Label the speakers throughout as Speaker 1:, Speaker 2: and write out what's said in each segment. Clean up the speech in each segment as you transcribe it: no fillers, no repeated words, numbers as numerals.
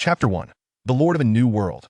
Speaker 1: Chapter 1. The Lord of a New World.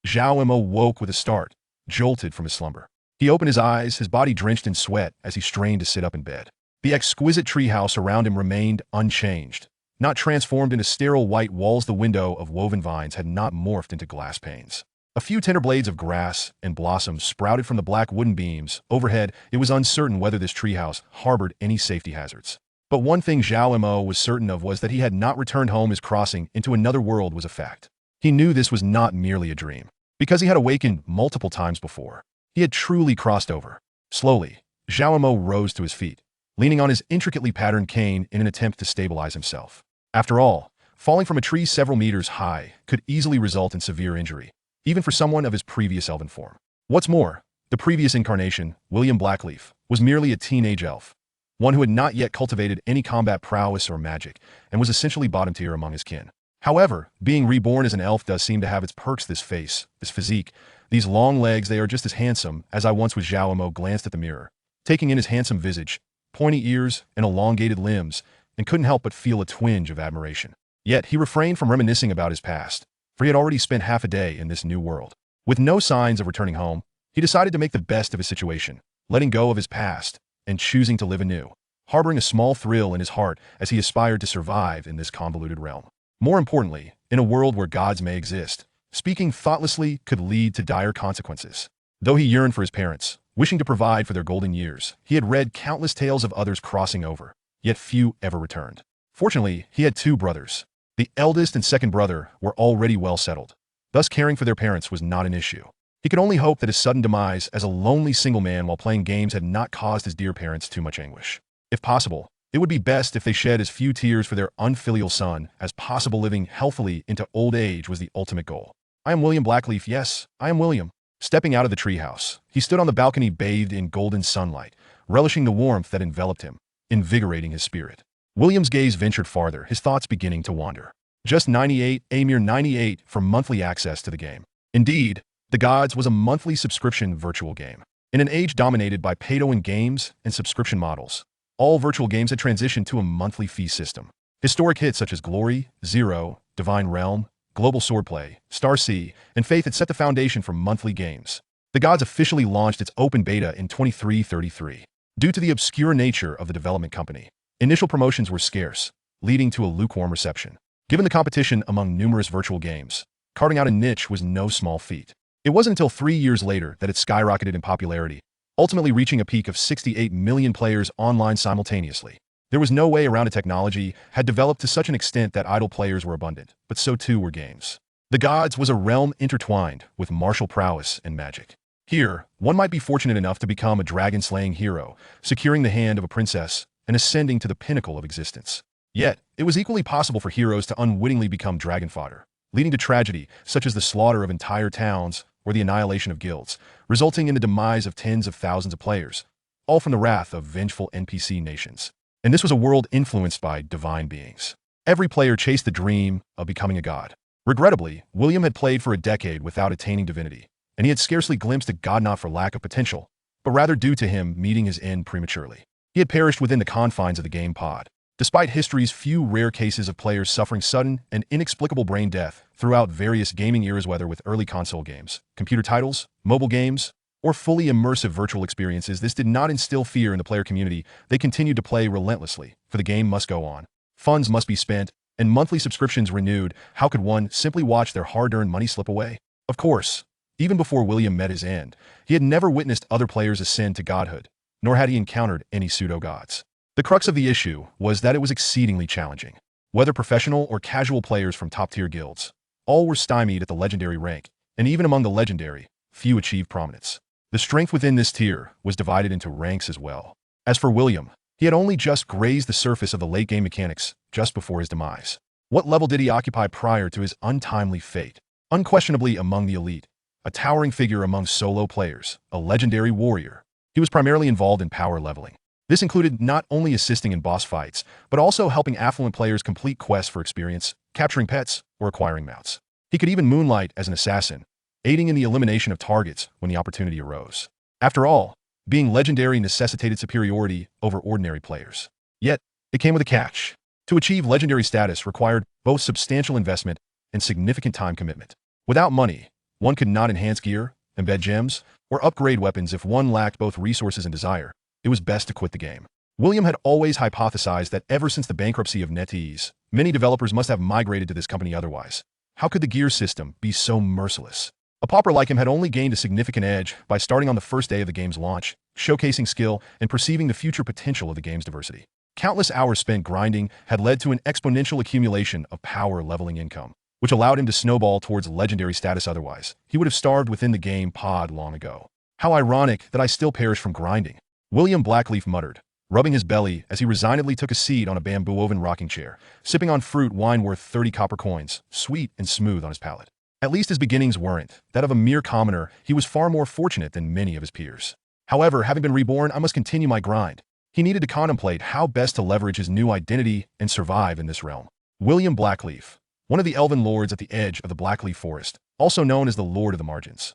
Speaker 1: Zhao Mo woke with a start, jolted from his slumber. He opened his eyes, his body drenched in sweat as he strained to sit up in bed. The exquisite treehouse around him remained unchanged. Not transformed into sterile white walls, the window of woven vines had not morphed into glass panes. A few tender blades of grass and blossoms sprouted from the black wooden beams. Overhead, it was uncertain whether this treehouse harbored any safety hazards. But one thing Zhao Mo was certain of was that he had not returned home. His crossing into another world was a fact. He knew this was not merely a dream, because he had awakened multiple times before. He had truly crossed over. Slowly, Zhao Mo rose to his feet, leaning on his intricately patterned cane in an attempt to stabilize himself. After all, falling from a tree several meters high could easily result in severe injury, even for someone of his previous elven form. What's more, the previous incarnation, William Blackleaf, was merely a teenage elf, one who had not yet cultivated any combat prowess or magic, and was essentially bottom tier among his kin. However, being reborn as an elf does seem to have its perks. This face, this physique, these long legs, they are just as handsome as I once was. Zhao Mo glanced at the mirror, taking in his handsome visage, pointy ears, and elongated limbs, and couldn't help but feel a twinge of admiration. Yet he refrained from reminiscing about his past, for he had already spent half a day in this new world. With no signs of returning home, he decided to make the best of his situation, letting go of his past and choosing to live anew, harboring a small thrill in his heart as he aspired to survive in this convoluted realm. More importantly, in a world where gods may exist, speaking thoughtlessly could lead to dire consequences. Though he yearned for his parents, wishing to provide for their golden years, he had read countless tales of others crossing over, yet few ever returned. Fortunately, he had two brothers. The eldest and second brother were already well settled. Thus, caring for their parents was not an issue. He could only hope that his sudden demise as a lonely single man while playing games had not caused his dear parents too much anguish. If possible, it would be best if they shed as few tears for their unfilial son as possible. Living healthily into old age was the ultimate goal. I am William Blackleaf. Yes, I am William. Stepping out of the treehouse, he stood on the balcony bathed in golden sunlight, relishing the warmth that enveloped him, invigorating his spirit. William's gaze ventured farther, his thoughts beginning to wander. Just 98, a mere 98 for monthly access to the game. Indeed, The Gods was a monthly subscription virtual game. In an age dominated by pay-to-win games and subscription models, all virtual games had transitioned to a monthly fee system. Historic hits such as Glory, Zero, Divine Realm, Global Swordplay, Star Sea, and Faith had set the foundation for monthly games. The Gods officially launched its open beta in 2333. Due to the obscure nature of the development company, initial promotions were scarce, leading to a lukewarm reception. Given the competition among numerous virtual games, carving out a niche was no small feat. It wasn't until 3 years later that it skyrocketed in popularity, ultimately reaching a peak of 68 million players online simultaneously. There was no way around it. Technology had developed to such an extent that idle players were abundant, but so too were games. The Gods was a realm intertwined with martial prowess and magic. Here, one might be fortunate enough to become a dragon-slaying hero, securing the hand of a princess and ascending to the pinnacle of existence. Yet, it was equally possible for heroes to unwittingly become dragon fodder, leading to tragedy such as the slaughter of entire towns or the annihilation of guilds, resulting in the demise of tens of thousands of players, all from the wrath of vengeful NPC nations. And this was a world influenced by divine beings. Every player chased the dream of becoming a god. Regrettably, William had played for a decade without attaining divinity, and he had scarcely glimpsed a god, not for lack of potential, but rather due to him meeting his end prematurely. He had perished within the confines of the game pod. Despite history's few rare cases of players suffering sudden and inexplicable brain death throughout various gaming eras, whether with early console games, computer titles, mobile games, or fully immersive virtual experiences, this did not instill fear in the player community. They continued to play relentlessly, for the game must go on. Funds must be spent, and monthly subscriptions renewed. How could one simply watch their hard-earned money slip away? Of course, even before William met his end, he had never witnessed other players ascend to godhood, nor had he encountered any pseudo-gods. The crux of the issue was that it was exceedingly challenging. Whether professional or casual players from top-tier guilds, all were stymied at the legendary rank, and even among the legendary, few achieved prominence. The strength within this tier was divided into ranks as well. As for William, he had only just grazed the surface of the late-game mechanics just before his demise. What level did he occupy prior to his untimely fate? Unquestionably among the elite, a towering figure among solo players, a legendary warrior. He was primarily involved in power leveling. This included not only assisting in boss fights, but also helping affluent players complete quests for experience, capturing pets, or acquiring mounts. He could even moonlight as an assassin, aiding in the elimination of targets when the opportunity arose. After all, being legendary necessitated superiority over ordinary players. Yet, it came with a catch. To achieve legendary status required both substantial investment and significant time commitment. Without money, one could not enhance gear, embed gems, or upgrade weapons if one lacked both resources and desire. It was best to quit the game. William had always hypothesized that ever since the bankruptcy of NetEase, many developers must have migrated to this company otherwise. How could the gear system be so merciless? A pauper like him had only gained a significant edge by starting on the first day of the game's launch, showcasing skill and perceiving the future potential of the game's diversity. Countless hours spent grinding had led to an exponential accumulation of power leveling income, which allowed him to snowball towards legendary status otherwise. He would have starved within the game pod long ago. How ironic that I still perish from grinding, William Blackleaf muttered, rubbing his belly as he resignedly took a seat on a bamboo-woven rocking chair, sipping on fruit wine worth 30 copper coins, sweet and smooth on his palate. At least his beginnings weren't that of a mere commoner. He was far more fortunate than many of his peers. However, having been reborn, I must continue my grind. He needed to contemplate how best to leverage his new identity and survive in this realm. William Blackleaf, one of the elven lords at the edge of the Blackleaf Forest, also known as the Lord of the Margins.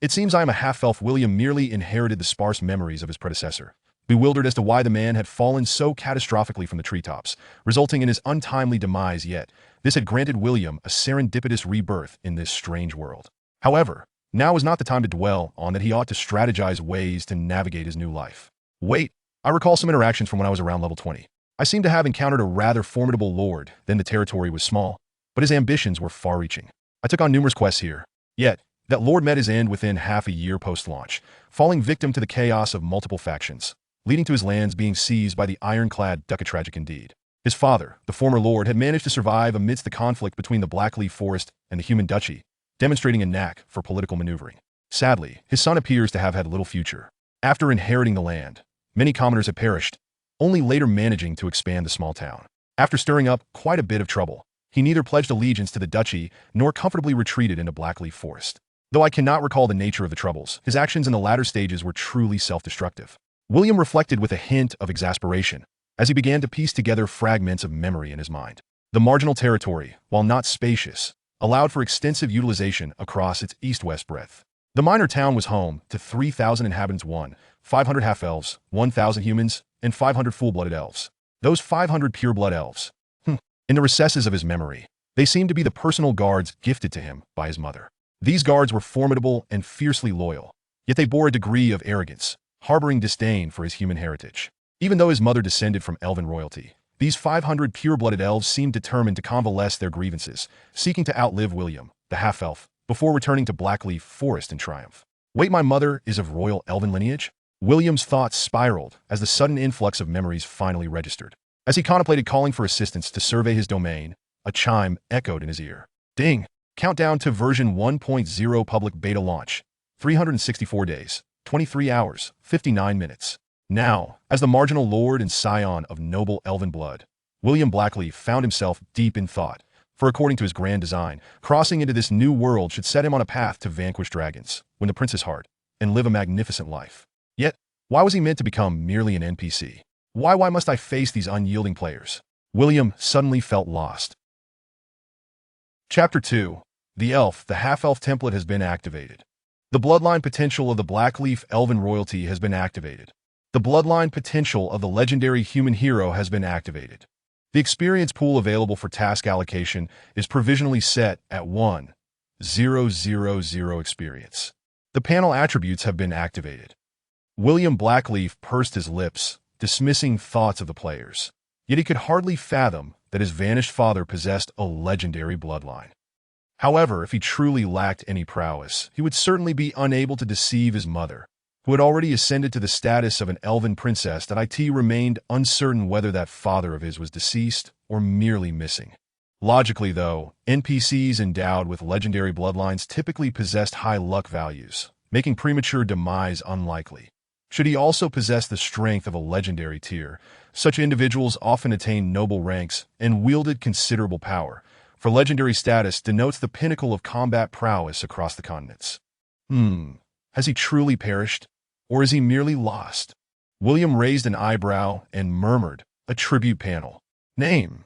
Speaker 1: It seems I am a half-elf. William merely inherited the sparse memories of his predecessor, bewildered as to why the man had fallen so catastrophically from the treetops, resulting in his untimely demise. Yet this had granted William a serendipitous rebirth in this strange world. However, now was not the time to dwell on that. He ought to strategize ways to navigate his new life. Wait, I recall some interactions from when I was around level 20. I seem to have encountered a rather formidable lord. Then the territory was small, but his ambitions were far-reaching. I took on numerous quests here. Yet, that lord met his end within half a year post-launch, falling victim to the chaos of multiple factions, leading to his lands being seized by the ironclad Duca. Tragic indeed. His father, the former lord, had managed to survive amidst the conflict between the Blackleaf Forest and the human duchy, demonstrating a knack for political maneuvering. Sadly, his son appears to have had little future. After inheriting the land, many commoners had perished, only later managing to expand the small town. After stirring up quite a bit of trouble, he neither pledged allegiance to the duchy nor comfortably retreated into Blackleaf Forest. Though I cannot recall the nature of the troubles, his actions in the latter stages were truly self-destructive. William reflected with a hint of exasperation as he began to piece together fragments of memory in his mind. The marginal territory, while not spacious, allowed for extensive utilization across its east-west breadth. The minor town was home to 3,000 inhabitants, 500 half-elves, 1,000 humans, and 500 full-blooded elves. Those 500 pure-blood elves. In the recesses of his memory, they seemed to be the personal guards gifted to him by his mother. These guards were formidable and fiercely loyal, yet they bore a degree of arrogance, harboring disdain for his human heritage. Even though his mother descended from elven royalty, these 500 pure-blooded elves seemed determined to convalesce their grievances, seeking to outlive William, the half-elf, before returning to Blackleaf Forest in triumph. Wait, my mother is of royal elven lineage? William's thoughts spiraled as the sudden influx of memories finally registered. As he contemplated calling for assistance to survey his domain, a chime echoed in his ear. Ding! Countdown to version 1.0 public beta launch. 364 days, 23 hours, 59 minutes. Now, as the marginal lord and scion of noble elven blood, William Blackleaf found himself deep in thought, for according to his grand design, crossing into this new world should set him on a path to vanquish dragons, win the prince's heart, and live a magnificent life. Yet, why was he meant to become merely an NPC? Why must I face these unyielding players? William suddenly felt lost. Chapter 2. The Elf, the half-elf template has been activated. The bloodline potential of the Blackleaf elven royalty has been activated. The bloodline potential of the legendary human hero has been activated. The experience pool available for task allocation is provisionally set at 1,000 experience. The panel attributes have been activated. William Blackleaf pursed his lips, dismissing thoughts of the players. Yet he could hardly fathom that his vanished father possessed a legendary bloodline. However, if he truly lacked any prowess, he would certainly be unable to deceive his mother, who had already ascended to the status of an elven princess. That it remained uncertain whether that father of his was deceased or merely missing. Logically, though, NPCs endowed with legendary bloodlines typically possessed high luck values, making premature demise unlikely. Should he also possess the strength of a legendary tier, such individuals often attained noble ranks and wielded considerable power, for legendary status denotes the pinnacle of combat prowess across the continents. Has he truly perished, or is he merely lost? William raised an eyebrow and murmured, a tribute panel. Name: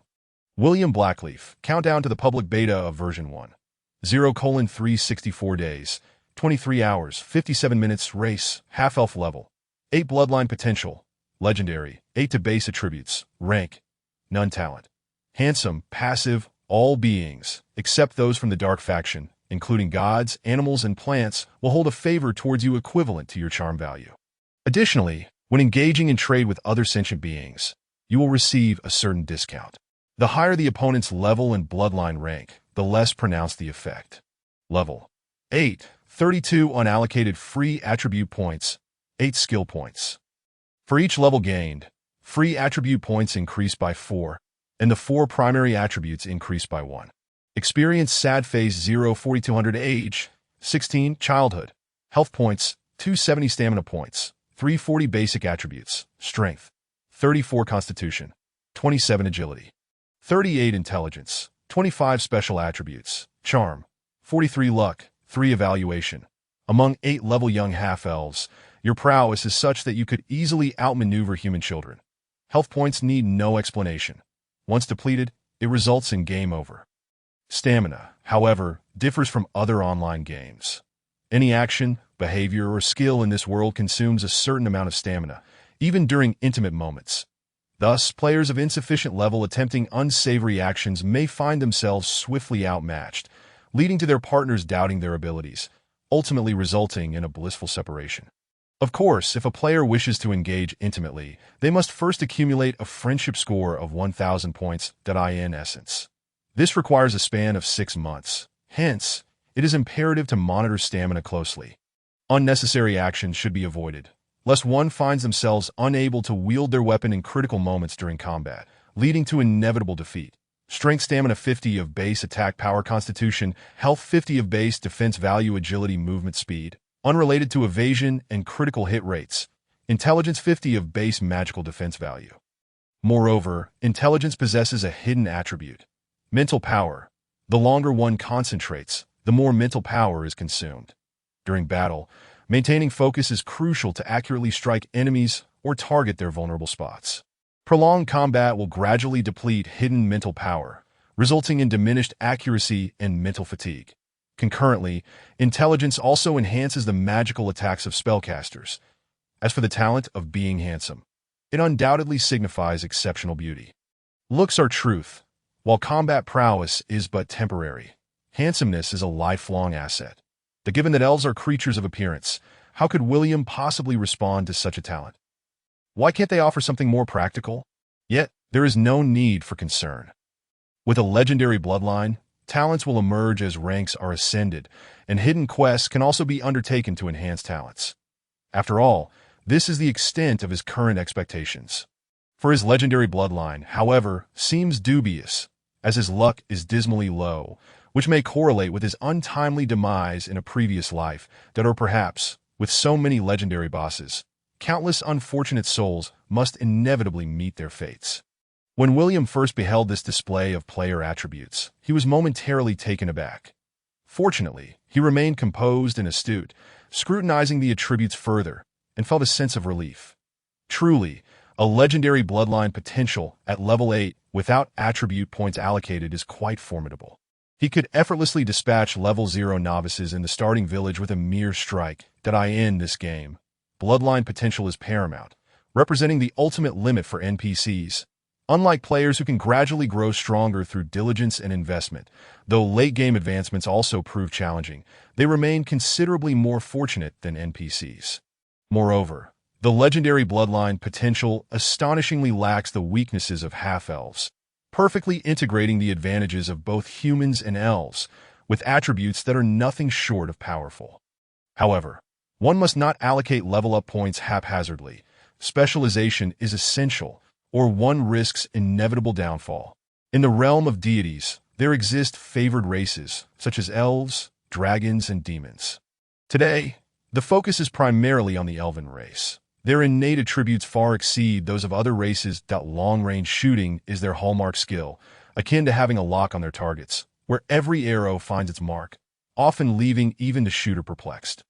Speaker 1: William Blackleaf. Countdown to the public beta of version 1.0:364 days, 23 hours, 57 minutes. Race, half-elf level. 8 bloodline potential. Legendary. 8 to base attributes. Rank: none. Talent: handsome, passive, All beings, except those from the dark faction, including gods, animals, and plants, will hold a favor towards you equivalent to your charm value. Additionally, when engaging in trade with other sentient beings, you will receive a certain discount. The higher the opponent's level and bloodline rank, the less pronounced the effect. Level 8. 32 unallocated free attribute points, 8 skill points. For each level gained, free attribute points increase by 4, and the 4 primary attributes increase by 1. Experience Sad Phase 0 4200 Age 16 Childhood Health Points 270 Stamina Points 340 Basic Attributes Strength 34 Constitution 27 Agility 38 Intelligence 25 Special Attributes Charm 43 Luck 3 Evaluation. Among 8-level young half-elves, your prowess is such that you could easily outmaneuver human children. Health points need no explanation. Once depleted, it results in game over. Stamina, however, differs from other online games. Any action, behavior, or skill in this world consumes a certain amount of stamina, even during intimate moments. Thus, players of insufficient level attempting unsavory actions may find themselves swiftly outmatched, leading to their partners doubting their abilities, ultimately resulting in a blissful separation. Of course, if a player wishes to engage intimately, they must first accumulate a friendship score of 1,000 points, in essence. This requires a span of 6 months. Hence, it is imperative to monitor stamina closely. Unnecessary actions should be avoided, lest one finds themselves unable to wield their weapon in critical moments during combat, leading to inevitable defeat. Strength Stamina 50 of base attack power constitution, health 50 of base defense value agility movement speed, unrelated to evasion and critical hit rates, intelligence 50 of base magical defense value. Moreover, intelligence possesses a hidden attribute, mental power. The longer one concentrates, the more mental power is consumed. During battle, maintaining focus is crucial to accurately strike enemies or target their vulnerable spots. Prolonged combat will gradually deplete hidden mental power, resulting in diminished accuracy and mental fatigue. Concurrently, intelligence also enhances the magical attacks of spellcasters. As for the talent of being handsome, it undoubtedly signifies exceptional beauty. Looks are truth, while combat prowess is but temporary. Handsomeness is a lifelong asset. Given that elves are creatures of appearance, how could William possibly respond to such a talent? Why can't they offer something more practical? Yet, there is no need for concern. With a legendary bloodline, talents will emerge as ranks are ascended, and hidden quests can also be undertaken to enhance talents. After all, this is the extent of his current expectations. For his legendary bloodline, however, seems dubious, as his luck is dismally low, which may correlate with his untimely demise in a previous life, or perhaps, with so many legendary bosses, countless unfortunate souls must inevitably meet their fates. When William first beheld this display of player attributes, he was momentarily taken aback. Fortunately, he remained composed and astute, scrutinizing the attributes further, and felt a sense of relief. Truly, a legendary bloodline potential at level 8 without attribute points allocated is quite formidable. He could effortlessly dispatch level 0 novices in the starting village with a mere strike. In this game, bloodline potential is paramount, representing the ultimate limit for NPCs. Unlike players who can gradually grow stronger through diligence and investment, though late-game advancements also prove challenging, they remain considerably more fortunate than NPCs. Moreover, the legendary bloodline potential astonishingly lacks the weaknesses of half-elves, perfectly integrating the advantages of both humans and elves, with attributes that are nothing short of powerful. However, one must not allocate level-up points haphazardly. Specialization is essential, or one risks inevitable downfall. In the realm of deities, there exist favored races, such as elves, dragons, and demons. Today, the focus is primarily on the elven race. Their innate attributes far exceed those of other races. Long-range shooting is their hallmark skill, akin to having a lock on their targets, where every arrow finds its mark, often leaving even the shooter perplexed.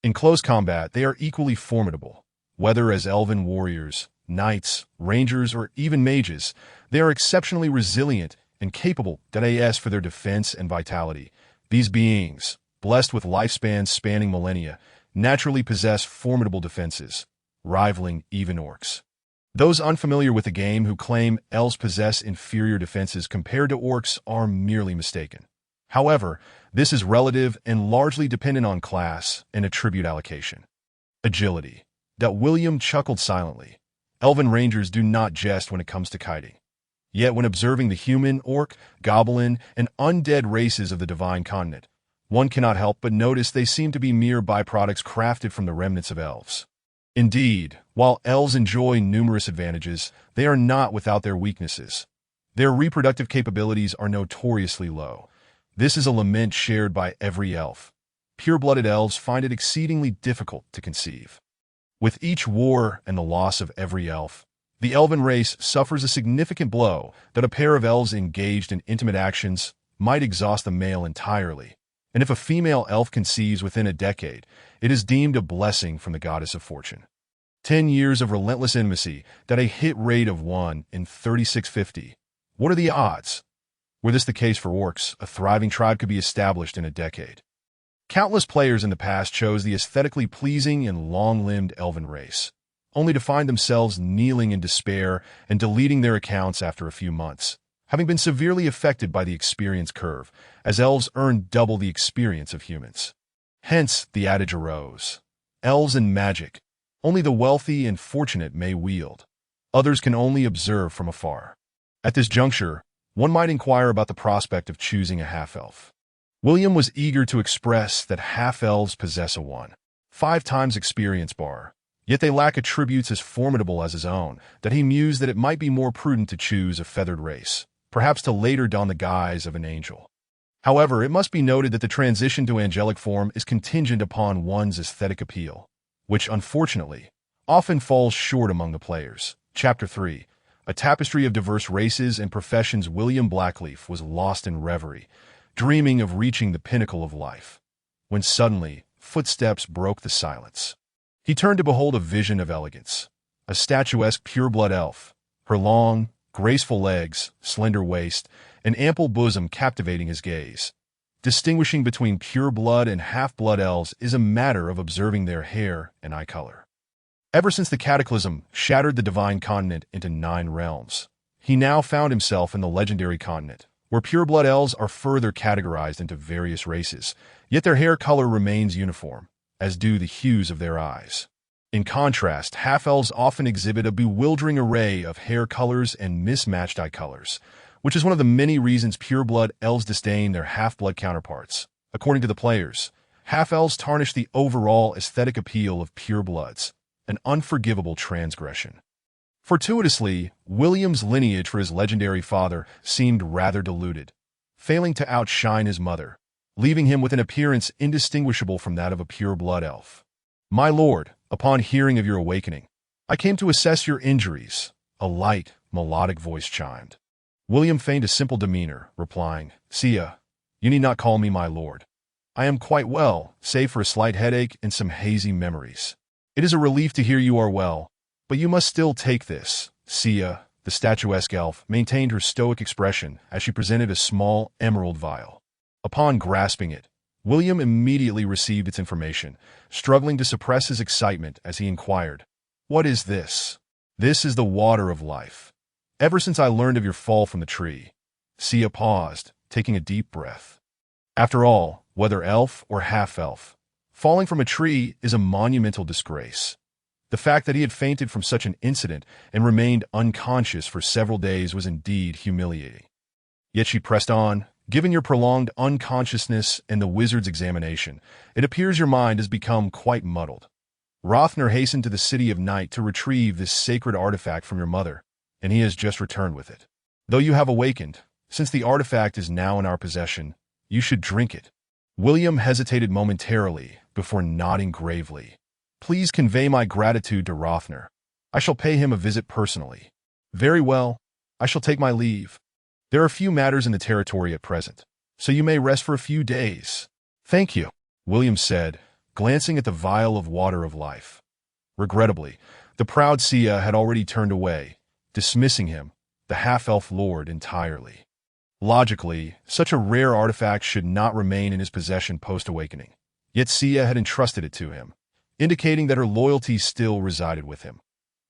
Speaker 1: In close combat, they are equally formidable. Whether as elven warriors, knights, rangers, or even mages, they are exceptionally resilient and capable. As for their defense and vitality, these beings, blessed with lifespans spanning millennia, naturally possess formidable defenses, rivaling even orcs. Those unfamiliar with the game who claim elves possess inferior defenses compared to orcs are merely mistaken. However, this is relative and largely dependent on class and attribute allocation. Agility. That William chuckled silently. Elven rangers do not jest when it comes to kiting. Yet when observing the human, orc, goblin, and undead races of the divine continent, one cannot help but notice they seem to be mere byproducts crafted from the remnants of elves. Indeed, while elves enjoy numerous advantages, they are not without their weaknesses. Their reproductive capabilities are notoriously low. This is a lament shared by every elf. Pure-blooded elves find it exceedingly difficult to conceive. With each war and the loss of every elf, the elven race suffers a significant blow that a pair of elves engaged in intimate actions might exhaust the male entirely. And if a female elf conceives within a decade, it is deemed a blessing from the goddess of fortune. 10 years of relentless intimacy, that a hit rate of 1 in 3650. What are the odds? Were this the case for orcs, a thriving tribe could be established in a decade. Countless players in the past chose the aesthetically pleasing and long-limbed elven race, only to find themselves kneeling in despair and deleting their accounts after a few months, having been severely affected by the experience curve, as elves earn double the experience of humans. Hence, the adage arose: elves and magic, only the wealthy and fortunate may wield. Others can only observe from afar. At this juncture, one might inquire about the prospect of choosing a half-elf. William was eager to express that half-elves possess a 1.5 times experience bar, yet they lack attributes as formidable as his own, that he mused that it might be more prudent to choose a feathered race, perhaps to later don the guise of an angel. However, it must be noted that the transition to angelic form is contingent upon one's aesthetic appeal, which, unfortunately, often falls short among the players. Chapter 3. A tapestry of diverse races and professions. William Blackleaf was lost in reverie, dreaming of reaching the pinnacle of life, when suddenly footsteps broke the silence. He turned to behold a vision of elegance, a statuesque pure-blood elf, her long, graceful legs, slender waist, and ample bosom captivating his gaze. Distinguishing between pure-blood and half-blood elves is a matter of observing their hair and eye color. Ever since the cataclysm shattered the divine continent into 9 realms, he now found himself in the legendary continent, where pure-blood elves are further categorized into various races, yet their hair color remains uniform, as do the hues of their eyes. In contrast, half-elves often exhibit a bewildering array of hair colors and mismatched eye colors, which is one of the many reasons pure-blood elves disdain their half-blood counterparts. According to the players, half-elves tarnish the overall aesthetic appeal of pure-bloods, an unforgivable transgression. Fortuitously, William's lineage for his legendary father seemed rather diluted, failing to outshine his mother, leaving him with an appearance indistinguishable from that of a pure-blood elf. "My lord, upon hearing of your awakening, I came to assess your injuries," a light, melodic voice chimed. William feigned a simple demeanor, replying, "Sia, you need not call me my lord. I am quite well, save for a slight headache and some hazy memories. It is a relief to hear you are well, but you must still take this." Sia, the statuesque elf, maintained her stoic expression as she presented a small emerald vial. Upon grasping it, William immediately received its information, struggling to suppress his excitement as he inquired, "What is this?" "This is the water of life. Ever since I learned of your fall from the tree." Sia paused, taking a deep breath. After all, whether elf or half-elf, falling from a tree is a monumental disgrace. The fact that he had fainted from such an incident and remained unconscious for several days was indeed humiliating. Yet she pressed on, "Given your prolonged unconsciousness and the wizard's examination, it appears your mind has become quite muddled. Rothner hastened to the City of Night to retrieve this sacred artifact from your mother, and he has just returned with it. Though you have awakened, since the artifact is now in our possession, you should drink it." William hesitated momentarily before nodding gravely. "Please convey my gratitude to Rothner. I shall pay him a visit personally." "Very well, I shall take my leave. There are few matters in the territory at present, so you may rest for a few days." "Thank you," William said, glancing at the vial of water of life. Regrettably, the proud Sia had already turned away, dismissing him, the half-elf lord, entirely. Logically, such a rare artifact should not remain in his possession post-awakening, yet Sia had entrusted it to him, indicating that her loyalty still resided with him.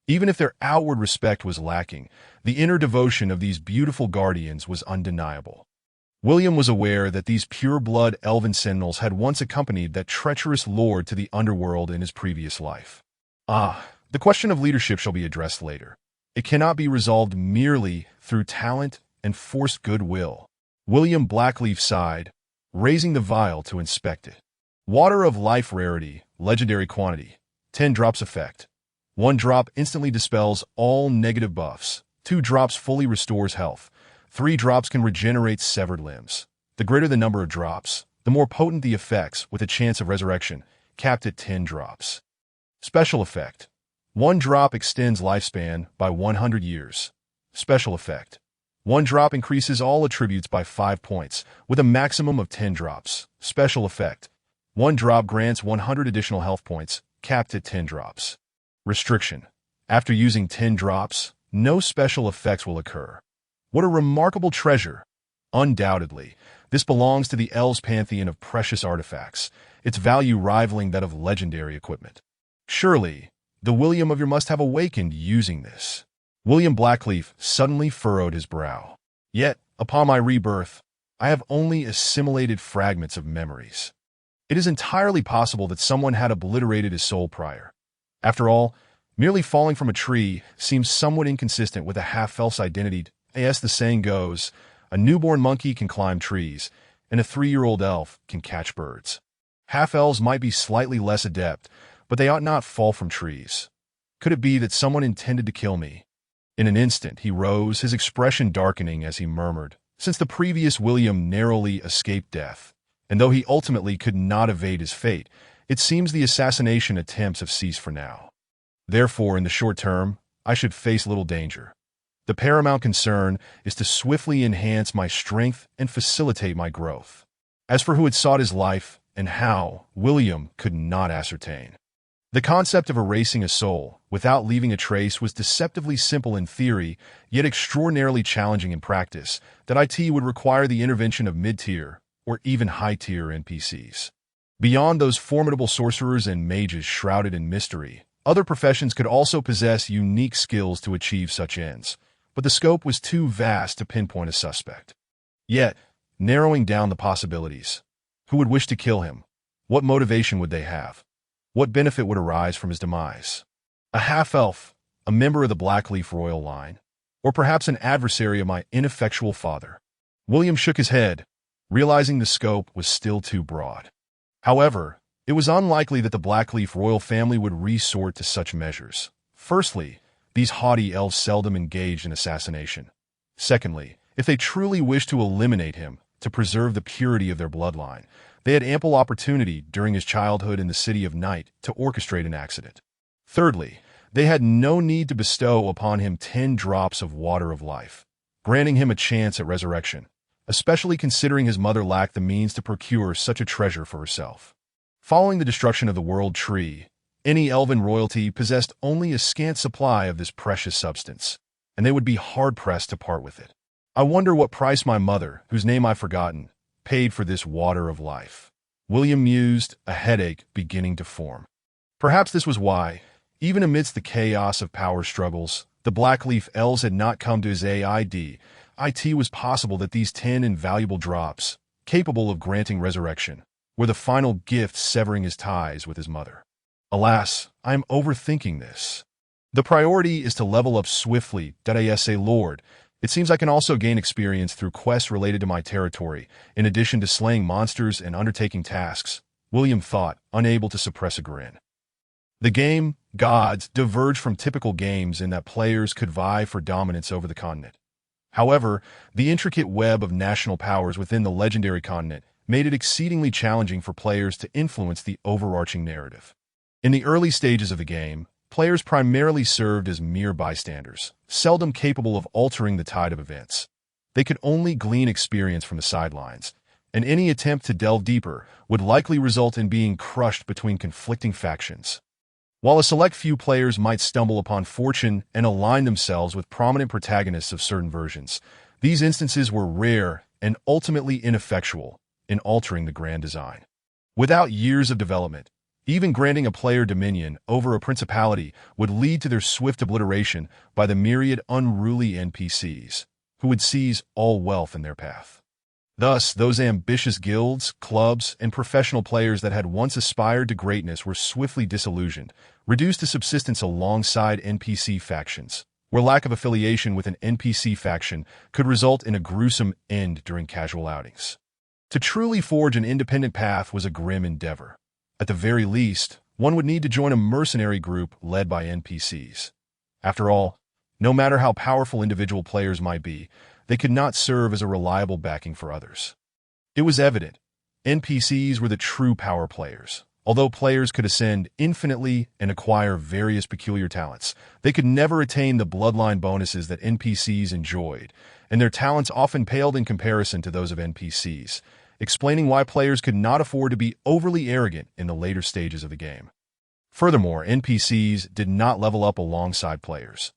Speaker 1: Even if their outward respect was lacking, the inner devotion of these beautiful guardians was undeniable. William was aware that these pure-blood elven sentinels had once accompanied that treacherous lord to the underworld in his previous life. The question of leadership shall be addressed later. It cannot be resolved merely through talent and forced goodwill. William Blackleaf sighed, raising the vial to inspect it. Water of life rarity, legendary quantity, 10 drops effect. 1 drop instantly dispels all negative buffs. 2 drops fully restores health. 3 drops can regenerate severed limbs. The greater the number of drops, the more potent the effects with a chance of resurrection, capped at 10 drops. Special effect. 1 drop extends lifespan by 100 years. Special effect. 1 drop increases all attributes by 5 points, with a maximum of 10 drops. Special effect. 1 drop grants 100 additional health points, capped at 10 drops. Restriction. After using 10 drops, no special effects will occur. What a remarkable treasure! Undoubtedly, this belongs to the elves' pantheon of precious artifacts, its value rivaling that of legendary equipment. Surely, the William of your must have awakened using this. William Blackleaf suddenly furrowed his brow. Yet, upon my rebirth, I have only assimilated fragments of memories. It is entirely possible that someone had obliterated his soul prior. After all, merely falling from a tree seems somewhat inconsistent with a half-elf's identity. As the saying goes, a newborn monkey can climb trees, and a 3-year-old elf can catch birds. Half-elves might be slightly less adept, but they ought not fall from trees. Could it be that someone intended to kill me? In an instant he rose, his expression darkening as he murmured, since the previous William narrowly escaped death, and though he ultimately could not evade his fate, it seems the assassination attempts have ceased for now. Therefore, in the short term, I should face little danger. The paramount concern is to swiftly enhance my strength and facilitate my growth. As for who had sought his life and how, William could not ascertain. The concept of erasing a soul without leaving a trace was deceptively simple in theory, yet extraordinarily challenging in practice, that IT would require the intervention of mid-tier or even high-tier NPCs. Beyond those formidable sorcerers and mages shrouded in mystery, other professions could also possess unique skills to achieve such ends, but the scope was too vast to pinpoint a suspect. Yet, narrowing down the possibilities, who would wish to kill him? What motivation would they have? What benefit would arise from his demise? A half-elf, a member of the Blackleaf royal line, or perhaps an adversary of my ineffectual father? William shook his head, realizing the scope was still too broad. However, it was unlikely that the Blackleaf royal family would resort to such measures. Firstly, these haughty elves seldom engaged in assassination. Secondly, if they truly wished to eliminate him, to preserve the purity of their bloodline, they had ample opportunity during his childhood in the City of Night to orchestrate an accident. Thirdly, they had no need to bestow upon him 10 drops of water of life, granting him a chance at resurrection, especially considering his mother lacked the means to procure such a treasure for herself. Following the destruction of the World Tree, any elven royalty possessed only a scant supply of this precious substance, and they would be hard-pressed to part with it. I wonder what price my mother, whose name I've forgotten, paid for this water of life. William mused, a headache beginning to form. Perhaps this was why, even amidst the chaos of power struggles, the Blackleaf elves had not come to his aid. It was possible that these 10 invaluable drops, capable of granting resurrection, were the final gift severing his ties with his mother. Alas, I am overthinking this. The priority is to level up swiftly. Lord, it seems I can also gain experience through quests related to my territory, in addition to slaying monsters and undertaking tasks, William thought, unable to suppress a grin. The game, Gods, diverged from typical games in that players could vie for dominance over the continent. However, the intricate web of national powers within the legendary continent made it exceedingly challenging for players to influence the overarching narrative. In the early stages of the game, players primarily served as mere bystanders, seldom capable of altering the tide of events. They could only glean experience from the sidelines, and any attempt to delve deeper would likely result in being crushed between conflicting factions. While a select few players might stumble upon fortune and align themselves with prominent protagonists of certain versions, these instances were rare and ultimately ineffectual in altering the grand design. Without years of development, Even granting a player dominion over a principality would lead to their swift obliteration by the myriad unruly NPCs, who would seize all wealth in their path. Thus, those ambitious guilds, clubs, and professional players that had once aspired to greatness were swiftly disillusioned, reduced to subsistence alongside NPC factions, where lack of affiliation with an NPC faction could result in a gruesome end during casual outings. To truly forge an independent path was a grim endeavor. At the very least, one would need to join a mercenary group led by NPCs. After all, no matter how powerful individual players might be, they could not serve as a reliable backing for others. It was evident, NPCs were the true power players. Although players could ascend infinitely and acquire various peculiar talents, they could never attain the bloodline bonuses that NPCs enjoyed, and their talents often paled in comparison to those of NPCs, explaining why players could not afford to be overly arrogant in the later stages of the game. Furthermore, NPCs did not level up alongside players.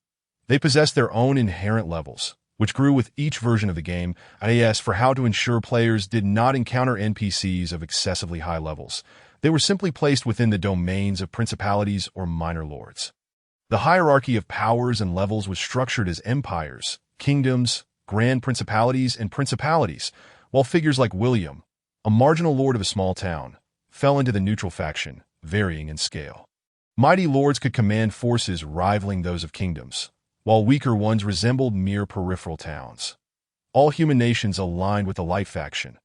Speaker 1: They possessed their own inherent levels, which grew with each version of the game, as for how to ensure players did not encounter NPCs of excessively high levels. They were simply placed within the domains of principalities or minor lords. The hierarchy of powers and levels was structured as empires, kingdoms, grand principalities, and principalities, while figures like William, a marginal lord of a small town, fell into the neutral faction, varying in scale. Mighty lords could command forces rivaling those of kingdoms, while weaker ones resembled mere peripheral towns. All human nations aligned with the light faction.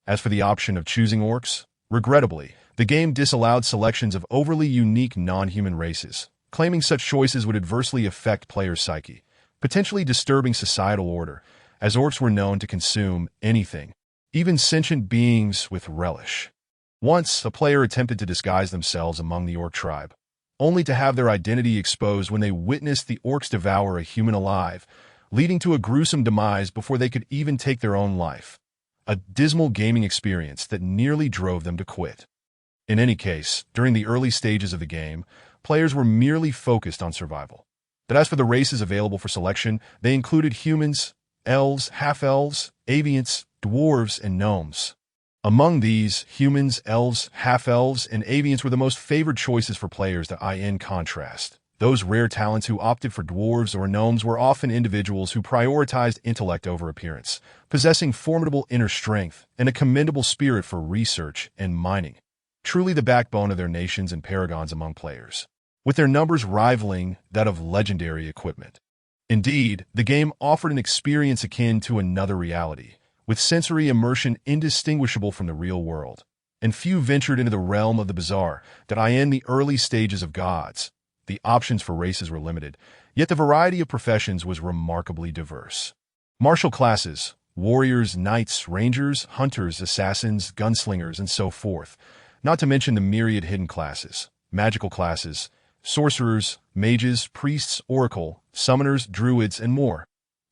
Speaker 1: As for the option of choosing orcs, regrettably, the game disallowed selections of overly unique non-human races, claiming such choices would adversely affect players' psyche, potentially disturbing societal order, as orcs were known to consume anything, even sentient beings, with relish. Once, a player attempted to disguise themselves among the orc tribe, only to have their identity exposed when they witnessed the orcs devour a human alive, leading to a gruesome demise before they could even take their own life. A dismal gaming experience that nearly drove them to quit. In any case, during the early stages of the game, players were merely focused on survival. But as for the races available for selection, they included humans, elves, half-elves, aviants, dwarves, and gnomes. Among these, humans, elves, half-elves, and aviants were the most favored choices for players in contrast. Those rare talents who opted for dwarves or gnomes were often individuals who prioritized intellect over appearance, possessing formidable inner strength and a commendable spirit for research and mining, truly the backbone of their nations and paragons among players, with their numbers rivaling that of legendary equipment. Indeed, the game offered an experience akin to another reality, with sensory immersion indistinguishable from the real world, and few ventured into the realm of the bizarre in the early stages of gods. The options for races were limited, yet the variety of professions was remarkably diverse. Martial classes, warriors, knights, rangers, hunters, assassins, gunslingers, and so forth, not to mention the myriad hidden classes, magical classes, sorcerers, mages, priests, oracle, summoners, druids, and more.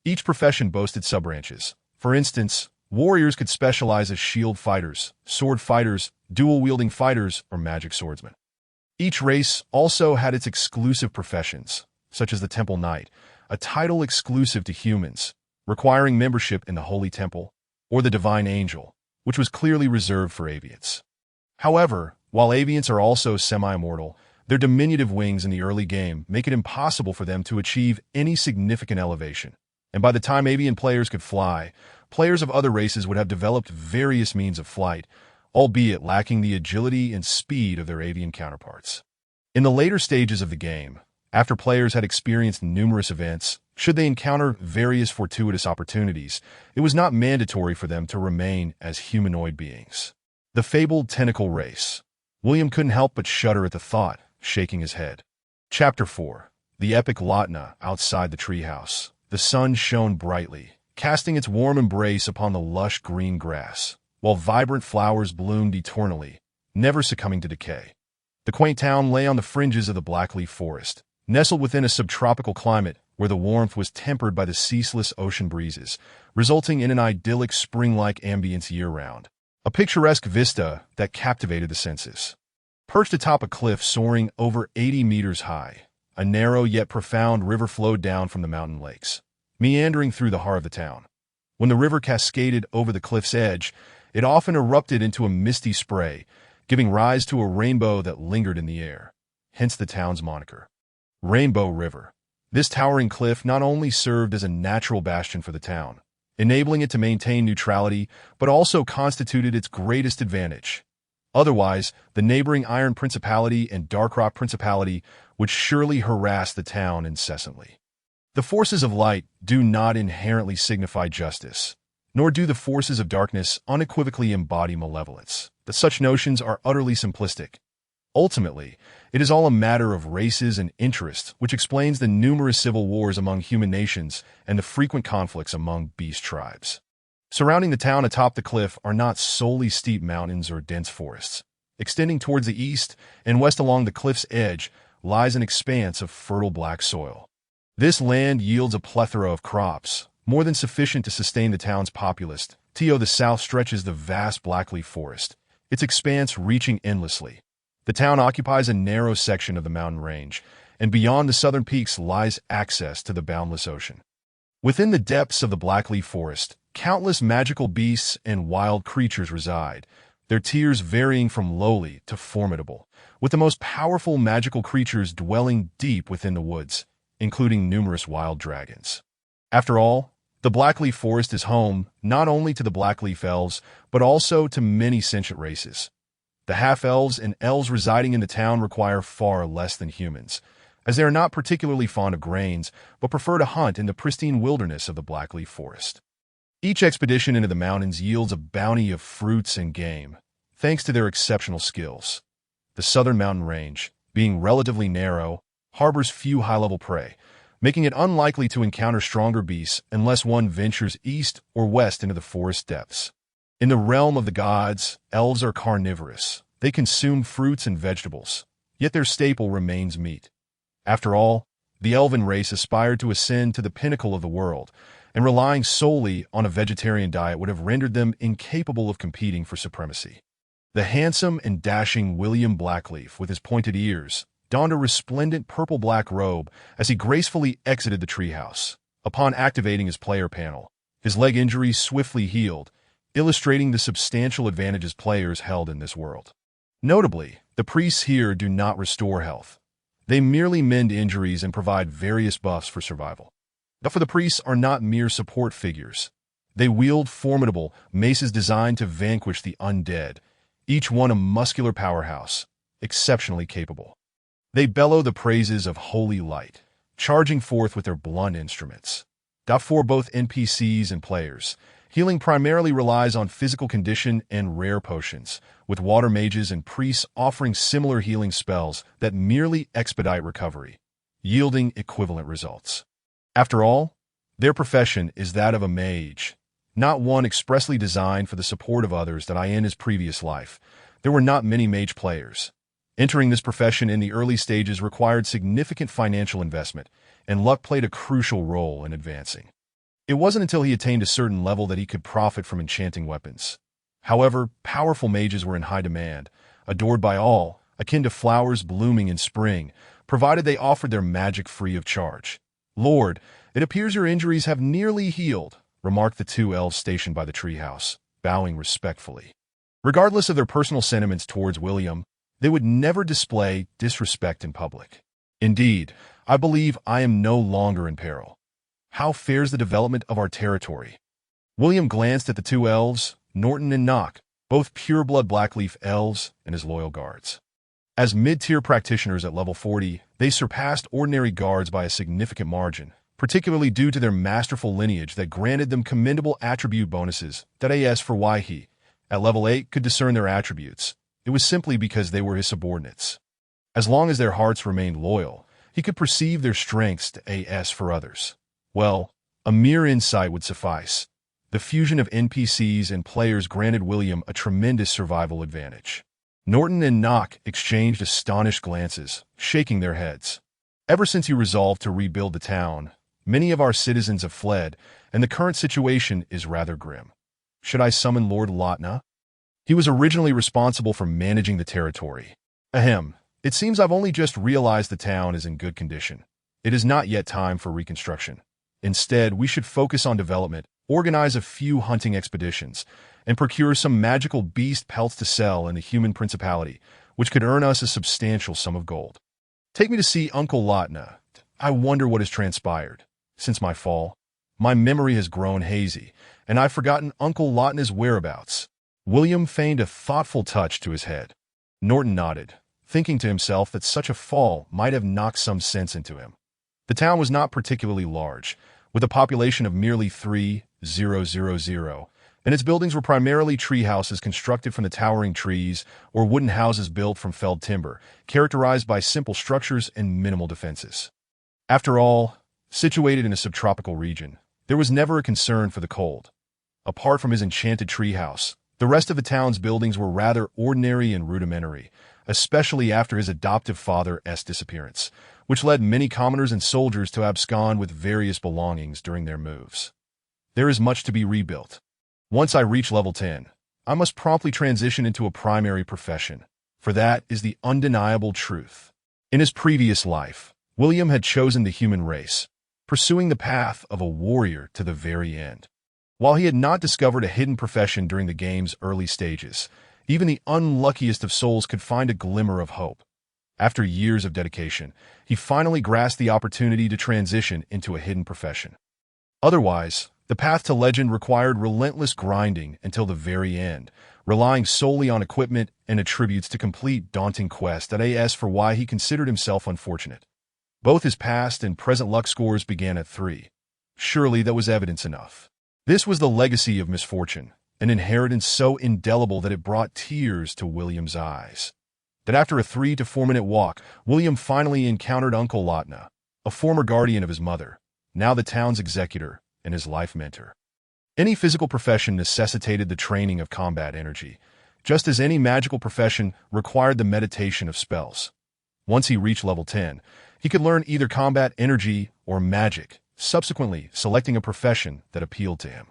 Speaker 1: Each profession boasted subbranches. For instance, warriors could specialize as shield fighters, sword fighters, dual-wielding fighters, or magic swordsmen. Each race also had its exclusive professions, such as the Temple Knight, a title exclusive to humans, requiring membership in the Holy Temple, or the Divine Angel, which was clearly reserved for aviants. However, while aviants are also semi-immortal, their diminutive wings in the early game make it impossible for them to achieve any significant elevation. And by the time avian players could fly, players of other races would have developed various means of flight, albeit lacking the agility and speed of their avian counterparts. In the later stages of the game, after players had experienced numerous events, should they encounter various fortuitous opportunities, it was not mandatory for them to remain as humanoid beings. The fabled tentacle race. William couldn't help but shudder at the thought, shaking his head. Chapter 4. The epic Latna outside the treehouse. The sun shone brightly, casting its warm embrace upon the lush green grass, while vibrant flowers bloomed eternally, never succumbing to decay. The quaint town lay on the fringes of the blackleaf forest, nestled within a subtropical climate where the warmth was tempered by the ceaseless ocean breezes, resulting in an idyllic spring-like ambience year-round. A picturesque vista that captivated the senses. Perched atop a cliff soaring over 80 meters high, a narrow yet profound river flowed down from the mountain lakes, meandering through the heart of the town. When the river cascaded over the cliff's edge, it often erupted into a misty spray, giving rise to a rainbow that lingered in the air, hence the town's moniker. Rainbow River. This towering cliff not only served as a natural bastion for the town, enabling it to maintain neutrality, but also constituted its greatest advantage. Otherwise, the neighboring Iron Principality and Darkrock Principality would surely harass the town incessantly. The forces of light do not inherently signify justice, nor do the forces of darkness unequivocally embody malevolence. That such notions are utterly simplistic. Ultimately, it is all a matter of races and interests, which explains the numerous civil wars among human nations and the frequent conflicts among beast tribes. Surrounding the town atop the cliff are not solely steep mountains or dense forests. Extending towards the east and west along the cliff's edge lies an expanse of fertile black soil. This land yields a plethora of crops, more than sufficient to sustain the town's populace. To the south stretches the vast blackleaf forest, its expanse reaching endlessly. The town occupies a narrow section of the mountain range, and beyond the southern peaks lies access to the boundless ocean. Within the depths of the blackleaf forest, countless magical beasts and wild creatures reside, their tiers varying from lowly to formidable, with the most powerful magical creatures dwelling deep within the woods, including numerous wild dragons. After all, the Blackleaf Forest is home not only to the Blackleaf Elves, but also to many sentient races. The half-elves and elves residing in the town require far less than humans, as they are not particularly fond of grains, but prefer to hunt in the pristine wilderness of the Blackleaf Forest. Each expedition into the mountains yields a bounty of fruits and game, thanks to their exceptional skills. The southern mountain range, being relatively narrow, harbors few high-level prey, making it unlikely to encounter stronger beasts unless one ventures east or west into the forest depths. In the realm of the gods, elves are carnivorous. They consume fruits and vegetables, yet their staple remains meat. After all, the elven race aspired to ascend to the pinnacle of the world, and relying solely on a vegetarian diet would have rendered them incapable of competing for supremacy. The handsome and dashing William Blackleaf, with his pointed ears, donned a resplendent purple-black robe as he gracefully exited the treehouse. Upon activating his player panel, his leg injury swiftly healed, illustrating the substantial advantages players held in this world. Notably, the priests here do not restore health. They merely mend injuries and provide various buffs for survival. But for the priests are not mere support figures. They wield formidable maces designed to vanquish the undead, each one a muscular powerhouse, exceptionally capable. They bellow the praises of holy light, charging forth with their blunt instruments. For both NPCs and players, healing primarily relies on physical condition and rare potions, with water mages and priests offering similar healing spells that merely expedite recovery, yielding equivalent results. After all, their profession is that of a mage, not one expressly designed for the support of others. That in his previous life, there were not many mage players. Entering this profession in the early stages required significant financial investment, and luck played a crucial role in advancing. It wasn't until he attained a certain level that he could profit from enchanting weapons. However, powerful mages were in high demand, adored by all, akin to flowers blooming in spring, provided they offered their magic free of charge. "Lord, it appears your injuries have nearly healed," remarked the two elves stationed by the treehouse, bowing respectfully. Regardless of their personal sentiments towards William, they would never display disrespect in public. "Indeed, I believe I am no longer in peril. How fares the development of our territory?" William glanced at the two elves, Norton and Nock, both pure-blood Blackleaf elves and his loyal guards. As mid-tier practitioners at level 40, they surpassed ordinary guards by a significant margin, particularly due to their masterful lineage that granted them commendable attribute bonuses. As for why he, at level 8, could discern their attributes, it was simply because they were his subordinates. As long as their hearts remained loyal, he could perceive their strengths as for others. Well, a mere insight would suffice. The fusion of NPCs and players granted William a tremendous survival advantage. Norton and Nock exchanged astonished glances, shaking their heads. "Ever since you resolved to rebuild the town, many of our citizens have fled, and the current situation is rather grim. Should I summon Lord Lotna? He was originally responsible for managing the territory. Ahem, it seems I've only just realized the town is in good condition. It is not yet time for reconstruction. Instead, we should focus on development, organize a few hunting expeditions, and procure some magical beast pelts to sell in the human principality, which could earn us a substantial sum of gold. Take me to see Uncle Lotna. I wonder what has transpired. Since my fall, my memory has grown hazy, and I've forgotten Uncle Lotna's whereabouts. William feigned a thoughtful touch to his head. Norton nodded, thinking to himself that such a fall might have knocked some sense into him. The town was not particularly large, with a population of merely 3,000, and its buildings were primarily tree houses constructed from the towering trees or wooden houses built from felled timber, characterized by simple structures and minimal defenses. After all, situated in a subtropical region, there was never a concern for the cold. Apart from his enchanted treehouse, the rest of the town's buildings were rather ordinary and rudimentary, especially after his adoptive father's disappearance, which led many commoners and soldiers to abscond with various belongings during their moves. There is much to be rebuilt. Once I reach level 10, I must promptly transition into a primary profession, for that is the undeniable truth. In his previous life, William had chosen the human race, pursuing the path of a warrior to the very end. While he had not discovered a hidden profession during the game's early stages, even the unluckiest of souls could find a glimmer of hope. After years of dedication, he finally grasped the opportunity to transition into a hidden profession. Otherwise, the path to legend required relentless grinding until the very end, relying solely on equipment and attributes to complete daunting quest as for why he considered himself unfortunate. Both his past and present luck scores began at 3. Surely that was evidence enough. This was the legacy of misfortune, an inheritance so indelible that it brought tears to William's eyes. That after a 3 to 4 minute walk, William finally encountered Uncle Lotna, a former guardian of his mother, now the town's executor and his life mentor. Any physical profession necessitated the training of combat energy, just as any magical profession required the meditation of spells. Once he reached level 10, he could learn either combat energy or magic, subsequently selecting a profession that appealed to him.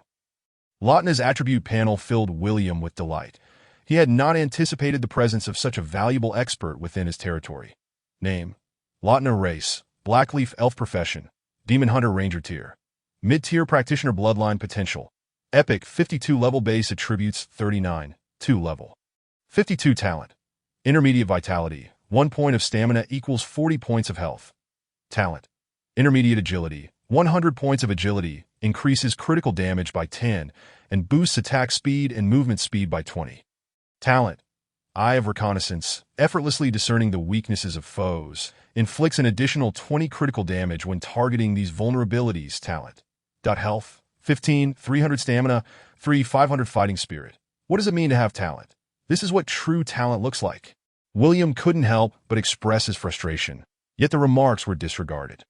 Speaker 1: Lotna's attribute panel filled William with delight. He had not anticipated the presence of such a valuable expert within his territory. Name: Lotna race, Blackleaf elf profession, Demon Hunter Ranger tier. Mid-tier practitioner bloodline potential. Epic 52 level base attributes 39, 2 level. 52 talent. Intermediate vitality, 1 point of stamina equals 40 points of health. Talent. Intermediate agility, 100 points of agility, increases critical damage by 10, and boosts attack speed and movement speed by 20. Talent. Eye of Reconnaissance, effortlessly discerning the weaknesses of foes, inflicts an additional 20 critical damage when targeting these vulnerabilities. Talent. Health, 15, 300 stamina, 3, 500 fighting spirit. What does it mean to have talent? This is what true talent looks like. William couldn't help but express his frustration, yet the remarks were disregarded.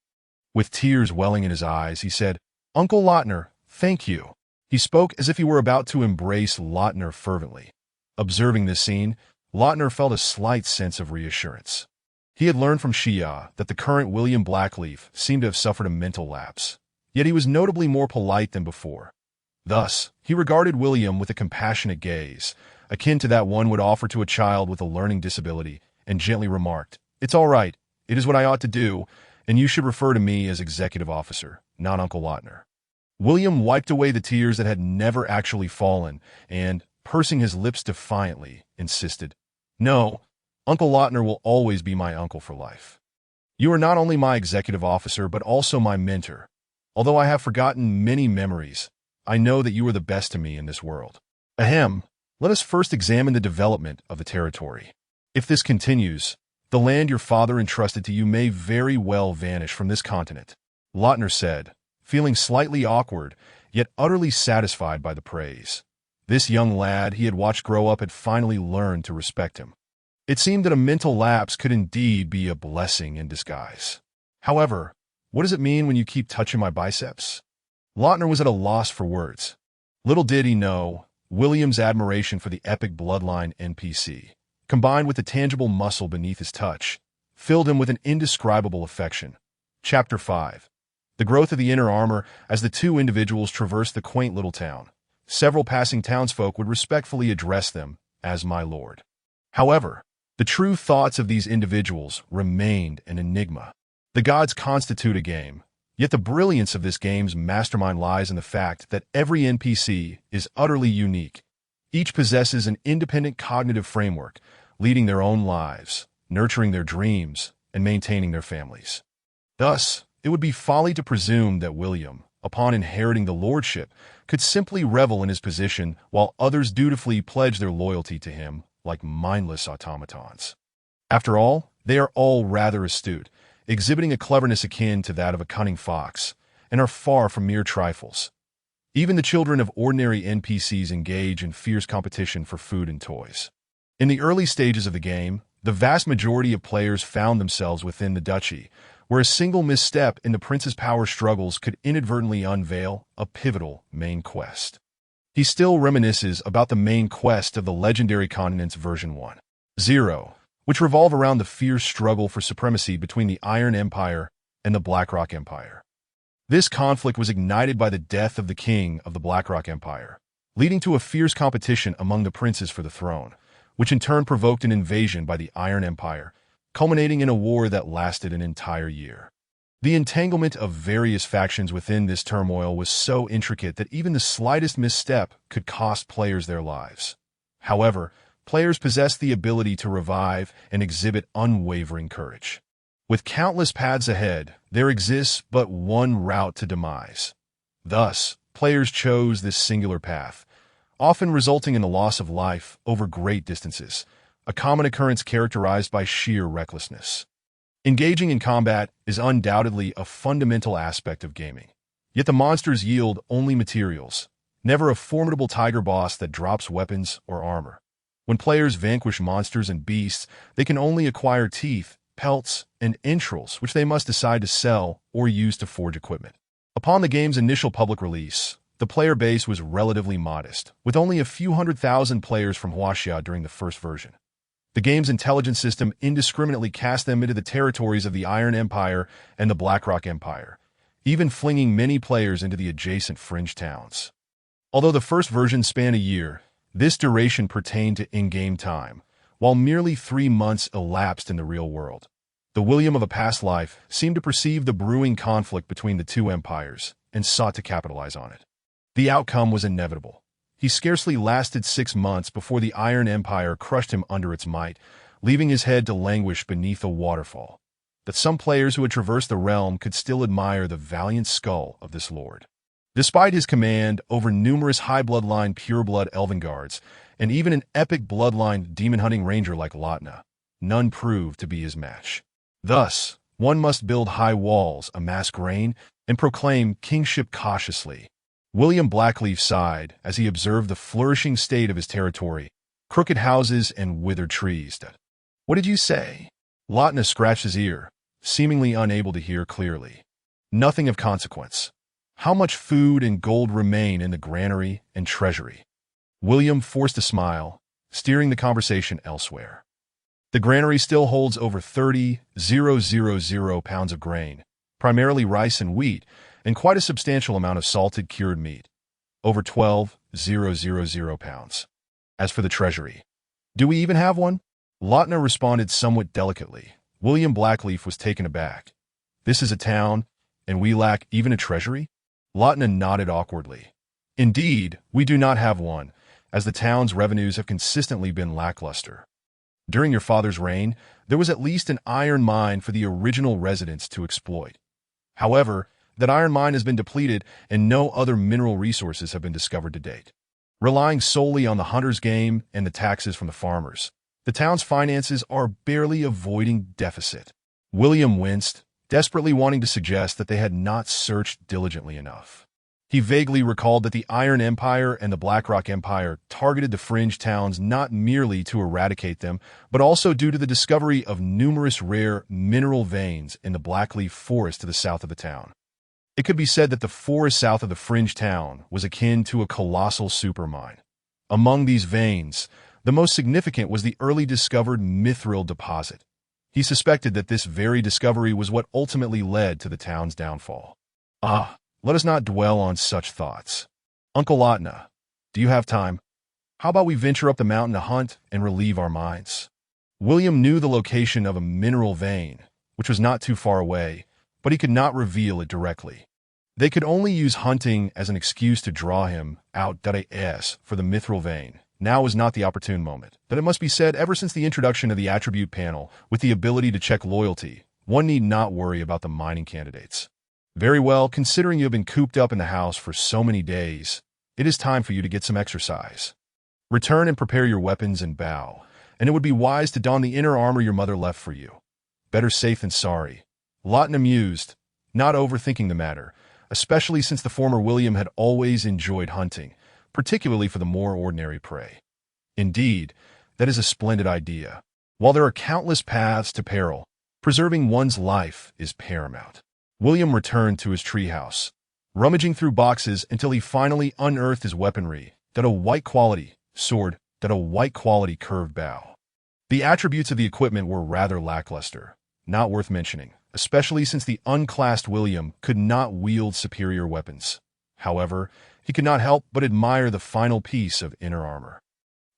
Speaker 1: With tears welling in his eyes, he said, "Uncle Lotner, thank you." He spoke as if he were about to embrace Lotner fervently. Observing this scene, Lotner felt a slight sense of reassurance. He had learned from Shia that the current William Blackleaf seemed to have suffered a mental lapse, yet he was notably more polite than before. Thus, he regarded William with a compassionate gaze, akin to that one would offer to a child with a learning disability, and gently remarked, "It's all right. It is what I ought to do, and you should refer to me as executive officer, not Uncle Lotner." William wiped away the tears that had never actually fallen and, pursing his lips defiantly, insisted, "No, Uncle Lotner will always be my uncle for life. You are not only my executive officer but also my mentor. Although I have forgotten many memories, I know that you are the best to me in this world. Ahem, let us first examine the development of the territory. If this continues, the land your father entrusted to you may very well vanish from this continent," Lotner said, feeling slightly awkward, yet utterly satisfied by the praise. This young lad he had watched grow up had finally learned to respect him. It seemed that a mental lapse could indeed be a blessing in disguise. However, what does it mean when you keep touching my biceps? Lotner was at a loss for words. Little did he know, William's admiration for the epic bloodline NPC, combined with the tangible muscle beneath his touch, filled him with an indescribable affection. Chapter 5. The growth of the inner armor. As the two individuals traversed the quaint little town, several passing townsfolk would respectfully address them as "my lord." However, the true thoughts of these individuals remained an enigma. The gods constitute a game, Yet the brilliance of this game's mastermind lies in the fact that every NPC is utterly unique. Each possesses an independent cognitive framework, leading their own lives, nurturing their dreams, and maintaining their families. Thus, it would be folly to presume that William, upon inheriting the lordship, could simply revel in his position while others dutifully pledge their loyalty to him like mindless automatons. After all, they are all rather astute, exhibiting a cleverness akin to that of a cunning fox, and are far from mere trifles. Even the children of ordinary NPCs engage in fierce competition for food and toys. In the early stages of the game, the vast majority of players found themselves within the duchy, where a single misstep in the prince's power struggles could inadvertently unveil a pivotal main quest. He still reminisces about the main quest of the legendary Continents version 1.0, which revolve around the fierce struggle for supremacy between the Iron Empire and the Blackrock Empire. This conflict was ignited by the death of the king of the Blackrock Empire, leading to a fierce competition among the princes for the throne, which in turn provoked an invasion by the Iron Empire, culminating in a war that lasted an entire year. The entanglement of various factions within this turmoil was so intricate that even the slightest misstep could cost players their lives. However, players possess the ability to revive and exhibit unwavering courage. With countless paths ahead, there exists but one route to demise. Thus, players chose this singular path, often resulting in the loss of life over great distances, a common occurrence characterized by sheer recklessness. Engaging in combat is undoubtedly a fundamental aspect of gaming. Yet the monsters yield only materials, never a formidable tiger boss that drops weapons or armor. When players vanquish monsters and beasts, they can only acquire teeth, pelts, and entrails, which they must decide to sell or use to forge equipment. Upon the game's initial public release, the player base was relatively modest, with only a few 100,000 players from Huaxia during the first version. The game's intelligence system indiscriminately cast them into the territories of the Iron Empire and the Blackrock Empire, even flinging many players into the adjacent fringe towns. Although the first version spanned a year, this duration pertained to in-game time, while merely 3 months elapsed in the real world. The William of a past life seemed to perceive the brewing conflict between the two empires and sought to capitalize on it. The outcome was inevitable. He scarcely lasted 6 months before the Iron Empire crushed him under its might, leaving his head to languish beneath a waterfall. That some players who had traversed the realm could still admire the valiant skull of this lord. Despite his command over numerous high-bloodline pureblood elven guards, and even an epic bloodline demon-hunting ranger like Lotna, none proved to be his match. Thus, one must build high walls, amass grain, and proclaim kingship cautiously. William Blackleaf sighed as he observed the flourishing state of his territory, crooked houses and withered trees. "What did you say?" Lotna scratched his ear, seemingly unable to hear clearly. "Nothing of consequence. How much food and gold remain in the granary and treasury?" William forced a smile, steering the conversation elsewhere. "The granary still holds over 30,000 pounds of grain, primarily rice and wheat, and quite a substantial amount of salted cured meat, over 12,000 pounds. As for the treasury, do we even have one?" Lotna responded somewhat delicately. William Blackleaf was taken aback. "This is a town, and we lack even a treasury?" Lotna nodded awkwardly. "Indeed, we do not have one, as the town's revenues have consistently been lackluster. During your father's reign, there was at least an iron mine for the original residents to exploit. However, that iron mine has been depleted and no other mineral resources have been discovered to date. Relying solely on the hunter's game and the taxes from the farmers, the town's finances are barely avoiding deficit." William winced, desperately wanting to suggest that they had not searched diligently enough. He vaguely recalled that the Iron Empire and the Blackrock Empire targeted the fringe towns not merely to eradicate them, but also due to the discovery of numerous rare mineral veins in the Blackleaf Forest to the south of the town. It could be said that the forest south of the fringe town was akin to a colossal supermine. Among these veins, the most significant was the early discovered mithril deposit. He suspected that this very discovery was what ultimately led to the town's downfall. Let us not dwell on such thoughts. Uncle Lotna, do you have time? How about we venture up the mountain to hunt and relieve our minds? William knew the location of a mineral vein, which was not too far away, but he could not reveal it directly. They could only use hunting as an excuse to draw him out. As for the mithril vein, now was not the opportune moment. But it must be said, ever since the introduction of the attribute panel, with the ability to check loyalty, one need not worry about the mining candidates. Very well, considering you have been cooped up in the house for so many days, it is time for you to get some exercise. Return and prepare your weapons and bow, and it would be wise to don the inner armor your mother left for you. Better safe than sorry. Lawton amused, not overthinking the matter, especially since the former William had always enjoyed hunting, particularly for the more ordinary prey. Indeed, that is a splendid idea. While there are countless paths to peril, preserving one's life is paramount. William returned to his treehouse, rummaging through boxes until he finally unearthed his weaponry, a white quality sword, a white quality curved bow. The attributes of the equipment were rather lackluster, not worth mentioning, especially since the unclassed William could not wield superior weapons. However, he could not help but admire the final piece of inner armor.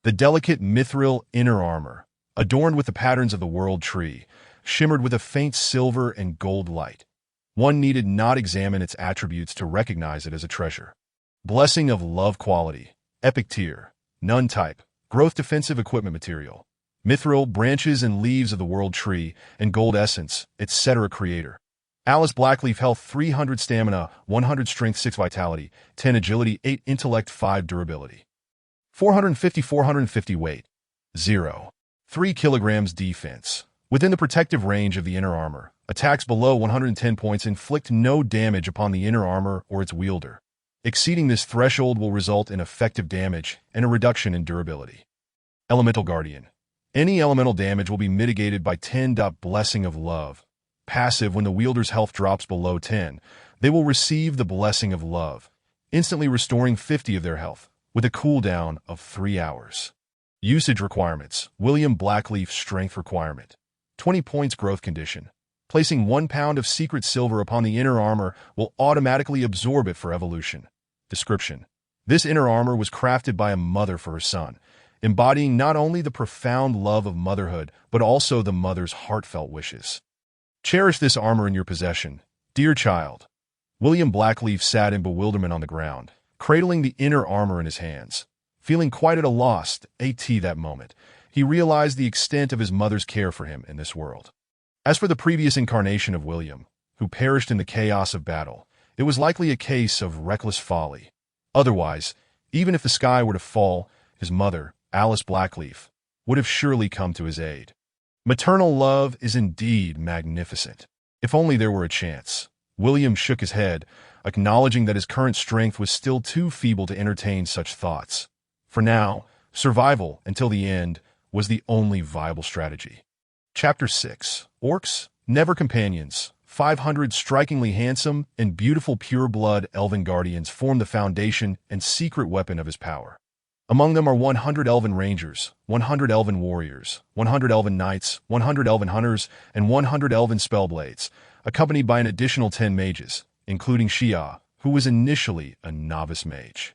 Speaker 1: The delicate mithril inner armor, adorned with the patterns of the world tree, shimmered with a faint silver and gold light. One needed not examine its attributes to recognize it as a treasure. Blessing of love quality, epic tier, none type, growth defensive equipment material, mithril branches and leaves of the world tree, and gold essence, etc. Creator. Alice Blackleaf health 300 stamina, 100 strength 6 vitality, 10 agility 8 intellect 5 durability. 450 weight. 0. 3 kilograms defense. Within the protective range of the inner armor, attacks below 110 points inflict no damage upon the inner armor or its wielder. Exceeding this threshold will result in effective damage and a reduction in durability. Elemental Guardian. Any elemental damage will be mitigated by 10. Blessing of Love. Passive: when the wielder's health drops below 10, they will receive the Blessing of Love, instantly restoring 50 of their health, with a cooldown of 3 hours. Usage requirements: William Blackleaf Strength requirement. 20 points growth condition. Placing 1 pound of secret silver upon the inner armor will automatically absorb it for evolution. Description: this inner armor was crafted by a mother for her son, embodying not only the profound love of motherhood, but also the mother's heartfelt wishes. Cherish this armor in your possession, dear child. William Blackleaf sat in bewilderment on the ground, cradling the inner armor in his hands. Feeling quite at a loss, that moment, he realized the extent of his mother's care for him in this world. As for the previous incarnation of William, who perished in the chaos of battle, it was likely a case of reckless folly. Otherwise, even if the sky were to fall, his mother, Alice Blackleaf, would have surely come to his aid. Maternal love is indeed magnificent. If only there were a chance. William shook his head, acknowledging that his current strength was still too feeble to entertain such thoughts. For now, survival until the end was the only viable strategy. Chapter 6. Orcs, Never Companions. 500 strikingly handsome and beautiful pure-blood elven guardians form the foundation and secret weapon of his power. Among them are 100 elven rangers, 100 elven warriors, 100 elven knights, 100 elven hunters, and 100 elven spellblades, accompanied by an additional 10 mages, including Shia, who was initially a novice mage.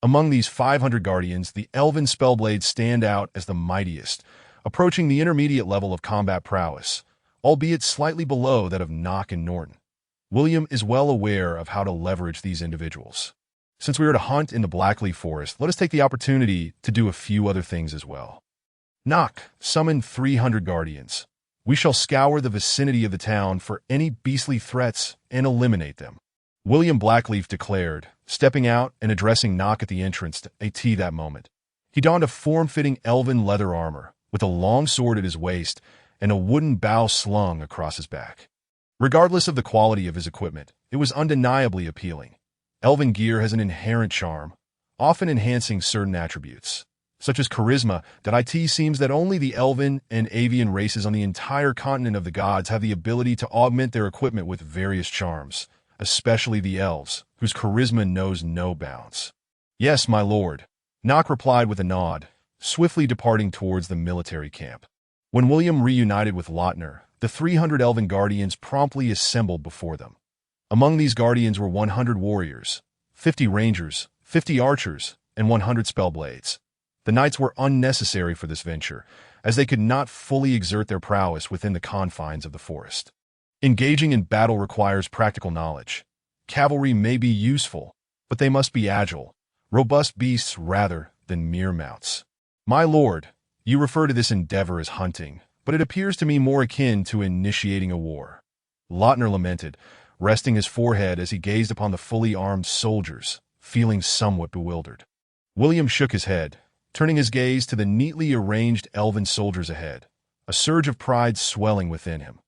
Speaker 1: Among these 500 guardians, the elven spellblades stand out as the mightiest, approaching the intermediate level of combat prowess, albeit slightly below that of Nock and Norton. William is well aware of how to leverage these individuals. Since we are to hunt in the Blackleaf Forest, let us take the opportunity to do a few other things as well. Nock, summon 300 guardians. We shall scour the vicinity of the town for any beastly threats and eliminate them. William Blackleaf declared, stepping out and addressing Nock at the entrance to that moment. He donned a form-fitting elven leather armor, with a long sword at his waist and a wooden bow slung across his back. Regardless of the quality of his equipment, it was undeniably appealing. Elven gear has an inherent charm, often enhancing certain attributes, such as charisma. It seems that only the elven and avian races on the entire continent of the gods have the ability to augment their equipment with various charms, especially the elves, whose charisma knows no bounds. Yes, my lord, Nock replied with a nod, swiftly departing towards the military camp. When William reunited with Lautner, the 300 elven guardians promptly assembled before them. Among these guardians were 100 warriors, 50 rangers, 50 archers, and 100 spellblades. The knights were unnecessary for this venture, as they could not fully exert their prowess within the confines of the forest. Engaging in battle requires practical knowledge. Cavalry may be useful, but they must be agile, robust beasts rather than mere mounts. My lord, you refer to this endeavor as hunting, but it appears to me more akin to initiating a war. Lautner lamented, resting his forehead as he gazed upon the fully armed soldiers, feeling somewhat bewildered. William shook his head, turning his gaze to the neatly arranged elven soldiers ahead, a surge of pride swelling within him.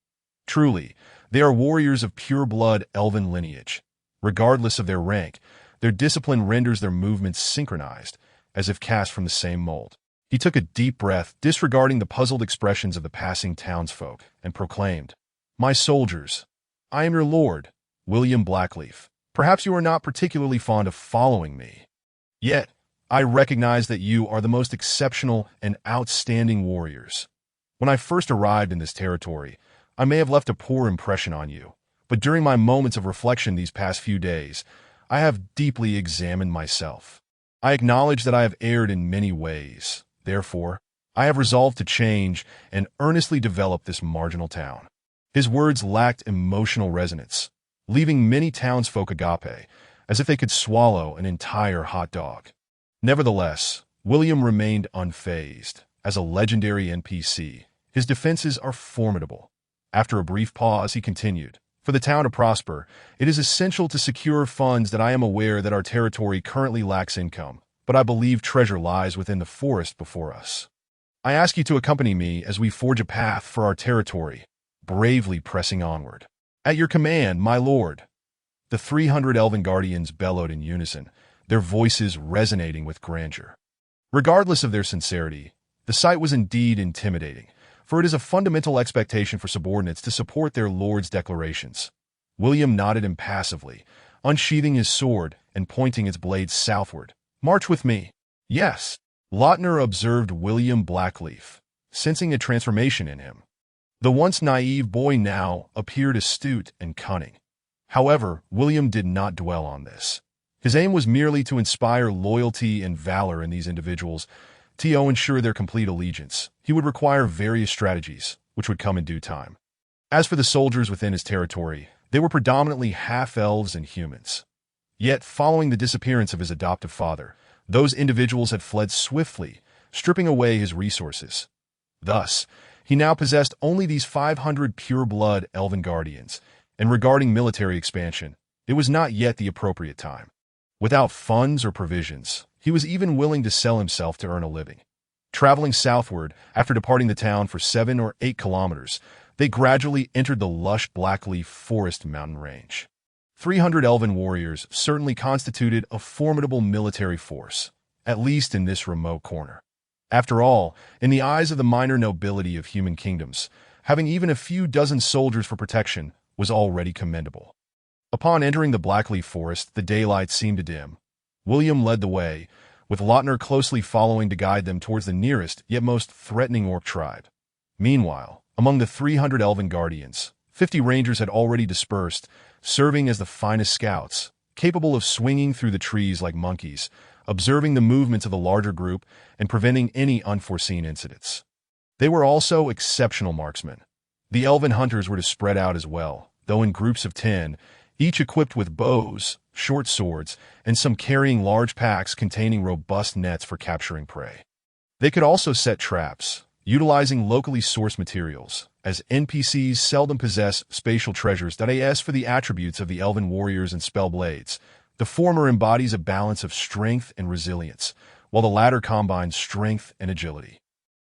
Speaker 1: Truly, they are warriors of pure-blood elven lineage. Regardless of their rank, their discipline renders their movements synchronized, as if cast from the same mold. He took a deep breath, disregarding the puzzled expressions of the passing townsfolk, and proclaimed, "My soldiers, I am your lord, William Blackleaf. Perhaps you are not particularly fond of following me. Yet, I recognize that you are the most exceptional and outstanding warriors. When I first arrived in this territory, I may have left a poor impression on you, but during my moments of reflection these past few days, I have deeply examined myself. I acknowledge that I have erred in many ways. Therefore, I have resolved to change and earnestly develop this marginal town." His words lacked emotional resonance, leaving many townsfolk agape, as if they could swallow an entire hot dog. Nevertheless, William remained unfazed. As a legendary NPC, his defenses are formidable. After a brief pause, he continued, "For the town to prosper, it is essential to secure funds that I am aware that our territory currently lacks income, but I believe treasure lies within the forest before us. I ask you to accompany me as we forge a path for our territory, bravely pressing onward." "At your command, my lord." The 300 elven guardians bellowed in unison, their voices resonating with grandeur. Regardless of their sincerity, the sight was indeed intimidating, for it is a fundamental expectation for subordinates to support their lord's declarations. William nodded impassively, unsheathing his sword and pointing its blade southward. "March with me." "Yes." Lautner observed William Blackleaf, sensing a transformation in him. The once naive boy now appeared astute and cunning. However, William did not dwell on this. His aim was merely to inspire loyalty and valor in these individuals. To ensure their complete allegiance, he would require various strategies, which would come in due time. As for the soldiers within his territory, they were predominantly half-elves and humans. Yet, following the disappearance of his adoptive father, those individuals had fled swiftly, stripping away his resources. Thus, he now possessed only these 500 pure-blood elven guardians, and regarding military expansion, it was not yet the appropriate time. Without funds or provisions, he was even willing to sell himself to earn a living. Traveling southward, after departing the town for 7 or 8 kilometers, they gradually entered the lush Blackleaf Forest mountain range. 300 elven warriors certainly constituted a formidable military force, at least in this remote corner. After all, in the eyes of the minor nobility of human kingdoms, having even a few dozen soldiers for protection was already commendable. Upon entering the Blackleaf Forest, the daylight seemed to dim. William led the way, with Lautner closely following to guide them towards the nearest yet most threatening orc tribe. Meanwhile, among the 300 elven guardians, 50 rangers had already dispersed, serving as the finest scouts, capable of swinging through the trees like monkeys, observing the movements of the larger group and preventing any unforeseen incidents. They were also exceptional marksmen. The elven hunters were to spread out as well, though in groups of 10, each equipped with bows, short swords, and some carrying large packs containing robust nets for capturing prey. They could also set traps, utilizing locally sourced materials, as NPCs seldom possess spatial treasures that as for the attributes of the elven warriors and spellblades. The former embodies a balance of strength and resilience, while the latter combines strength and agility.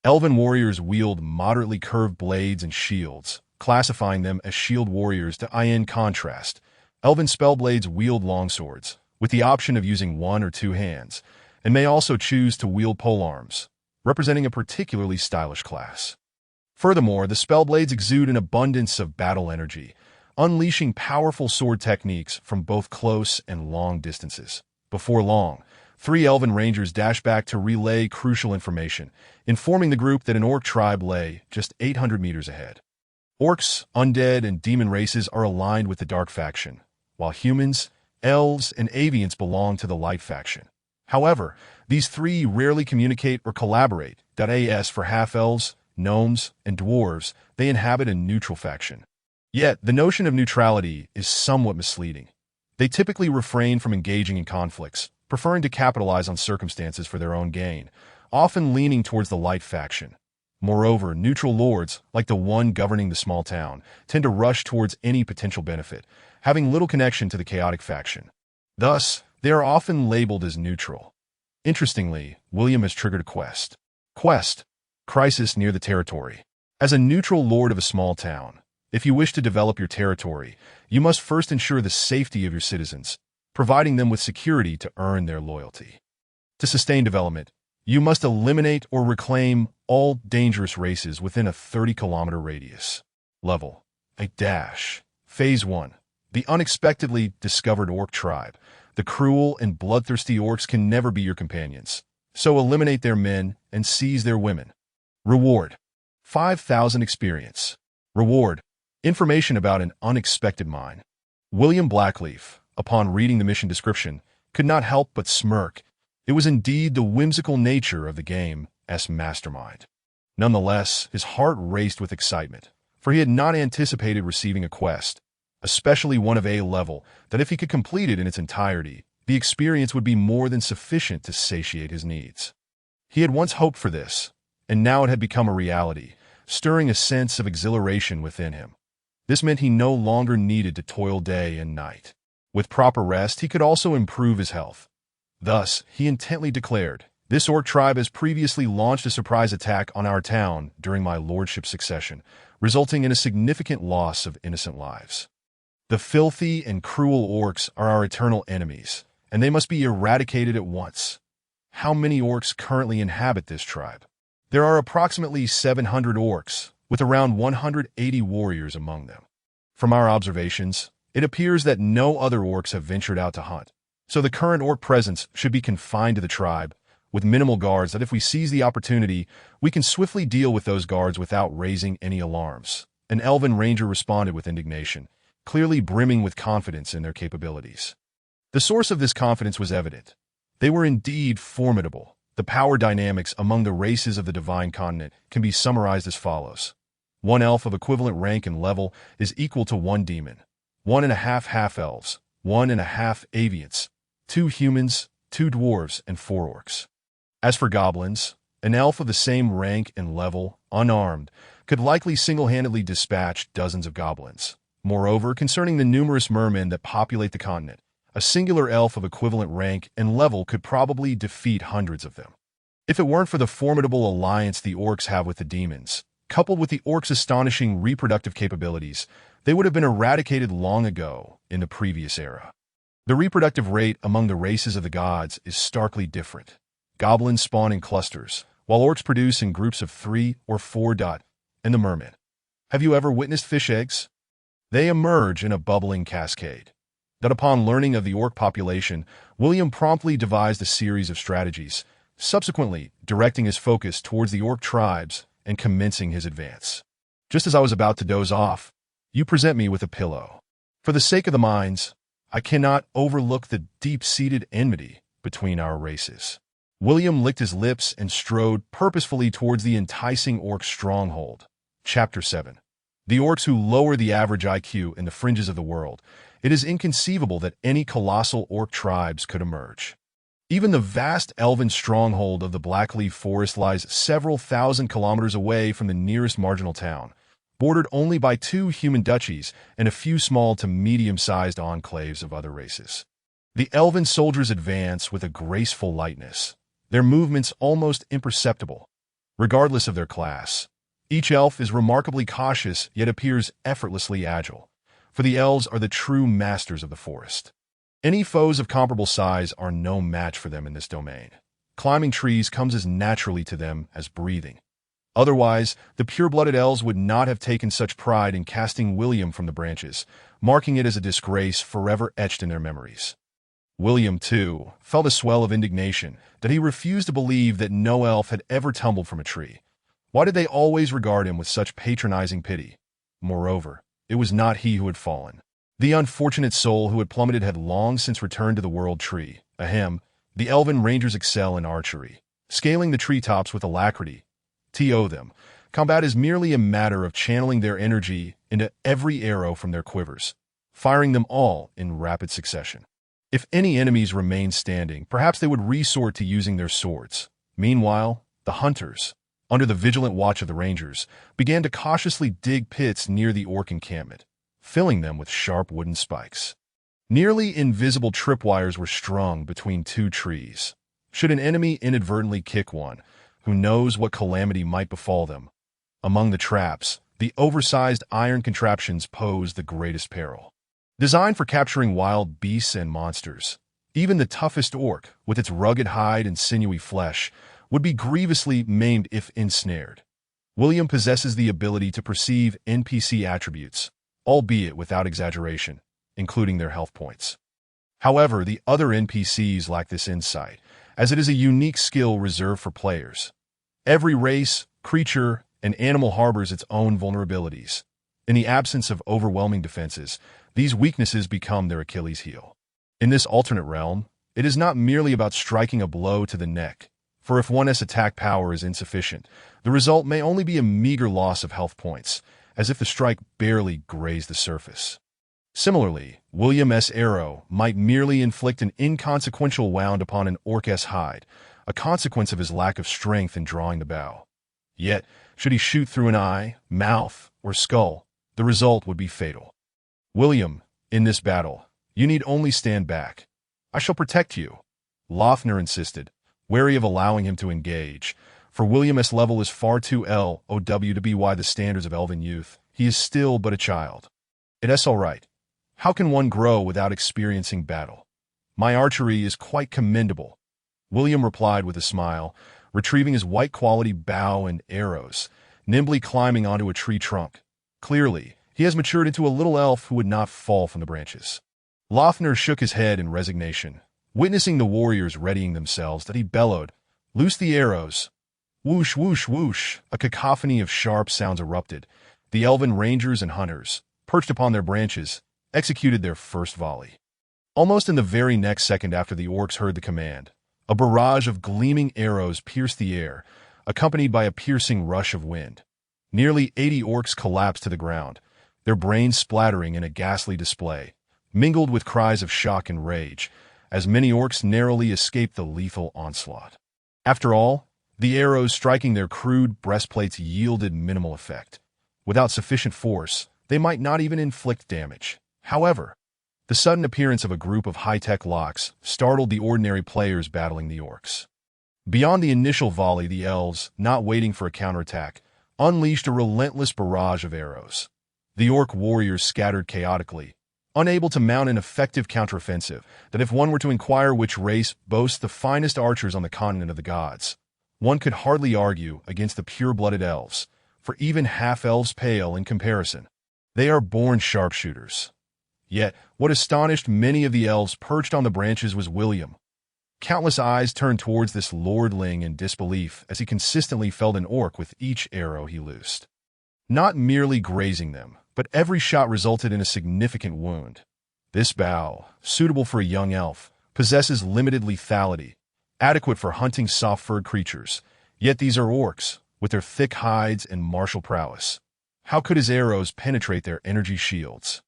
Speaker 1: Elven warriors wield moderately curved blades and shields, classifying them as shield warriors to in contrast. Elven spellblades wield longswords, with the option of using 1 or 2 hands, and may also choose to wield polearms, representing a particularly stylish class. Furthermore, the spellblades exude an abundance of battle energy, unleashing powerful sword techniques from both close and long distances. Before long, 3 elven rangers dash back to relay crucial information, informing the group that an orc tribe lay just 800 meters ahead. Orcs, undead, and demon races are aligned with the dark faction, while humans, elves, and avians belong to the light faction. However, these 3 rarely communicate or collaborate. As for half-elves, gnomes, and dwarves, they inhabit a neutral faction. Yet, the notion of neutrality is somewhat misleading. They typically refrain from engaging in conflicts, preferring to capitalize on circumstances for their own gain, often leaning towards the light faction. Moreover, neutral lords, like the one governing the small town, tend to rush towards any potential benefit, having little connection to the chaotic faction. Thus, they are often labeled as neutral. Interestingly, William has triggered a quest. Quest: Crisis near the territory. As a neutral lord of a small town, if you wish to develop your territory, you must first ensure the safety of your citizens, providing them with security to earn their loyalty. To sustain development, you must eliminate or reclaim all dangerous races within a 30-kilometer radius. Level: A dash. Phase 1. The unexpectedly discovered orc tribe. The cruel and bloodthirsty orcs can never be your companions, so eliminate their men and seize their women. Reward: 5,000 experience. Reward: Information about an unexpected mine. William Blackleaf, upon reading the mission description, could not help but smirk. It was indeed the whimsical nature of the game's mastermind. Nonetheless, his heart raced with excitement, for he had not anticipated receiving a quest, especially one of A level, that if he could complete it in its entirety, the experience would be more than sufficient to satiate his needs. He had once hoped for this, and now it had become a reality, stirring a sense of exhilaration within him. This meant he no longer needed to toil day and night. With proper rest, he could also improve his health. Thus, he intently declared, "This orc tribe has previously launched a surprise attack on our town during my lordship's succession, resulting in a significant loss of innocent lives. The filthy and cruel orcs are our eternal enemies, and they must be eradicated at once." How many orcs currently inhabit this tribe? There are approximately 700 orcs, with around 180 warriors among them. From our observations, it appears that no other orcs have ventured out to hunt, so the current orc presence should be confined to the tribe, with minimal guards that if we seize the opportunity, we can swiftly deal with those guards without raising any alarms. An elven ranger responded with indignation, clearly brimming with confidence in their capabilities. The source of this confidence was evident. They were indeed formidable. The power dynamics among the races of the Divine Continent can be summarized as follows. 1 elf of equivalent rank and level is equal to 1 demon, 1.5 half-elves, 1.5 aviants, 2 humans, 2 dwarves, and 4 orcs. As for goblins, an elf of the same rank and level, unarmed, could likely single-handedly dispatch dozens of goblins. Moreover, concerning the numerous mermen that populate the continent, a singular elf of equivalent rank and level could probably defeat hundreds of them. If it weren't for the formidable alliance the orcs have with the demons, coupled with the orcs' astonishing reproductive capabilities, they would have been eradicated long ago in the previous era. The reproductive rate among the races of the gods is starkly different. Goblins spawn in clusters, while orcs produce in groups of 3 or 4. And the mermen. Have you ever witnessed fish eggs? They emerge in a bubbling cascade. That upon learning of the orc population, William promptly devised a series of strategies, subsequently directing his focus towards the orc tribes and commencing his advance. Just as I was about to doze off, you present me with a pillow. For the sake of the mines, I cannot overlook the deep-seated enmity between our races. William licked his lips and strode purposefully towards the enticing orc stronghold. Chapter 7. The orcs who lower the average IQ in the fringes of the world. It is inconceivable that any colossal orc tribes could emerge. Even the vast elven stronghold of the Blackleaf Forest lies several thousand kilometers away from the nearest marginal town, bordered only by 2 human duchies and a few small to medium-sized enclaves of other races. The elven soldiers advance with a graceful lightness, their movements almost imperceptible, regardless of their class. Each elf is remarkably cautious yet appears effortlessly agile, for the elves are the true masters of the forest. Any foes of comparable size are no match for them in this domain. Climbing trees comes as naturally to them as breathing. Otherwise, the pure-blooded elves would not have taken such pride in casting William from the branches, marking it as a disgrace forever etched in their memories. William, too, felt a swell of indignation that he refused to believe that no elf had ever tumbled from a tree. Why did they always regard him with such patronizing pity? Moreover, it was not he who had fallen. The unfortunate soul who had plummeted had long since returned to the world tree. Ahem, the elven rangers excel in archery, scaling the treetops with alacrity. To them, Combat is merely a matter of channeling their energy into every arrow from their quivers, firing them all in rapid succession. If any enemies remained standing, perhaps they would resort to using their swords. Meanwhile, the hunters, under the vigilant watch of the rangers, began to cautiously dig pits near the orc encampment, filling them with sharp wooden spikes. Nearly invisible tripwires were strung between two trees. Should an enemy inadvertently kick one, who knows what calamity might befall them? Among the traps, the oversized iron contraptions posed the greatest peril. Designed for capturing wild beasts and monsters, even the toughest orc, with its rugged hide and sinewy flesh, would be grievously maimed if ensnared. William possesses the ability to perceive NPC attributes, albeit without exaggeration, including their health points. However, the other NPCs lack this insight, as it is a unique skill reserved for players. Every race, creature, and animal harbors its own vulnerabilities. In the absence of overwhelming defenses, these weaknesses become their Achilles heel. In this alternate realm, it is not merely about striking a blow to the neck, for if one's attack power is insufficient, the result may only be a meager loss of health points, as if the strike barely grazed the surface. Similarly, William's arrow might merely inflict an inconsequential wound upon an orc's hide, a consequence of his lack of strength in drawing the bow. Yet, should he shoot through an eye, mouth, or skull, the result would be fatal. William, in this battle, you need only stand back. I shall protect you, Lothner insisted, wary of allowing him to engage, for William's level is far too low to be by the standards of elven youth. He is still but a child. It's all right. How can one grow without experiencing battle? My archery is quite commendable, William replied with a smile, retrieving his white-quality bow and arrows, nimbly climbing onto a tree trunk. Clearly, he has matured into a little elf who would not fall from the branches. Lothner shook his head in resignation, witnessing the warriors readying themselves, that he bellowed, "Loose the arrows!" Whoosh, whoosh, whoosh, a cacophony of sharp sounds erupted. The elven rangers and hunters, perched upon their branches, executed their first volley. Almost in the very next second after the orcs heard the command, a barrage of gleaming arrows pierced the air, accompanied by a piercing rush of wind. Nearly 80 orcs collapsed to the ground, their brains splattering in a ghastly display, mingled with cries of shock and rage, as many orcs narrowly escaped the lethal onslaught. After all, the arrows striking their crude breastplates yielded minimal effect. Without sufficient force, they might not even inflict damage. However, the sudden appearance of a group of high-tech locks startled the ordinary players battling the orcs. Beyond the initial volley, the elves, not waiting for a counterattack, unleashed a relentless barrage of arrows. The orc warriors scattered chaotically, unable to mount an effective counteroffensive that if one were to inquire which race boasts the finest archers on the continent of the gods, one could hardly argue against the pure-blooded elves, for even half-elves pale in comparison. They are born sharpshooters. Yet, what astonished many of the elves perched on the branches was William. Countless eyes turned towards this lordling in disbelief as he consistently felled an orc with each arrow he loosed. Not merely grazing them, but every shot resulted in a significant wound. This bow, suitable for a young elf, possesses limited lethality, adequate for hunting soft-furred creatures. Yet these are orcs, with their thick hides and martial prowess. How could his arrows penetrate their energy shields?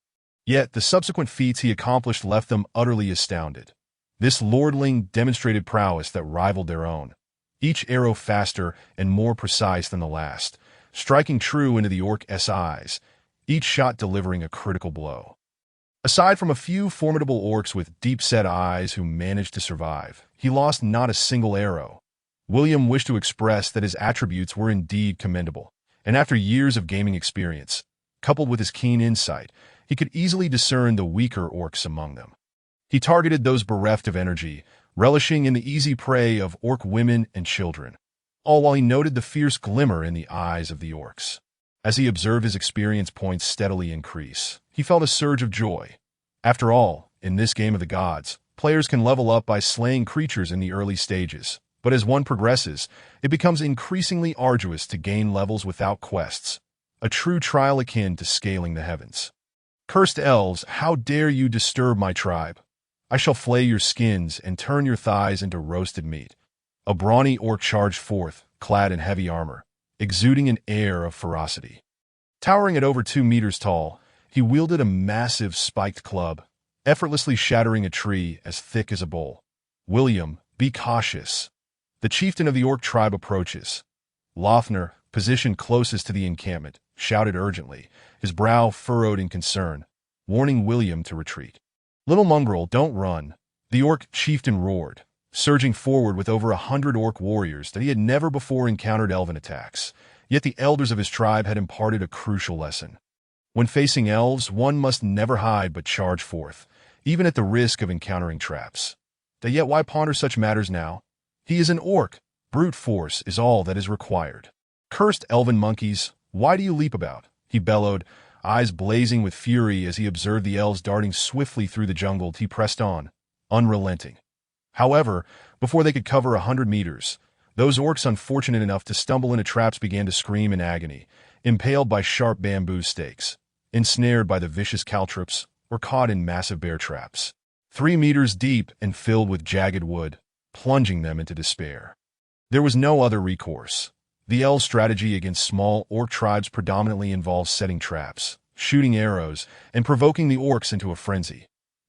Speaker 1: Yet the subsequent feats he accomplished left them utterly astounded. This lordling demonstrated prowess that rivaled their own, each arrow faster and more precise than the last, striking true into the orc's eyes, each shot delivering a critical blow. Aside from a few formidable orcs with deep-set eyes who managed to survive, he lost not a single arrow. William wished to express that his attributes were indeed commendable, and after years of gaming experience, coupled with his keen insight, he could easily discern the weaker orcs among them. He targeted those bereft of energy, relishing in the easy prey of orc women and children, all while he noted the fierce glimmer in the eyes of the orcs. As he observed his experience points steadily increase, he felt a surge of joy. After all, in this game of the gods, players can level up by slaying creatures in the early stages, but as one progresses, it becomes increasingly arduous to gain levels without quests, a true trial akin to scaling the heavens. Cursed elves, how dare you disturb my tribe? I shall flay your skins and turn your thighs into roasted meat. A brawny orc charged forth, clad in heavy armor, exuding an air of ferocity. Towering at over 2 meters tall, he wielded a massive spiked club, effortlessly shattering a tree as thick as a bowl. "William, be cautious." The chieftain of the orc tribe approaches. Lothner, positioned closest to the encampment, shouted urgently, his brow furrowed in concern, warning William to retreat. "Little mongrel, don't run," the orc chieftain roared, surging forward with over 100 orc warriors that he had never before encountered elven attacks. Yet the elders of his tribe had imparted a crucial lesson. When facing elves, one must never hide but charge forth, even at the risk of encountering traps. Yet why ponder such matters now? He is an orc. Brute force is all that is required. "Cursed elven monkeys, why do you leap about?" he bellowed, eyes blazing with fury as he observed the elves darting swiftly through the jungle. He pressed on, unrelenting. However, before they could cover 100 meters, those orcs unfortunate enough to stumble into traps began to scream in agony, impaled by sharp bamboo stakes, ensnared by the vicious caltrops, or caught in massive bear traps. 3 meters deep and filled with jagged wood, plunging them into despair. There was no other recourse. The elves' strategy against small orc tribes predominantly involves setting traps, shooting arrows, and provoking the orcs into a frenzy.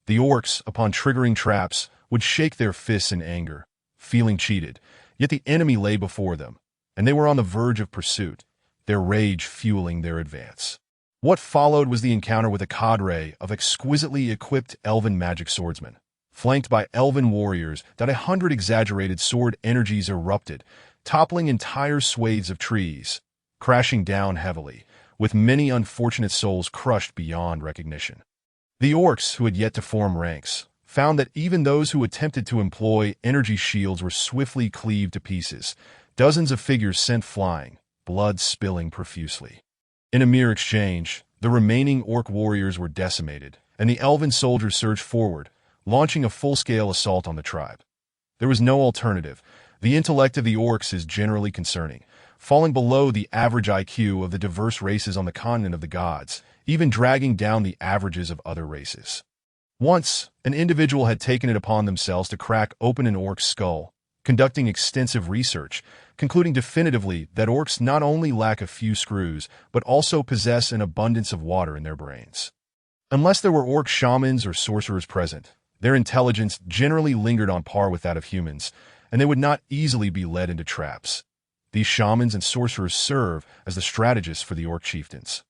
Speaker 1: The orcs, upon triggering traps, would shake their fists in anger, feeling cheated, yet the enemy lay before them, and they were on the verge of pursuit, their rage fueling their advance. What followed was the encounter with a cadre of exquisitely equipped elven magic swordsmen, flanked by elven warriors that 100 exaggerated sword energies erupted, toppling entire swathes of trees, crashing down heavily, with many unfortunate souls crushed beyond recognition. The orcs, who had yet to form ranks, found that even those who attempted to employ energy shields were swiftly cleaved to pieces, dozens of figures sent flying, blood spilling profusely. In a mere exchange, the remaining orc warriors were decimated, and the elven soldiers surged forward, launching a full-scale assault on the tribe. There was no alternative. The intellect of the orcs is generally concerning, falling below the average IQ of the diverse races on the continent of the gods, even dragging down the averages of other races. Once, an individual had taken it upon themselves to crack open an orc's skull, conducting extensive research, concluding definitively that orcs not only lack a few screws, but also possess an abundance of water in their brains. Unless there were orc shamans or sorcerers present, their intelligence generally lingered on par with that of humans, and they would not easily be led into traps. These shamans and sorcerers serve as the strategists for the orc chieftains.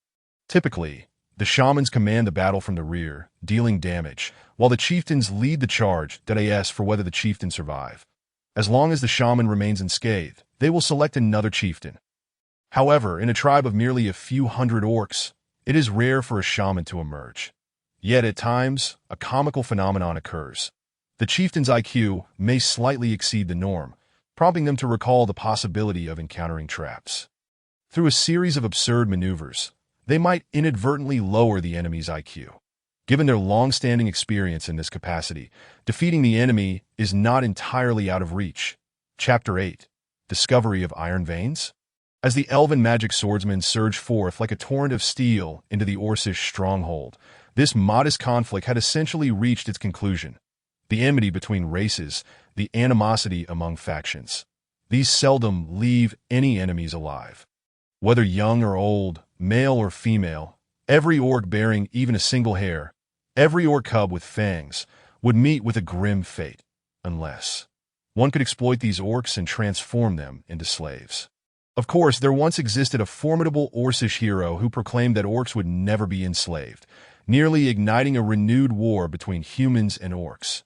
Speaker 1: Typically, the shamans command the battle from the rear, dealing damage, while the chieftains lead the charge, as for whether the chieftain survive. As long as the shaman remains unscathed, they will select another chieftain. However, in a tribe of merely a few hundred orcs, it is rare for a shaman to emerge. Yet at times, a comical phenomenon occurs. The chieftain's IQ may slightly exceed the norm, prompting them to recall the possibility of encountering traps. Through a series of absurd maneuvers, they might inadvertently lower the enemy's IQ. Given their long-standing experience in this capacity, defeating the enemy is not entirely out of reach. Chapter 8. Discovery of Iron Veins? As the elven magic swordsmen surged forth like a torrent of steel into the Orcish stronghold, this modest conflict had essentially reached its conclusion. The enmity between races, the animosity among factions. These seldom leave any enemies alive. Whether young or old, male or female, every orc bearing even a single hair, every orc cub with fangs, would meet with a grim fate, unless one could exploit these orcs and transform them into slaves. Of course, there once existed a formidable Orcish hero who proclaimed that orcs would never be enslaved, nearly igniting a renewed war between humans and orcs.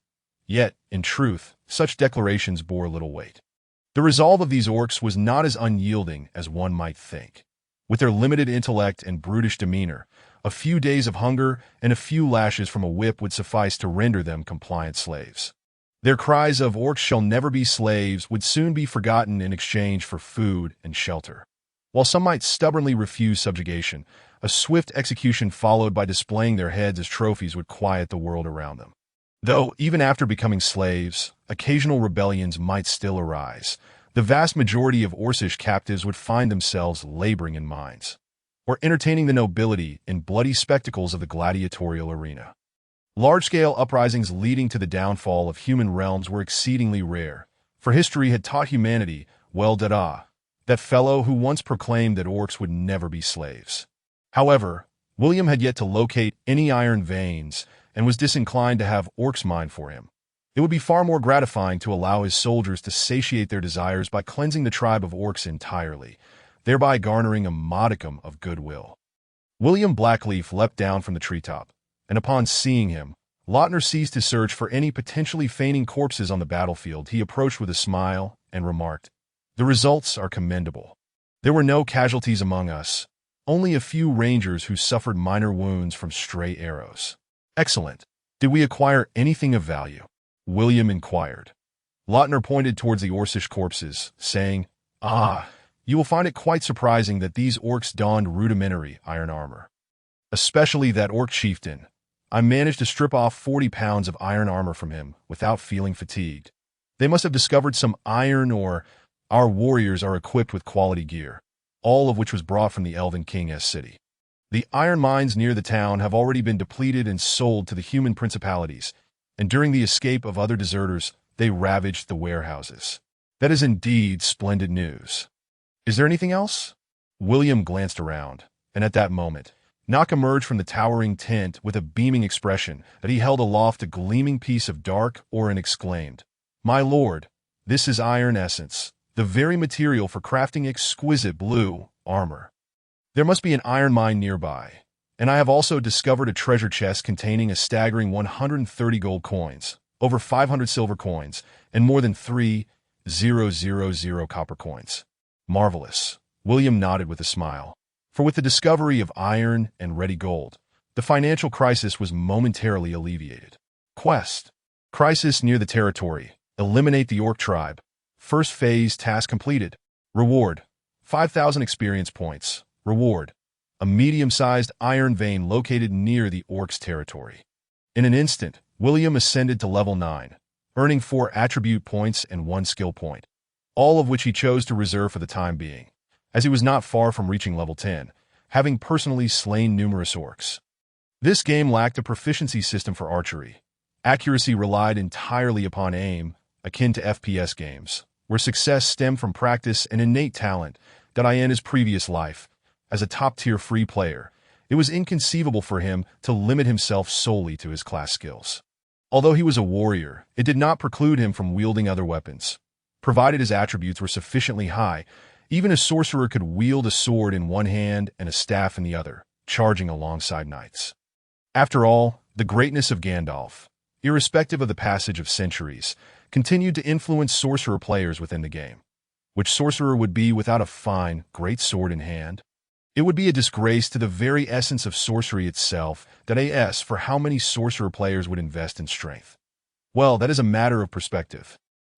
Speaker 1: Yet, in truth, such declarations bore little weight. The resolve of these orcs was not as unyielding as one might think. With their limited intellect and brutish demeanor, a few days of hunger and a few lashes from a whip would suffice to render them compliant slaves. Their cries of "orcs shall never be slaves" would soon be forgotten in exchange for food and shelter. While some might stubbornly refuse subjugation, a swift execution followed by displaying their heads as trophies would quiet the world around them. Though, even after becoming slaves, occasional rebellions might still arise, the vast majority of Orcish captives would find themselves laboring in mines, or entertaining the nobility in bloody spectacles of the gladiatorial arena. Large-scale uprisings leading to the downfall of human realms were exceedingly rare, for history had taught humanity, that that fellow who once proclaimed that orcs would never be slaves. However, William had yet to locate any iron veins and was disinclined to have orcs mine for him. It would be far more gratifying to allow his soldiers to satiate their desires by cleansing the tribe of orcs entirely, thereby garnering a modicum of goodwill. William Blackleaf leapt down from the treetop, and upon seeing him, Lautner ceased his search for any potentially feigning corpses on the battlefield. He approached with a smile and remarked, "The results are commendable. There were no casualties among us, only a few rangers who suffered minor wounds from stray arrows." "Excellent. Did we acquire anything of value?" William inquired. Lautner pointed towards the Orcish corpses, saying, "You will find it quite surprising that these orcs donned rudimentary iron armor. Especially that orc chieftain. I managed to strip off 40 pounds of iron armor from him without feeling fatigued. They must have discovered some iron, or our warriors are equipped with quality gear, all of which was brought from the Elven King's city. The iron mines near the town have already been depleted and sold to the human principalities, and during the escape of other deserters, they ravaged the warehouses. That is indeed splendid news. Is there anything else?" William glanced around, and at that moment, Nock emerged from the towering tent with a beaming expression that he held aloft a gleaming piece of dark ore and exclaimed, "My lord, this is iron essence, the very material for crafting exquisite blue armor. There must be an iron mine nearby, and I have also discovered a treasure chest containing a staggering 130 gold coins, over 500 silver coins, and more than 3,000 copper coins." "Marvelous." William nodded with a smile. For with the discovery of iron and ready gold, the financial crisis was momentarily alleviated. Quest. Crisis near the territory. Eliminate the orc tribe. First phase task completed. Reward: 5,000 experience points. Reward: a medium-sized iron vein located near the orcs' territory. In an instant, William ascended to level 9, earning 4 attribute points and 1 skill point, all of which he chose to reserve for the time being, as he was not far from reaching level 10, having personally slain numerous orcs. This game lacked a proficiency system for archery. Accuracy relied entirely upon aim, akin to FPS games, where success stemmed from practice and innate talent. In his previous life, as a top-tier free player, it was inconceivable for him to limit himself solely to his class skills. Although he was a warrior, it did not preclude him from wielding other weapons. Provided his attributes were sufficiently high, even a sorcerer could wield a sword in one hand and a staff in the other, charging alongside knights. After all, the greatness of Gandalf, irrespective of the passage of centuries, continued to influence sorcerer players within the game. Which sorcerer would be without a fine, great sword in hand? It would be a disgrace to the very essence of sorcery itself for how many sorcerer players would invest in strength. Well, that is a matter of perspective.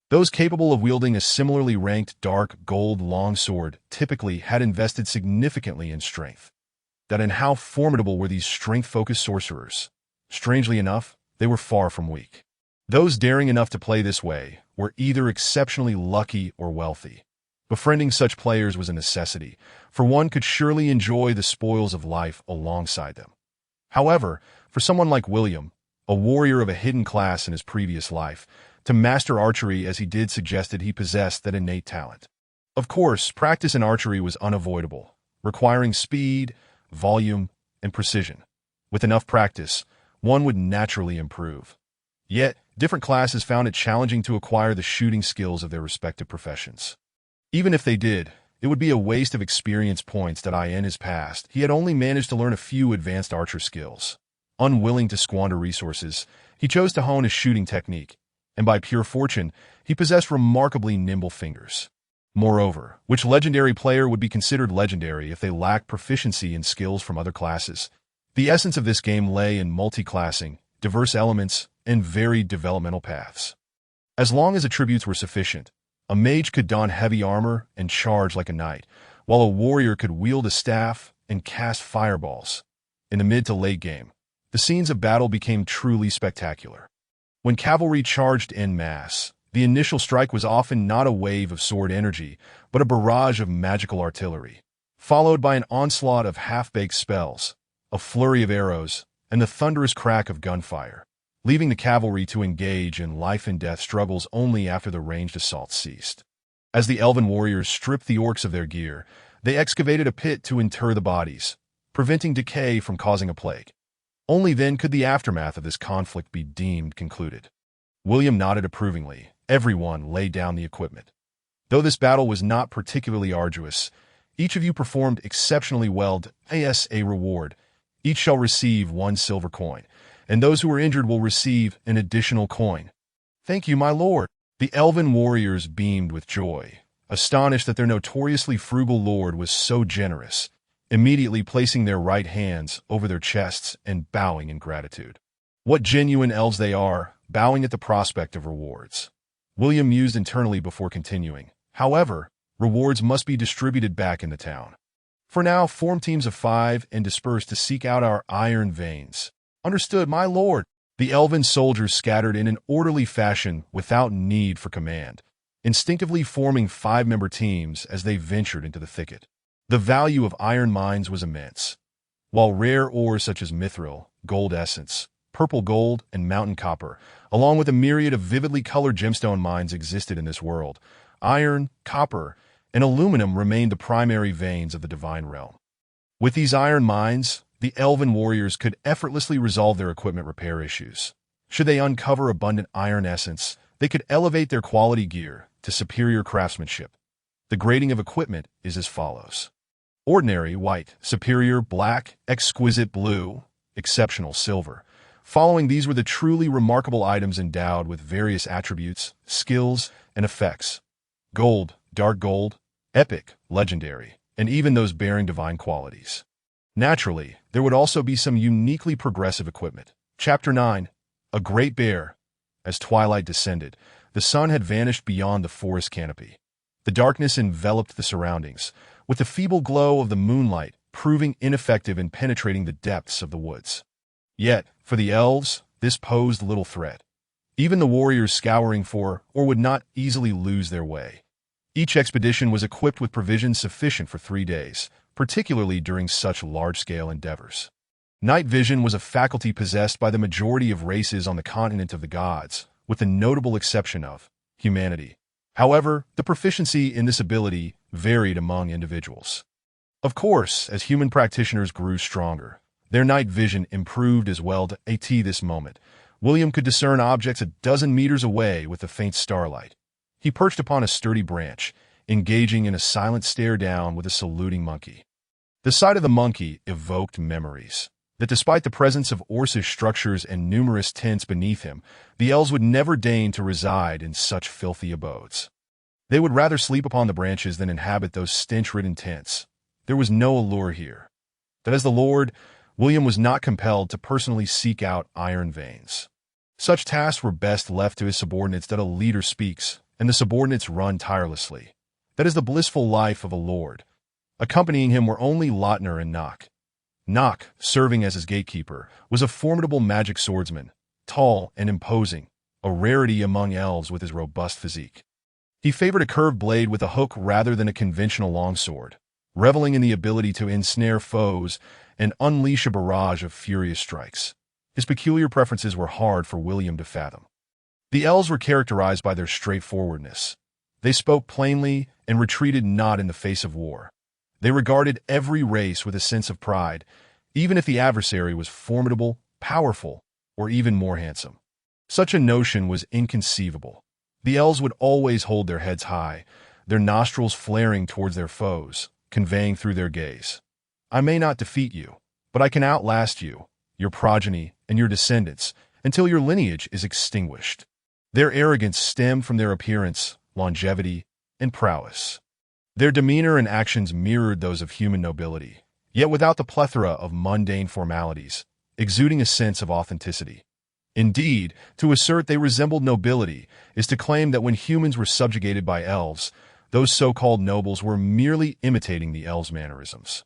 Speaker 1: Those capable of wielding a similarly ranked dark gold longsword typically had invested significantly in strength. And how formidable were these strength-focused sorcerers? Strangely enough, they were far from weak. Those daring enough to play this way were either exceptionally lucky or wealthy. Befriending such players was a necessity, for one could surely enjoy the spoils of life alongside them. However, for someone like William, a warrior of a hidden class in his previous life, to master archery as he did suggested he possessed that innate talent. Of course, practice in archery was unavoidable, requiring speed, volume, and precision. With enough practice, one would naturally improve. Yet, different classes found it challenging to acquire the shooting skills of their respective professions. Even if they did, it would be a waste of experience points. In his past, he had only managed to learn a few advanced archer skills. Unwilling to squander resources, he chose to hone his shooting technique, and by pure fortune, he possessed remarkably nimble fingers. Moreover, which legendary player would be considered legendary if they lacked proficiency in skills from other classes? The essence of this game lay in multi-classing, diverse elements, and varied developmental paths. As long as attributes were sufficient, a mage could don heavy armor and charge like a knight, while a warrior could wield a staff and cast fireballs. In the mid to late game, the scenes of battle became truly spectacular. When cavalry charged en masse, the initial strike was often not a wave of sword energy, but a barrage of magical artillery, followed by an onslaught of half-baked spells, a flurry of arrows, and the thunderous crack of gunfire, leaving the cavalry to engage in life-and-death struggles only after the ranged assault ceased. As the elven warriors stripped the orcs of their gear, they excavated a pit to inter the bodies, preventing decay from causing a plague. Only then could the aftermath of this conflict be deemed concluded. William nodded approvingly. Everyone laid down the equipment. Though this battle was not particularly arduous, each of you performed exceptionally well. As a reward, each shall receive 1 silver coin, and those who were injured will receive an additional coin. Thank you, my lord. The elven warriors beamed with joy, astonished that their notoriously frugal lord was so generous, immediately placing their right hands over their chests and bowing in gratitude. What genuine elves they are, bowing at the prospect of rewards. William mused internally before continuing. However, rewards must be distributed back in the town. For now, form teams of 5 and disperse to seek out our iron veins. Understood, my lord. The elven soldiers scattered in an orderly fashion without need for command, instinctively forming 5-member teams as they ventured into the thicket. The value of iron mines was immense. While rare ores such as mithril, gold essence, purple gold, and mountain copper, along with a myriad of vividly colored gemstone mines existed in this world, iron, copper, and aluminum remained the primary veins of the divine realm. With these iron mines, the elven warriors could effortlessly resolve their equipment repair issues. Should they uncover abundant iron essence, they could elevate their quality gear to superior craftsmanship. The grading of equipment is as follows: ordinary, white; superior, black; exquisite, blue; exceptional, silver. Following these were the truly remarkable items endowed with various attributes, skills, and effects: gold, dark gold; epic, legendary; and even those bearing divine qualities. Naturally, there would also be some uniquely progressive equipment. Chapter 9. A Great Bear. As twilight descended, the sun had vanished beyond the forest canopy. The darkness enveloped the surroundings, with the feeble glow of the moonlight proving ineffective in penetrating the depths of the woods. Yet, for the elves, this posed little threat. Even the warriors scouring for, or would not easily lose their way. Each expedition was equipped with provisions sufficient for 3 days, particularly during such large-scale endeavors. Night vision was a faculty possessed by the majority of races on the continent of the gods, with the notable exception of humanity. However, the proficiency in this ability varied among individuals. Of course, as human practitioners grew stronger, their night vision improved as well. At this moment, William could discern objects a dozen meters away with the faint starlight. He perched upon a sturdy branch, engaging in a silent stare down with a saluting monkey. The sight of the monkey evoked memories that despite the presence of Orcish structures and numerous tents beneath him, the elves would never deign to reside in such filthy abodes. They would rather sleep upon the branches than inhabit those stench-ridden tents. There was no allure here. That as the Lord, William was not compelled to personally seek out iron veins. Such tasks were best left to his subordinates. That a leader speaks, and the subordinates run tirelessly. That is the blissful life of a lord. Accompanying him were only Lautner and Nock. Nock, serving as his gatekeeper, was a formidable magic swordsman, tall and imposing, a rarity among elves with his robust physique. He favored a curved blade with a hook rather than a conventional longsword, reveling in the ability to ensnare foes and unleash a barrage of furious strikes. His peculiar preferences were hard for William to fathom. The elves were characterized by their straightforwardness. They spoke plainly and retreated not in the face of war. They regarded every race with a sense of pride, even if the adversary was formidable, powerful, or even more handsome. Such a notion was inconceivable. The elves would always hold their heads high, their nostrils flaring towards their foes, conveying through their gaze, "I may not defeat you, but I can outlast you, your progeny, and your descendants, until your lineage is extinguished." Their arrogance stemmed from their appearance, longevity, and prowess. Their demeanor and actions mirrored those of human nobility, yet without the plethora of mundane formalities, exuding a sense of authenticity. Indeed, to assert they resembled nobility is to claim that when humans were subjugated by elves, those so-called nobles were merely imitating the elves' mannerisms.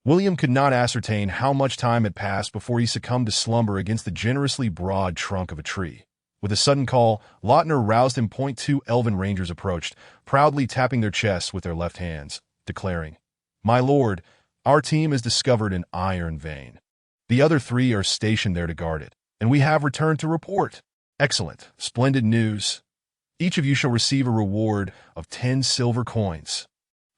Speaker 1: William could not ascertain how much time had passed before he succumbed to slumber against the generously broad trunk of a tree. With a sudden call, Lautner roused him. 2 elven rangers approached, proudly tapping their chests with their left hands, declaring, "My lord, our team has discovered an iron vein. The other 3 are stationed there to guard it, and we have returned to report." "Excellent. Splendid news." Each of you shall receive a reward of 10 silver coins.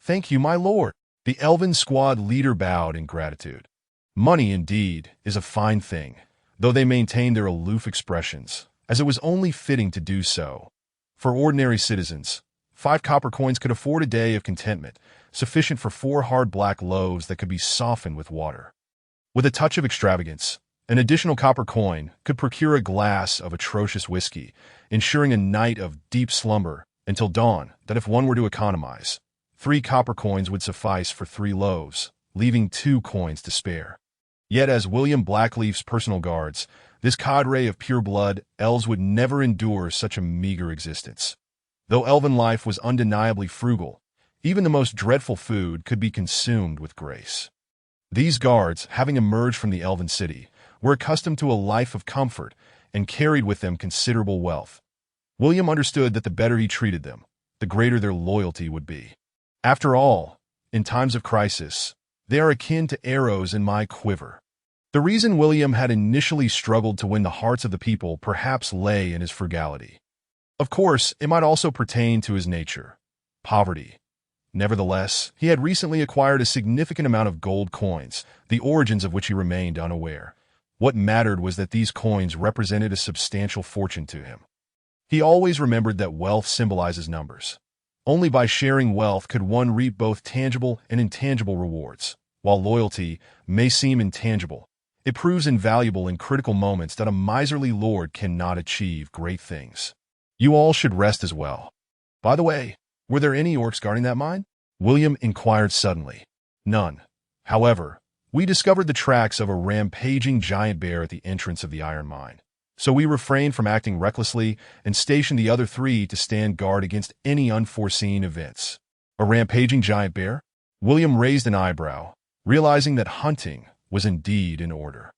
Speaker 1: Thank you, my lord. The elven squad leader bowed in gratitude. Money, indeed, is a fine thing, though they maintained their aloof expressions, as it was only fitting to do so. For ordinary citizens, 5 copper coins could afford a day of contentment, sufficient for 4 hard black loaves that could be softened with water. With a touch of extravagance, an additional copper coin could procure a glass of atrocious whiskey, ensuring a night of deep slumber until dawn that if one were to economize, 3 copper coins would suffice for 3 loaves, leaving 2 coins to spare. Yet as William Blackleaf's personal guards, this cadre of pure-blood elves would never endure such a meager existence. Though elven life was undeniably frugal, even the most dreadful food could be consumed with grace. These guards, having emerged from the elven city, were accustomed to a life of comfort and carried with them considerable wealth. William understood that the better he treated them, the greater their loyalty would be. After all, in times of crisis, they are akin to arrows in my quiver. The reason William had initially struggled to win the hearts of the people perhaps lay in his frugality. Of course, it might also pertain to his nature, poverty. Nevertheless, he had recently acquired a significant amount of gold coins, the origins of which he remained unaware. What mattered was that these coins represented a substantial fortune to him. He always remembered that wealth symbolizes numbers. Only by sharing wealth could one reap both tangible and intangible rewards. While loyalty may seem intangible, it proves invaluable in critical moments that a miserly lord cannot achieve great things. You all should rest as well. By the way, were there any orcs guarding that mine? William inquired suddenly. None. However, we discovered the tracks of a rampaging giant bear at the entrance of the iron mine. So we refrained from acting recklessly and stationed the other 3 to stand guard against any unforeseen events. A rampaging giant bear? William raised an eyebrow, realizing that hunting was indeed in order.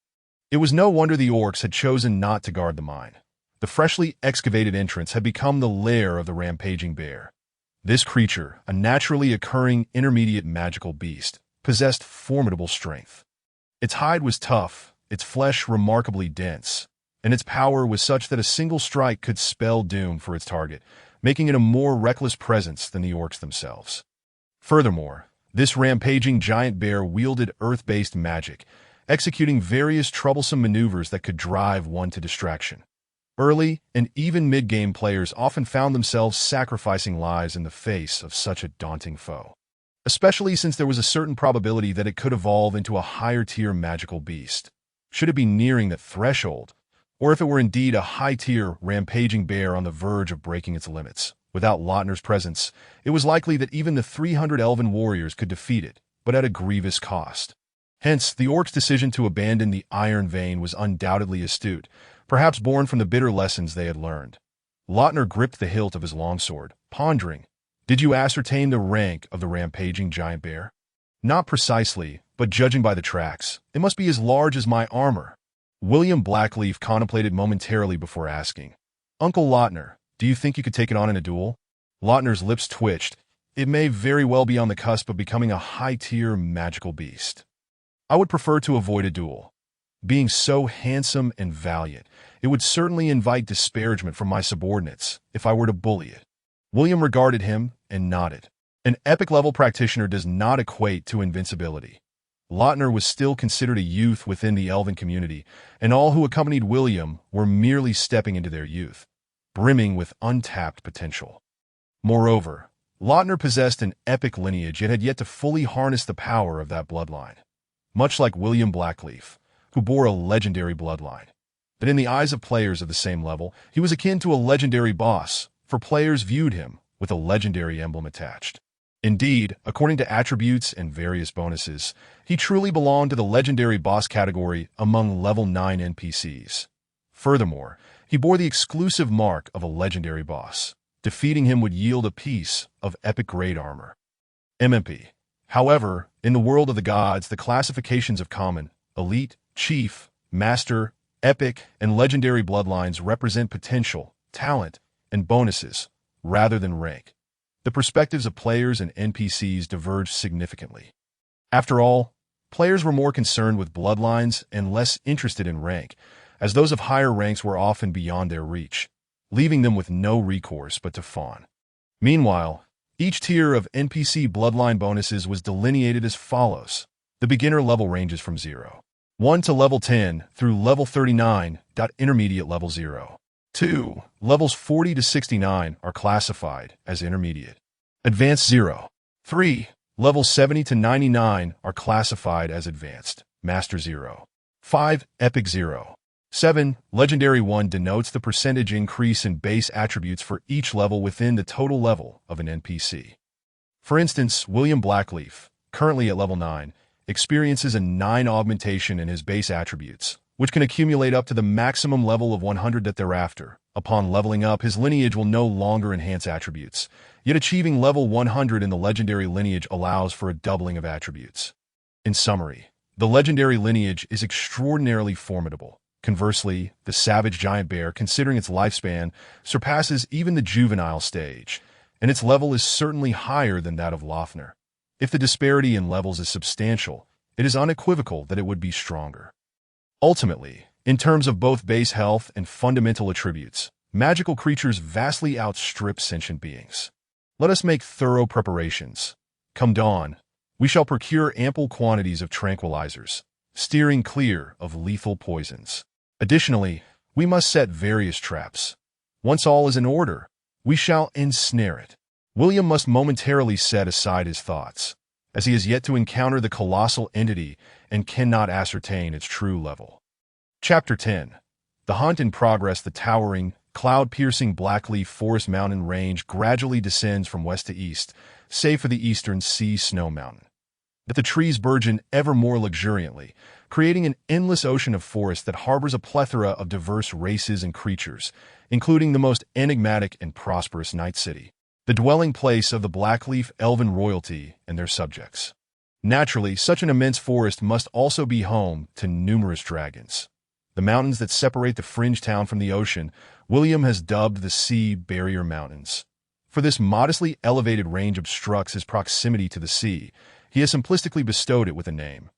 Speaker 1: It was no wonder the orcs had chosen not to guard the mine. The freshly excavated entrance had become the lair of the rampaging bear. This creature, a naturally occurring intermediate magical beast, possessed formidable strength. Its hide was tough, its flesh remarkably dense, and its power was such that a single strike could spell doom for its target, making it a more reckless presence than the orcs themselves. Furthermore, this rampaging giant bear wielded earth-based magic, executing various troublesome maneuvers that could drive one to distraction. Early and even mid-game players often found themselves sacrificing lives in the face of such a daunting foe, especially since there was a certain probability that it could evolve into a higher-tier magical beast. Should it be nearing that threshold, or if it were indeed a high-tier rampaging bear on the verge of breaking its limits, without Lautner's presence, it was likely that even the 300 elven warriors could defeat it, but at a grievous cost. Hence, the orcs' decision to abandon the Iron Vein was undoubtedly astute, perhaps born from the bitter lessons they had learned. Lautner gripped the hilt of his longsword, pondering. Did you ascertain the rank of the rampaging giant bear? Not precisely, but judging by the tracks, it must be as large as my armor. William Blackleaf contemplated momentarily before asking. Uncle Lautner, do you think you could take it on in a duel? Lautner's lips twitched. It may very well be on the cusp of becoming a high-tier magical beast. I would prefer to avoid a duel. Being so handsome and valiant, it would certainly invite disparagement from my subordinates if I were to bully it. William regarded him and nodded. An epic-level practitioner does not equate to invincibility. Lautner was still considered a youth within the elven community, and all who accompanied William were merely stepping into their youth, brimming with untapped potential. Moreover, Lautner possessed an epic lineage yet had yet to fully harness the power of that bloodline. Much like William Blackleaf, who bore a legendary bloodline. But in the eyes of players of the same level, he was akin to a legendary boss, for players viewed him with a legendary emblem attached. Indeed, according to attributes and various bonuses, he truly belonged to the legendary boss category among level 9 NPCs. Furthermore, he bore the exclusive mark of a legendary boss. Defeating him would yield a piece of epic-grade armor. MMP. However, in the world of the gods, the classifications of common, elite, chief, master, epic, and legendary bloodlines represent potential, talent, and bonuses, rather than rank. The perspectives of players and NPCs diverged significantly. After all, players were more concerned with bloodlines and less interested in rank, as those of higher ranks were often beyond their reach. leaving them with no recourse but to fawn. Meanwhile, each tier of NPC bloodline bonuses was delineated as follows. The beginner level ranges from 0.1 to level 10 through level 39. Intermediate level 0.2. Levels 40 to 69 are classified as intermediate. Advanced 0.3. Levels 70 to 99 are classified as advanced. Master 0.5. Epic 0.7. Legendary 1 denotes the percentage increase in base attributes for each level within the total level of an NPC. For instance, William Blackleaf, currently at level 9, experiences a 9 augmentation in his base attributes, which can accumulate up to the maximum level of 100 thereafter. Upon leveling up, his lineage will no longer enhance attributes, yet achieving level 100 in the legendary lineage allows for a doubling of attributes. In summary, the legendary lineage is extraordinarily formidable. Conversely, the savage giant bear, considering its lifespan, surpasses even the juvenile stage, and its level is certainly higher than that of Lofner. If the disparity in levels is substantial, it is unequivocal that it would be stronger. Ultimately, in terms of both base health and fundamental attributes, magical creatures vastly outstrip sentient beings. Let us make thorough preparations. Come dawn, we shall procure ample quantities of tranquilizers, steering clear of lethal poisons. Additionally, we must set various traps. Once all is in order, we shall ensnare it. William must momentarily set aside his thoughts, as he has yet to encounter the colossal entity and cannot ascertain its true level. Chapter 10. The hunt in progress. The towering, cloud-piercing Blackleaf Forest mountain range gradually descends from west to east, save for the eastern sea snow mountain. But the trees burgeon ever more luxuriantly, creating an endless ocean of forest that harbors a plethora of diverse races and creatures, including the most enigmatic and prosperous Night City, the dwelling place of the Blackleaf elven royalty and their subjects. Naturally, such an immense forest must also be home to numerous dragons. The mountains that separate the fringe town from the ocean, William has dubbed the Sea Barrier Mountains. For this modestly elevated range obstructs his proximity to the sea, he has simplistically bestowed it with a name.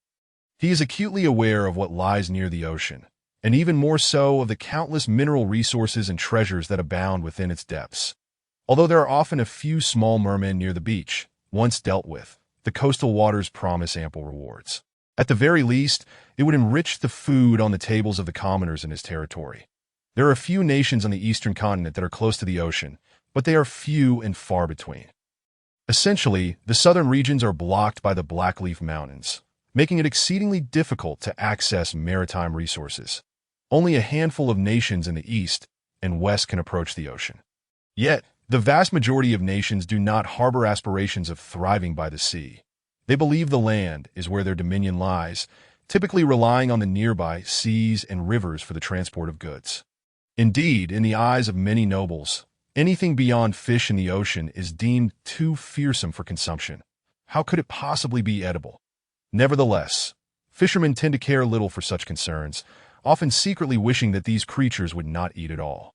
Speaker 1: He is acutely aware of what lies near the ocean, and even more so of the countless mineral resources and treasures that abound within its depths. Although there are often a few small mermen near the beach, once dealt with, the coastal waters promise ample rewards. At the very least, it would enrich the food on the tables of the commoners in his territory. There are a few nations on the eastern continent that are close to the ocean, but they are few and far between. Essentially, the southern regions are blocked by the Blackleaf Mountains, making it exceedingly difficult to access maritime resources. Only a handful of nations in the east and west can approach the ocean. Yet, the vast majority of nations do not harbor aspirations of thriving by the sea. They believe the land is where their dominion lies, typically relying on the nearby seas and rivers for the transport of goods. Indeed, in the eyes of many nobles, anything beyond fish in the ocean is deemed too fearsome for consumption. How could it possibly be edible? Nevertheless, fishermen tend to care little for such concerns, often secretly wishing that these creatures would not eat at all.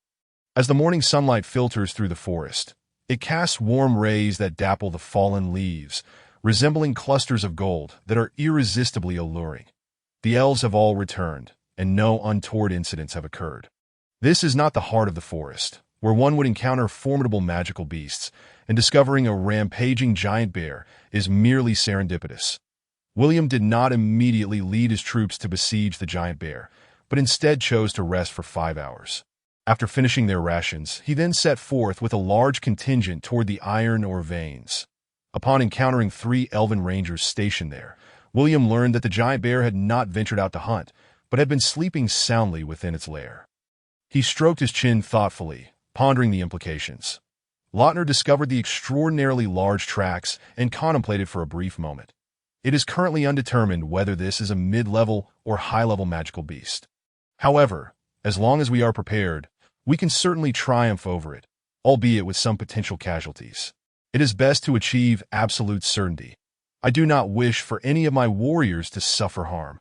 Speaker 1: As the morning sunlight filters through the forest, it casts warm rays that dapple the fallen leaves, resembling clusters of gold that are irresistibly alluring. The elves have all returned, and no untoward incidents have occurred. This is not the heart of the forest, where one would encounter formidable magical beasts, and discovering a rampaging giant bear is merely serendipitous. William did not immediately lead his troops to besiege the giant bear, but instead chose to rest for 5 hours. After finishing their rations, he then set forth with a large contingent toward the iron ore veins. Upon encountering 3 elven rangers stationed there, William learned that the giant bear had not ventured out to hunt, but had been sleeping soundly within its lair. He stroked his chin thoughtfully, pondering the implications. Lautner discovered the extraordinarily large tracks and contemplated for a brief moment. It is currently undetermined whether this is a mid-level or high-level magical beast. However, as long as we are prepared, we can certainly triumph over it, albeit with some potential casualties. It is best to achieve absolute certainty. I do not wish for any of my warriors to suffer harm.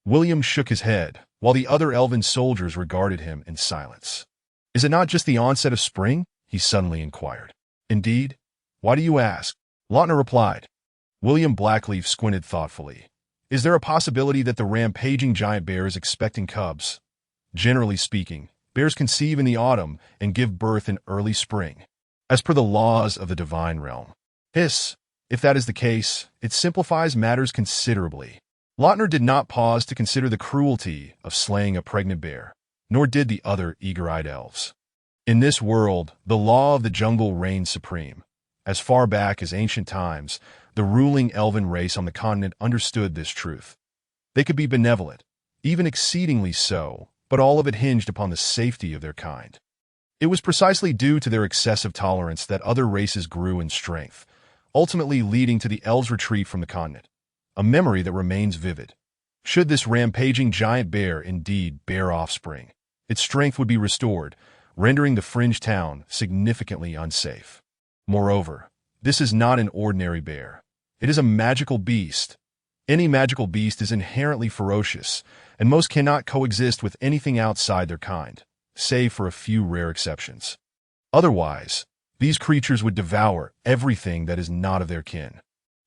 Speaker 1: William shook his head, while the other elven soldiers regarded him in silence. Is it not just the onset of spring? He suddenly inquired. Indeed? Why do you ask? Lautner replied. William Blackleaf squinted thoughtfully. Is there a possibility that the rampaging giant bear is expecting cubs? Generally speaking, bears conceive in the autumn and give birth in early spring, as per the laws of the divine realm. If that is the case, it simplifies matters considerably. Lautner did not pause to consider the cruelty of slaying a pregnant bear, nor did the other eager-eyed elves. In this world, the law of the jungle reigns supreme. As far back as ancient times, the ruling elven race on the continent understood this truth. They could be benevolent, even exceedingly so, but all of it hinged upon the safety of their kind. It was precisely due to their excessive tolerance that other races grew in strength, ultimately leading to the elves' retreat from the continent, a memory that remains vivid. Should this rampaging giant bear indeed bear offspring, its strength would be restored, rendering the fringe town significantly unsafe. Moreover, this is not an ordinary bear. It is a magical beast. Any magical beast is inherently ferocious, and most cannot coexist with anything outside their kind, save for a few rare exceptions. Otherwise, these creatures would devour everything that is not of their kin.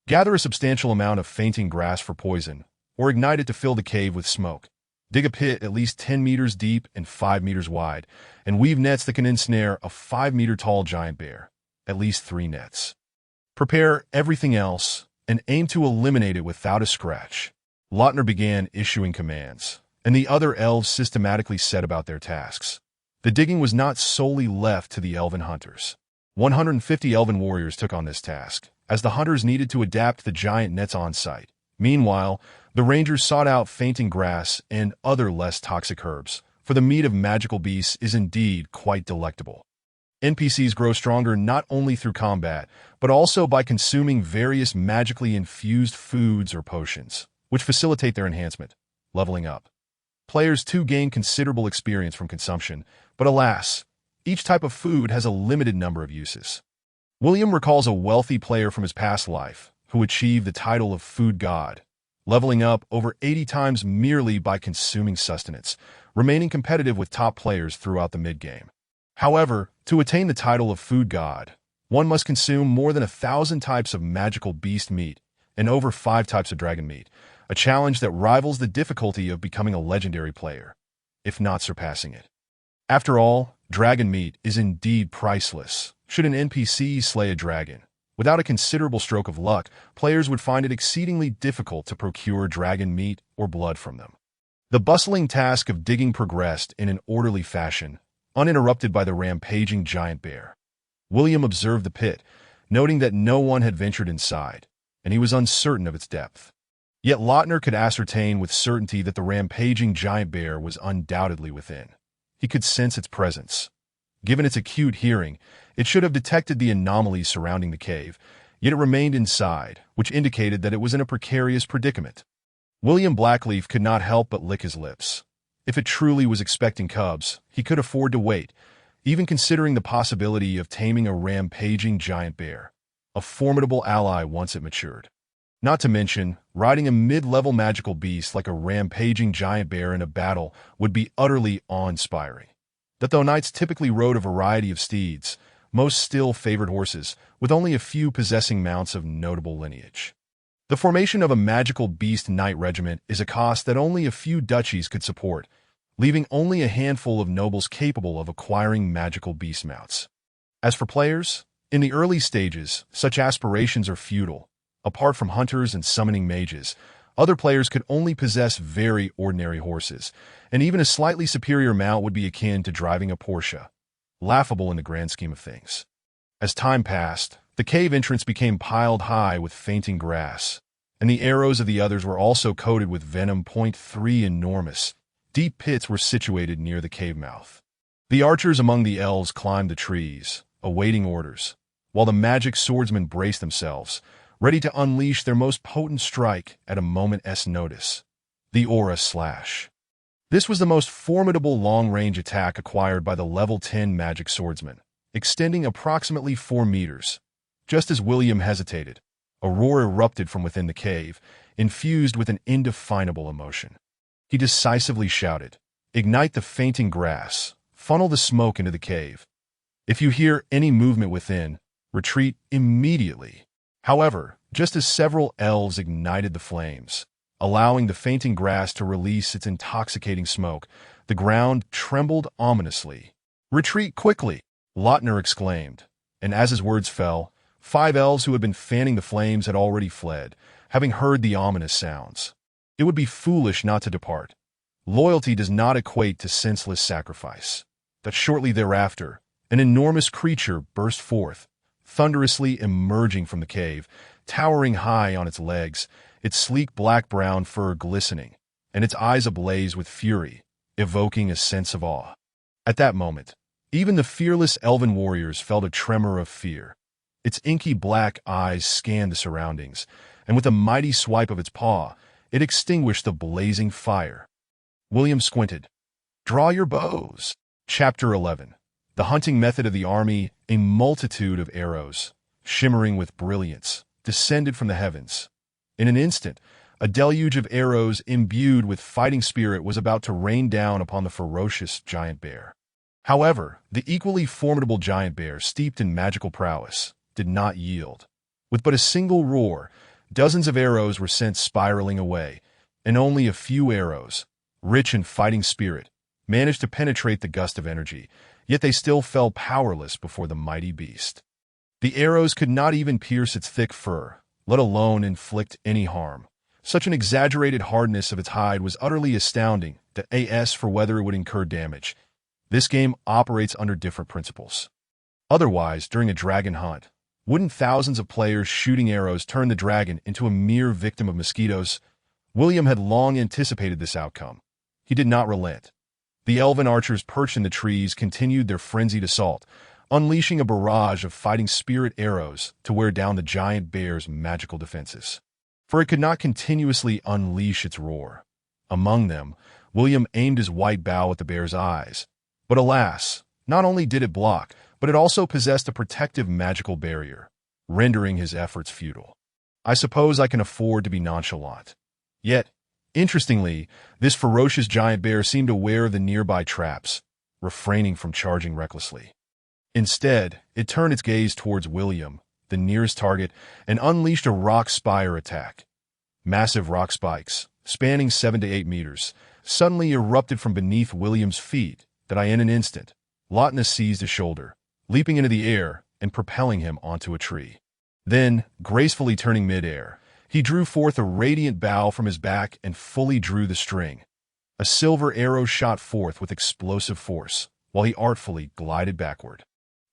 Speaker 1: Gather a substantial amount of fainting grass for poison, or ignite it to fill the cave with smoke. Dig a pit at least 10 meters deep and 5 meters wide, and weave nets that can ensnare a 5-meter-tall giant bear, at least 3 nets. Prepare everything else, and aim to eliminate it without a scratch. Lautner began issuing commands, and the other elves systematically set about their tasks. The digging was not solely left to the elven hunters. 150 elven warriors took on this task, as the hunters needed to adapt the giant nets on site. Meanwhile, the rangers sought out fainting grass and other less toxic herbs, for the meat of magical beasts is indeed quite delectable. NPCs grow stronger not only through combat, but also by consuming various magically infused foods or potions, which facilitate their enhancement, leveling up. Players too gain considerable experience from consumption, but alas, each type of food has a limited number of uses. William recalls a wealthy player from his past life who achieved the title of food god, leveling up over 80 times merely by consuming sustenance, remaining competitive with top players throughout the mid-game. However, to attain the title of food god, one must consume more than 1,000 types of magical beast meat and over 5 types of dragon meat, a challenge that rivals the difficulty of becoming a legendary player, if not surpassing it. After all, dragon meat is indeed priceless. Should an NPC slay a dragon, without a considerable stroke of luck, players would find it exceedingly difficult to procure dragon meat or blood from them. The bustling task of digging progressed in an orderly fashion, uninterrupted by the rampaging giant bear. William observed the pit, noting that no one had ventured inside, and he was uncertain of its depth. Yet Lautner could ascertain with certainty that the rampaging giant bear was undoubtedly within. He could sense its presence. Given its acute hearing, it should have detected the anomalies surrounding the cave, yet it remained inside, which indicated that it was in a precarious predicament. William Blackleaf could not help but lick his lips. If it truly was expecting cubs, he could afford to wait, even considering the possibility of taming a rampaging giant bear, a formidable ally once it matured. Not to mention, riding a mid-level magical beast like a rampaging giant bear in a battle would be utterly awe-inspiring. That though knights typically rode a variety of steeds, most still favored horses, with only a few possessing mounts of notable lineage. The formation of a magical beast knight regiment is a cost that only a few duchies could support, leaving only a handful of nobles capable of acquiring magical beast mounts. As for players, in the early stages, such aspirations are futile. Apart from hunters and summoning mages, other players could only possess very ordinary horses, and even a slightly superior mount would be akin to driving a Porsche, laughable in the grand scheme of things. As time passed, the cave entrance became piled high with fainting grass, and the arrows of the others were also coated with venom. 3 enormous, deep pits were situated near the cave mouth. The archers among the elves climbed the trees, awaiting orders, while the magic swordsmen braced themselves, ready to unleash their most potent strike at a moment's notice, the Aura Slash. This was the most formidable long-range attack acquired by the level 10 magic swordsman, extending approximately 4 meters. Just as William hesitated, a roar erupted from within the cave, infused with an indefinable emotion. He decisively shouted, "Ignite the fainting grass, funnel the smoke into the cave. If you hear any movement within, retreat immediately." However, just as several elves ignited the flames, Allowing the fainting grass to release its intoxicating smoke, the ground trembled ominously. "Retreat quickly!" Lautner exclaimed, and as his words fell, 5 elves who had been fanning the flames had already fled, having heard the ominous sounds. It would be foolish not to depart. Loyalty does not equate to senseless sacrifice. That shortly thereafter, an enormous creature burst forth, thunderously emerging from the cave, towering high on its legs, its sleek black-brown fur glistening, and its eyes ablaze with fury, evoking a sense of awe. At that moment, even the fearless elven warriors felt a tremor of fear. Its inky black eyes scanned the surroundings, and with a mighty swipe of its paw, it extinguished the blazing fire. William squinted. "Draw your bows." Chapter 11. The hunting method of the army. A multitude of arrows, shimmering with brilliance, descended from the heavens. In an instant, a deluge of arrows imbued with fighting spirit was about to rain down upon the ferocious giant bear. However, the equally formidable giant bear, steeped in magical prowess, did not yield. With but a single roar, dozens of arrows were sent spiraling away, and only a few arrows, rich in fighting spirit, managed to penetrate the gust of energy, yet they still fell powerless before the mighty beast. The arrows could not even pierce its thick fur, let alone inflict any harm. Such an exaggerated hardness of its hide was utterly astounding, as for whether it would incur damage. This game operates under different principles. Otherwise, during a dragon hunt, wouldn't thousands of players shooting arrows turn the dragon into a mere victim of mosquitoes? William had long anticipated this outcome. He did not relent. The elven archers perched in the trees continued their frenzied assault, unleashing a barrage of fighting spirit arrows to wear down the giant bear's magical defenses. For it could not continuously unleash its roar. Among them, William aimed his white bow at the bear's eyes. But alas, not only did it block, but it also possessed a protective magical barrier, rendering his efforts futile. I suppose I can afford to be nonchalant. Yet, interestingly, this ferocious giant bear seemed aware of the nearby traps, refraining from charging recklessly. Instead, it turned its gaze towards William, the nearest target, and unleashed a rock spire attack. Massive rock spikes, spanning 7 to 8 meters, suddenly erupted from beneath William's feet, that in an instant, Lautner seized his shoulder, leaping into the air and propelling him onto a tree. Then, gracefully turning mid-air, he drew forth a radiant bow from his back and fully drew the string. A silver arrow shot forth with explosive force, while he artfully glided backward.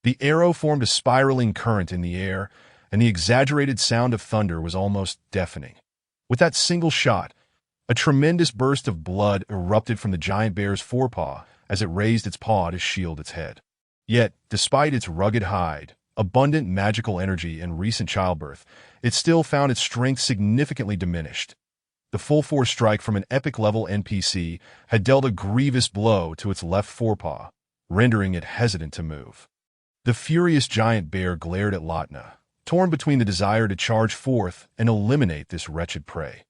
Speaker 1: The arrow formed a spiraling current in the air, and the exaggerated sound of thunder was almost deafening. With that single shot, a tremendous burst of blood erupted from the giant bear's forepaw as it raised its paw to shield its head. Yet, despite its rugged hide, abundant magical energy, and recent childbirth, it still found its strength significantly diminished. The full-force strike from an epic-level NPC had dealt a grievous blow to its left forepaw, rendering it hesitant to move. The furious giant bear glared at Lautner, torn between the desire to charge forth and eliminate this wretched prey.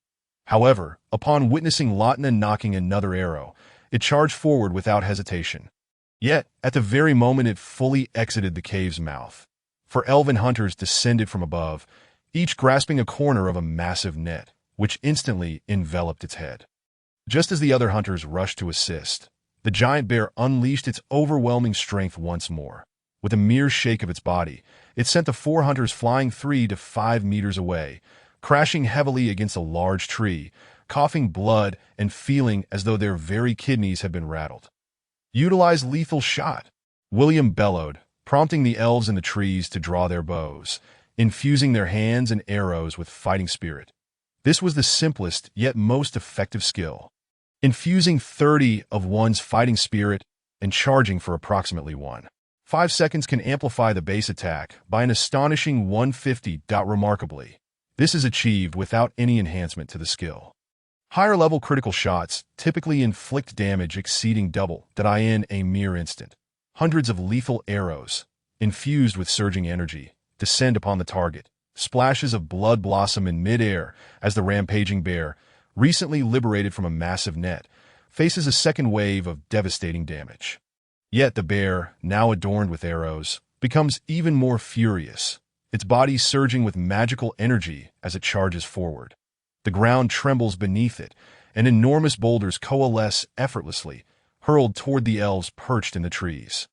Speaker 1: However, upon witnessing Lautner knocking another arrow, it charged forward without hesitation. Yet, at the very moment it fully exited the cave's mouth, for elven hunters descended from above, each grasping a corner of a massive net, which instantly enveloped its head. Just as the other hunters rushed to assist, the giant bear unleashed its overwhelming strength once more. With a mere shake of its body, it sent the 4 hunters flying 3 to 5 meters away, crashing heavily against a large tree, coughing blood and feeling as though their very kidneys had been rattled. "Utilize lethal shot," William bellowed, prompting the elves in the trees to draw their bows, infusing their hands and arrows with fighting spirit. This was the simplest yet most effective skill. Infusing 30 of one's fighting spirit and charging for approximately 1.5 seconds can amplify the base attack by an astonishing 150. Remarkably, this is achieved without any enhancement to the skill. Higher-level critical shots typically inflict damage exceeding double that in a mere instant. Hundreds of lethal arrows, infused with surging energy, descend upon the target. Splashes of blood blossom in mid-air as the rampaging bear, recently liberated from a massive net, faces a second wave of devastating damage. Yet the bear, now adorned with arrows, becomes even more furious, its body surging with magical energy as it charges forward. The ground trembles beneath it, and enormous boulders coalesce effortlessly, hurled toward the elves perched in the trees.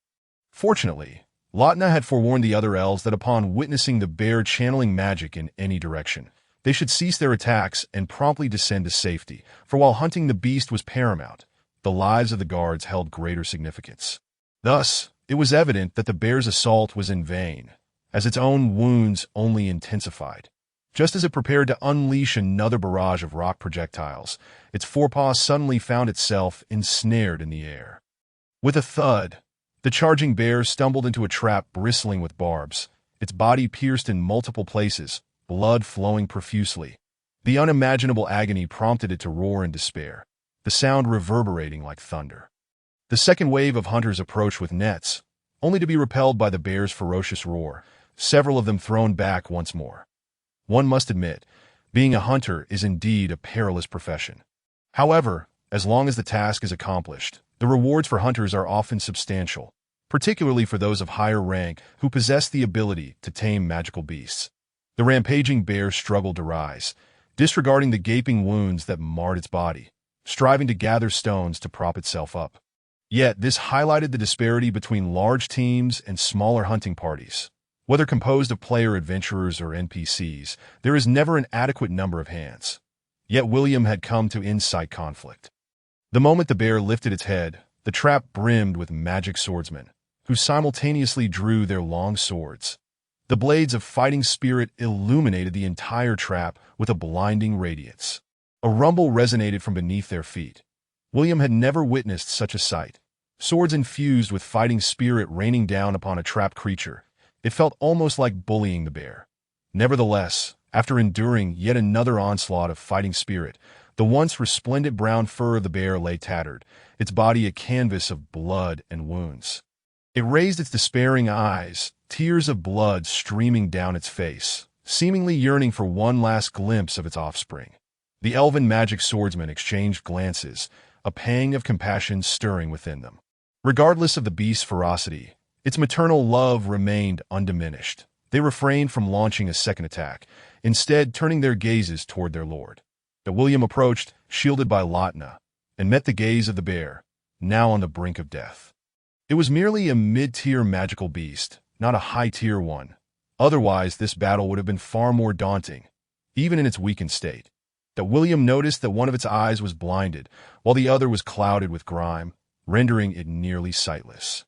Speaker 1: Fortunately, Lautna had forewarned the other elves that upon witnessing the bear channeling magic in any direction, they should cease their attacks and promptly descend to safety, for while hunting the beast was paramount, the lives of the guards held greater significance. Thus, it was evident that the bear's assault was in vain, as its own wounds only intensified. Just as it prepared to unleash another barrage of rock projectiles, its forepaw suddenly found itself ensnared in the air. With a thud, the charging bear stumbled into a trap bristling with barbs, its body pierced in multiple places, blood flowing profusely. The unimaginable agony prompted it to roar in despair, the sound reverberating like thunder. The second wave of hunters approached with nets, only to be repelled by the bear's ferocious roar, several of them thrown back once more. One must admit, being a hunter is indeed a perilous profession. However, as long as the task is accomplished, the rewards for hunters are often substantial, particularly for those of higher rank who possess the ability to tame magical beasts. The rampaging bear struggled to rise, disregarding the gaping wounds that marred its body, striving to gather stones to prop itself up. Yet this highlighted the disparity between large teams and smaller hunting parties. Whether composed of player adventurers or NPCs, there is never an adequate number of hands. Yet William had come to incite conflict. The moment the bear lifted its head, the trap brimmed with magic swordsmen, who simultaneously drew their long swords. The blades of fighting spirit illuminated the entire trap with a blinding radiance. A rumble resonated from beneath their feet. William had never witnessed such a sight. Swords infused with fighting spirit raining down upon a trapped creature. It felt almost like bullying the bear. Nevertheless, after enduring yet another onslaught of fighting spirit, the once resplendent brown fur of the bear lay tattered, its body a canvas of blood and wounds. It raised its despairing eyes, tears of blood streaming down its face, seemingly yearning for one last glimpse of its offspring. The elven magic swordsmen exchanged glances, a pang of compassion stirring within them. Regardless of the beast's ferocity, its maternal love remained undiminished. They refrained from launching a second attack, instead turning their gazes toward their lord. But William approached, shielded by Lautna, and met the gaze of the bear, now on the brink of death. It was merely a mid-tier magical beast, not a high-tier one. Otherwise, this battle would have been far more daunting, even in its weakened state. That William noticed that one of its eyes was blinded, while the other was clouded with grime, rendering it nearly sightless.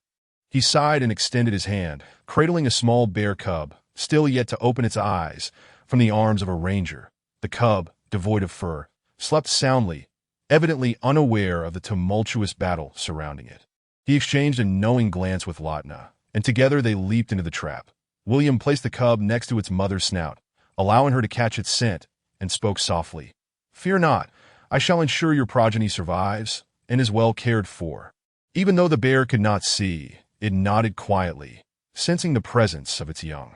Speaker 1: He sighed and extended his hand, cradling a small bear cub, still yet to open its eyes, from the arms of a ranger. The cub, devoid of fur, slept soundly, evidently unaware of the tumultuous battle surrounding it. He exchanged a knowing glance with Lautna, and together they leaped into the trap. William placed the cub next to its mother's snout, allowing her to catch its scent, and spoke softly. "Fear not, I shall ensure your progeny survives and is well cared for." Even though the bear could not see, it nodded quietly, sensing the presence of its young.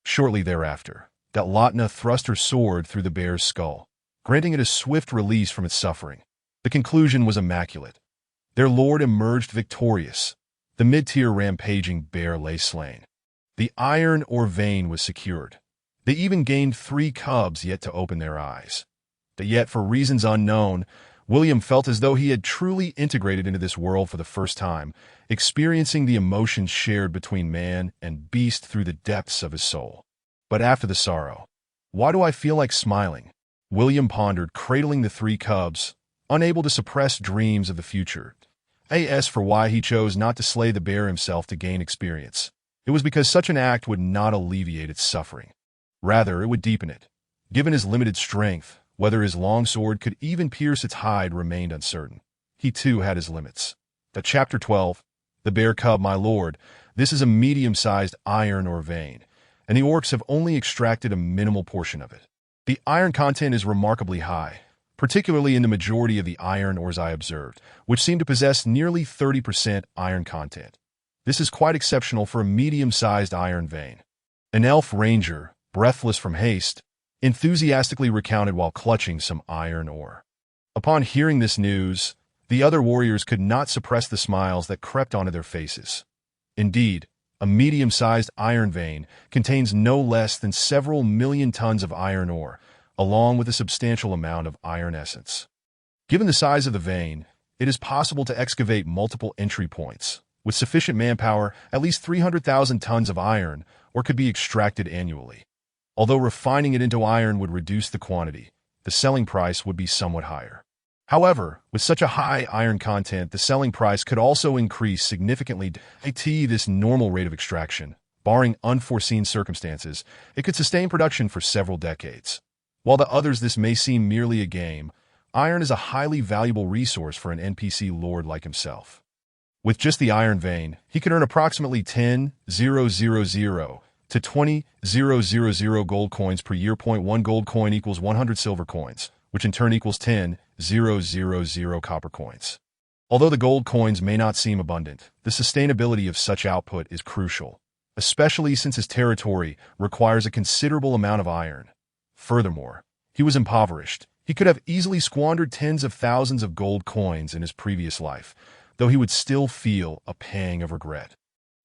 Speaker 1: Shortly thereafter, Lautna thrust her sword through the bear's skull, granting it a swift release from its suffering. The conclusion was immaculate. Their lord emerged victorious. The mid-tier rampaging bear lay slain. The iron ore vein was secured. They even gained 3 cubs yet to open their eyes. But yet, for reasons unknown, William felt as though he had truly integrated into this world for the first time, experiencing the emotions shared between man and beast through the depths of his soul. But after the sorrow, why do I feel like smiling? William pondered, cradling the 3 cubs, unable to suppress dreams of the future. As for why he chose not to slay the bear himself to gain experience, it was because such an act would not alleviate its suffering. Rather, it would deepen it. Given his limited strength, whether his long sword could even pierce its hide remained uncertain. He too had his limits. Chapter 12, The Bear Cub, my lord. This is a medium-sized iron ore vein, and the orcs have only extracted a minimal portion of it. The iron content is remarkably high, particularly in the majority of the iron ores I observed, which seem to possess nearly 30% iron content. This is quite exceptional for a medium-sized iron vein. An elf ranger, breathless from haste, enthusiastically recounted while clutching some iron ore. Upon hearing this news, the other warriors could not suppress the smiles that crept onto their faces. Indeed, a medium-sized iron vein contains no less than several million tons of iron ore, along with a substantial amount of iron essence. Given the size of the vein, it is possible to excavate multiple entry points. With sufficient manpower, at least 300,000 tons of iron or could be extracted annually. Although refining it into iron would reduce the quantity, the selling price would be somewhat higher. However, with such a high iron content, the selling price could also increase significantly. At this normal rate of extraction, barring unforeseen circumstances, it could sustain production for several decades. While to others this may seem merely a game, iron is a highly valuable resource for an NPC lord like himself. With just the iron vein, he could earn approximately 10,000 to 20,000 gold coins per year. 1 gold coin equals 100 silver coins, which in turn equals 10,000 copper coins. Although the gold coins may not seem abundant, the sustainability of such output is crucial, especially since his territory requires a considerable amount of iron. Furthermore, he was impoverished. He could have easily squandered tens of thousands of gold coins in his previous life, though he would still feel a pang of regret.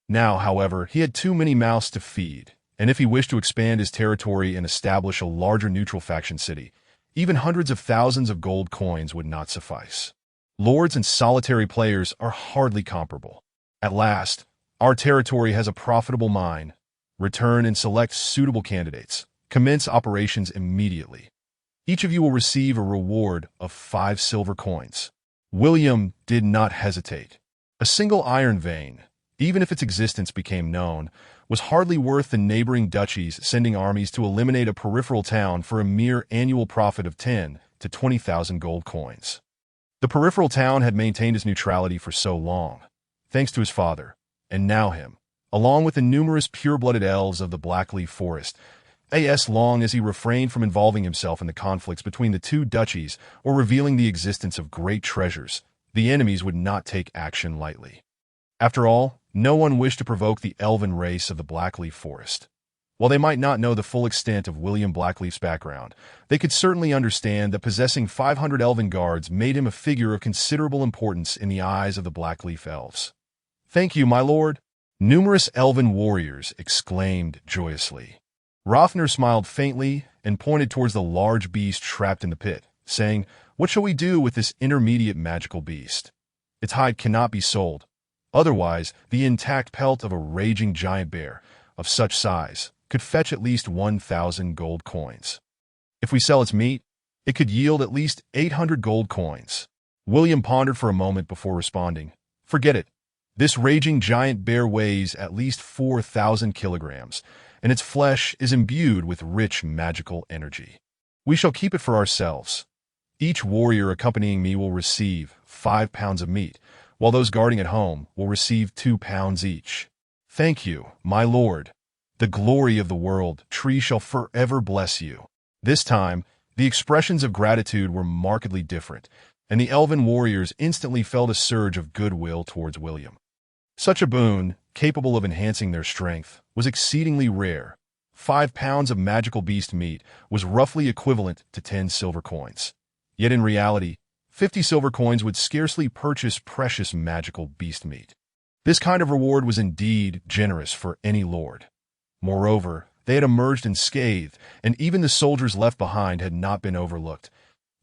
Speaker 1: Now, however, he had too many mouths to feed, and if he wished to expand his territory and establish a larger neutral faction city, even hundreds of thousands of gold coins would not suffice. Lords and solitary players are hardly comparable. At last, our territory has a profitable mine. Return and select suitable candidates. Commence operations immediately. Each of you will receive a reward of 5 silver coins. William did not hesitate. A single iron vein, even if its existence became known, was hardly worth the neighboring duchies sending armies to eliminate a peripheral town for a mere annual profit of 10,000 to 20,000 gold coins. The peripheral town had maintained its neutrality for so long, thanks to his father, and now him, along with the numerous pure-blooded elves of the Blackleaf Forest, as long as he refrained from involving himself in the conflicts between the two duchies or revealing the existence of great treasures, the enemies would not take action lightly. After all, no one wished to provoke the elven race of the Blackleaf Forest. While they might not know the full extent of William Blackleaf's background, they could certainly understand that possessing 500 elven guards made him a figure of considerable importance in the eyes of the Blackleaf elves. "Thank you, my lord," numerous elven warriors exclaimed joyously. Rofner smiled faintly and pointed towards the large beast trapped in the pit, saying, "What shall we do with this intermediate magical beast? Its hide cannot be sold. Otherwise, the intact pelt of a raging giant bear of such size could fetch at least 1,000 gold coins. If we sell its meat, it could yield at least 800 gold coins." William pondered for a moment before responding, "Forget it. This raging giant bear weighs at least 4,000 kilograms, and its flesh is imbued with rich magical energy. We shall keep it for ourselves. Each warrior accompanying me will receive 5 pounds of meat, while those guarding at home will receive 2 pounds each. Thank you, my lord. The glory of the world tree shall forever bless you." This time, the expressions of gratitude were markedly different, and the elven warriors instantly felt a surge of goodwill towards William. Such a boon, capable of enhancing their strength, was exceedingly rare. 5 pounds of magical beast meat was roughly equivalent to 10 silver coins. Yet in reality, 50 silver coins would scarcely purchase precious magical beast meat. This kind of reward was indeed generous for any lord. Moreover, they had emerged unscathed, and even the soldiers left behind had not been overlooked.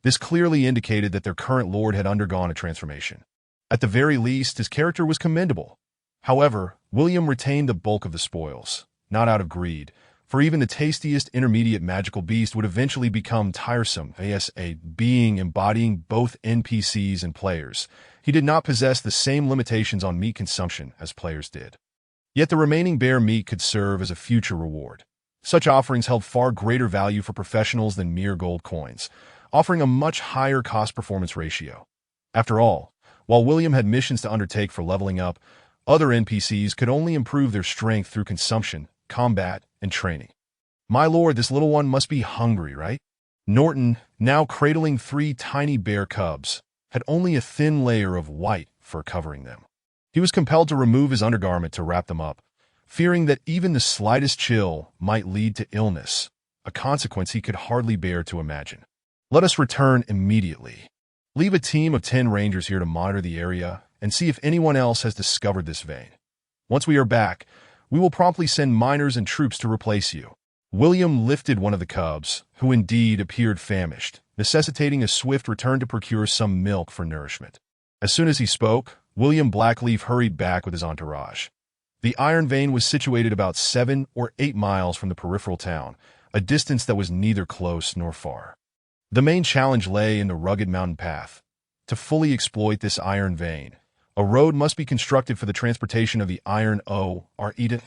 Speaker 1: This clearly indicated that their current lord had undergone a transformation. At the very least, his character was commendable. However, William retained the bulk of the spoils, not out of greed, for even the tastiest intermediate magical beast would eventually become tiresome. As a being embodying both NPCs and players, he did not possess the same limitations on meat consumption as players did. Yet the remaining bear meat could serve as a future reward. Such offerings held far greater value for professionals than mere gold coins, offering a much higher cost-performance ratio. After all, while William had missions to undertake for leveling up, other NPCs could only improve their strength through consumption, combat, and training. "My lord, this little one must be hungry, right?" Norton, now cradling 3 tiny bear cubs, had only a thin layer of white fur covering them. He was compelled to remove his undergarment to wrap them up, fearing that even the slightest chill might lead to illness, a consequence he could hardly bear to imagine. "Let us return immediately. Leave a team of 10 rangers here to monitor the area and see if anyone else has discovered this vein. Once we are back, we will promptly send miners and troops to replace you." William lifted one of the cubs, who indeed appeared famished, necessitating a swift return to procure some milk for nourishment. As soon as he spoke, William Blackleaf hurried back with his entourage. The iron vein was situated about 7 or 8 miles from the peripheral town, a distance that was neither close nor far. The main challenge lay in the rugged mountain path. To fully exploit this iron vein, a road must be constructed for the transportation of the iron ore.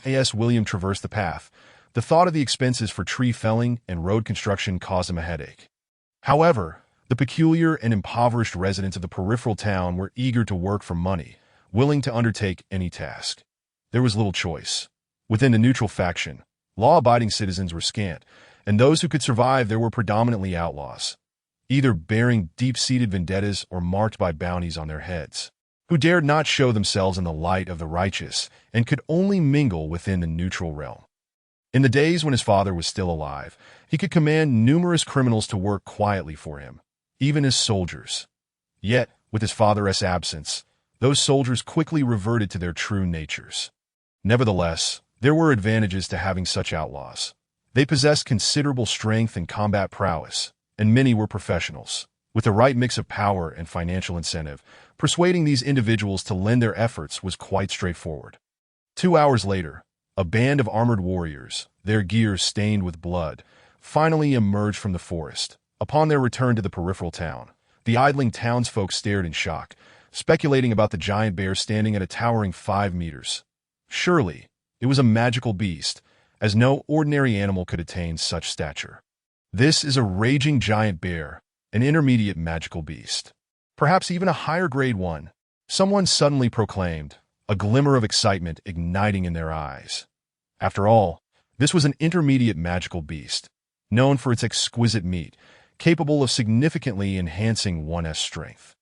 Speaker 1: As William traversed the path, the thought of the expenses for tree felling and road construction caused him a headache. However, the peculiar and impoverished residents of the peripheral town were eager to work for money, willing to undertake any task. There was little choice. Within the neutral faction, law-abiding citizens were scant, and those who could survive there were predominantly outlaws, either bearing deep-seated vendettas or marked by bounties on their heads, who dared not show themselves in the light of the righteous and could only mingle within the neutral realm. In the days when his father was still alive, he could command numerous criminals to work quietly for him, even as soldiers. Yet, with his father's absence, those soldiers quickly reverted to their true natures. Nevertheless, there were advantages to having such outlaws. They possessed considerable strength and combat prowess, and many were professionals. With the right mix of power and financial incentive, persuading these individuals to lend their efforts was quite straightforward. 2 hours later, a band of armored warriors, their gear stained with blood, finally emerged from the forest. Upon their return to the peripheral town, the idling townsfolk stared in shock, speculating about the giant bear standing at a towering 5 meters. Surely, it was a magical beast, as no ordinary animal could attain such stature. This is a raging giant bear, an intermediate magical beast. Perhaps even a higher grade one, someone suddenly proclaimed, a glimmer of excitement igniting in their eyes. After all, this was an intermediate magical beast, known for its exquisite meat, capable of significantly enhancing one's strength.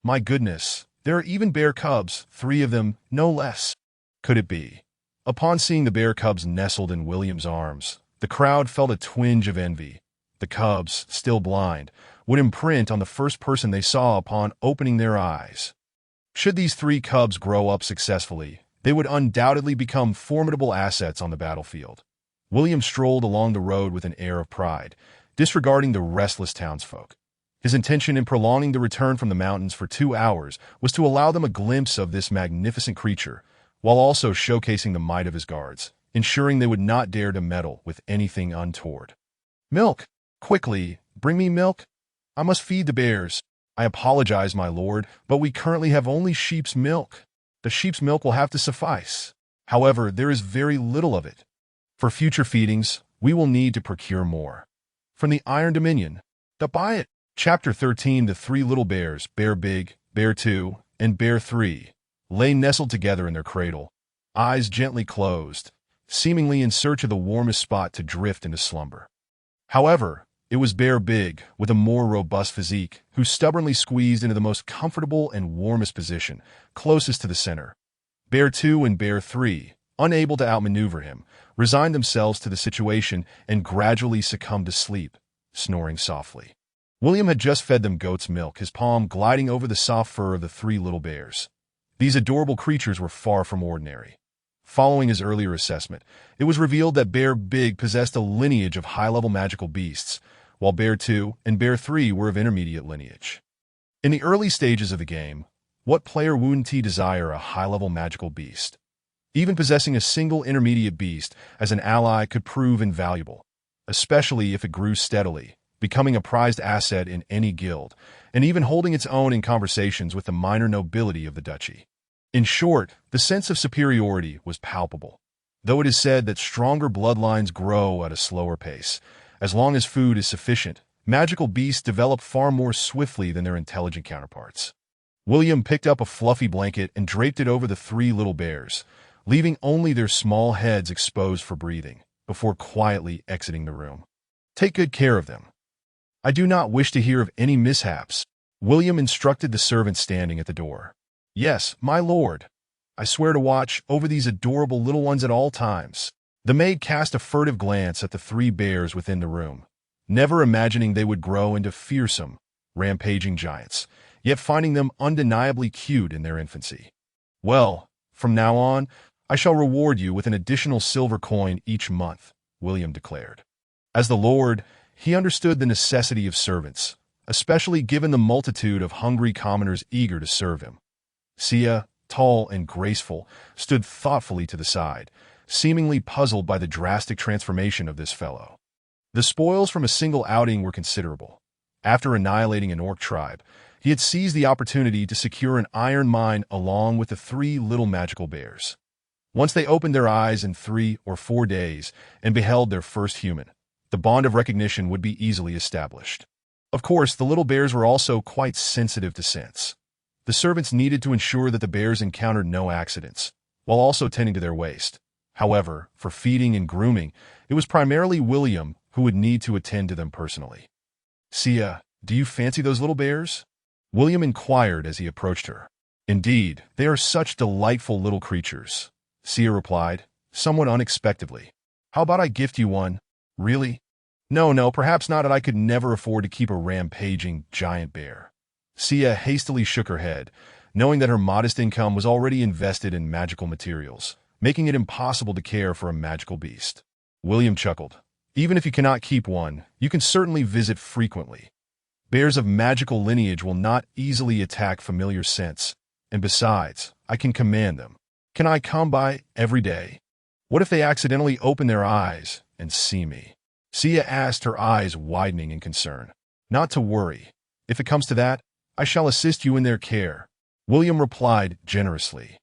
Speaker 1: My goodness, there are even bear cubs, 3 of them, no less. Could it be? Upon seeing the bear cubs nestled in William's arms, the crowd felt a twinge of envy. The cubs, still blind, would imprint on the first person they saw upon opening their eyes. Should these 3 cubs grow up successfully, they would undoubtedly become formidable assets on the battlefield. William strolled along the road with an air of pride, disregarding the restless townsfolk. His intention in prolonging the return from the mountains for 2 hours was to allow them a glimpse of this magnificent creature, while also showcasing the might of his guards, ensuring they would not dare to meddle with anything untoward. Milk! Quickly, bring me milk. I must feed the bears. I apologize, my lord, but we currently have only sheep's milk. The sheep's milk will have to suffice. However, there is very little of it. For future feedings, we will need to procure more. From the Iron Dominion, to buy it. Chapter 13. The 3 little bears, Bear Big, Bear 2, and Bear 3, lay nestled together in their cradle, eyes gently closed, seemingly in search of the warmest spot to drift into slumber. However, it was Bear Big, with a more robust physique, who stubbornly squeezed into the most comfortable and warmest position, closest to the center. Bear 2 and Bear 3, unable to outmaneuver him, resigned themselves to the situation and gradually succumbed to sleep, snoring softly. William had just fed them goat's milk, his palm gliding over the soft fur of the 3 little bears. These adorable creatures were far from ordinary. Following his earlier assessment, it was revealed that Bear Big possessed a lineage of high-level magical beasts, while Bear 2 and Bear 3 were of intermediate lineage. In the early stages of the game, what player wouldn't desire a high-level magical beast? Even possessing a single intermediate beast as an ally could prove invaluable, especially if it grew steadily, becoming a prized asset in any guild, and even holding its own in conversations with the minor nobility of the duchy. In short, the sense of superiority was palpable, though it is said that stronger bloodlines grow at a slower pace. As long as food is sufficient, magical beasts develop far more swiftly than their intelligent counterparts. William picked up a fluffy blanket and draped it over the 3 little bears, leaving only their small heads exposed for breathing, before quietly exiting the room. Take good care of them. I do not wish to hear of any mishaps, William instructed the servant standing at the door. Yes, my lord. I swear to watch over these adorable little ones at all times. The maid cast a furtive glance at the 3 bears within the room, never imagining they would grow into fearsome, rampaging giants, yet finding them undeniably cute in their infancy. Well, from now on, I shall reward you with an additional silver coin each month, William declared. As the Lord, he understood the necessity of servants, especially given the multitude of hungry commoners eager to serve him. Sia, tall and graceful, stood thoughtfully to the side, seemingly puzzled by the drastic transformation of this fellow. The spoils from a single outing were considerable. After annihilating an orc tribe, he had seized the opportunity to secure an iron mine along with the 3 little magical bears. Once they opened their eyes in 3 or 4 days and beheld their first human, the bond of recognition would be easily established. Of course, the little bears were also quite sensitive to scents. The servants needed to ensure that the bears encountered no accidents, while also tending to their waste. However, for feeding and grooming, it was primarily William who would need to attend to them personally. "Sia, do you fancy those little bears?" William inquired as he approached her. "Indeed, they are such delightful little creatures," Sia replied, somewhat unexpectedly. "How about I gift you one?" "Really?" No, perhaps not, that I could never afford to keep a rampaging giant bear." Sia hastily shook her head, knowing that her modest income was already invested in magical materials, making it impossible to care for a magical beast. William chuckled. "Even if you cannot keep one, you can certainly visit frequently. Bears of magical lineage will not easily attack familiar scents, and besides, I can command them. Can I come by every day? What if they accidentally open their eyes and see me?" Sia asked, her eyes widening in concern. "Not to worry. If it comes to that, I shall assist you in their care," William replied generously.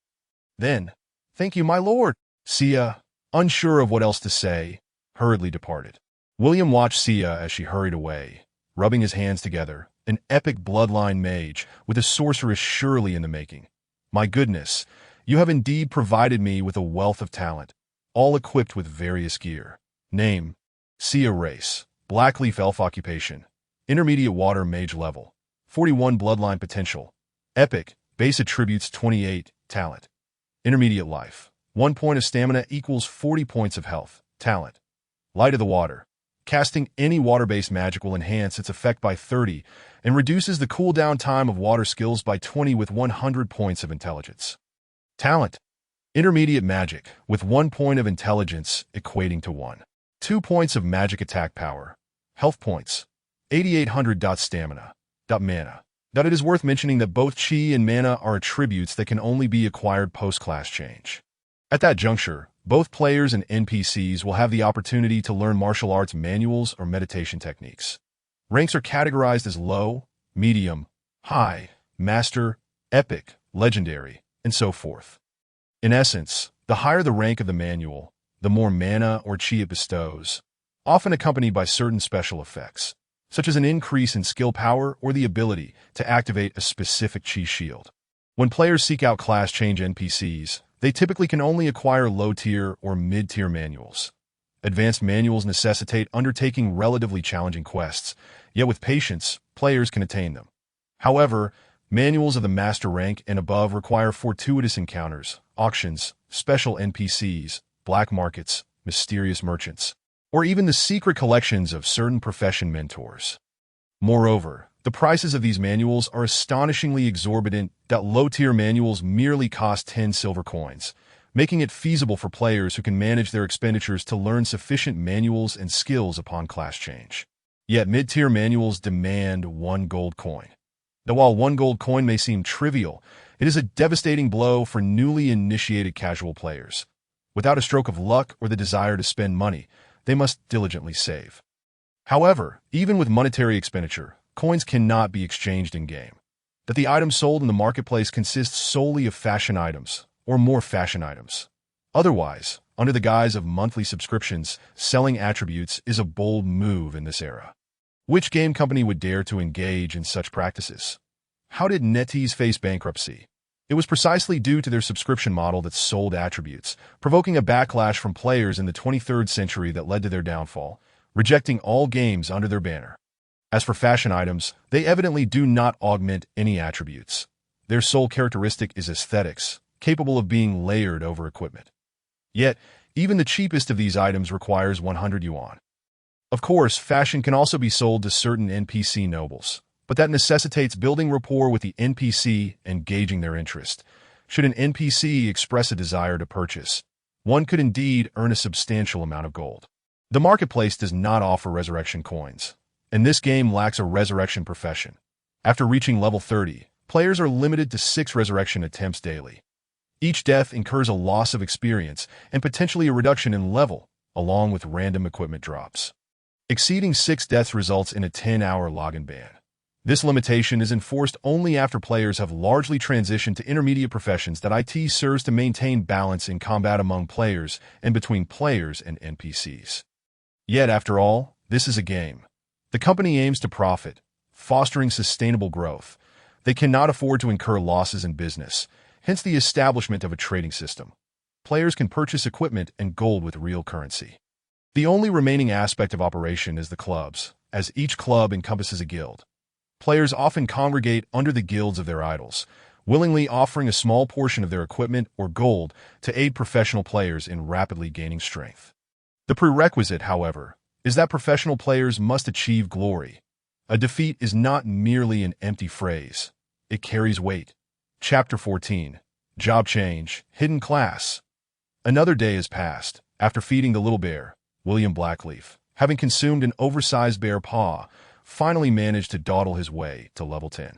Speaker 1: "Then, thank you, my lord." Sia, unsure of what else to say, hurriedly departed. William watched Sia as she hurried away, rubbing his hands together, an epic bloodline mage with a sorceress surely in the making. "My goodness, you have indeed provided me with a wealth of talent, all equipped with various gear." Name: Sia. Race: Blackleaf Elf. Occupation: Intermediate Water Mage. Level: 41. Bloodline potential: Epic. Base attributes 28. Talent: Intermediate life. 1 point of stamina equals 40 points of health. Talent: Light of the Water. Casting any water-based magic will enhance its effect by 30 and reduces the cooldown time of water skills by 20 with 100 points of intelligence. Talent: Intermediate magic, with 1 point of intelligence equating to 2 points of magic attack power. Health points: 8800. Stamina. Mana. It is worth mentioning that both chi and mana are attributes that can only be acquired post-class change. At that juncture, both players and NPCs will have the opportunity to learn martial arts manuals or meditation techniques. Ranks are categorized as low, medium, high, master, epic, legendary, and so forth. In essence, the higher the rank of the manual, the more mana or chi it bestows, often accompanied by certain special effects, such as an increase in skill power or the ability to activate a specific chi shield. When players seek out class change NPCs, they typically can only acquire low-tier or mid-tier manuals. Advanced manuals necessitate undertaking relatively challenging quests, yet with patience, players can attain them. However, manuals of the master rank and above require fortuitous encounters, auctions, special NPCs, black markets, mysterious merchants, or even the secret collections of certain profession mentors. Moreover, the prices of these manuals are astonishingly exorbitant that low-tier manuals merely cost 10 silver coins, making it feasible for players who can manage their expenditures to learn sufficient manuals and skills upon class change. Yet mid-tier manuals demand 1 gold coin. Though while 1 gold coin may seem trivial, it is a devastating blow for newly initiated casual players. Without a stroke of luck or the desire to spend money, they must diligently save. However, even with monetary expenditure, coins cannot be exchanged in-game. That the items sold in the marketplace consist solely of fashion items, or more fashion items. Otherwise, under the guise of monthly subscriptions, selling attributes is a bold move in this era. Which game company would dare to engage in such practices? How did NetEase face bankruptcy? It was precisely due to their subscription model that sold attributes, provoking a backlash from players in the 23rd century that led to their downfall, rejecting all games under their banner. As for fashion items, they evidently do not augment any attributes. Their sole characteristic is aesthetics, capable of being layered over equipment. Yet, even the cheapest of these items requires 100 yuan. Of course, fashion can also be sold to certain NPC nobles, but that necessitates building rapport with the NPC and gauging their interest. Should an NPC express a desire to purchase, one could indeed earn a substantial amount of gold. The marketplace does not offer resurrection coins, and this game lacks a resurrection profession. After reaching level 30, players are limited to 6 resurrection attempts daily. Each death incurs a loss of experience and potentially a reduction in level, along with random equipment drops. Exceeding 6 deaths results in a 10-hour login ban. This limitation is enforced only after players have largely transitioned to intermediate professions that IT serves to maintain balance in combat among players and between players and NPCs. Yet, after all, this is a game. The company aims to profit, fostering sustainable growth. They cannot afford to incur losses in business, hence the establishment of a trading system. Players can purchase equipment and gold with real currency. The only remaining aspect of operation is the clubs, as each club encompasses a guild. Players often congregate under the guilds of their idols, willingly offering a small portion of their equipment or gold to aid professional players in rapidly gaining strength. The prerequisite, however, is that professional players must achieve glory. A defeat is not merely an empty phrase. It carries weight. Chapter 14. Job Change, Hidden Class. Another day has passed. After feeding the little bear, William Blackleaf, having consumed an oversized bear paw, finally managed to dawdle his way to level 10.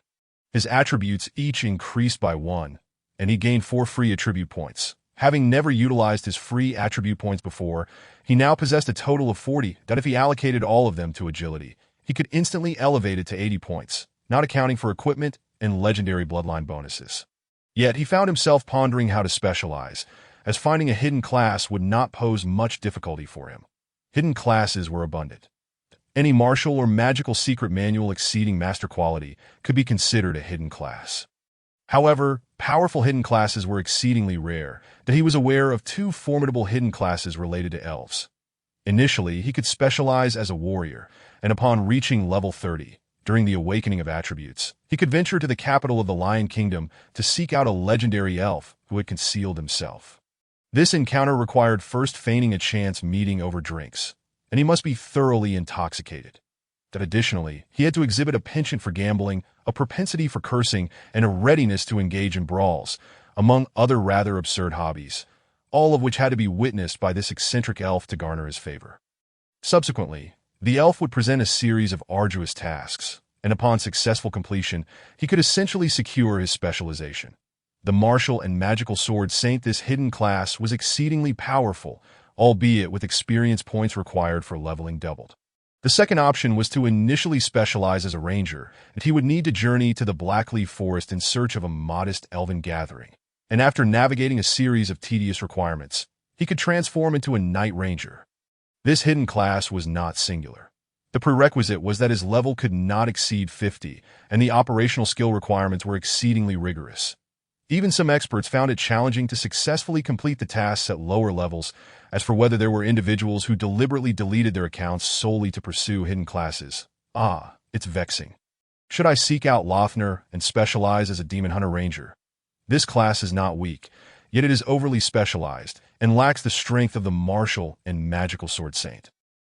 Speaker 1: His attributes each increased by 1, and he gained 4 free attribute points. Having never utilized his free attribute points before, he now possessed a total of 40 that if he allocated all of them to agility, he could instantly elevate it to 80 points, not accounting for equipment and legendary bloodline bonuses. Yet he found himself pondering how to specialize, as finding a hidden class would not pose much difficulty for him. Hidden classes were abundant. Any martial or magical secret manual exceeding master quality could be considered a hidden class. However, powerful hidden classes were exceedingly rare, that he was aware of 2 formidable hidden classes related to elves. Initially, he could specialize as a warrior, and upon reaching level 30, during the awakening of attributes, he could venture to the capital of the Lion Kingdom to seek out a legendary elf who had concealed himself. This encounter required first feigning a chance meeting over drinks, and he must be thoroughly intoxicated. That additionally, he had to exhibit a penchant for gambling, a propensity for cursing, and a readiness to engage in brawls, among other rather absurd hobbies, all of which had to be witnessed by this eccentric elf to garner his favor. Subsequently, the elf would present a series of arduous tasks, and upon successful completion, he could essentially secure his specialization. The martial and magical sword saint, this hidden class, was exceedingly powerful, albeit with experience points required for leveling doubled. The second option was to initially specialize as a ranger, and he would need to journey to the Blackleaf Forest in search of a modest elven gathering. And after navigating a series of tedious requirements, he could transform into a night ranger. This hidden class was not singular. The prerequisite was that his level could not exceed 50, and the operational skill requirements were exceedingly rigorous. Even some experts found it challenging to successfully complete the tasks at lower levels. As for whether there were individuals who deliberately deleted their accounts solely to pursue hidden classes, it's vexing. Should I seek out Lothner and specialize as a Demon Hunter Ranger? This class is not weak, yet it is overly specialized and lacks the strength of the martial and magical sword saint.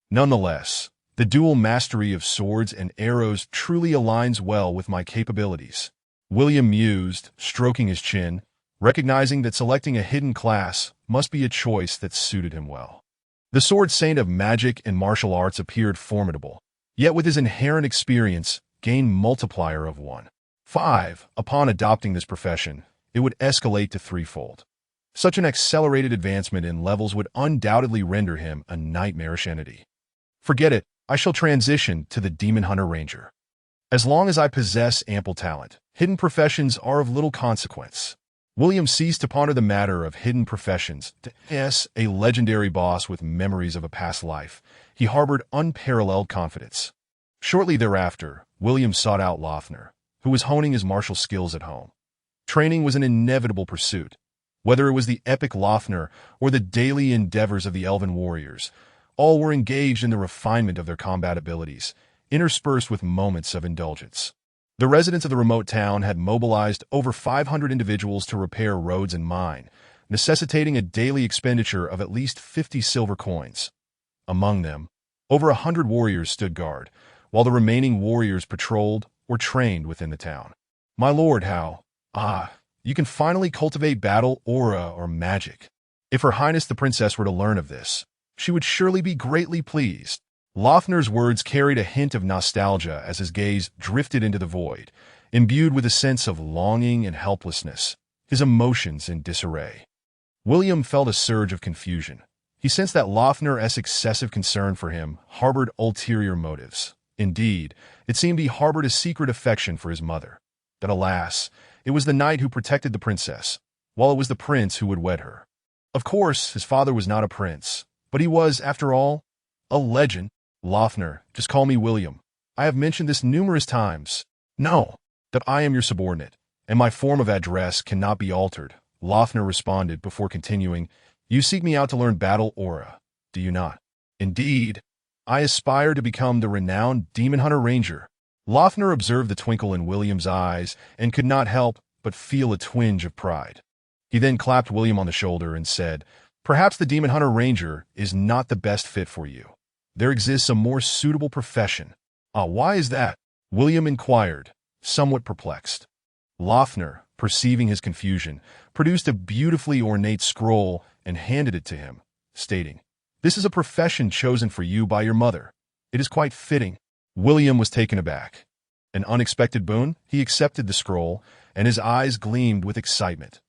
Speaker 1: Nonetheless, the dual mastery of swords and arrows truly aligns well with my capabilities. William mused, stroking his chin, recognizing that selecting a hidden class must be a choice that suited him well. The sword saint of magic and martial arts appeared formidable, yet with his inherent experience, gained multiplier of 1. 5. Upon adopting this profession, it would escalate to 3-fold. Such an accelerated advancement in levels would undoubtedly render him a nightmarish entity. Forget it, I shall transition to the Demon Hunter Ranger. As long as I possess ample talent, hidden professions are of little consequence. William ceased to ponder the matter of hidden professions. As a legendary boss with memories of a past life, he harbored unparalleled confidence. Shortly thereafter, William sought out Lothner, who was honing his martial skills at home. Training was an inevitable pursuit. Whether it was the epic Lothner or the daily endeavors of the elven warriors, all were engaged in the refinement of their combat abilities, interspersed with moments of indulgence. The residents of the remote town had mobilized over 500 individuals to repair roads and mine, necessitating a daily expenditure of at least 50 silver coins. Among them, over 100 warriors stood guard, while the remaining warriors patrolled or trained within the town. My lord, how? You can finally cultivate battle, aura, or magic. If Her Highness the Princess were to learn of this, she would surely be greatly pleased. Lothner's words carried a hint of nostalgia as his gaze drifted into the void, imbued with a sense of longing and helplessness, his emotions in disarray. William felt a surge of confusion. He sensed that Lothner's excessive concern for him harbored ulterior motives. Indeed, it seemed he harbored a secret affection for his mother. That, alas, it was the knight who protected the princess, while it was the prince who would wed her. Of course, his father was not a prince, but he was, after all, a legend. Lothner, just call me William. I have mentioned this numerous times. No, that I am your subordinate, and my form of address cannot be altered. Lothner responded before continuing, You seek me out to learn battle aura, do you not? Indeed, I aspire to become the renowned Demon Hunter Ranger. Lothner observed the twinkle in William's eyes and could not help but feel a twinge of pride. He then clapped William on the shoulder and said, Perhaps the Demon Hunter Ranger is not the best fit for you. There exists a more suitable profession. Why is that? William inquired, somewhat perplexed. Lothner, perceiving his confusion, produced a beautifully ornate scroll and handed it to him, stating, This is a profession chosen for you by your mother. It is quite fitting. William was taken aback. An unexpected boon? He accepted the scroll, and his eyes gleamed with excitement.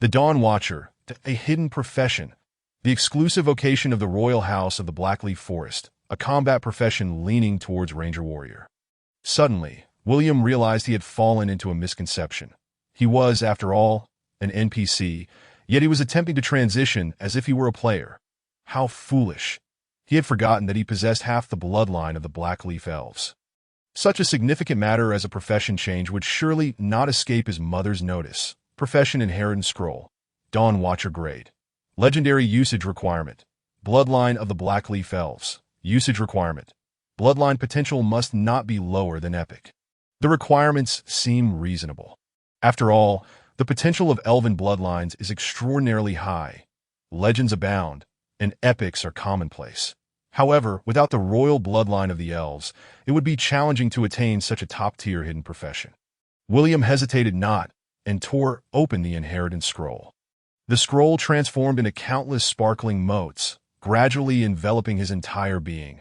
Speaker 1: The Dawn Watcher, a hidden profession, the exclusive vocation of the royal house of the Blackleaf Forest, a combat profession leaning towards Ranger Warrior. Suddenly, William realized he had fallen into a misconception. He was, after all, an NPC, yet he was attempting to transition as if he were a player. How foolish. He had forgotten that he possessed half the bloodline of the Blackleaf Elves. Such a significant matter as a profession change would surely not escape his mother's notice. Profession Inheritance Scroll. Dawn Watcher Grade. Legendary Usage Requirement. Bloodline of the Blackleaf Elves. Usage Requirement. Bloodline potential must not be lower than epic. The requirements seem reasonable. After all, the potential of elven bloodlines is extraordinarily high. Legends abound, and epics are commonplace. However, without the royal bloodline of the elves, it would be challenging to attain such a top-tier hidden profession. William hesitated not and tore open the inheritance scroll. The scroll transformed into countless sparkling motes, gradually enveloping his entire being,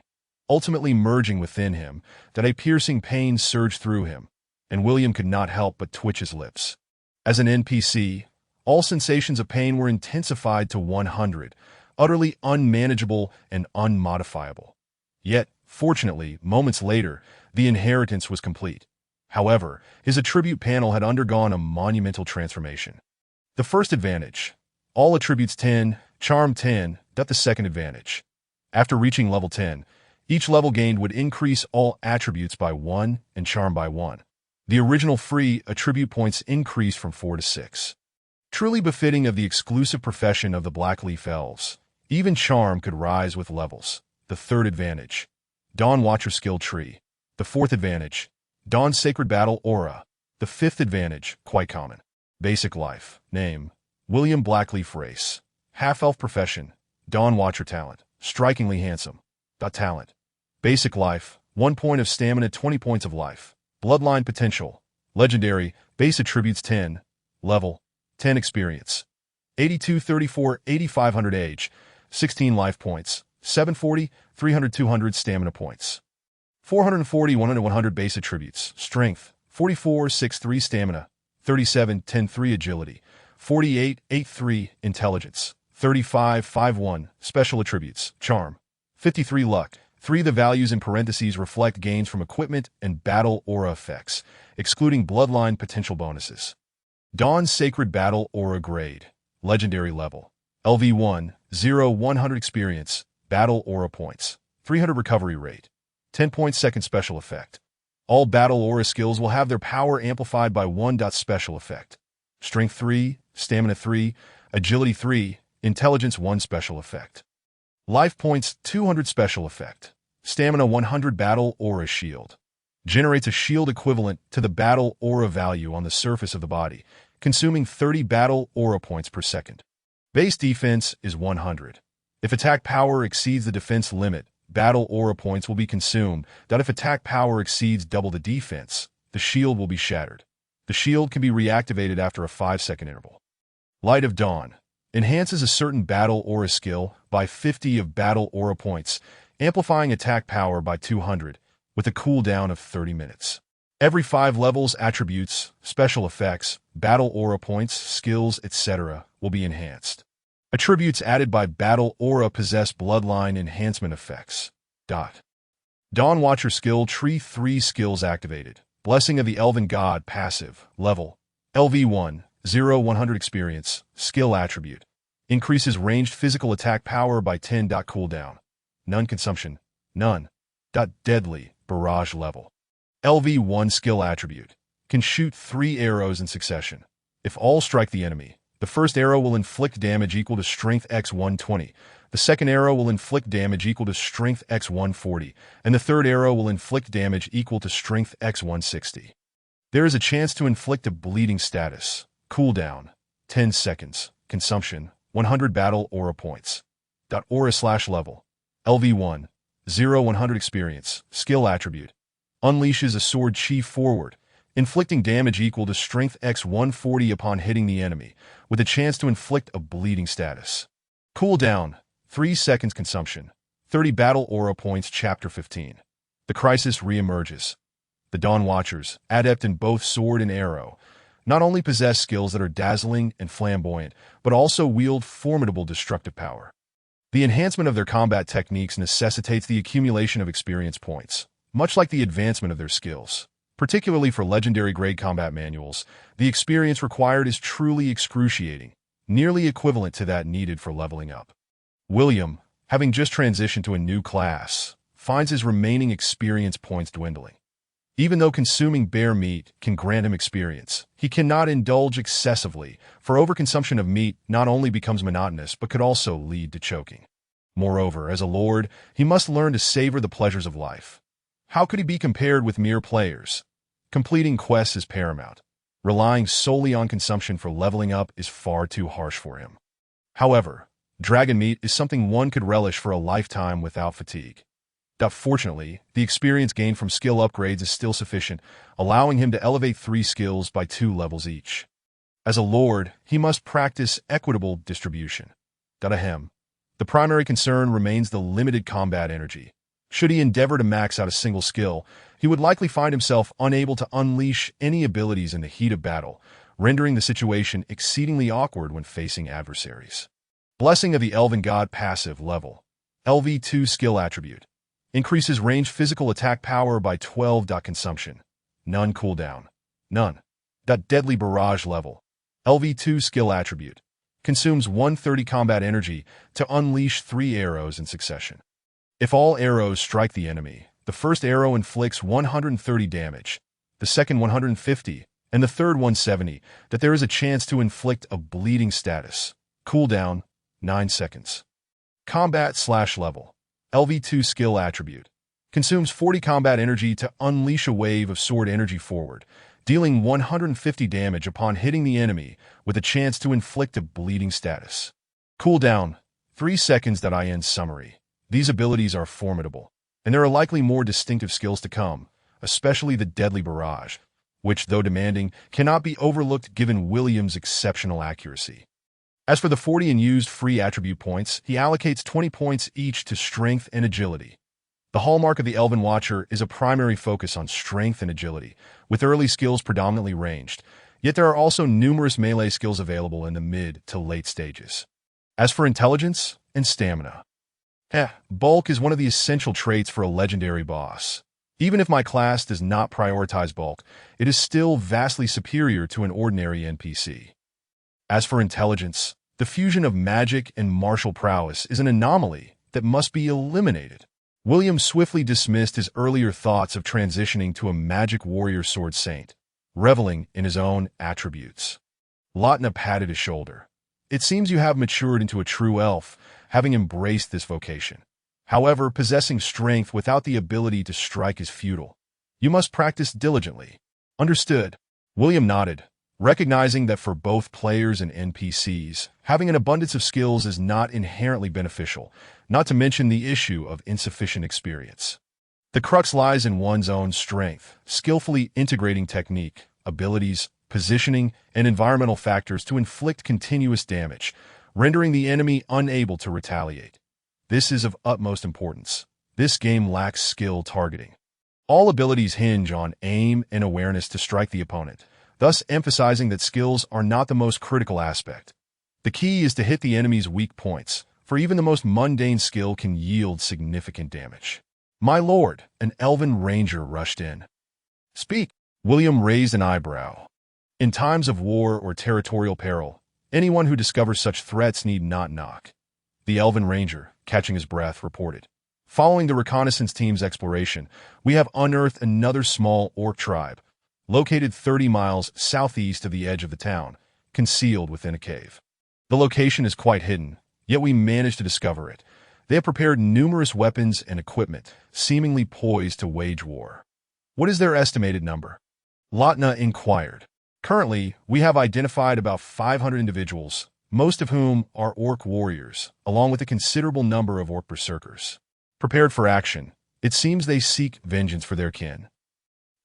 Speaker 1: ultimately merging within him, that a piercing pain surged through him, and William could not help but twitch his lips. As an NPC, all sensations of pain were intensified to 100, utterly unmanageable and unmodifiable. Yet, fortunately, moments later, the inheritance was complete. However, his attribute panel had undergone a monumental transformation. The first advantage, all attributes 10, charm 10, the second advantage. After reaching level 10, each level gained would increase all attributes by 1 and charm by 1. The original free attribute points increased from 4 to 6. Truly befitting of the exclusive profession of the Blackleaf Elves, even charm could rise with levels. The third advantage, Dawn Watcher Skill Tree. The fourth advantage, Dawn Sacred Battle Aura. The fifth advantage, quite common. Basic life. Name, William Blackleaf Race. Half-elf profession, Dawn Watcher Talent. Strikingly handsome. Talent. Basic life, 1 point of stamina, 20 points of life. Bloodline potential, legendary, base attributes 10, level, 10 experience. 82, 34, 8500 age, 16 life points, 740, 300, 200 stamina points. 440, 100, 100 base attributes, strength, 44, 6, 3 stamina, 37, 10, 3 agility, 48, 8, 3 intelligence, 35, 5, 1 special attributes, charm, 53 luck. 3. The values in parentheses reflect gains from equipment and battle aura effects, excluding bloodline potential bonuses. Dawn Sacred Battle Aura Grade. Legendary Level. LV1, 0, 100 experience, battle aura points, 300 recovery rate, 10 points second special effect. All battle aura skills will have their power amplified by 1. Special effect. Strength 3, Stamina 3, Agility 3, Intelligence 1 special effect. Life points 200 special effect. Stamina 100 battle aura shield. Generates a shield equivalent to the battle aura value on the surface of the body, consuming 30 battle aura points per second. Base defense is 100. If attack power exceeds the defense limit, battle aura points will be consumed. If attack power exceeds double the defense, the shield will be shattered. The shield can be reactivated after a 5-second interval. Light of Dawn. Enhances a certain battle aura skill by 50 of battle aura points, amplifying attack power by 200, with a cooldown of 30 minutes. Every 5 levels, attributes, special effects, battle aura points, skills, etc. will be enhanced. Attributes added by battle aura possess bloodline enhancement effects. Dawn Watcher skill tree 3 skills activated. Blessing of the Elven God passive, level, LV1, 0-100 experience, skill attribute. Increases ranged physical attack power by 10. Cooldown. None consumption. None. Deadly, barrage level. LV1 skill attribute. Can shoot 3 arrows in succession. If all strike the enemy, the first arrow will inflict damage equal to strength x 120, the second arrow will inflict damage equal to strength x 140, and the third arrow will inflict damage equal to strength x 160. There is a chance to inflict a bleeding status. Cooldown, 10 seconds. Consumption, 100 battle aura points. Aura/level, LV1, 0-100 experience, skill attribute. Unleashes a sword chi forward, inflicting damage equal to strength x 140 upon hitting the enemy, with a chance to inflict a bleeding status. Cooldown, 3 seconds. Consumption, 30 battle aura points. Chapter 15. The crisis reemerges. The Dawn Watchers, adept in both sword and arrow, not only possess skills that are dazzling and flamboyant, but also wield formidable destructive power. The enhancement of their combat techniques necessitates the accumulation of experience points, much like the advancement of their skills. Particularly for legendary grade combat manuals, the experience required is truly excruciating, nearly equivalent to that needed for leveling up. William, having just transitioned to a new class, finds his remaining experience points dwindling. Even though consuming bear meat can grant him experience, he cannot indulge excessively, for overconsumption of meat not only becomes monotonous but could also lead to choking. Moreover, as a lord, he must learn to savor the pleasures of life. How could he be compared with mere players? Completing quests is paramount. Relying solely on consumption for leveling up is far too harsh for him. However, dragon meat is something one could relish for a lifetime without fatigue. Fortunately, the experience gained from skill upgrades is still sufficient, allowing him to elevate 3 skills by 2 levels each. As a lord, he must practice equitable distribution. Ahem. The primary concern remains the limited combat energy. Should he endeavor to max out a single skill, he would likely find himself unable to unleash any abilities in the heat of battle, rendering the situation exceedingly awkward when facing adversaries. Blessing of the Elven God passive, level, LV2 skill attribute. Increases range physical attack power by 12. Consumption. None cooldown. None. Deadly barrage level, LV2 skill attribute. Consumes 130 combat energy to unleash 3 arrows in succession. If all arrows strike the enemy, the first arrow inflicts 130 damage, the second 150, and the third 170, that there is a chance to inflict a bleeding status. Cooldown, 9 seconds. Combat/level, LV2 skill attribute. Consumes 40 combat energy to unleash a wave of sword energy forward, dealing 150 damage upon hitting the enemy, with a chance to inflict a bleeding status. Cooldown, 3 seconds. End summary. These abilities are formidable, and there are likely more distinctive skills to come, especially the deadly barrage, which, though demanding, cannot be overlooked given William's exceptional accuracy. As for the 40 unused free attribute points, he allocates 20 points each to strength and agility. The hallmark of the Elven Watcher is a primary focus on strength and agility, with early skills predominantly ranged, yet there are also numerous melee skills available in the mid to late stages. As for intelligence and stamina, bulk is one of the essential traits for a legendary boss. Even if my class does not prioritize bulk, it is still vastly superior to an ordinary NPC. As for intelligence, the fusion of magic and martial prowess is an anomaly that must be eliminated. William swiftly dismissed his earlier thoughts of transitioning to a magic warrior sword saint, reveling in his own attributes. Lotna patted his shoulder. It seems you have matured into a true elf, having embraced this vocation. However, possessing strength without the ability to strike is futile. You must practice diligently. Understood. William nodded, recognizing that for both players and NPCs, having an abundance of skills is not inherently beneficial, not to mention the issue of insufficient experience. The crux lies in one's own strength, skillfully integrating technique, abilities, positioning, and environmental factors to inflict continuous damage, rendering the enemy unable to retaliate. This is of utmost importance. This game lacks skill targeting. All abilities hinge on aim and awareness to strike the opponent, thus emphasizing that skills are not the most critical aspect. The key is to hit the enemy's weak points, for even the most mundane skill can yield significant damage. "My lord," an elven ranger rushed in. "Speak." William raised an eyebrow. In times of war or territorial peril, anyone who discovers such threats need not knock. The elven ranger, catching his breath, reported. "Following the reconnaissance team's exploration, we have unearthed another small orc tribe, located 30 miles southeast of the edge of the town, concealed within a cave. The location is quite hidden, yet we managed to discover it. They have prepared numerous weapons and equipment, seemingly poised to wage war." "What is their estimated number?" Latna inquired. "Currently, we have identified about 500 individuals, most of whom are orc warriors, along with a considerable number of orc berserkers. Prepared for action, it seems they seek vengeance for their kin.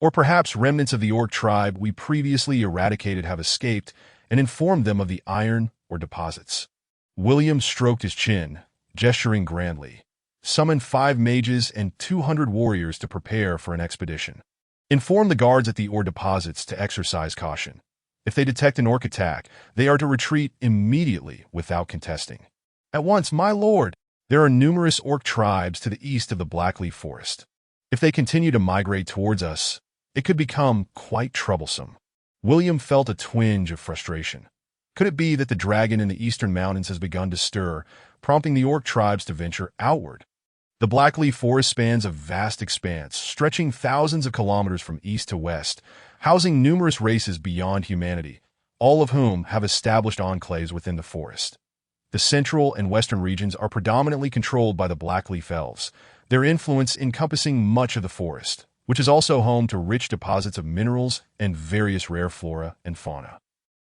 Speaker 1: Or perhaps remnants of the orc tribe we previously eradicated have escaped and informed them of the iron or deposits." William stroked his chin, gesturing grandly. "Summon 5 mages and 200 warriors to prepare for an expedition. Inform the guards at the ore deposits to exercise caution. If they detect an orc attack, they are to retreat immediately without contesting." "At once, my lord." "There are numerous orc tribes to the east of the Blackleaf Forest. If they continue to migrate towards us, it could become quite troublesome." William felt a twinge of frustration. Could it be that the dragon in the eastern mountains has begun to stir, prompting the orc tribes to venture outward? The Blackleaf Forest spans a vast expanse, stretching thousands of kilometers from east to west, housing numerous races beyond humanity, all of whom have established enclaves within the forest. The central and western regions are predominantly controlled by the Blackleaf Elves, their influence encompassing much of the forest, which is also home to rich deposits of minerals and various rare flora and fauna.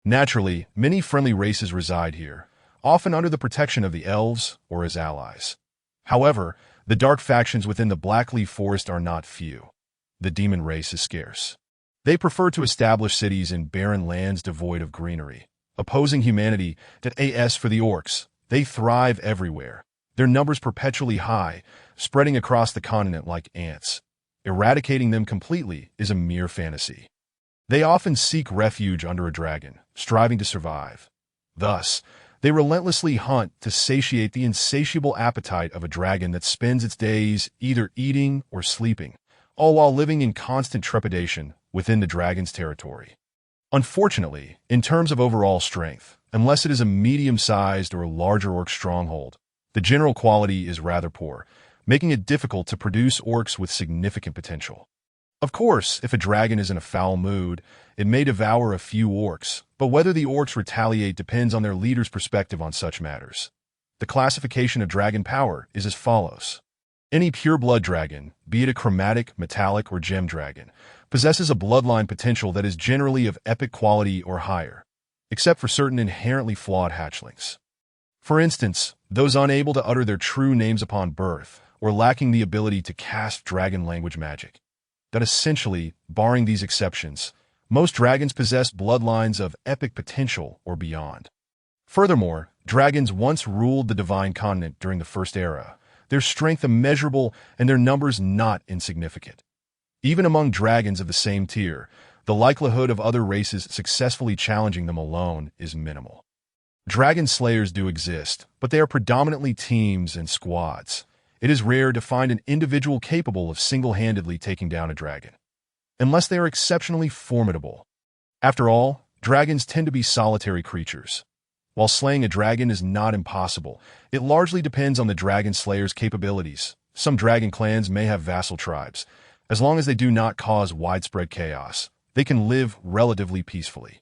Speaker 1: Naturally, many friendly races reside here, often under the protection of the elves or as allies. However, the dark factions within the Blackleaf Forest are not few. The demon race is scarce. They prefer to establish cities in barren lands devoid of greenery, opposing humanity. As for the orcs, they thrive everywhere, their numbers perpetually high, spreading across the continent like ants. Eradicating them completely is a mere fantasy. They often seek refuge under a dragon, striving to survive. Thus, they relentlessly hunt to satiate the insatiable appetite of a dragon that spends its days either eating or sleeping, all while living in constant trepidation within the dragon's territory. Unfortunately, in terms of overall strength, unless it is a medium-sized or larger orc stronghold, the general quality is rather poor, making it difficult to produce orcs with significant potential. Of course, if a dragon is in a foul mood, it may devour a few orcs, but whether the orcs retaliate depends on their leader's perspective on such matters. The classification of dragon power is as follows. Any pure-blood dragon, be it a chromatic, metallic, or gem dragon, possesses a bloodline potential that is generally of epic quality or higher, except for certain inherently flawed hatchlings. For instance, those unable to utter their true names upon birth, or lacking the ability to cast dragon language magic. That essentially, barring these exceptions, most dragons possess bloodlines of epic potential or beyond. Furthermore, dragons once ruled the divine continent during the First Era, their strength immeasurable and their numbers not insignificant. Even among dragons of the same tier, the likelihood of other races successfully challenging them alone is minimal. Dragon slayers do exist, but they are predominantly teams and squads. It is rare to find an individual capable of single-handedly taking down a dragon, unless they are exceptionally formidable. After all, dragons tend to be solitary creatures. While slaying a dragon is not impossible, it largely depends on the dragon slayer's capabilities. Some dragon clans may have vassal tribes. As long as they do not cause widespread chaos, they can live relatively peacefully.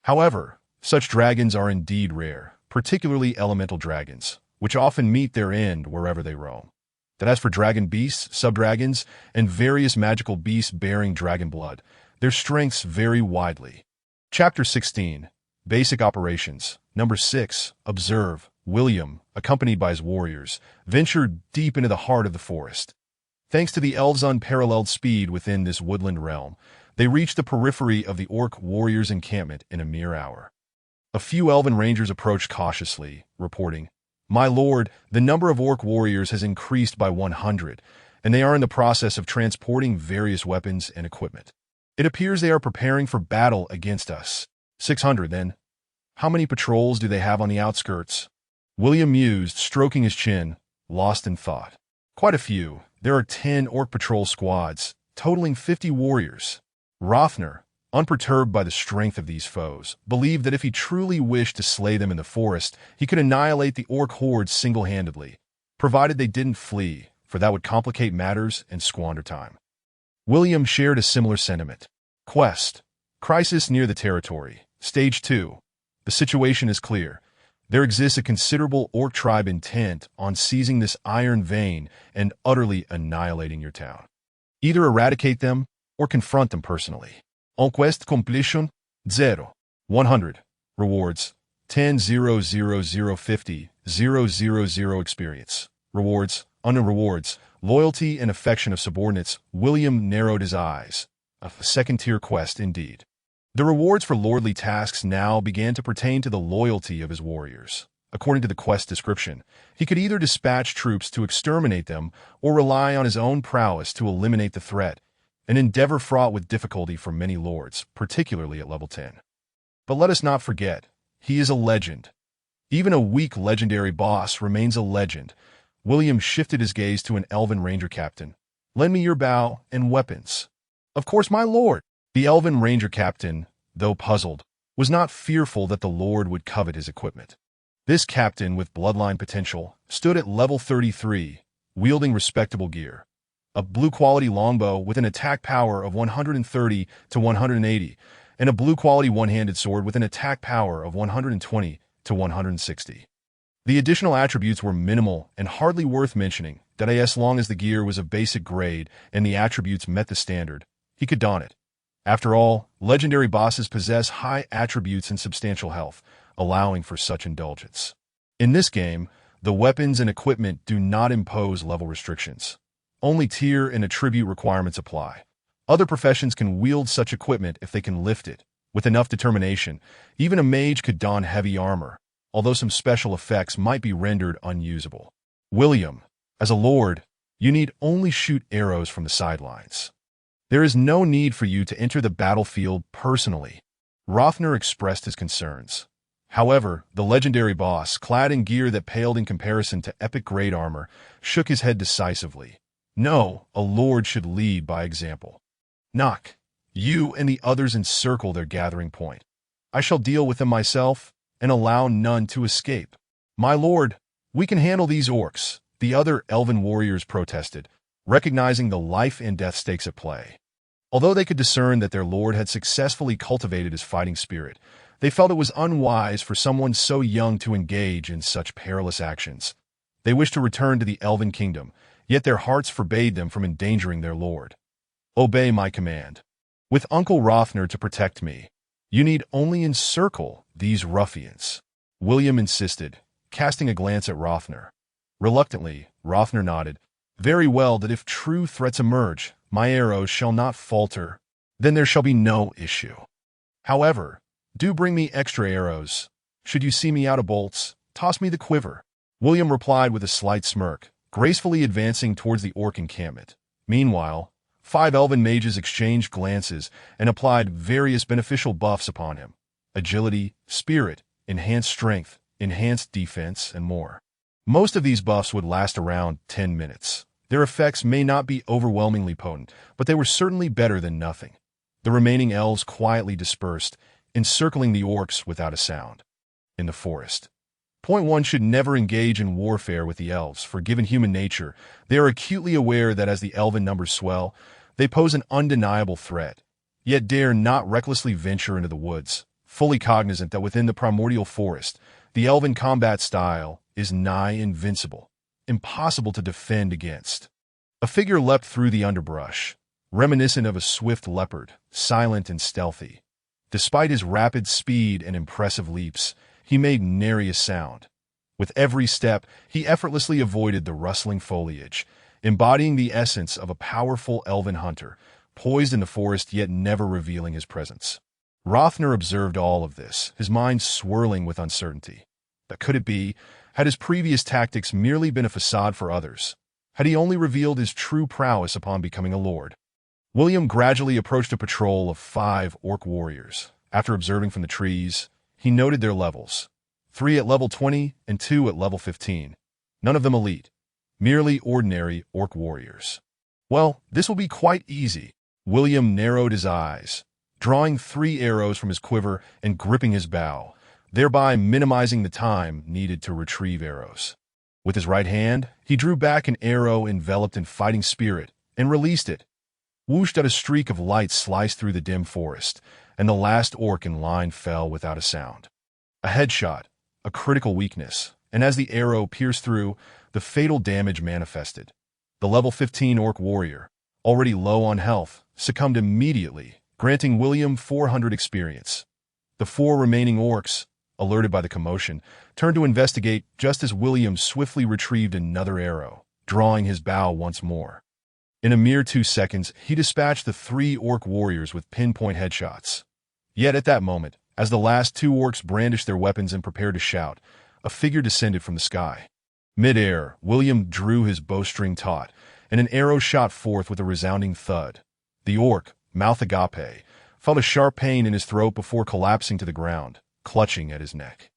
Speaker 1: However, such dragons are indeed rare, particularly elemental dragons, which often meet their end wherever they roam. That as for dragon beasts, subdragons, and various magical beasts bearing dragon blood, their strengths vary widely. Chapter 16. Basic Operations. Number 6. Observe. William, accompanied by his warriors, ventured deep into the heart of the forest. Thanks to the elves' unparalleled speed within this woodland realm, they reached the periphery of the orc warriors' encampment in a mere hour. A few elven rangers approached cautiously, reporting, My lord, the number of orc warriors has increased by 100, and they are in the process of transporting various weapons and equipment. It appears they are preparing for battle against us. 600, then. How many patrols do they have on the outskirts? William mused, stroking his chin, lost in thought. Quite a few. There are 10 orc patrol squads, totaling 50 warriors. Rothnir, unperturbed by the strength of these foes, believed that if he truly wished to slay them in the forest, he could annihilate the orc hordes single-handedly, provided they didn't flee, for that would complicate matters and squander time. William shared a similar sentiment. Quest. Crisis near the territory. Stage 2. The situation is clear. There exists a considerable orc tribe intent on seizing this iron vein and utterly annihilating your town. Either eradicate them or confront them personally. On quest completion 0. 100. Rewards 10 0 0 0 50 0 0 0 experience. Rewards, under rewards, loyalty and affection of subordinates. William narrowed his eyes. A second-tier quest indeed. The rewards for lordly tasks now began to pertain to the loyalty of his warriors. According to the quest description, he could either dispatch troops to exterminate them or rely on his own prowess to eliminate the threat, an endeavor fraught with difficulty for many lords, particularly at level 10. But let us not forget, he is a legend. Even a weak legendary boss remains a legend. William shifted his gaze to an elven ranger captain. Lend me your bow and weapons. Of course, my lord. The elven ranger captain, though puzzled, was not fearful that the lord would covet his equipment. This captain, with bloodline potential, stood at level 33, wielding respectable gear. A blue-quality longbow with an attack power of 130 to 180, and a blue-quality one-handed sword with an attack power of 120 to 160. The additional attributes were minimal and hardly worth mentioning, that as long as the gear was of basic grade and the attributes met the standard, he could don it. After all, legendary bosses possess high attributes and substantial health, allowing for such indulgence. In this game, the weapons and equipment do not impose level restrictions. Only tier and attribute requirements apply. Other professions can wield such equipment if they can lift it. With enough determination, even a mage could don heavy armor, although some special effects might be rendered unusable. William, as a lord, you need only shoot arrows from the sidelines. There is no need for you to enter the battlefield personally. Rothnir expressed his concerns. However, the legendary boss, clad in gear that paled in comparison to epic-grade armor, shook his head decisively. No, a lord should lead by example. Knock. You and the others encircle their gathering point. I shall deal with them myself and allow none to escape. My lord, we can handle these orcs, the other elven warriors protested, recognizing the life and death stakes at play. Although they could discern that their lord had successfully cultivated his fighting spirit, they felt it was unwise for someone so young to engage in such perilous actions. They wished to return to the elven kingdom, yet their hearts forbade them from endangering their lord. Obey my command. With Uncle Rothnir to protect me, you need only encircle these ruffians. William insisted, casting a glance at Rothnir. Reluctantly, Rothnir nodded. Very well, that if true threats emerge, my arrows shall not falter. Then there shall be no issue. However, do bring me extra arrows. Should you see me out of bolts, toss me the quiver. William replied with a slight smirk, gracefully advancing towards the orc encampment. Meanwhile, 5 elven mages exchanged glances and applied various beneficial buffs upon him. Agility, spirit, enhanced strength, enhanced defense, and more. Most of these buffs would last around 10 minutes. Their effects may not be overwhelmingly potent, but they were certainly better than nothing. The remaining elves quietly dispersed, encircling the orcs without a sound. In the forest. Point 1 should never engage in warfare with the elves, for given human nature, they are acutely aware that as the elven numbers swell, they pose an undeniable threat, yet dare not recklessly venture into the woods, fully cognizant that within the primordial forest, the elven combat style is nigh invincible, impossible to defend against. A figure leapt through the underbrush, reminiscent of a swift leopard, silent and stealthy. Despite his rapid speed and impressive leaps, he made nary a sound. With every step, he effortlessly avoided the rustling foliage, embodying the essence of a powerful elven hunter, poised in the forest yet never revealing his presence. Rothnir observed all of this, his mind swirling with uncertainty. But could it be? Had his previous tactics merely been a facade for others? Had he only revealed his true prowess upon becoming a lord? William gradually approached a patrol of 5 orc warriors. After observing from the trees, he noted their levels. 3 at level 20 and 2 at level 15. None of them elite. Merely ordinary orc warriors. Well, this will be quite easy. William narrowed his eyes, drawing 3 arrows from his quiver and gripping his bow, thereby minimizing the time needed to retrieve arrows. With his right hand, he drew back an arrow enveloped in fighting spirit and released it. Whooshed out, a streak of light sliced through the dim forest, and the last orc in line fell without a sound. A headshot, a critical weakness, and as the arrow pierced through, the fatal damage manifested. The level 15 orc warrior, already low on health, succumbed immediately, granting William 400 experience. The 4 remaining orcs, alerted by the commotion, turned to investigate just as William swiftly retrieved another arrow, drawing his bow once more. In a mere 2 seconds, he dispatched the 3 orc warriors with pinpoint headshots. Yet at that moment, as the last 2 orcs brandished their weapons and prepared to shout, a figure descended from the sky. Mid-air, William drew his bowstring taut, and an arrow shot forth with a resounding thud. The orc, Mouth Agape, felt a sharp pain in his throat before collapsing to the ground, clutching at his neck.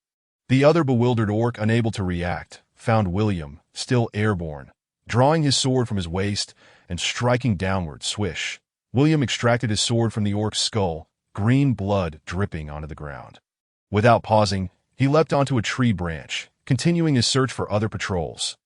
Speaker 1: The other bewildered orc, unable to react, found William, still airborne. Drawing his sword from his waist and striking downward, swish, William extracted his sword from the orc's skull, green blood dripping onto the ground. Without pausing, he leapt onto a tree branch, continuing his search for other patrols.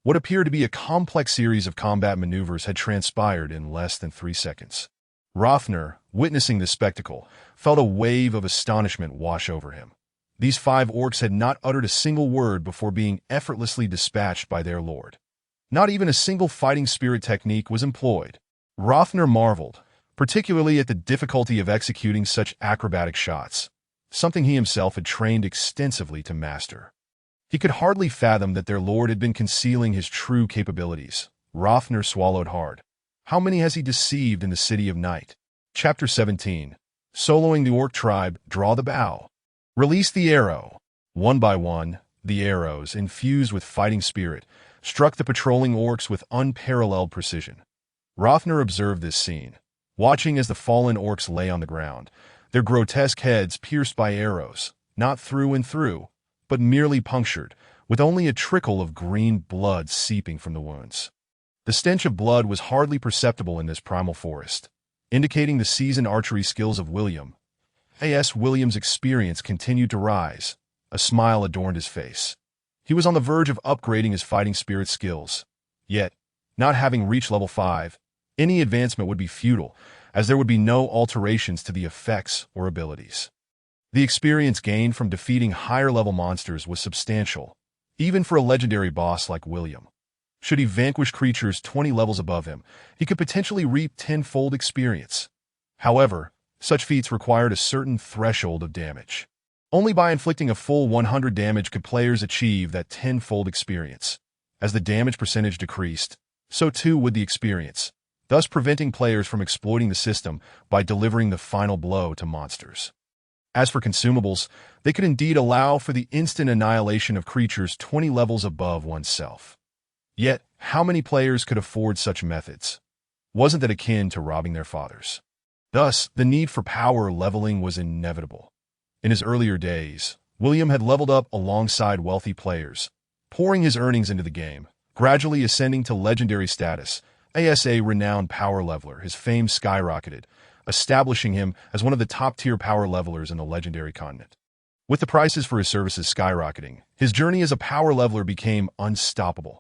Speaker 1: What appeared to be a complex series of combat maneuvers had transpired in less than 3 seconds. Rothner, witnessing this spectacle, felt a wave of astonishment wash over him. These 5 orcs had not uttered a single word before being effortlessly dispatched by their lord. Not even a single fighting spirit technique was employed. Rothner marveled, particularly at the difficulty of executing such acrobatic shots, something he himself had trained extensively to master. He could hardly fathom that their lord had been concealing his true capabilities. Rothner swallowed hard. How many has he deceived in the City of Night? Chapter 17. Soloing the Orc Tribe, Draw the Bow. Release the arrow. One by one, the arrows, infused with fighting spirit, struck the patrolling orcs with unparalleled precision. Rothner observed this scene, watching as the fallen orcs lay on the ground, their grotesque heads pierced by arrows, not through and through, but merely punctured, with only a trickle of green blood seeping from the wounds. The stench of blood was hardly perceptible in this primal forest, indicating the seasoned archery skills of William. A.S. William's experience continued to rise. A smile adorned his face. He was on the verge of upgrading his fighting spirit skills. Yet, not having reached level 5, any advancement would be futile, as there would be no alterations to the effects or abilities. The experience gained from defeating higher-level monsters was substantial, even for a legendary boss like William. Should he vanquish creatures 20 levels above him, he could potentially reap 10-fold experience. However, such feats required a certain threshold of damage. Only by inflicting a full 100 damage could players achieve that 10-fold experience. As the damage percentage decreased, so too would the experience, thus preventing players from exploiting the system by delivering the final blow to monsters. As for consumables, they could indeed allow for the instant annihilation of creatures 20 levels above oneself. Yet, how many players could afford such methods? Wasn't that akin to robbing their fathers? Thus, the need for power leveling was inevitable. In his earlier days, William had leveled up alongside wealthy players, pouring his earnings into the game, gradually ascending to legendary status. As a renowned power leveler, his fame skyrocketed, establishing him as one of the top-tier power levelers in the legendary continent. With the prices for his services skyrocketing, his journey as a power leveler became unstoppable.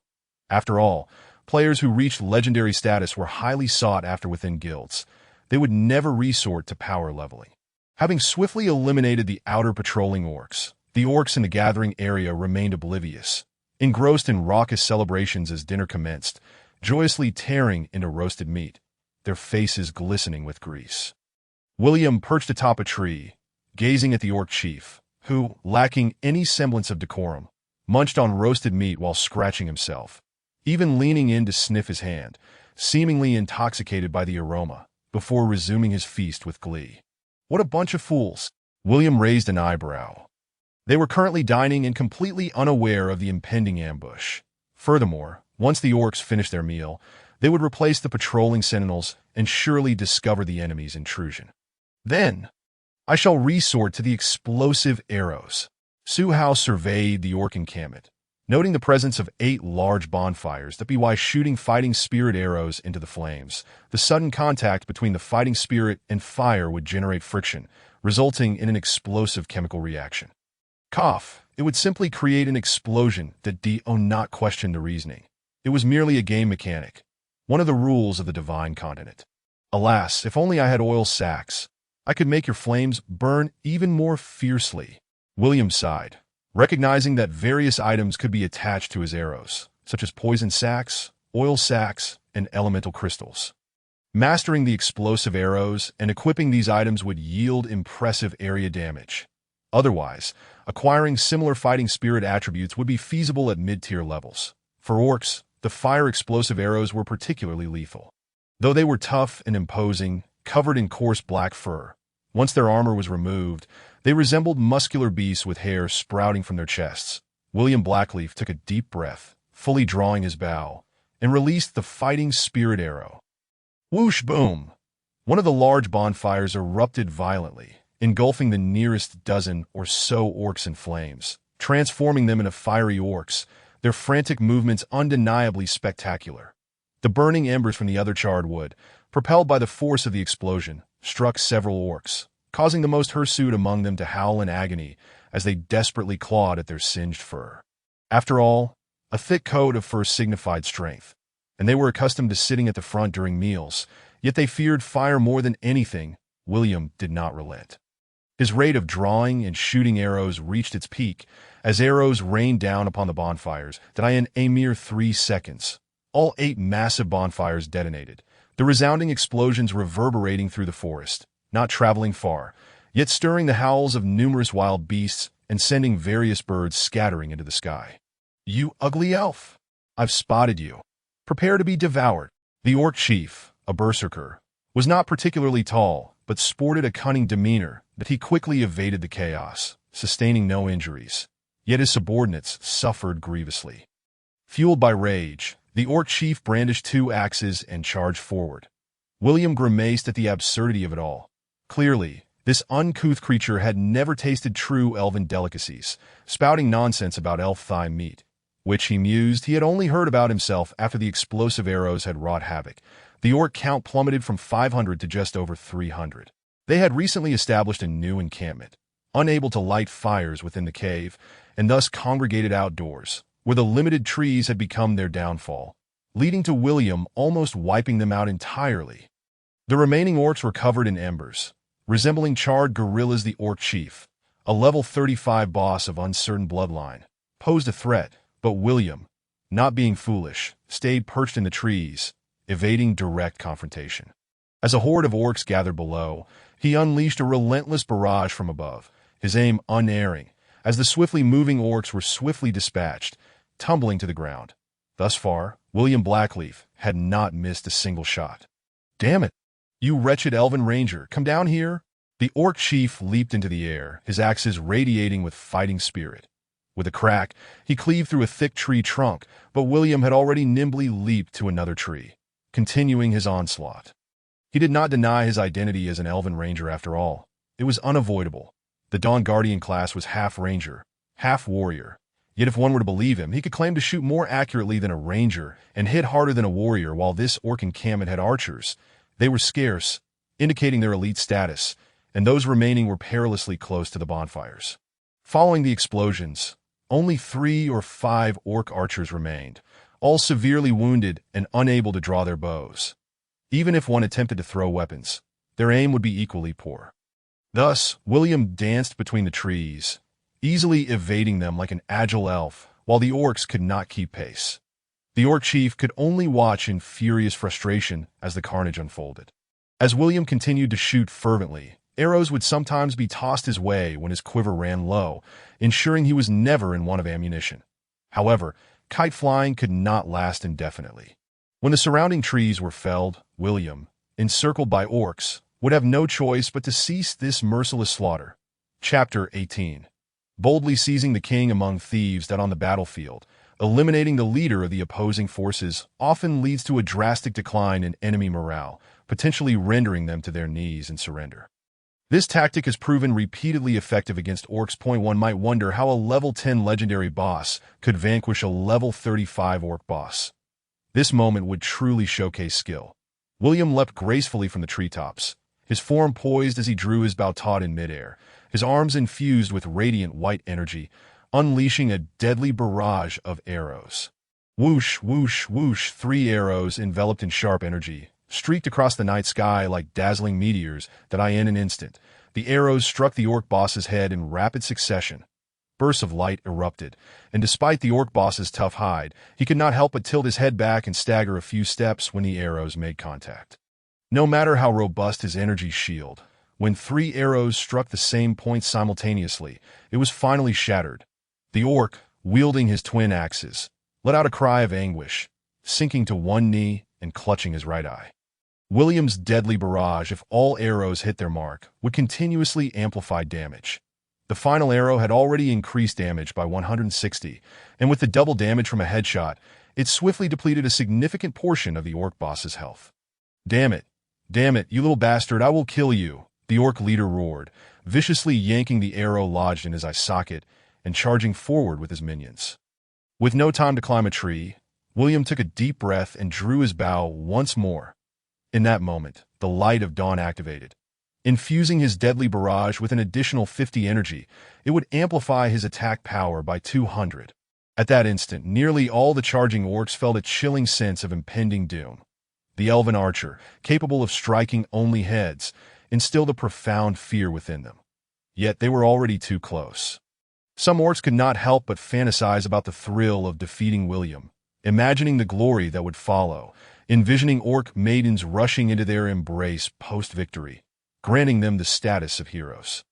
Speaker 1: After all, players who reached legendary status were highly sought after within guilds. They would never resort to power leveling. Having swiftly eliminated the outer patrolling orcs, the orcs in the gathering area remained oblivious, engrossed in raucous celebrations as dinner commenced, joyously tearing into roasted meat, their faces glistening with grease. William perched atop a tree, gazing at the orc chief, who, lacking any semblance of decorum, munched on roasted meat while scratching himself, even leaning in to sniff his hand, seemingly intoxicated by the aroma, before resuming his feast with glee. What a bunch of fools! William raised an eyebrow. They were currently dining and completely unaware of the impending ambush. Furthermore, once the orcs finished their meal, they would replace the patrolling sentinels and surely discover the enemy's intrusion. Then, I shall resort to the explosive arrows. Su Hao surveyed the orc encampment, noting the presence of 8 large bonfires that be why shooting fighting spirit arrows into the flames. The sudden contact between the fighting spirit and fire would generate friction, resulting in an explosive chemical reaction. Cough. It would simply create an explosion that do not question the reasoning. It was merely a game mechanic, one of the rules of the divine continent. Alas, if only I had oil sacks, I could make your flames burn even more fiercely. William sighed, recognizing that various items could be attached to his arrows, such as poison sacks, oil sacks, and elemental crystals. Mastering the explosive arrows and equipping these items would yield impressive area damage. Otherwise, acquiring similar fighting spirit attributes would be feasible at mid-tier levels. For orcs, the fire explosive arrows were particularly lethal. Though they were tough and imposing, covered in coarse black fur, once their armor was removed, they resembled muscular beasts with hair sprouting from their chests. William Blackleaf took a deep breath, fully drawing his bow, and released the fighting spirit arrow. Whoosh boom! One of the large bonfires erupted violently, engulfing the nearest dozen or so orcs in flames, transforming them into fiery orcs, their frantic movements undeniably spectacular. The burning embers from the other charred wood, propelled by the force of the explosion, struck several orcs, causing the most hirsute among them to howl in agony as they desperately clawed at their singed fur. After all, a thick coat of fur signified strength, and they were accustomed to sitting at the front during meals, yet they feared fire more than anything. William did not relent. His rate of drawing and shooting arrows reached its peak as arrows rained down upon the bonfires that in a mere 3 seconds. All 8 massive bonfires detonated, the resounding explosions reverberating through the forest, not traveling far, yet stirring the howls of numerous wild beasts and sending various birds scattering into the sky. You ugly elf! I've spotted you. Prepare to be devoured. The orc chief, a berserker, was not particularly tall, but sported a cunning demeanor that he quickly evaded the chaos, sustaining no injuries. Yet his subordinates suffered grievously. Fueled by rage, the orc chief brandished 2 axes and charged forward. William grimaced at the absurdity of it all. Clearly, this uncouth creature had never tasted true elven delicacies, spouting nonsense about elf thigh meat, which, he mused, he had only heard about himself after the explosive arrows had wrought havoc. The orc count plummeted from 500 to just over 300. They had recently established a new encampment, unable to light fires within the cave, and thus congregated outdoors, where the limited trees had become their downfall, leading to William almost wiping them out entirely. The remaining orcs were covered in embers, resembling charred gorillas. The orc chief, a level 35 boss of uncertain bloodline, posed a threat, but William, not being foolish, stayed perched in the trees, evading direct confrontation. As a horde of orcs gathered below, he unleashed a relentless barrage from above, his aim unerring, as the swiftly moving orcs were swiftly dispatched, tumbling to the ground. Thus far, William Blackleaf had not missed a single shot. Damn it! You wretched elven ranger, come down here! The orc chief leaped into the air, his axes radiating with fighting spirit. With a crack, he cleaved through a thick tree trunk, but William had already nimbly leaped to another tree, continuing his onslaught. He did not deny his identity as an elven ranger after all. It was unavoidable. The Dawn Guardian class was half ranger, half warrior. Yet if one were to believe him, he could claim to shoot more accurately than a ranger and hit harder than a warrior. While this orc encampment had archers, they were scarce, indicating their elite status, and those remaining were perilously close to the bonfires. Following the explosions, only 3 or 5 orc archers remained, all severely wounded and unable to draw their bows. Even if one attempted to throw weapons, their aim would be equally poor. Thus, William danced between the trees, easily evading them like an agile elf, while the orcs could not keep pace. The orc chief could only watch in furious frustration as the carnage unfolded. As William continued to shoot fervently, arrows would sometimes be tossed his way when his quiver ran low, ensuring he was never in want of ammunition. However, kite flying could not last indefinitely. When the surrounding trees were felled, William, encircled by orcs, would have no choice but to cease this merciless slaughter. Chapter 18. boldly seizing the king among thieves that on the battlefield. Eliminating the leader of the opposing forces often leads to a drastic decline in enemy morale, potentially rendering them to their knees in surrender. This tactic has proven repeatedly effective against orcs. One might wonder how a level 10 legendary boss could vanquish a level 35 orc boss. This moment would truly showcase skill. William leapt gracefully from the treetops, his form poised as he drew his bow taut in midair, his arms infused with radiant white energy, unleashing a deadly barrage of arrows. Whoosh, whoosh, whoosh, 3 arrows enveloped in sharp energy streaked across the night sky like dazzling meteors that in an instant. The arrows struck the orc boss's head in rapid succession. Bursts of light erupted, and despite the orc boss's tough hide, he could not help but tilt his head back and stagger a few steps when the arrows made contact. No matter how robust his energy shield, when 3 arrows struck the same point simultaneously, it was finally shattered. The orc, wielding his twin axes, let out a cry of anguish, sinking to one knee and clutching his right eye. William's deadly barrage, if all arrows hit their mark, would continuously amplify damage. The final arrow had already increased damage by 160, and with the double damage from a headshot, it swiftly depleted a significant portion of the orc boss's health. Damn it, you little bastard, I will kill you, the orc leader roared, viciously yanking the arrow lodged in his eye socket and charging forward with his minions. With no time to climb a tree, William took a deep breath and drew his bow once more. In that moment, the light of dawn activated. Infusing his deadly barrage with an additional 50 energy, it would amplify his attack power by 200. At that instant, nearly all the charging orcs felt a chilling sense of impending doom. The elven archer, capable of striking only heads, instilled a profound fear within them. Yet they were already too close. Some orcs could not help but fantasize about the thrill of defeating William, imagining the glory that would follow, envisioning orc maidens rushing into their embrace post-victory, granting them the status of heroes.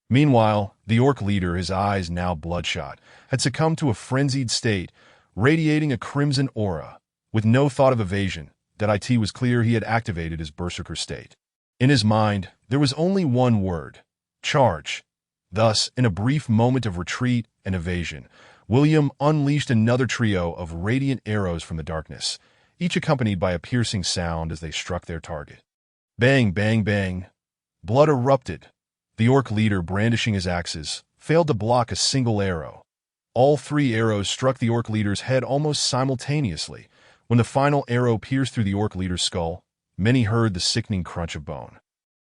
Speaker 1: Meanwhile, the orc leader, his eyes now bloodshot, had succumbed to a frenzied state, radiating a crimson aura. With no thought of evasion, it was clear he had activated his berserker state. In his mind, there was only one word: charge. Thus, in a brief moment of retreat and evasion, William unleashed another trio of radiant arrows from the darkness, each accompanied by a piercing sound as they struck their target. Bang, bang, bang. Blood erupted. The orc leader, brandishing his axes, failed to block a single arrow. All 3 arrows struck the orc leader's head almost simultaneously. When the final arrow pierced through the orc leader's skull, many heard the sickening crunch of bone.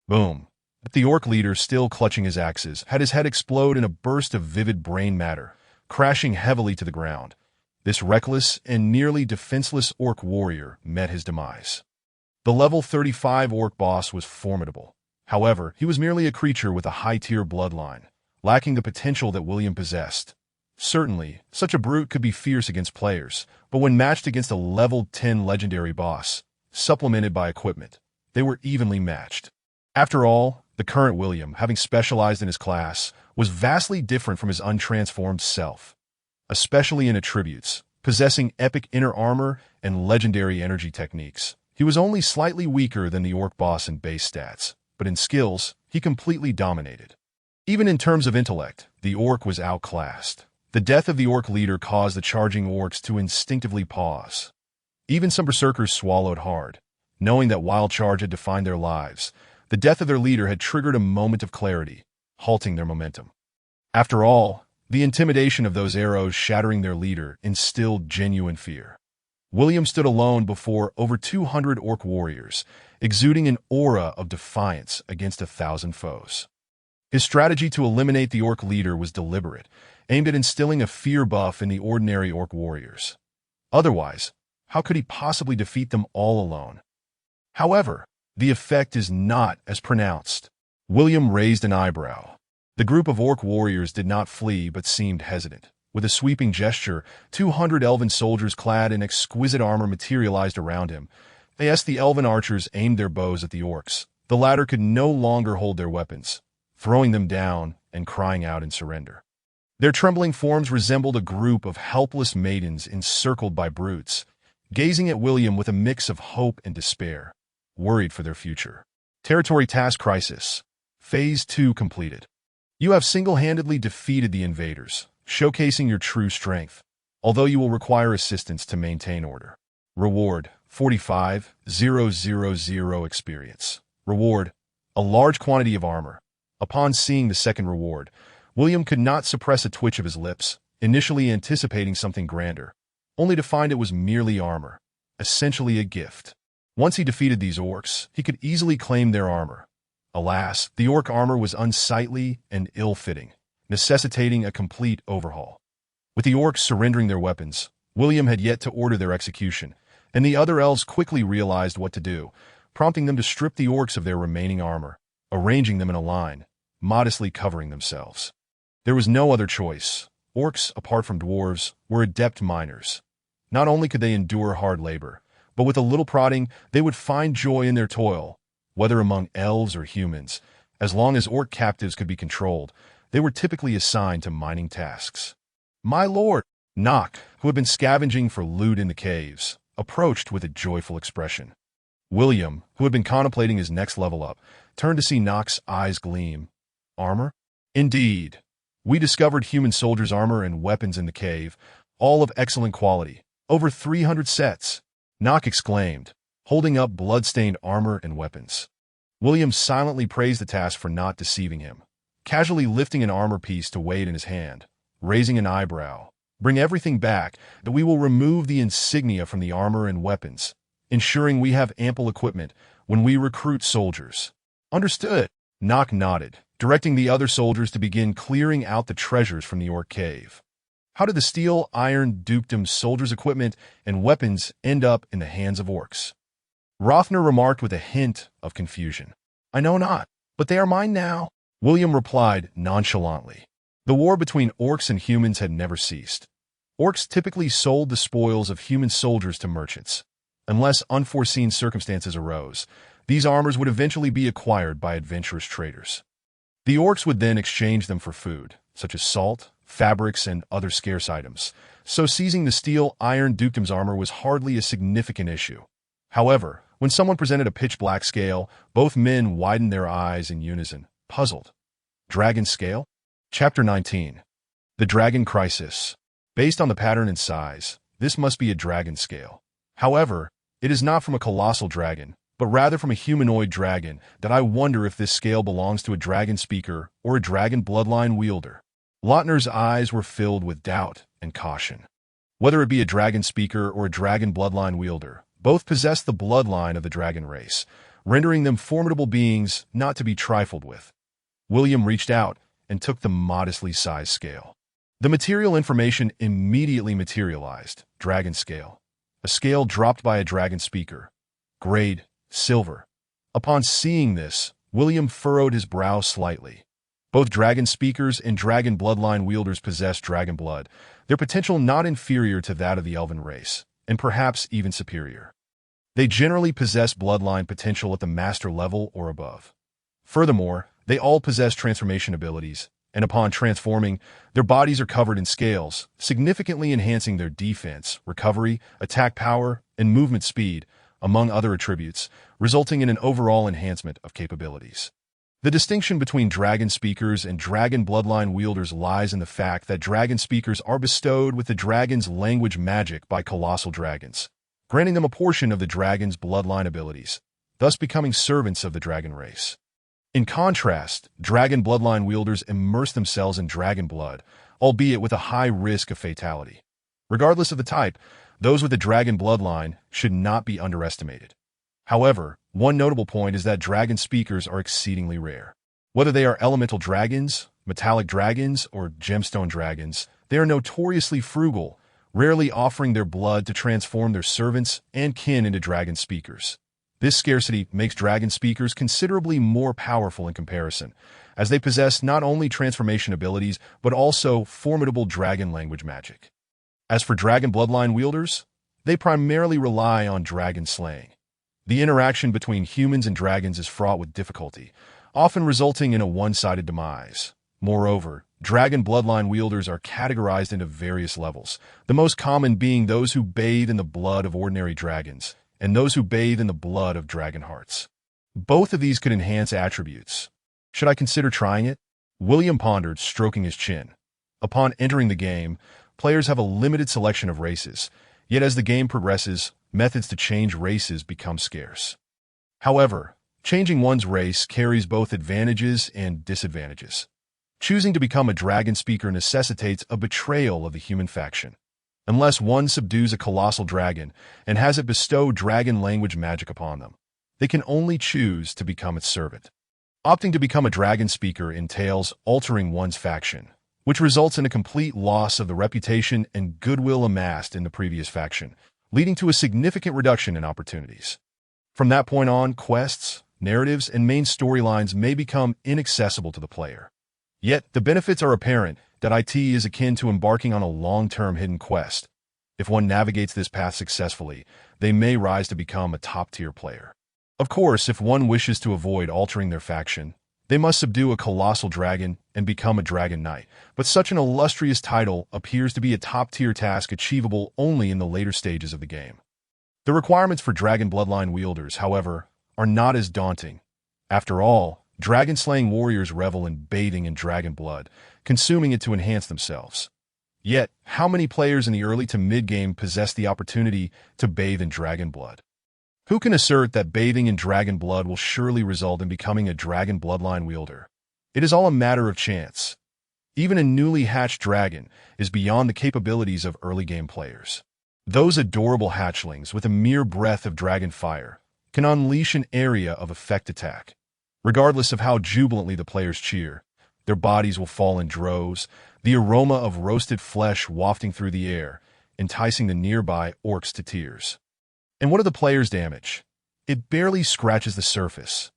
Speaker 1: Boom. But the orc leader, still clutching his axes, had his head explode in a burst of vivid brain matter, crashing heavily to the ground. This reckless and nearly defenseless orc warrior met his demise. The level 35 orc boss was formidable. However, he was merely a creature with a high-tier bloodline, lacking the potential that William possessed. Certainly, such a brute could be fierce against players, but when matched against a level 10 legendary boss, supplemented by equipment, they were evenly matched. After all, the current William, having specialized in his class, was vastly different from his untransformed self. Especially in attributes, possessing epic inner armor and legendary energy techniques. He was only slightly weaker than the orc boss in base stats, but in skills, he completely dominated. Even in terms of intellect, the orc was outclassed. The death of the orc leader caused the charging orcs to instinctively pause. Even some berserkers swallowed hard, knowing that while charge had defined their lives, the death of their leader had triggered a moment of clarity, halting their momentum. After all, the intimidation of those arrows shattering their leader instilled genuine fear. William stood alone before over 200 orc warriors, exuding an aura of defiance against 1,000 foes. His strategy to eliminate the orc leader was deliberate, aimed at instilling a fear buff in the ordinary orc warriors. Otherwise, how could he possibly defeat them all alone? However, the effect is not as pronounced. William raised an eyebrow. The group of orc warriors did not flee but seemed hesitant. With a sweeping gesture, 200 elven soldiers clad in exquisite armor materialized around him. As the elven archers aimed their bows at the orcs, the latter could no longer hold their weapons, throwing them down and crying out in surrender. Their trembling forms resembled a group of helpless maidens encircled by brutes, gazing at William with a mix of hope and despair, worried for their future. Territory Task Crisis. Phase 2 completed. You have single-handedly defeated the invaders, showcasing your true strength, although you will require assistance to maintain order. Reward: 45,000 experience. Reward: a large quantity of armor. Upon seeing the second reward, William could not suppress a twitch of his lips, initially anticipating something grander, only to find it was merely armor, essentially a gift. Once he defeated these orcs, he could easily claim their armor. Alas, the orc armor was unsightly and ill-fitting, necessitating a complete overhaul. With the orcs surrendering their weapons, William had yet to order their execution, and the other elves quickly realized what to do, prompting them to strip the orcs of their remaining armor, arranging them in a line, modestly covering themselves. There was no other choice. Orcs, apart from dwarves, were adept miners. Not only could they endure hard labor, but with a little prodding, they would find joy in their toil. Whether among elves or humans, as long as orc captives could be controlled, they were typically assigned to mining tasks. "My lord," Nock, who had been scavenging for loot in the caves, approached with a joyful expression. William, who had been contemplating his next level up, turned to see Nock's eyes gleam. "Armor?" "Indeed. We discovered human soldiers' armor and weapons in the cave, all of excellent quality. Over 300 sets," Nock exclaimed, holding up blood-stained armor and weapons. William silently praised the task for not deceiving him, casually lifting an armor piece to weigh it in his hand, raising an eyebrow. "Bring everything back, that we will remove the insignia from the armor and weapons, ensuring we have ample equipment when we recruit soldiers." "Understood," Nock nodded, directing the other soldiers to begin clearing out the treasures from the orc cave. How did the steel iron dukedom's soldiers' equipment and weapons end up in the hands of orcs? Rothner remarked with a hint of confusion. "I know not, but they are mine now," William replied nonchalantly. The war between orcs and humans had never ceased. Orcs typically sold the spoils of human soldiers to merchants. Unless unforeseen circumstances arose, these armors would eventually be acquired by adventurous traders. The orcs would then exchange them for food, such as salt, fabrics, and other scarce items, so seizing the steel iron dukedom's armor was hardly a significant issue. However, when someone presented a pitch-black scale, both men widened their eyes in unison, puzzled. Dragon scale? Chapter 19. The Dragon Crisis. Based on the pattern and size, this must be a dragon scale. However, it is not from a colossal dragon, but rather from a humanoid dragon, that I wonder if this scale belongs to a dragon speaker or a dragon bloodline wielder. Lautner's eyes were filled with doubt and caution. Whether it be a dragon speaker or a dragon bloodline wielder, both possess the bloodline of the dragon race, rendering them formidable beings not to be trifled with. William reached out and took the modestly sized scale. The material information immediately materialized. Dragon scale. A scale dropped by a dragon speaker. Grade: silver. Upon seeing this, William furrowed his brow slightly. Both dragon speakers and dragon bloodline wielders possess dragon blood, their potential not inferior to that of the elven race, and perhaps even superior. They generally possess bloodline potential at the master level or above. Furthermore, they all possess transformation abilities, and upon transforming, their bodies are covered in scales, significantly enhancing their defense, recovery, attack power, and movement speed, among other attributes, resulting in an overall enhancement of capabilities. The distinction between dragon speakers and dragon bloodline wielders lies in the fact that dragon speakers are bestowed with the dragon's language magic by colossal dragons, granting them a portion of the dragon's bloodline abilities, thus becoming servants of the dragon race. In contrast, dragon bloodline wielders immerse themselves in dragon blood, albeit with a high risk of fatality. Regardless of the type, those with the dragon bloodline should not be underestimated. However, one notable point is that dragon speakers are exceedingly rare. Whether they are elemental dragons, metallic dragons, or gemstone dragons, they are notoriously frugal, rarely offering their blood to transform their servants and kin into dragon speakers. This scarcity makes dragon speakers considerably more powerful in comparison, as they possess not only transformation abilities, but also formidable dragon language magic. As for dragon bloodline wielders, they primarily rely on dragon slaying. The interaction between humans and dragons is fraught with difficulty, often resulting in a one-sided demise. Moreover, dragon bloodline wielders are categorized into various levels, the most common being those who bathe in the blood of ordinary dragons, and those who bathe in the blood of dragon hearts. Both of these could enhance attributes. Should I consider trying it? William pondered, stroking his chin. Upon entering the game, players have a limited selection of races, yet as the game progresses, methods to change races become scarce. However, changing one's race carries both advantages and disadvantages. Choosing to become a dragon speaker necessitates a betrayal of the human faction. Unless one subdues a colossal dragon and has it bestow dragon language magic upon them, they can only choose to become its servant. Opting to become a dragon speaker entails altering one's faction, which results in a complete loss of the reputation and goodwill amassed in the previous faction, leading to a significant reduction in opportunities. From that point on, quests, narratives, and main storylines may become inaccessible to the player. Yet, the benefits are apparent that it is akin to embarking on a long-term hidden quest. If one navigates this path successfully, they may rise to become a top-tier player. Of course, if one wishes to avoid altering their faction, they must subdue a colossal dragon and become a dragon knight, but such an illustrious title appears to be a top-tier task achievable only in the later stages of the game. The requirements for dragon bloodline wielders, however, are not as daunting. After all, dragon-slaying warriors revel in bathing in dragon blood, consuming it to enhance themselves. Yet, how many players in the early to mid-game possess the opportunity to bathe in dragon blood? Who can assert that bathing in dragon blood will surely result in becoming a dragon bloodline wielder? It is all a matter of chance. Even a newly hatched dragon is beyond the capabilities of early game players. Those adorable hatchlings with a mere breath of dragon fire can unleash an area of effect attack. Regardless of how jubilantly the players cheer, their bodies will fall in droves, the aroma of roasted flesh wafting through the air, enticing the nearby orcs to tears. And what do the players damage? It barely scratches the surface.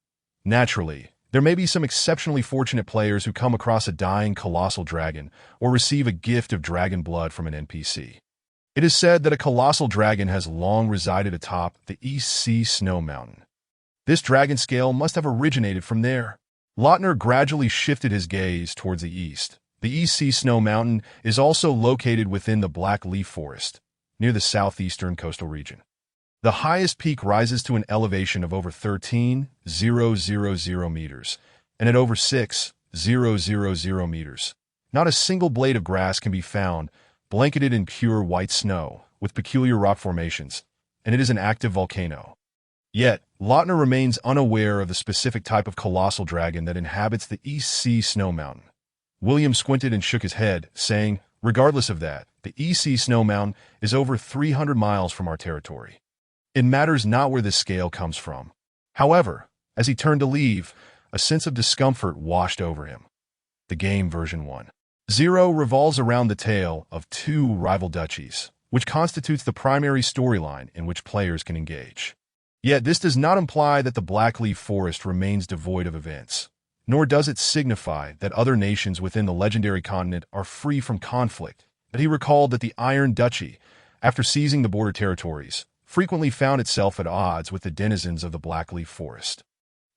Speaker 1: Naturally, there may be some exceptionally fortunate players who come across a dying colossal dragon or receive a gift of dragon blood from an NPC. It is said that a colossal dragon has long resided atop the East Sea Snow Mountain. This dragon scale must have originated from there. Lautner gradually shifted his gaze towards the east. The East Sea Snow Mountain is also located within the Black Leaf Forest, near the southeastern coastal region. The highest peak rises to an elevation of over 13,000 meters, and at over 6,000 meters. Not a single blade of grass can be found, blanketed in pure white snow, with peculiar rock formations, and it is an active volcano. Yet, Lautner remains unaware of the specific type of colossal dragon that inhabits the East Sea Snow Mountain. William squinted and shook his head, saying, regardless of that, the East Sea Snow Mountain is over 300 miles from our territory. It matters not where this scale comes from. However, as he turned to leave, a sense of discomfort washed over him. The game version 1.0 revolves around the tale of two rival duchies, which constitutes the primary storyline in which players can engage. Yet this does not imply that the Blackleaf Forest remains devoid of events, nor does it signify that other nations within the legendary continent are free from conflict. But he recalled that the Iron Duchy, after seizing the border territories, frequently found itself at odds with the denizens of the Blackleaf Forest.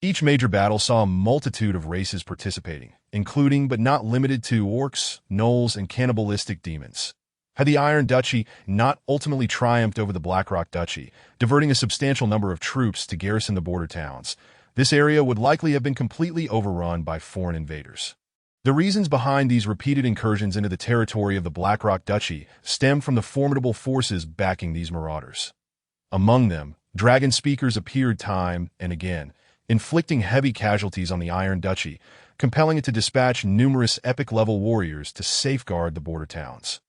Speaker 1: Each major battle saw a multitude of races participating, including but not limited to orcs, gnolls, and cannibalistic demons. Had the Iron Duchy not ultimately triumphed over the Blackrock Duchy, diverting a substantial number of troops to garrison the border towns, this area would likely have been completely overrun by foreign invaders. The reasons behind these repeated incursions into the territory of the Blackrock Duchy stemmed from the formidable forces backing these marauders. Among them, dragon speakers appeared time and again, inflicting heavy casualties on the Iron Duchy, compelling it to dispatch numerous epic-level warriors to safeguard the border towns.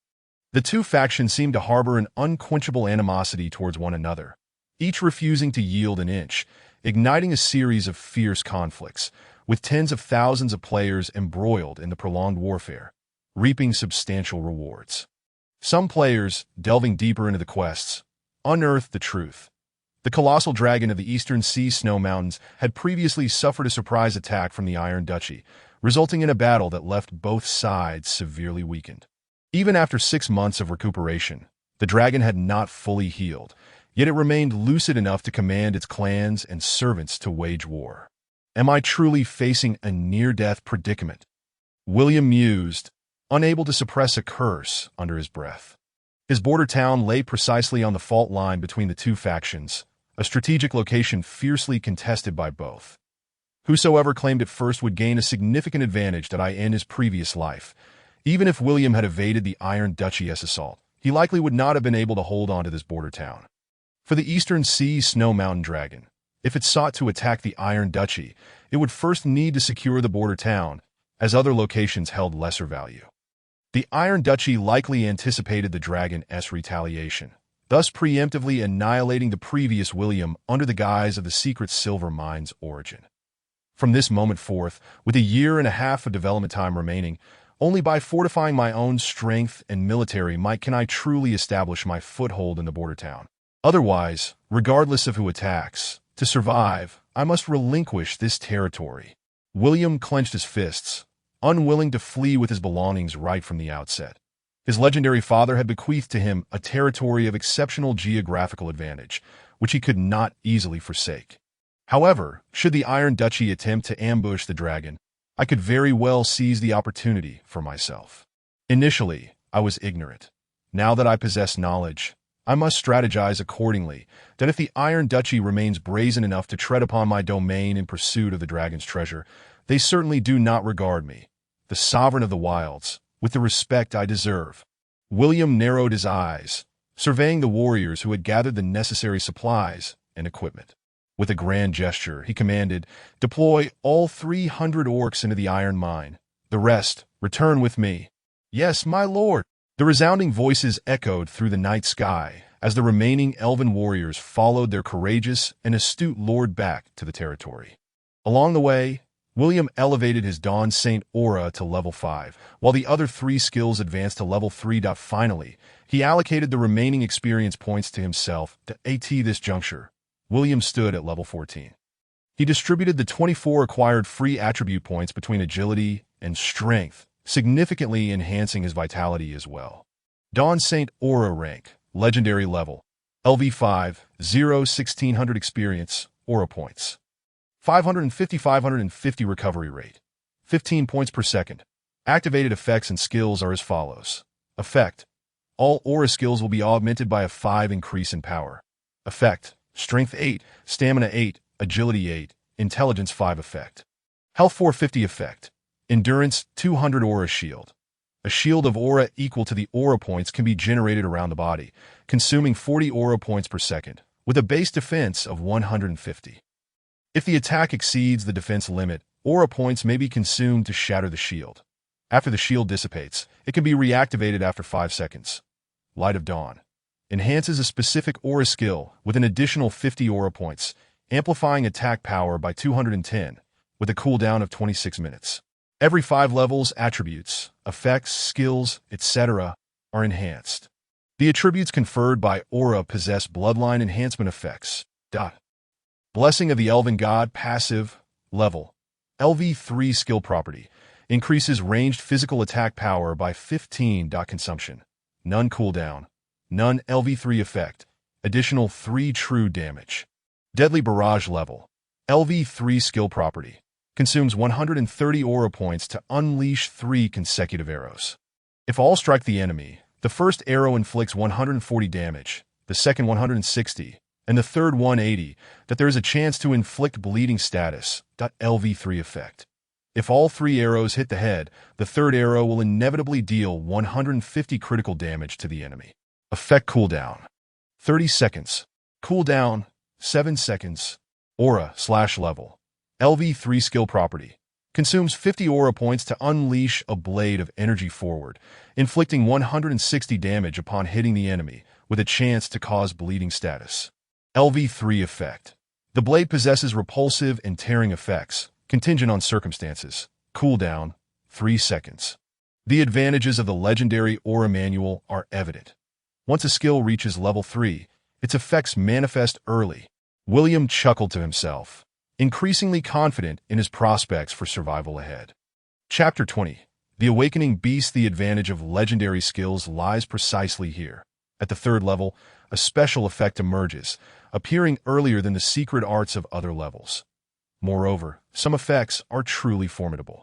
Speaker 1: The two factions seemed to harbor an unquenchable animosity towards one another, each refusing to yield an inch, igniting a series of fierce conflicts, with tens of thousands of players embroiled in the prolonged warfare, reaping substantial rewards. Some players, delving deeper into the quests, unearthed the truth. The colossal dragon of the Eastern Sea Snow Mountains had previously suffered a surprise attack from the Iron Duchy, resulting in a battle that left both sides severely weakened. Even after 6 months of recuperation, the dragon had not fully healed, yet it remained lucid enough to command its clans and servants to wage war. Am I truly facing a near-death predicament? William mused, unable to suppress a curse under his breath. His border town lay precisely on the fault line between the two factions, a strategic location fiercely contested by both. Whosoever claimed it first would gain a significant advantage that I end his previous life. Even if William had evaded the Iron Duchy's assault, he likely would not have been able to hold on to this border town. For the Eastern Sea Snow Mountain Dragon, if it sought to attack the Iron Duchy, it would first need to secure the border town, as other locations held lesser value. The Iron Duchy likely anticipated the dragon's retaliation, thus preemptively annihilating the previous William under the guise of the secret silver mine's origin. From this moment forth, with a year and a half of development time remaining, only by fortifying my own strength and military might can I truly establish my foothold in the border town. Otherwise, regardless of who attacks, to survive, I must relinquish this territory. William clenched his fists, unwilling to flee with his belongings right from the outset. His legendary father had bequeathed to him a territory of exceptional geographical advantage, which he could not easily forsake. However, should the Iron Duchy attempt to ambush the dragon, I could very well seize the opportunity for myself. Initially, I was ignorant. Now that I possess knowledge, I must strategize accordingly, that if the Iron Duchy remains brazen enough to tread upon my domain in pursuit of the dragon's treasure, they certainly do not regard me, the sovereign of the wilds, with the respect I deserve. William narrowed his eyes, surveying the warriors who had gathered the necessary supplies and equipment. With a grand gesture, he commanded, "Deploy all 300 orcs into the iron mine. The rest, return with me." "Yes, my lord." The resounding voices echoed through the night sky as the remaining elven warriors followed their courageous and astute lord back to the territory. Along the way, William elevated his Dawn Saint aura to level 5, while the other 3 skills advanced to level 3. Finally, he allocated the remaining experience points to himself. At this juncture, William stood at level 14. He distributed the 24 acquired free attribute points between agility and strength, significantly enhancing his vitality as well. Dawn Saint Aura rank, legendary level, LV5, 1600 experience, aura points. 550 recovery rate, 15 points per second. Activated effects and skills are as follows. Effect: all aura skills will be augmented by a 5 increase in power. Effect: Strength 8, Stamina 8, Agility 8, Intelligence 5 effect. Health 450 effect. Endurance 200 aura shield. A shield of aura equal to the aura points can be generated around the body, consuming 40 aura points per second, with a base defense of 150. If the attack exceeds the defense limit, aura points may be consumed to shatter the shield. After the shield dissipates, it can be reactivated after 5 seconds. Light of Dawn enhances a specific aura skill with an additional 50 aura points, amplifying attack power by 210, with a cooldown of 26 minutes. Every 5 levels, attributes, effects, skills, etc. are enhanced. The attributes conferred by aura possess bloodline enhancement effects. Blessing of the Elven God passive, level, LV3 skill property, increases ranged physical attack power by 15. Consumption, none cooldown, none LV3 effect, additional 3 true damage. Deadly Barrage level, LV3 skill property, consumes 130 aura points to unleash 3 consecutive arrows. If all strike the enemy, the first arrow inflicts 140 damage, the second 160, and the third 180, that there is a chance to inflict bleeding status. LV3 effect. If all 3 arrows hit the head, the third arrow will inevitably deal 150 critical damage to the enemy. Effect cooldown, 30 seconds. Cooldown, 7 seconds. Aura/level, LV3 skill property, consumes 50 aura points to unleash a blade of energy forward, inflicting 160 damage upon hitting the enemy, with a chance to cause bleeding status. LV3 effect. The blade possesses repulsive and tearing effects, contingent on circumstances. Cooldown, 3 seconds. The advantages of the legendary aura manual are evident. Once a skill reaches level 3, its effects manifest early. William chuckled to himself, increasingly confident in his prospects for survival ahead. Chapter 20. The Awakening Beast. The advantage of legendary skills lies precisely here. At the 3rd level, a special effect emerges, appearing earlier than the secret arts of other levels. Moreover, some effects are truly formidable.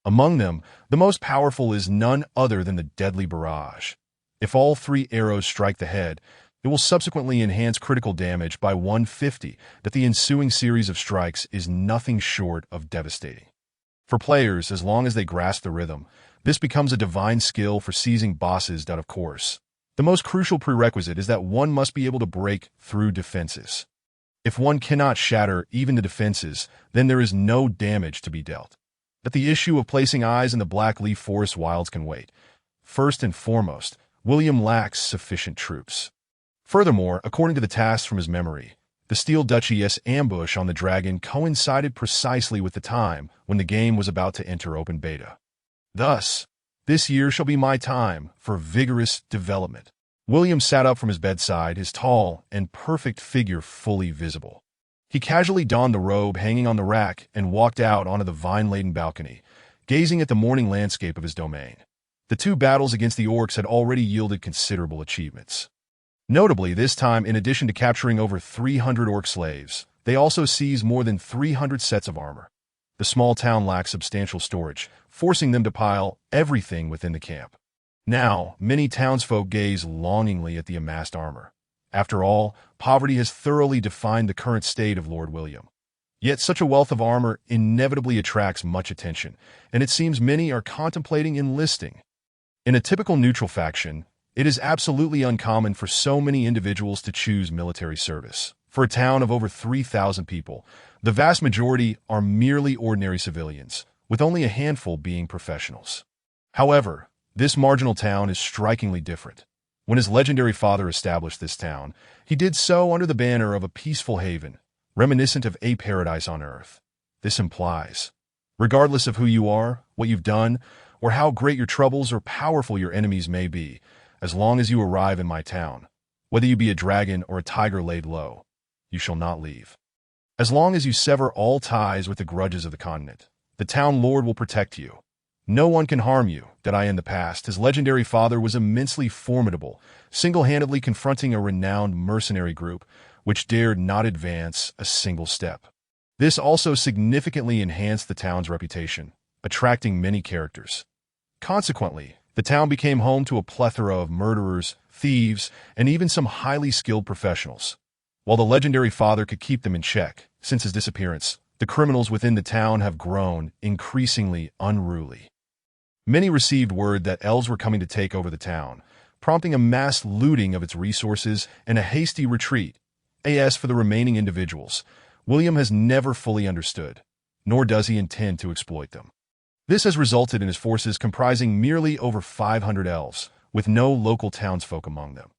Speaker 1: Among them, the most powerful is none other than the Deadly Barrage. If all 3 arrows strike the head, It will subsequently enhance critical damage by 150. That the ensuing series of strikes is nothing short of devastating. For players, as long as they grasp the rhythm, this becomes a divine skill for seizing bosses. Of course, the most crucial prerequisite is that one must be able to break through defenses. If one cannot shatter even the defenses, then there is no damage to be dealt. But the issue of placing eyes in the Black Leaf Forest wilds can wait. First and foremost, William lacks sufficient troops. Furthermore, according to the tasks from his memory, the Steel Duchy's ambush on the dragon coincided precisely with the time when the game was about to enter open beta. Thus, this year shall be my time for vigorous development. William sat up from his bedside, his tall and perfect figure fully visible. He casually donned the robe hanging on the rack and walked out onto the vine-laden balcony, gazing at the morning landscape of his domain. The 2 battles against the orcs had already yielded considerable achievements. Notably, this time, in addition to capturing over 300 orc slaves, they also seized more than 300 sets of armor. The small town lacked substantial storage, forcing them to pile everything within the camp. Now, many townsfolk gaze longingly at the amassed armor. After all, poverty has thoroughly defined the current state of Lord William. Yet such a wealth of armor inevitably attracts much attention, and it seems many are contemplating enlisting. In a typical neutral faction, it is absolutely uncommon for so many individuals to choose military service. For a town of over 3,000 people, the vast majority are merely ordinary civilians, with only a handful being professionals. However, this marginal town is strikingly different. When his legendary father established this town, he did so under the banner of a peaceful haven, reminiscent of a paradise on earth. This implies, regardless of who you are, what you've done, or how great your troubles or powerful your enemies may be, as long as you arrive in my town, whether you be a dragon or a tiger laid low, you shall not leave. As long as you sever all ties with the grudges of the continent, the town lord will protect you. No one can harm you. In the past, his legendary father was immensely formidable, single-handedly confronting a renowned mercenary group which dared not advance a single step. This also significantly enhanced the town's reputation, attracting many characters. Consequently, the town became home to a plethora of murderers, thieves, and even some highly skilled professionals. While the legendary father could keep them in check, since his disappearance, the criminals within the town have grown increasingly unruly. Many received word that elves were coming to take over the town, prompting a mass looting of its resources and a hasty retreat. As for the remaining individuals, William has never fully understood, nor does he intend to exploit them. This has resulted in his forces comprising merely over 500 elves, with no local townsfolk among them.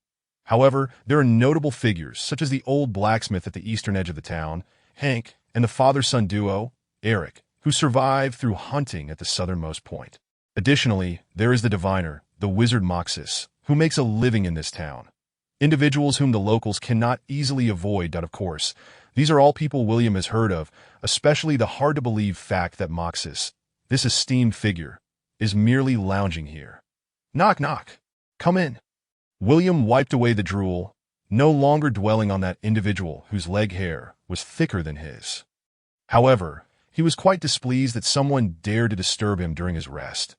Speaker 1: However, there are notable figures, such as the old blacksmith at the eastern edge of the town, Hank, and the father-son duo, Eric, who survived through hunting at the southernmost point. Additionally, there is the diviner, the wizard Moxis, who makes a living in this town. Individuals whom the locals cannot easily avoid. Of course, these are all people William has heard of, especially the hard-to-believe fact that Moxis, this esteemed figure, is merely lounging here. Knock, knock. Come in. William wiped away the drool, no longer dwelling on that individual whose leg hair was thicker than his. However, he was quite displeased that someone dared to disturb him during his rest.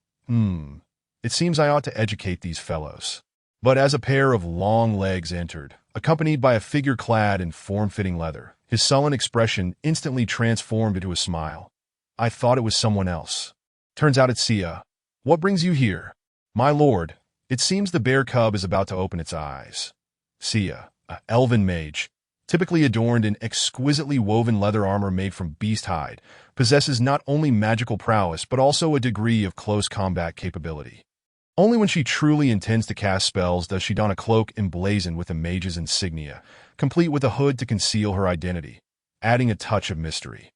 Speaker 1: It seems I ought to educate these fellows. But as a pair of long legs entered, accompanied by a figure clad in form-fitting leather, his sullen expression instantly transformed into a smile. I thought it was someone else. Turns out it's Sia. What brings you here? My lord, it seems the bear cub is about to open its eyes. Sia, an elven mage, typically adorned in exquisitely woven leather armor made from beast hide, possesses not only magical prowess but also a degree of close combat capability. Only when she truly intends to cast spells does she don a cloak emblazoned with a mage's insignia, complete with a hood to conceal her identity, adding a touch of mystery.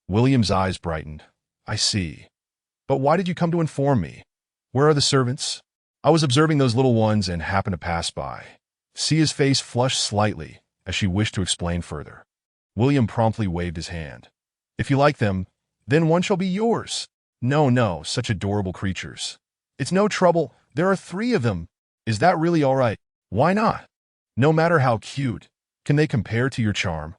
Speaker 1: William's eyes brightened. I see. But why did you come to inform me? Where are the servants? I was observing those little ones and happened to pass by. Sia's face flushed slightly as she wished to explain further. William promptly waved his hand. If you like them, then one shall be yours. No, such adorable creatures. It's no trouble. There are 3 of them. Is that really all right? Why not? No matter how cute, can they compare to your charm?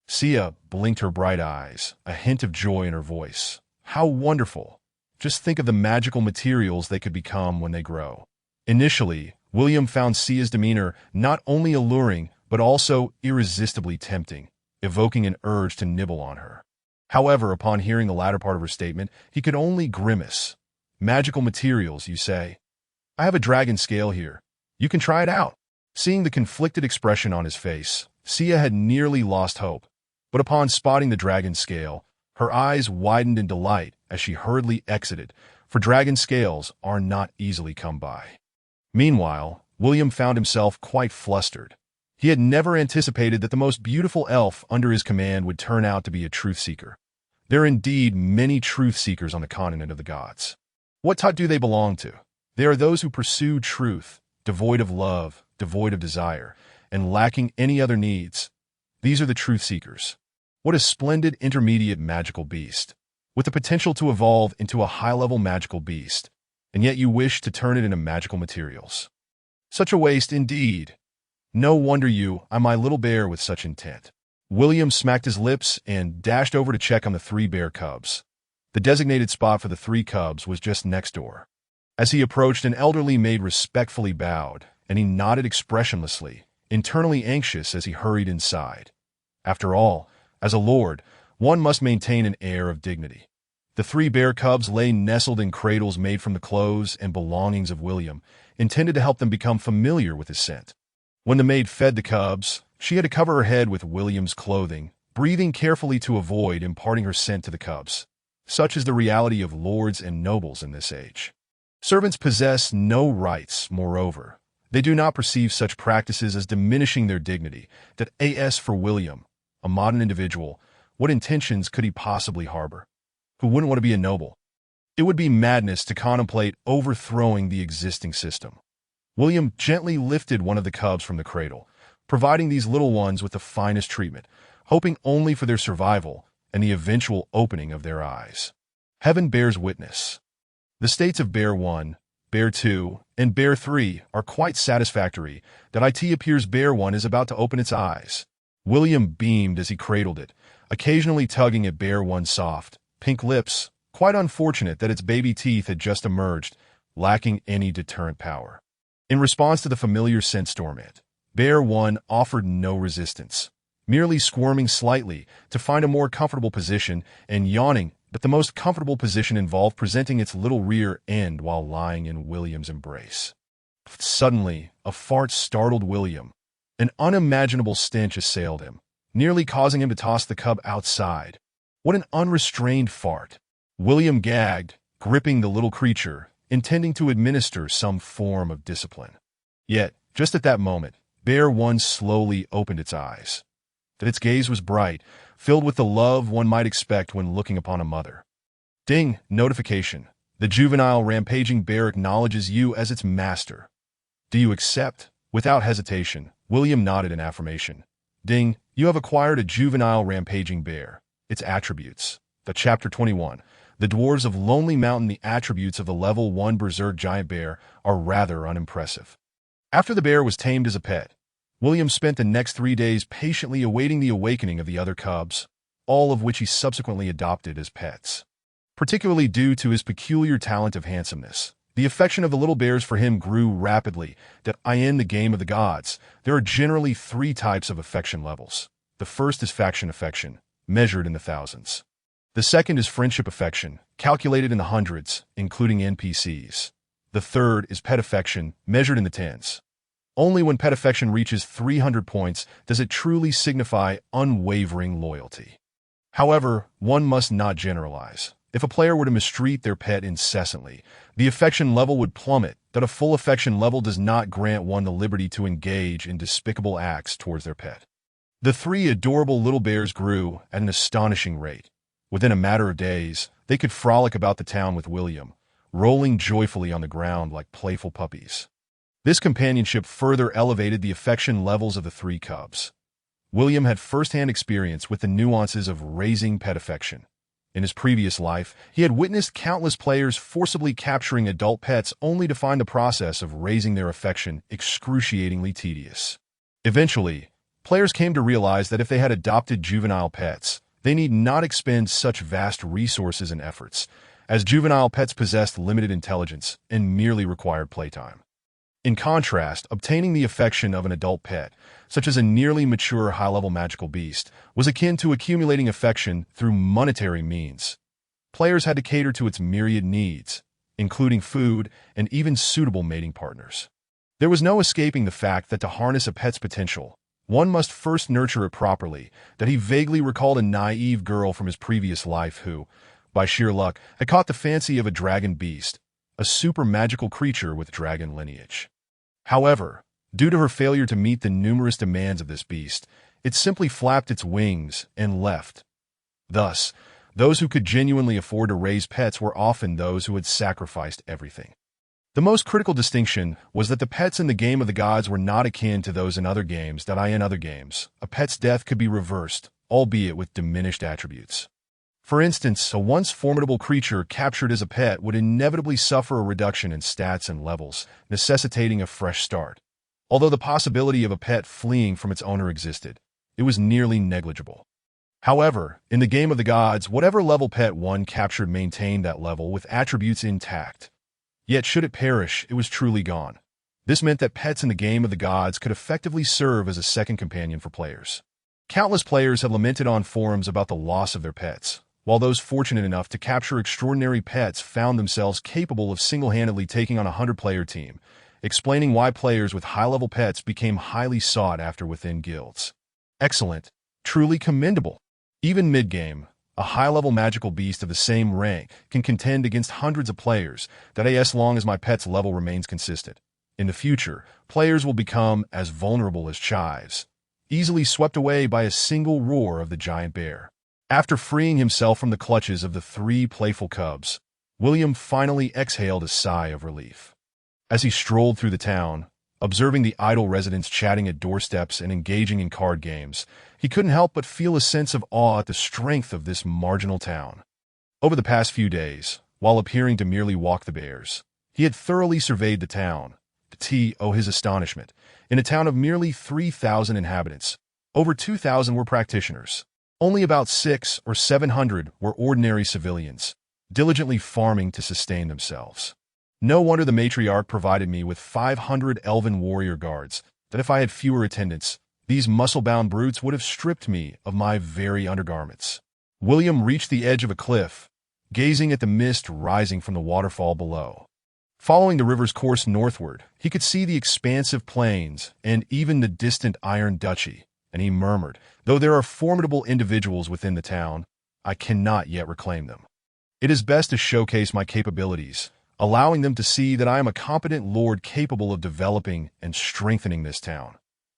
Speaker 1: Sia blinked her bright eyes, a hint of joy in her voice. How wonderful. Just think of the magical materials they could become when they grow. Initially, William found Sia's demeanor not only alluring, but also irresistibly tempting, evoking an urge to nibble on her. However, upon hearing the latter part of her statement, he could only grimace. Magical materials, you say? I have a dragon scale here. You can try it out. Seeing the conflicted expression on his face, Sia had nearly lost hope. But upon spotting the dragon scale, her eyes widened in delight as she hurriedly exited, for dragon scales are not easily come by. Meanwhile, William found himself quite flustered. He had never anticipated that the most beautiful elf under his command would turn out to be a truth-seeker. There are indeed many truth-seekers on the continent of the gods. What type do they belong to? They are those who pursue truth, devoid of love, devoid of desire, and lacking any other needs. These are the truth-seekers. What a splendid intermediate magical beast, with the potential to evolve into a high-level magical beast, and yet you wish to turn it into magical materials. Such a waste indeed. No wonder you, I'm my little bear with such intent. William smacked his lips and dashed over to check on the 3 bear cubs. The designated spot for the 3 cubs was just next door. As he approached, an elderly maid respectfully bowed, and he nodded expressionlessly, internally anxious as he hurried inside. After all, as a lord, one must maintain an air of dignity. The 3 bear cubs lay nestled in cradles made from the clothes and belongings of William, intended to help them become familiar with his scent. When the maid fed the cubs, she had to cover her head with William's clothing, breathing carefully to avoid imparting her scent to the cubs. Such is the reality of lords and nobles in this age. Servants possess no rights, moreover. They do not perceive such practices as diminishing their dignity. That as for William, a modern individual, what intentions could he possibly harbor? Who wouldn't want to be a noble? It would be madness to contemplate overthrowing the existing system. William gently lifted one of the cubs from the cradle, providing these little ones with the finest treatment, hoping only for their survival and the eventual opening of their eyes. Heaven bears witness. The states of Bear 1, Bear 2, and Bear 3 are quite satisfactory that it appears Bear 1 is about to open its eyes. William beamed as he cradled it, occasionally tugging at Bear 1's soft, pink lips, quite unfortunate that its baby teeth had just emerged, lacking any deterrent power. In response to the familiar scent torment, Bear 1 offered no resistance, merely squirming slightly to find a more comfortable position and yawning that the most comfortable position involved presenting its little rear end while lying in William's embrace. Suddenly, a fart startled William. An unimaginable stench assailed him, nearly causing him to toss the cub outside. What an unrestrained fart! William gagged, gripping the little creature, intending to administer some form of discipline. Yet, just at that moment, Bear 1 slowly opened its eyes. That its gaze was bright, filled with the love one might expect when looking upon a mother. Ding! Notification. The juvenile rampaging bear acknowledges you as its master. Do you accept? Without hesitation, William nodded in affirmation. Ding! You have acquired a juvenile rampaging bear. Its attributes. The Chapter 21. The dwarves of Lonely Mountain. The attributes of the Level 1 Berserk Giant Bear are rather unimpressive. After the bear was tamed as a pet, William spent the next 3 days patiently awaiting the awakening of the other cubs, all of which he subsequently adopted as pets. Particularly due to his peculiar talent of handsomeness, the affection of the little bears for him grew rapidly. That in the game of the gods, there are generally 3 types of affection levels. The first is faction affection, measured in the thousands. The second is friendship affection, calculated in the hundreds, including NPCs. The third is pet affection, measured in the tens. Only when pet affection reaches 300 points does it truly signify unwavering loyalty. However, one must not generalize. If a player were to mistreat their pet incessantly, the affection level would plummet. That a full affection level does not grant one the liberty to engage in despicable acts towards their pet. The 3 adorable little bears grew at an astonishing rate. Within a matter of days, they could frolic about the town with William, rolling joyfully on the ground like playful puppies. This companionship further elevated the affection levels of the 3 cubs. William had first-hand experience with the nuances of raising pet affection. In his previous life, he had witnessed countless players forcibly capturing adult pets only to find the process of raising their affection excruciatingly tedious. Eventually, players came to realize that if they had adopted juvenile pets, they need not expend such vast resources and efforts, as juvenile pets possessed limited intelligence and merely required playtime. In contrast, obtaining the affection of an adult pet, such as a nearly mature high-level magical beast, was akin to accumulating affection through monetary means. Players had to cater to its myriad needs, including food and even suitable mating partners. There was no escaping the fact that to harness a pet's potential, one must first nurture it properly. That he vaguely recalled a naive girl from his previous life who, by sheer luck, had caught the fancy of a dragon beast, a super magical creature with dragon lineage. However, due to her failure to meet the numerous demands of this beast, it simply flapped its wings and left. Thus, those who could genuinely afford to raise pets were often those who had sacrificed everything. The most critical distinction was that the pets in the game of the gods were not akin to those in other games. In other games, a pet's death could be reversed, albeit with diminished attributes. For instance, a once formidable creature captured as a pet would inevitably suffer a reduction in stats and levels, necessitating a fresh start. Although the possibility of a pet fleeing from its owner existed, it was nearly negligible. However, in the game of the gods, whatever level pet one captured maintained that level with attributes intact. Yet should it perish, it was truly gone. This meant that pets in the game of the gods could effectively serve as a second companion for players. Countless players have lamented on forums about the loss of their pets, while those fortunate enough to capture extraordinary pets found themselves capable of single-handedly taking on a 100-player team, explaining why players with high-level pets became highly sought after within guilds. Excellent. Truly commendable. Even mid-game, a high-level magical beast of the same rank can contend against hundreds of players, as long as my pet's level remains consistent. In the future, players will become as vulnerable as chives, easily swept away by a single roar of the giant bear. After freeing himself from the clutches of the 3 playful cubs, William finally exhaled a sigh of relief. As he strolled through the town, observing the idle residents chatting at doorsteps and engaging in card games, he couldn't help but feel a sense of awe at the strength of this marginal town. Over the past few days, while appearing to merely walk the bears, he had thoroughly surveyed the town. His astonishment. In a town of merely 3,000 inhabitants, over 2,000 were practitioners. Only about 600 or 700 were ordinary civilians, diligently farming to sustain themselves. No wonder the matriarch provided me with 500 elven warrior guards, that if I had fewer attendants, these muscle-bound brutes would have stripped me of my very undergarments. William reached the edge of a cliff, gazing at the mist rising from the waterfall below. Following the river's course northward, he could see the expansive plains and even the distant Iron Duchy, and he murmured, "Though there are formidable individuals within the town, I cannot yet reclaim them. It is best to showcase my capabilities, allowing them to see that I am a competent lord capable of developing and strengthening this town.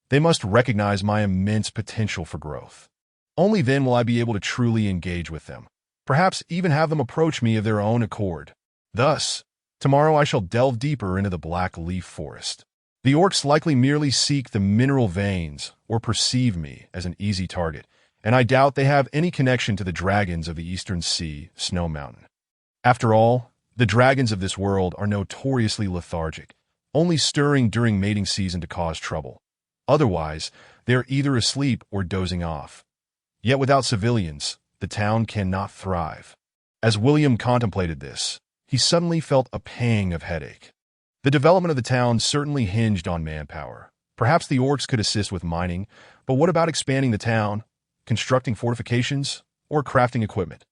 Speaker 1: They must recognize my immense potential for growth. Only then will I be able to truly engage with them, perhaps even have them approach me of their own accord. Thus, tomorrow I shall delve deeper into the Black Leaf Forest. The orcs likely merely seek the mineral veins or perceive me as an easy target, and I doubt they have any connection to the dragons of the Eastern Sea, Snow Mountain. After all, the dragons of this world are notoriously lethargic, only stirring during mating season to cause trouble. Otherwise, they are either asleep or dozing off. Yet without civilians, the town cannot thrive. As William contemplated this, he suddenly felt a pang of headache. The development of the town certainly hinged on manpower. Perhaps the orcs could assist with mining, but what about expanding the town, constructing fortifications, or crafting equipment?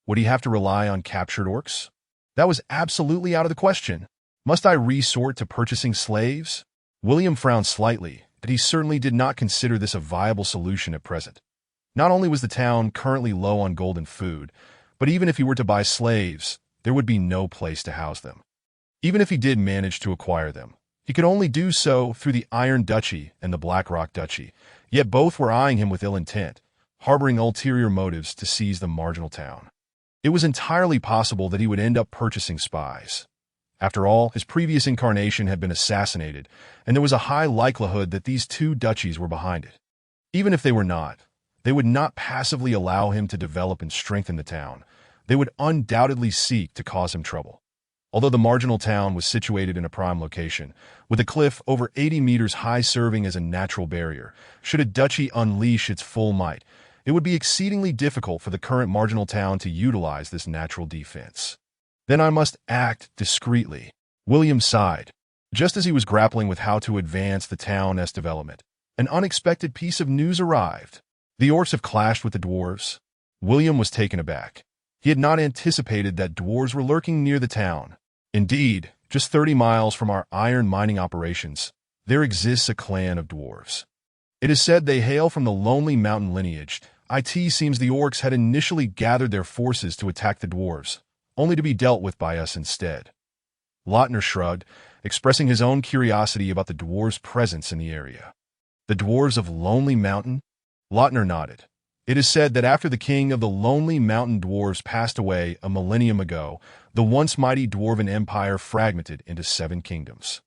Speaker 1: Would he have to rely on captured orcs? That was absolutely out of the question. Must I resort to purchasing slaves? William frowned slightly, but he certainly did not consider this a viable solution at present. Not only was the town currently low on gold and food, but even if he were to buy slaves, there would be no place to house them. Even if he did manage to acquire them, he could only do so through the Iron Duchy and the Blackrock Duchy, yet both were eyeing him with ill intent, harboring ulterior motives to seize the marginal town. It was entirely possible that he would end up purchasing spies. After all, his previous incarnation had been assassinated, and there was a high likelihood that these 2 duchies were behind it. Even if they were not, they would not passively allow him to develop and strengthen the town. They would undoubtedly seek to cause him trouble. Although the marginal town was situated in a prime location, with a cliff over 80 meters high serving as a natural barrier, should a duchy unleash its full might, it would be exceedingly difficult for the current marginal town to utilize this natural defense. Then I must act discreetly. William sighed. Just as he was grappling with how to advance the town's development, an unexpected piece of news arrived. The orcs have clashed with the dwarves. William was taken aback. He had not anticipated that dwarves were lurking near the town. Indeed, just 30 miles from our iron mining operations, there exists a clan of dwarves. It is said they hail from the Lonely Mountain lineage. It seems the orcs had initially gathered their forces to attack the dwarves, only to be dealt with by us instead. Lautner shrugged, expressing his own curiosity about the dwarves' presence in the area. The dwarves of Lonely Mountain? Lautner nodded. It is said that after the king of the Lonely Mountain dwarves passed away a millennium ago, the once mighty dwarven empire fragmented into 7 kingdoms.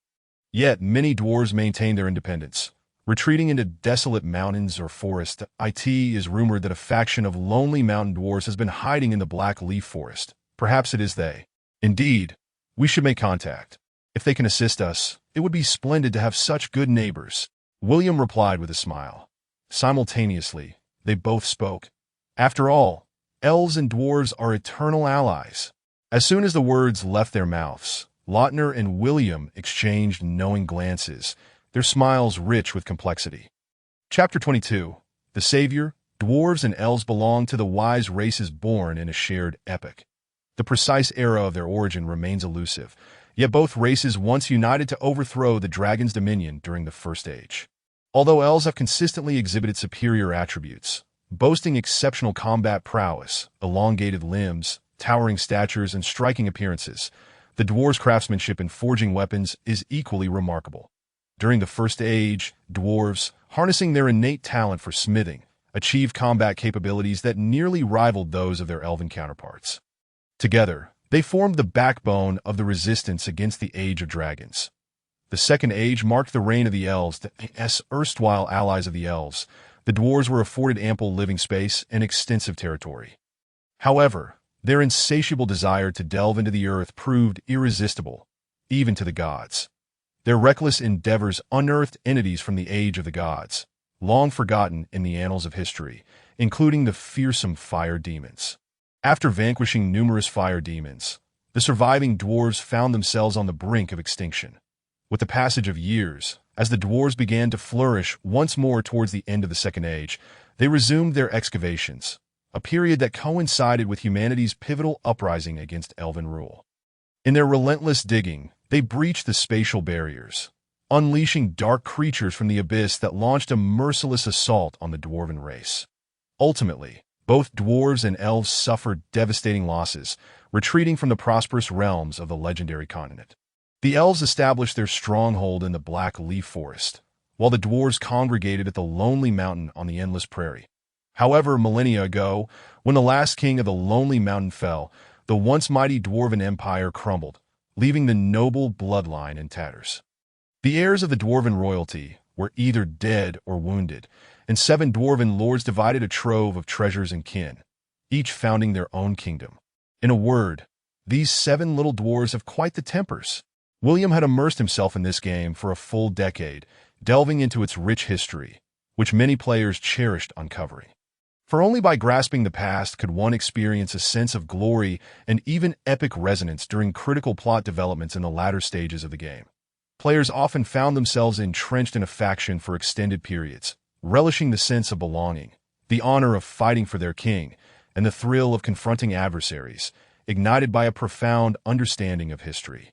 Speaker 1: Yet many dwarves maintain their independence, retreating into desolate mountains or forests. It is rumored that a faction of Lonely Mountain dwarves has been hiding in the Black Leaf Forest. Perhaps it is they. Indeed, we should make contact. If they can assist us, it would be splendid to have such good neighbors. William replied with a smile. Simultaneously, they both spoke. After all, elves and dwarves are eternal allies. As soon as the words left their mouths, Lautner and William exchanged knowing glances, their smiles rich with complexity. Chapter 22. The Savior. Dwarves and elves belong to the wise races born in a shared epoch. The precise era of their origin remains elusive, yet both races once united to overthrow the dragon's dominion during the First Age. Although elves have consistently exhibited superior attributes, boasting exceptional combat prowess, elongated limbs, towering statures, and striking appearances, the dwarves' craftsmanship in forging weapons is equally remarkable. During the First Age, dwarves, harnessing their innate talent for smithing, achieved combat capabilities that nearly rivaled those of their elven counterparts. Together, they formed the backbone of the resistance against the Age of Dragons. The Second Age marked the reign of the elves, as erstwhile allies of the elves. The dwarves were afforded ample living space and extensive territory. However, their insatiable desire to delve into the earth proved irresistible, even to the gods. Their reckless endeavors unearthed entities from the Age of the Gods, long forgotten in the annals of history, including the fearsome fire demons. After vanquishing numerous fire demons, the surviving dwarves found themselves on the brink of extinction. With the passage of years, as the dwarves began to flourish once more towards the end of the Second Age, they resumed their excavations, a period that coincided with humanity's pivotal uprising against elven rule. In their relentless digging, they breached the spatial barriers, unleashing dark creatures from the abyss that launched a merciless assault on the dwarven race. Ultimately, both dwarves and elves suffered devastating losses, retreating from the prosperous realms of the legendary continent. The elves established their stronghold in the Black Leaf Forest, while the dwarves congregated at the Lonely Mountain on the Endless Prairie. However, millennia ago, when the last king of the Lonely Mountain fell, the once mighty dwarven empire crumbled, leaving the noble bloodline in tatters. The heirs of the dwarven royalty were either dead or wounded, and 7 dwarven lords divided a trove of treasures and kin, each founding their own kingdom. In a word, these 7 little dwarves have quite the tempers. William had immersed himself in this game for a full decade, delving into its rich history, which many players cherished uncovering. For only by grasping the past could one experience a sense of glory and even epic resonance during critical plot developments in the latter stages of the game. Players often found themselves entrenched in a faction for extended periods, relishing the sense of belonging, the honor of fighting for their king, and the thrill of confronting adversaries, ignited by a profound understanding of history.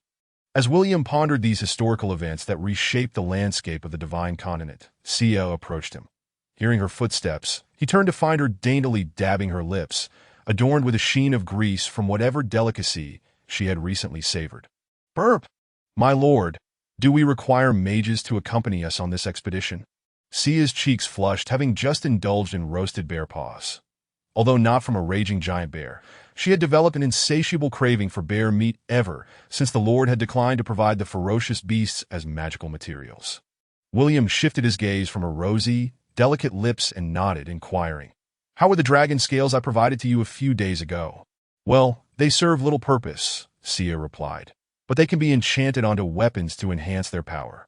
Speaker 1: As William pondered these historical events that reshaped the landscape of the Divine Continent, Sia approached him. Hearing her footsteps, he turned to find her daintily dabbing her lips, adorned with a sheen of grease from whatever delicacy she had recently savored. "Burp! My lord, do we require mages to accompany us on this expedition?" Sia's cheeks flushed, having just indulged in roasted bear paws. Although not from a raging giant bear, she had developed an insatiable craving for bear meat ever since the Lord had declined to provide the ferocious beasts as magical materials. William shifted his gaze from her rosy, delicate lips and nodded, inquiring, "How were the dragon scales I provided to you a few days ago?" "Well, they serve little purpose," Sia replied, "but they can be enchanted onto weapons to enhance their power.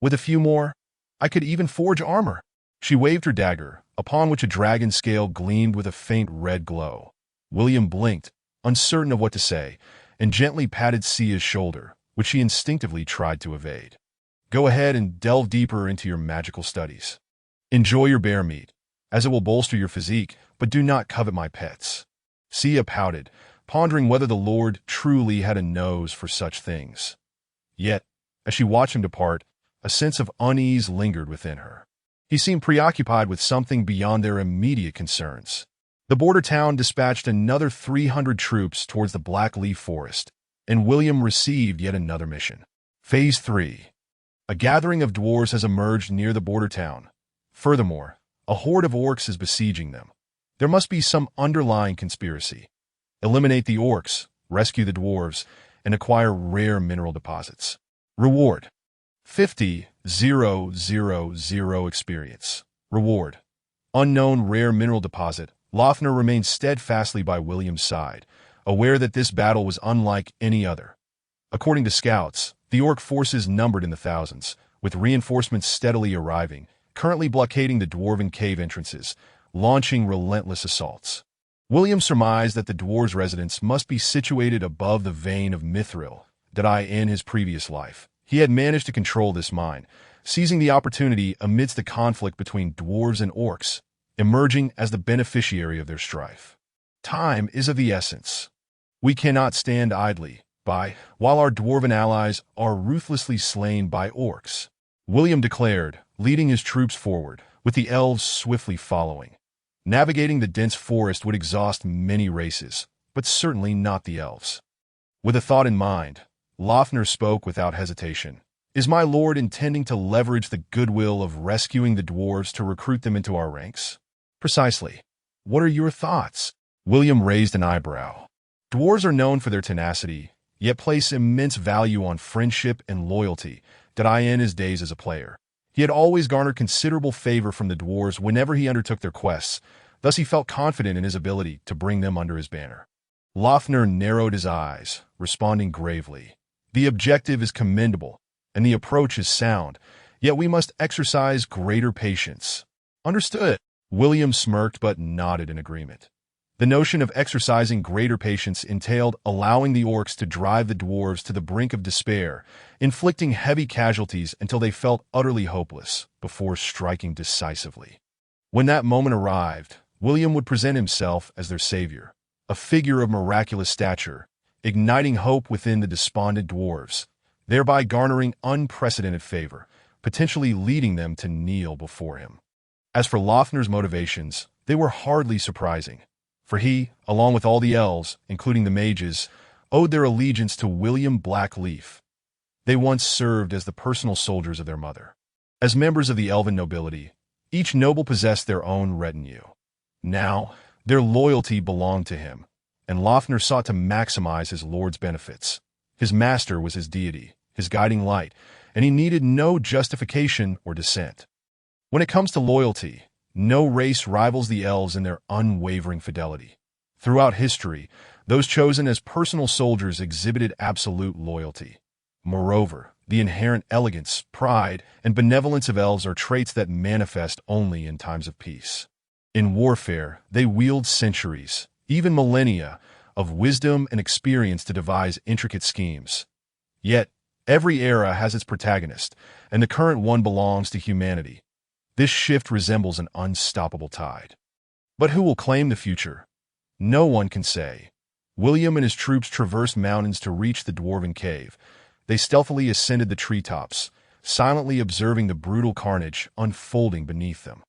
Speaker 1: With a few more, I could even forge armor." She waved her dagger, upon which a dragon scale gleamed with a faint red glow. William blinked, uncertain of what to say, and gently patted Sia's shoulder, which she instinctively tried to evade. Go ahead and delve deeper into your magical studies. Enjoy your bear meat, as it will bolster your physique, but do not covet my pets. Sia pouted, pondering whether the Lord truly had a nose for such things. Yet, as she watched him depart, a sense of unease lingered within her. He seemed preoccupied with something beyond their immediate concerns. The border town dispatched another 300 troops towards the Black Leaf Forest, and William received yet another mission. Phase 3. A gathering of dwarves has emerged near the border town. Furthermore, a horde of orcs is besieging them. There must be some underlying conspiracy. Eliminate the orcs, rescue the dwarves, and acquire rare mineral deposits. Reward: 50,000 experience. Reward: unknown rare mineral deposit. Lothner remained steadfastly by William's side, aware that this battle was unlike any other. According to scouts, the orc forces numbered in the thousands, with reinforcements steadily arriving, currently blockading the dwarven cave entrances, launching relentless assaults. William surmised that the dwarves' residence must be situated above the vein of Mithril that in his previous life. He had managed to control this mine, seizing the opportunity amidst the conflict between dwarves and orcs, emerging as the beneficiary of their strife. Time is of the essence. We cannot stand idly by while our dwarven allies are ruthlessly slain by orcs, William declared, leading his troops forward, with the elves swiftly following. Navigating the dense forest would exhaust many races, but certainly not the elves. With a thought in mind, Lothner spoke without hesitation. Is my lord intending to leverage the goodwill of rescuing the dwarves to recruit them into our ranks? Precisely. What are your thoughts? William raised an eyebrow. Dwarves are known for their tenacity, yet place immense value on friendship and loyalty, in his days as a player. He had always garnered considerable favor from the dwarves whenever he undertook their quests, thus he felt confident in his ability to bring them under his banner. Lothner narrowed his eyes, responding gravely. The objective is commendable, and the approach is sound, yet we must exercise greater patience. Understood. William smirked but nodded in agreement. The notion of exercising greater patience entailed allowing the orcs to drive the dwarves to the brink of despair, inflicting heavy casualties until they felt utterly hopeless, before striking decisively. When that moment arrived, William would present himself as their savior, a figure of miraculous stature, igniting hope within the despondent dwarves, thereby garnering unprecedented favor, potentially leading them to kneel before him. As for Lothner's motivations, they were hardly surprising, for he, along with all the elves, including the mages, owed their allegiance to William Blackleaf. They once served as the personal soldiers of their mother. As members of the elven nobility, each noble possessed their own retinue. Now, their loyalty belonged to him, and Lothner sought to maximize his lord's benefits. His master was his deity, his guiding light, and he needed no justification or dissent. When it comes to loyalty, no race rivals the elves in their unwavering fidelity. Throughout history, those chosen as personal soldiers exhibited absolute loyalty. Moreover, the inherent elegance, pride, and benevolence of elves are traits that manifest only in times of peace. In warfare, they wield centuries, even millennia, of wisdom and experience to devise intricate schemes. Yet, every era has its protagonist, and the current one belongs to humanity. This shift resembles an unstoppable tide. But who will claim the future? No one can say. William and his troops traversed mountains to reach the dwarven cave. They stealthily ascended the treetops, silently observing the brutal carnage unfolding beneath them.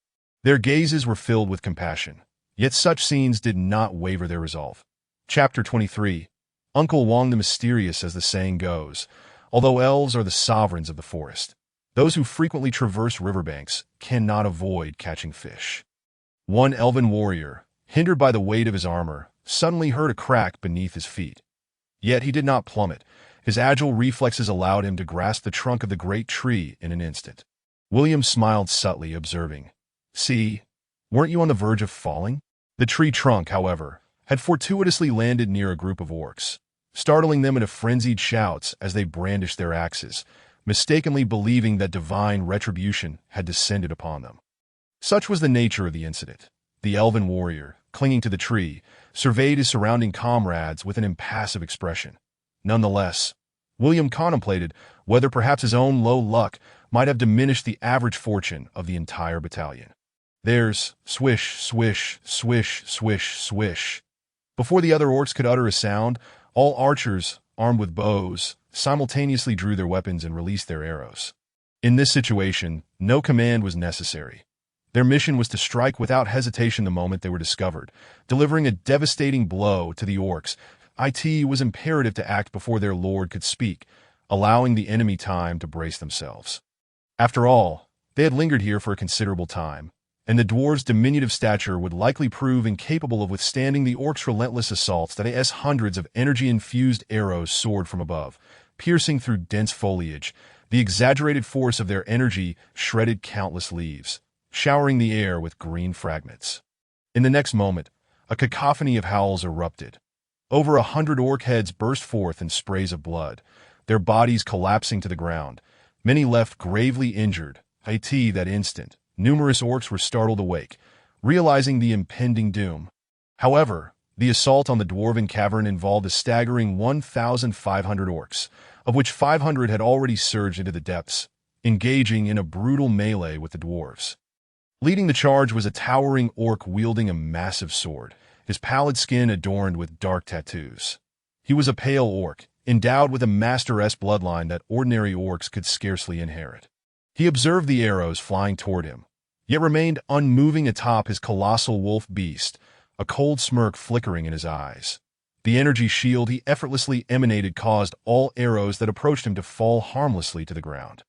Speaker 1: Their gazes were filled with compassion, yet such scenes did not waver their resolve. Chapter 23. Uncle Wong the Mysterious, as the saying goes, although elves are the sovereigns of the forest. Those who frequently traverse riverbanks cannot avoid catching fish. One elven warrior, hindered by the weight of his armor, suddenly heard a crack beneath his feet. Yet he did not plummet. His agile reflexes allowed him to grasp the trunk of the great tree in an instant. William smiled subtly, observing, "See, weren't you on the verge of falling?" The tree trunk, however, had fortuitously landed near a group of orcs, startling them into frenzied shouts as they brandished their axes, mistakenly believing that divine retribution had descended upon them. Such was the nature of the incident. The elven warrior, clinging to the tree, surveyed his surrounding comrades with an impassive expression. Nonetheless, William contemplated whether perhaps his own low luck might have diminished the average fortune of the entire battalion. There's swish, swish, swish, swish, swish. Before the other orcs could utter a sound, all archers, armed with bows, simultaneously drew their weapons and released their arrows. In this situation, no command was necessary. Their mission was to strike without hesitation the moment they were discovered, delivering a devastating blow to the orcs. It was imperative to act before their lord could speak, allowing the enemy time to brace themselves. After all, they had lingered here for a considerable time, and the dwarves' diminutive stature would likely prove incapable of withstanding the orcs' relentless assaults. As hundreds of energy-infused arrows soared from above, piercing through dense foliage. The exaggerated force of their energy shredded countless leaves, showering the air with green fragments. In the next moment, a cacophony of howls erupted. Over 100 orc heads burst forth in sprays of blood, their bodies collapsing to the ground, many left gravely injured. That instant, numerous orcs were startled awake, realizing the impending doom. However, the assault on the dwarven cavern involved a staggering 1,500 orcs, of which 500 had already surged into the depths, engaging in a brutal melee with the dwarves. Leading the charge was a towering orc wielding a massive sword, his pallid skin adorned with dark tattoos. He was a pale orc, endowed with a master-esque bloodline that ordinary orcs could scarcely inherit. He observed the arrows flying toward him, yet remained unmoving atop his colossal wolf beast, a cold smirk flickering in his eyes. The energy shield he effortlessly emanated caused all arrows that approached him to fall harmlessly to the ground.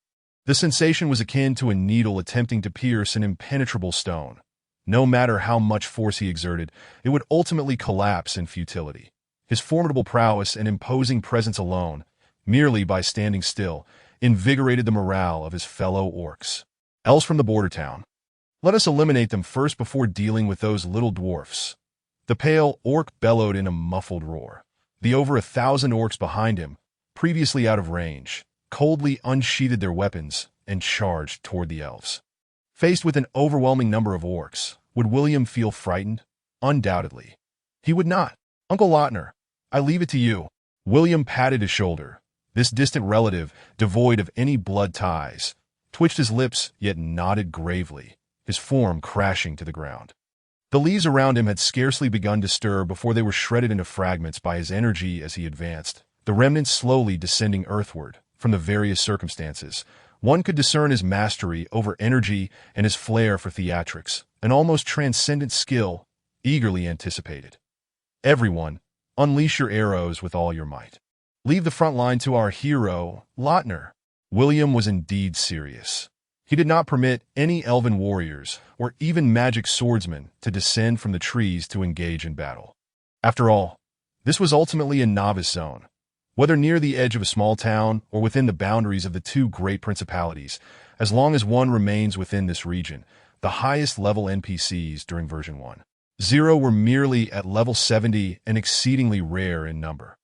Speaker 1: The sensation was akin to a needle attempting to pierce an impenetrable stone. No matter how much force he exerted, it would ultimately collapse in futility. His formidable prowess and imposing presence alone, merely by standing still, invigorated the morale of his fellow orcs. Elves from the border town. Let us eliminate them first before dealing with those little dwarfs. The pale orc bellowed in a muffled roar. The over 1,000 orcs behind him, previously out of range, coldly unsheathed their weapons and charged toward the elves. Faced with an overwhelming number of orcs, would William feel frightened? Undoubtedly. He would not. Uncle Lautner, I leave it to you. William patted his shoulder. This distant relative, devoid of any blood ties, twitched his lips yet nodded gravely, his form crashing to the ground. The leaves around him had scarcely begun to stir before they were shredded into fragments by his energy as he advanced, the remnants slowly descending earthward. From the various circumstances, one could discern his mastery over energy and his flair for theatrics, an almost transcendent skill, eagerly anticipated. Everyone, unleash your arrows with all your might. Leave the front line to our hero, Lautner. William was indeed serious. He did not permit any elven warriors or even magic swordsmen to descend from the trees to engage in battle. After all, this was ultimately a novice zone. Whether near the edge of a small town or within the boundaries of the two great principalities, as long as one remains within this region, the highest level NPCs during version 1.0 were merely at level 70 and exceedingly rare in number.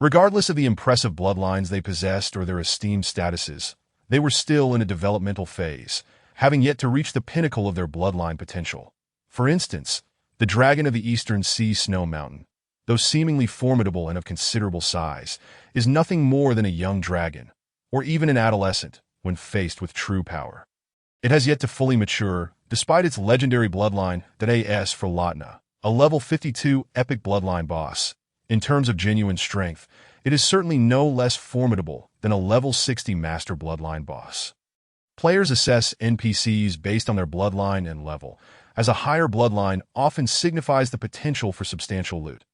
Speaker 1: Regardless of the impressive bloodlines they possessed or their esteemed statuses, they were still in a developmental phase, having yet to reach the pinnacle of their bloodline potential. For instance, the dragon of the eastern sea snow mountain, though seemingly formidable and of considerable size, is nothing more than a young dragon, or even an adolescent, when faced with true power. It has yet to fully mature, despite its legendary bloodline, that for Lautner, a level 52 epic bloodline boss. In terms of genuine strength, it is certainly no less formidable than a level 60 master bloodline boss. Players assess NPCs based on their bloodline and level, as a higher bloodline often signifies the potential for substantial loot.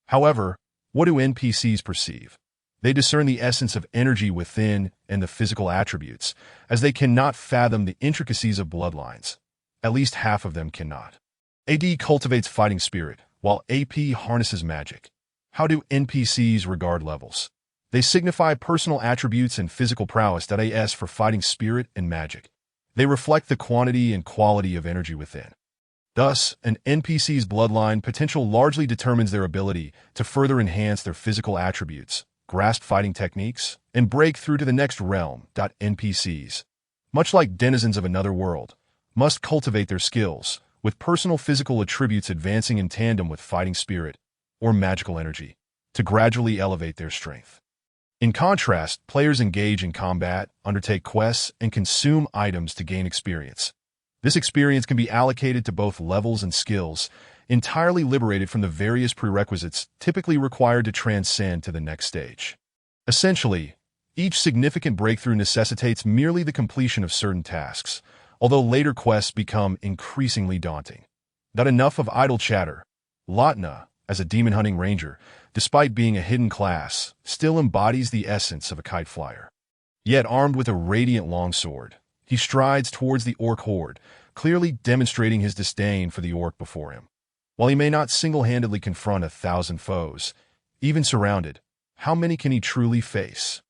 Speaker 1: However, what do NPCs perceive? They discern the essence of energy within and the physical attributes, as they cannot fathom the intricacies of bloodlines. At least half of them cannot. AD cultivates fighting spirit, while AP harnesses magic. How do NPCs regard levels? They signify personal attributes and physical prowess. For fighting spirit and magic. They reflect the quantity and quality of energy within. Thus, an NPC's bloodline potential largely determines their ability to further enhance their physical attributes, grasp fighting techniques, and break through to the next realm. NPCs, much like denizens of another world, must cultivate their skills, with personal physical attributes advancing in tandem with fighting spirit or magical energy, to gradually elevate their strength. In contrast, players engage in combat, undertake quests, and consume items to gain experience. This experience can be allocated to both levels and skills, entirely liberated from the various prerequisites typically required to transcend to the next stage. Essentially, each significant breakthrough necessitates merely the completion of certain tasks, although later quests become increasingly daunting. Not enough of idle chatter. Latna, as a demon-hunting ranger, despite being a hidden class, still embodies the essence of a kite flyer. Yet armed with a radiant longsword, he strides towards the orc horde, clearly demonstrating his disdain for the orc before him. While he may not single-handedly confront 1,000 foes, even surrounded, how many can he truly face?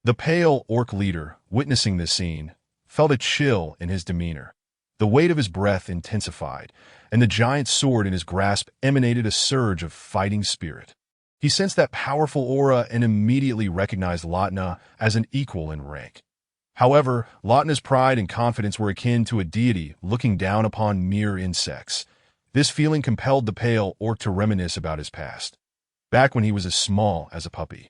Speaker 1: The pale orc leader, witnessing this scene, felt a chill in his demeanor. The weight of his breath intensified, and the giant sword in his grasp emanated a surge of fighting spirit. He sensed that powerful aura and immediately recognized Latna as an equal in rank. However, Latna's pride and confidence were akin to a deity looking down upon mere insects. This feeling compelled the pale orc to reminisce about his past, back when he was as small as a puppy.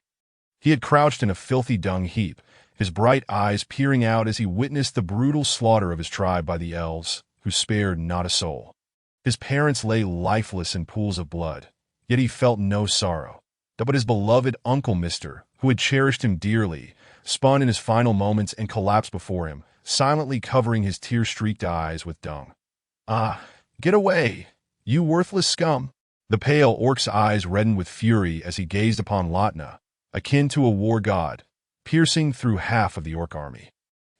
Speaker 1: He had crouched in a filthy dung heap, his bright eyes peering out as he witnessed the brutal slaughter of his tribe by the elves, who spared not a soul. His parents lay lifeless in pools of blood, yet he felt no sorrow. But his beloved uncle Mister, who had cherished him dearly, spun in his final moments and collapsed before him, silently covering his tear-streaked eyes with dung. "Ah, get away, you worthless scum!" The pale orc's eyes reddened with fury as he gazed upon Latna, akin to a war god, piercing through half of the orc army.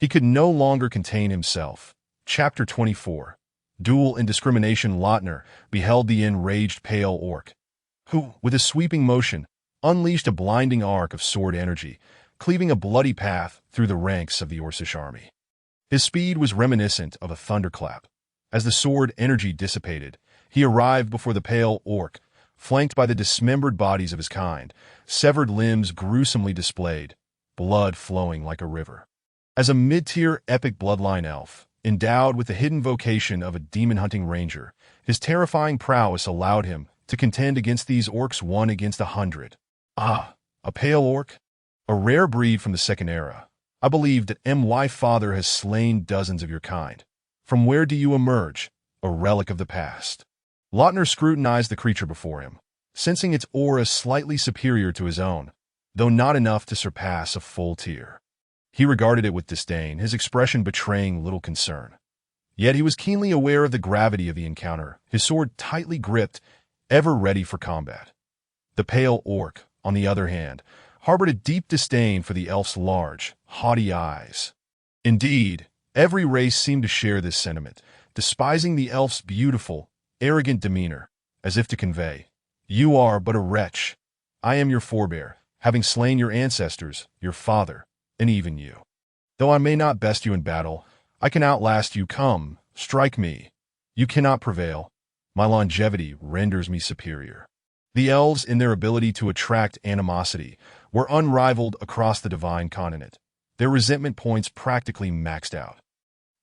Speaker 1: He could no longer contain himself. Chapter 24. Dual Indiscrimination. Latner beheld the enraged pale orc, who, with a sweeping motion, unleashed a blinding arc of sword energy, cleaving a bloody path through the ranks of the Orcish army. His speed was reminiscent of a thunderclap. As the sword energy dissipated, he arrived before the pale orc, flanked by the dismembered bodies of his kind, severed limbs gruesomely displayed, blood flowing like a river. As a mid-tier epic bloodline elf, endowed with the hidden vocation of a demon-hunting ranger, his terrifying prowess allowed him to contend against these orcs 1 against 100. Ah, a pale orc? A rare breed from the Second Era. I believe that my father has slain dozens of your kind. From where do you emerge, a relic of the past? Lautner scrutinized the creature before him, sensing its aura slightly superior to his own, though not enough to surpass a full tier. He regarded it with disdain, his expression betraying little concern. Yet he was keenly aware of the gravity of the encounter, his sword tightly gripped, ever ready for combat. The pale orc, on the other hand, harbored a deep disdain for the elf's large, haughty eyes. Indeed, every race seemed to share this sentiment, despising the elf's beautiful, arrogant demeanor, as if to convey, "You are but a wretch. I am your forebear, having slain your ancestors, your father, and even you. Though I may not best you in battle, I can outlast you. Come, strike me. You cannot prevail. My longevity renders me superior." The elves, in their ability to attract animosity, were unrivaled across the divine continent, their resentment points practically maxed out.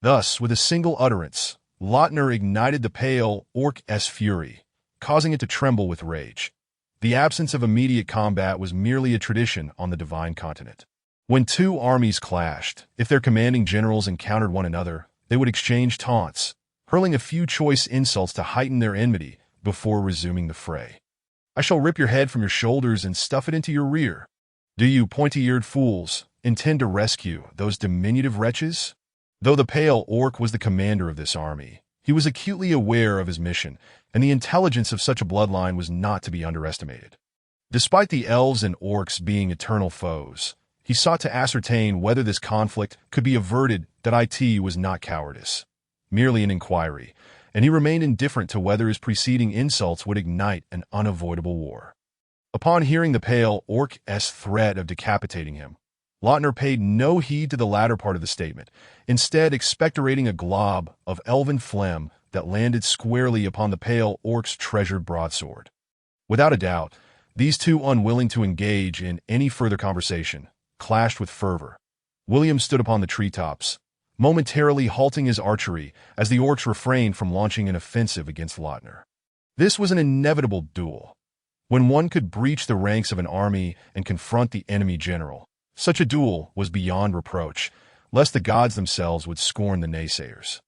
Speaker 1: Thus, with a single utterance, Lautner ignited the pale orc's fury, causing it to tremble with rage. The absence of immediate combat was merely a tradition on the divine continent. When two armies clashed, if their commanding generals encountered one another, they would exchange taunts, hurling a few choice insults to heighten their enmity before resuming the fray. "I shall rip your head from your shoulders and stuff it into your rear. Do you, pointy-eared fools, intend to rescue those diminutive wretches?" Though the pale orc was the commander of this army, he was acutely aware of his mission, and the intelligence of such a bloodline was not to be underestimated. Despite the elves and orcs being eternal foes, he sought to ascertain whether this conflict could be averted. It was not cowardice, merely an inquiry, and he remained indifferent to whether his preceding insults would ignite an unavoidable war. Upon hearing the pale orc's threat of decapitating him, Lautner paid no heed to the latter part of the statement, instead expectorating a glob of elven phlegm that landed squarely upon the pale orc's treasured broadsword. Without a doubt, these two, unwilling to engage in any further conversation, clashed with fervor. William stood upon the treetops, momentarily halting his archery as the orcs refrained from launching an offensive against Lautner. This was an inevitable duel, when one could breach the ranks of an army and confront the enemy general. Such a duel was beyond reproach, lest the gods themselves would scorn the naysayers.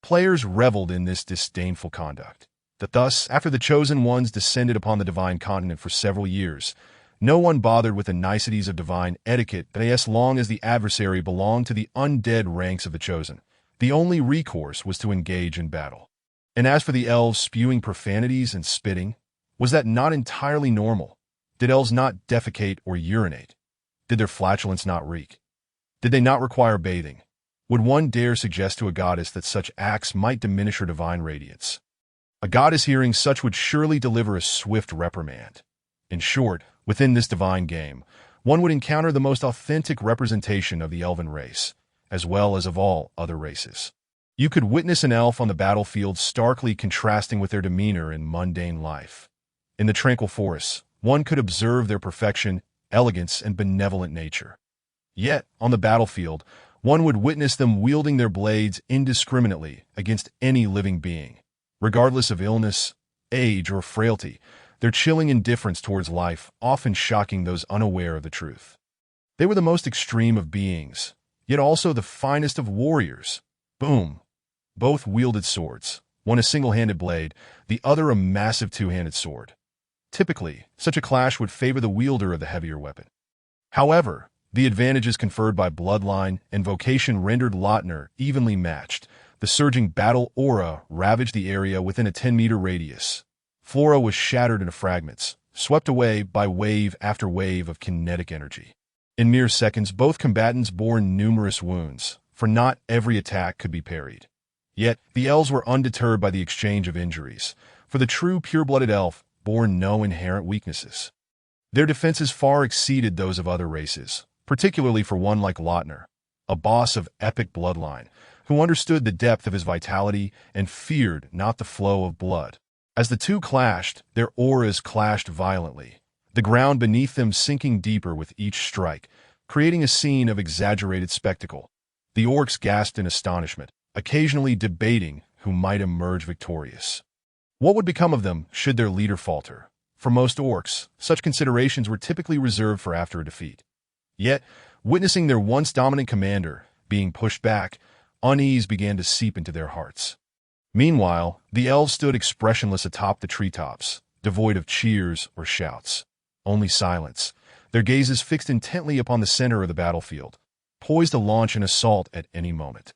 Speaker 1: Players reveled in this disdainful conduct. That thus, after the chosen ones descended upon the divine continent for several years, no one bothered with the niceties of divine etiquette as long as the adversary belonged to the undead ranks of the chosen. The only recourse was to engage in battle. And as for the elves spewing profanities and spitting, was that not entirely normal? Did elves not defecate or urinate? Did their flatulence not reek? Did they not require bathing? Would one dare suggest to a goddess that such acts might diminish her divine radiance? A goddess hearing such would surely deliver a swift reprimand. In short, within this divine game, one would encounter the most authentic representation of the elven race, as well as of all other races. You could witness an elf on the battlefield starkly contrasting with their demeanor in mundane life. In the tranquil forests, one could observe their perfection, elegance, and benevolent nature. Yet, on the battlefield, one would witness them wielding their blades indiscriminately against any living being. Regardless of illness, age, or frailty, their chilling indifference towards life often shocking those unaware of the truth. They were the most extreme of beings, yet also the finest of warriors. Boom! Both wielded swords, one a single-handed blade, the other a massive two-handed sword. Typically, such a clash would favor the wielder of the heavier weapon. However, the advantages conferred by bloodline and vocation rendered Lochner evenly matched. The surging battle aura ravaged the area within a 10-meter radius. Flora was shattered into fragments, swept away by wave after wave of kinetic energy. In mere seconds, both combatants bore numerous wounds, for not every attack could be parried. Yet, the elves were undeterred by the exchange of injuries, for the true pure-blooded elf bore no inherent weaknesses. Their defenses far exceeded those of other races, particularly for one like Lochner, a boss of epic bloodline, who understood the depth of his vitality and feared not the flow of blood. As the two clashed, their auras clashed violently, the ground beneath them sinking deeper with each strike, creating a scene of exaggerated spectacle. The orcs gasped in astonishment, occasionally debating who might emerge victorious. What would become of them should their leader falter? For most orcs, such considerations were typically reserved for after a defeat. Yet, witnessing their once dominant commander being pushed back, unease began to seep into their hearts. Meanwhile, the elves stood expressionless atop the treetops, devoid of cheers or shouts. Only silence, their gazes fixed intently upon the center of the battlefield, poised to launch an assault at any moment.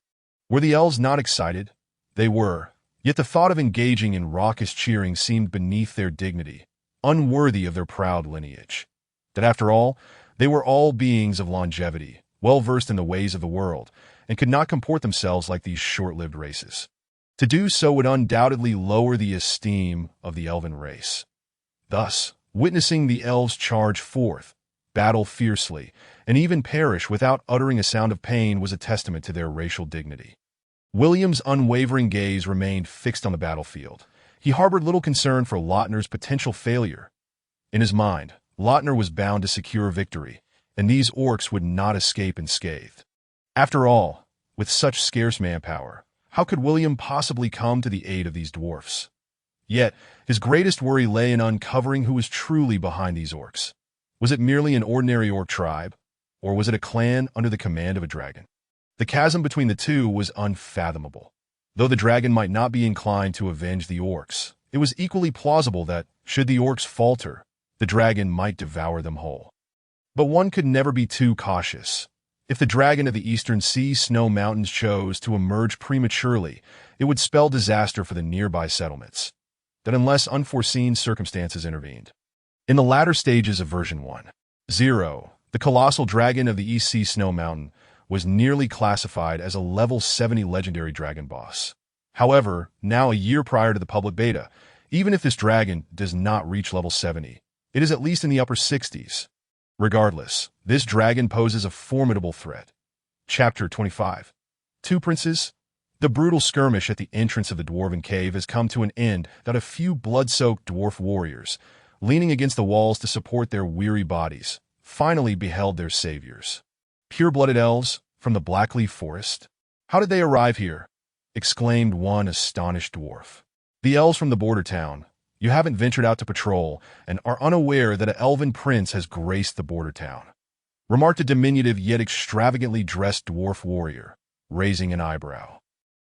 Speaker 1: Were the elves not excited? They were, yet the thought of engaging in raucous cheering seemed beneath their dignity, unworthy of their proud lineage. That after all, they were all beings of longevity, well-versed in the ways of the world, and could not comport themselves like these short-lived races. To do so would undoubtedly lower the esteem of the elven race. Thus, witnessing the elves charge forth, battle fiercely, and even perish without uttering a sound of pain was a testament to their racial dignity. William's unwavering gaze remained fixed on the battlefield. He harbored little concern for Lochner's potential failure. In his mind, Lochner was bound to secure victory, and these orcs would not escape unscathed. After all, with such scarce manpower, how could William possibly come to the aid of these dwarfs? Yet, his greatest worry lay in uncovering who was truly behind these orcs. Was it merely an ordinary orc tribe, or was it a clan under the command of a dragon? The chasm between the two was unfathomable. Though the dragon might not be inclined to avenge the orcs, it was equally plausible that, should the orcs falter, the dragon might devour them whole. But one could never be too cautious. If the dragon of the eastern sea snow mountains chose to emerge prematurely, it would spell disaster for the nearby settlements, that unless unforeseen circumstances intervened. In the latter stages of version 1.0, the colossal dragon of the East Sea Snow Mountain was nearly classified as a level 70 legendary dragon boss. However, now a year prior to the public beta, even if this dragon does not reach level 70, it is at least in the upper 60s. Regardless, this dragon poses a formidable threat. Chapter 25. Two Princes. The brutal skirmish at the entrance of the dwarven cave has come to an end that a few blood-soaked dwarf warriors, leaning against the walls to support their weary bodies, finally beheld their saviors. Pure-blooded elves from the Blackleaf Forest? How did they arrive here? Exclaimed one astonished dwarf. The elves from the border town, You haven't ventured out to patrol and are unaware that an elven prince has graced the border town," remarked a diminutive yet extravagantly dressed dwarf warrior, raising an eyebrow.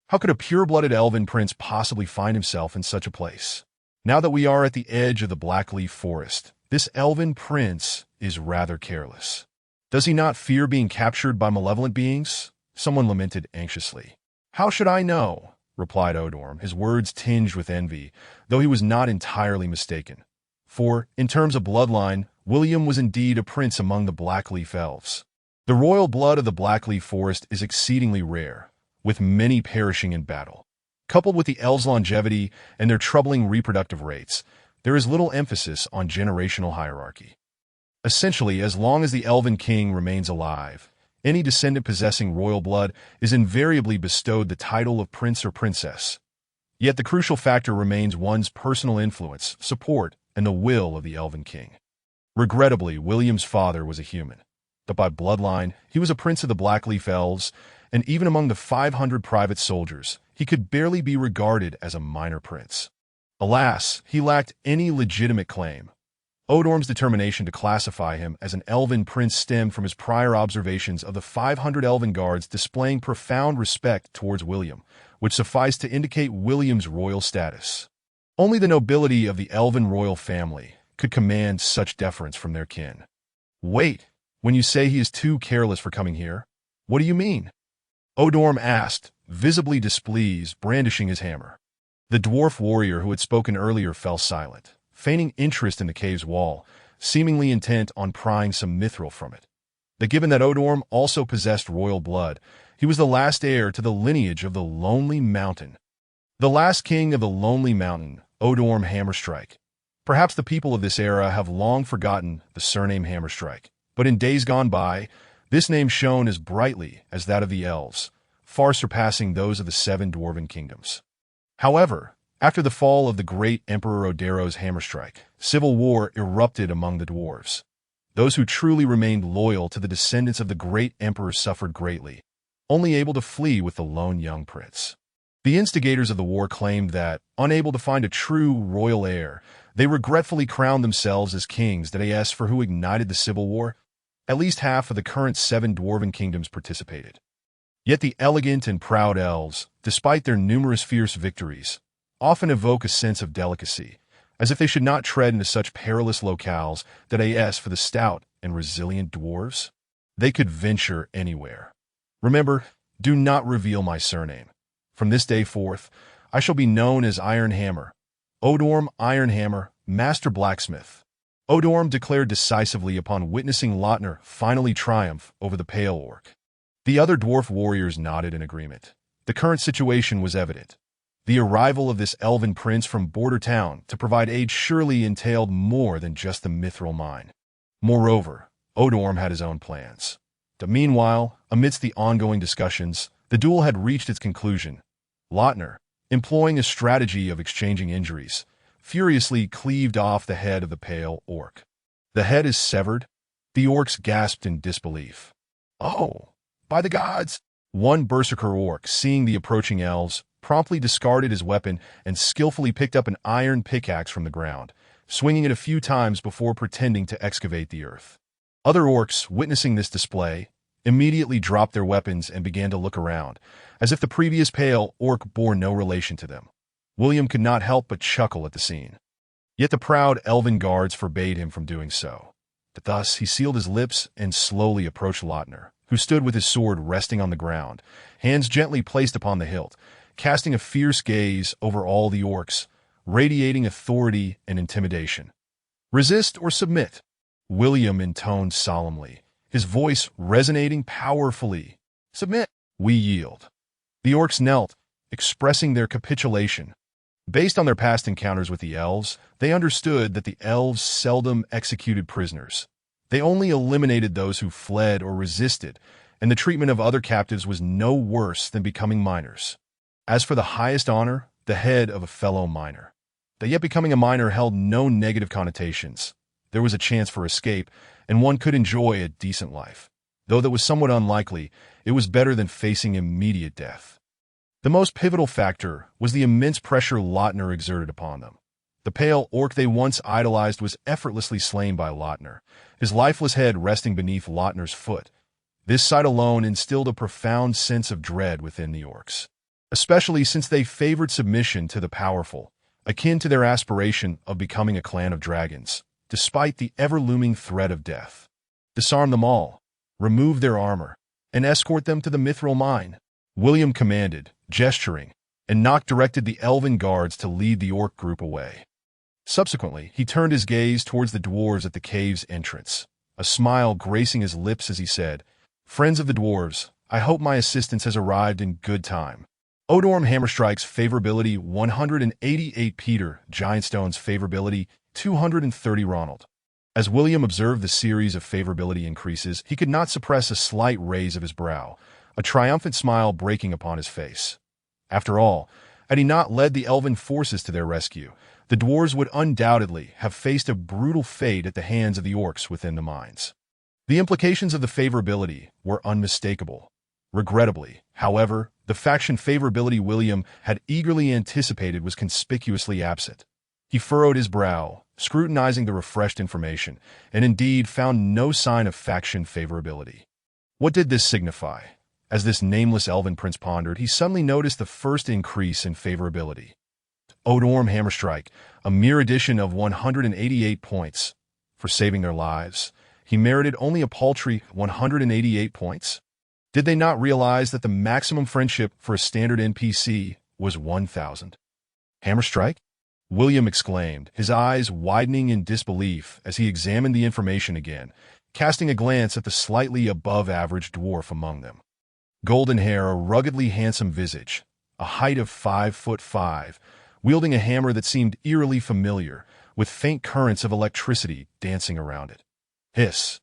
Speaker 1: How could a pure-blooded elven prince possibly find himself in such a place? Now that we are at the edge of the Blackleaf Forest, this elven prince is rather careless. Does he not fear being captured by malevolent beings? Someone lamented anxiously. "How should I know?" replied Odorm, his words tinged with envy, though he was not entirely mistaken. For, in terms of bloodline, William was indeed a prince among the Blackleaf elves. The royal blood of the Blackleaf Forest is exceedingly rare, with many perishing in battle. Coupled with the elves' longevity and their troubling reproductive rates, there is little emphasis on generational hierarchy. Essentially, as long as the elven king remains alive, any descendant possessing royal blood is invariably bestowed the title of prince or princess. Yet the crucial factor remains one's personal influence, support, and the will of the elven king. Regrettably, William's father was a human, but by bloodline, he was a prince of the Blackleaf Elves, and even among the 500 private soldiers, he could barely be regarded as a minor prince. Alas, he lacked any legitimate claim. Odorm's determination to classify him as an elven prince stemmed from his prior observations of the 500 elven guards displaying profound respect towards William, which sufficed to indicate William's royal status. Only the nobility of the elven royal family could command such deference from their kin. "Wait, when you say he is too careless for coming here, what do you mean?" Odorm asked, visibly displeased, brandishing his hammer. The dwarf warrior who had spoken earlier fell silent, feigning interest in the cave's wall, seemingly intent on prying some mithril from it. But given that Odorm also possessed royal blood, he was the last heir to the lineage of the Lonely Mountain. The last king of the Lonely Mountain, Odorm Hammerstrike. Perhaps the people of this era have long forgotten the surname Hammerstrike, but in days gone by, this name shone as brightly as that of the elves, far surpassing those of the 7 dwarven kingdoms. However, after the fall of the great Emperor Odero's Hammerstrike, civil war erupted among the dwarves. Those who truly remained loyal to the descendants of the great emperor suffered greatly, only able to flee with the lone young prince. The instigators of the war claimed that, unable to find a true royal heir, they regretfully crowned themselves as kings that for who ignited the civil war. At least half of the current 7 dwarven kingdoms participated. Yet the elegant and proud elves, despite their numerous fierce victories, often evoke a sense of delicacy, as if they should not tread into such perilous locales that for the stout and resilient dwarves, they could venture anywhere. Remember, do not reveal my surname. From this day forth, I shall be known as Iron Hammer, Odorm Iron Hammer, Master Blacksmith. Odorm declared decisively upon witnessing Lautner finally triumph over the Pale Orc. The other dwarf warriors nodded in agreement. The current situation was evident. The arrival of this elven prince from Border Town to provide aid surely entailed more than just the mithril mine. Moreover, Odorm had his own plans. But meanwhile, amidst the ongoing discussions, the duel had reached its conclusion. Lautner, employing a strategy of exchanging injuries, furiously cleaved off the head of the Pale Orc. "The head is severed?" The orcs gasped in disbelief. "Oh, by the gods!" One berserker orc, seeing the approaching elves, promptly discarded his weapon and skillfully picked up an iron pickaxe from the ground, swinging it a few times before pretending to excavate the earth. Other orcs, witnessing this display, immediately dropped their weapons and began to look around, as if the previous Pale Orc bore no relation to them. William could not help but chuckle at the scene. Yet the proud elven guards forbade him from doing so. But thus he sealed his lips and slowly approached Lautner, who stood with his sword resting on the ground, hands gently placed upon the hilt, casting a fierce gaze over all the orcs, radiating authority and intimidation. "Resist or submit?" William intoned solemnly, his voice resonating powerfully. "Submit." "We yield." The orcs knelt, expressing their capitulation. Based on their past encounters with the elves, they understood that the elves seldom executed prisoners. They only eliminated those who fled or resisted, and the treatment of other captives was no worse than becoming minors. As for the highest honor, the head of a fellow minor. But yet becoming a minor held no negative connotations. There was a chance for escape, and one could enjoy a decent life. Though that was somewhat unlikely, it was better than facing immediate death. The most pivotal factor was the immense pressure Lautner exerted upon them. The pale orc they once idolized was effortlessly slain by Lautner, his lifeless head resting beneath Lautner's foot. This sight alone instilled a profound sense of dread within the orcs, especially since they favored submission to the powerful, akin to their aspiration of becoming a clan of dragons, despite the ever-looming threat of death. Disarm them all, remove their armor, and escort them to the mithril mine, William commanded, gesturing, and Nock directed the elven guards to lead the orc group away. Subsequently, he turned his gaze towards the dwarves at the cave's entrance, a smile gracing his lips as he said, "Friends of the dwarves, I hope my assistance has arrived in good time." Odorm Hammerstrike's favorability 188 Peter Giantstone's favorability 230 Ronald. As William observed the series of favorability increases, he could not suppress a slight raise of his brow, a triumphant smile breaking upon his face. After all, had he not led the elven forces to their rescue, the dwarves would undoubtedly have faced a brutal fate at the hands of the orcs within the mines. The implications of the favorability were unmistakable. Regrettably, however, the faction favorability William had eagerly anticipated was conspicuously absent. He furrowed his brow, scrutinizing the refreshed information, and indeed found no sign of faction favorability. What did this signify? As this nameless elven prince pondered, he suddenly noticed the first increase in favorability. Odorm Hammerstrike, a mere addition of 188 points. For saving their lives, he merited only a paltry 188 points. Did they not realize that the maximum friendship for a standard NPC was 1,000? Hammerstrike? William exclaimed, his eyes widening in disbelief as he examined the information again, casting a glance at the slightly above-average dwarf among them. Golden hair, a ruggedly handsome visage, a height of 5'5", wielding a hammer that seemed eerily familiar, with faint currents of electricity dancing around it. Hiss!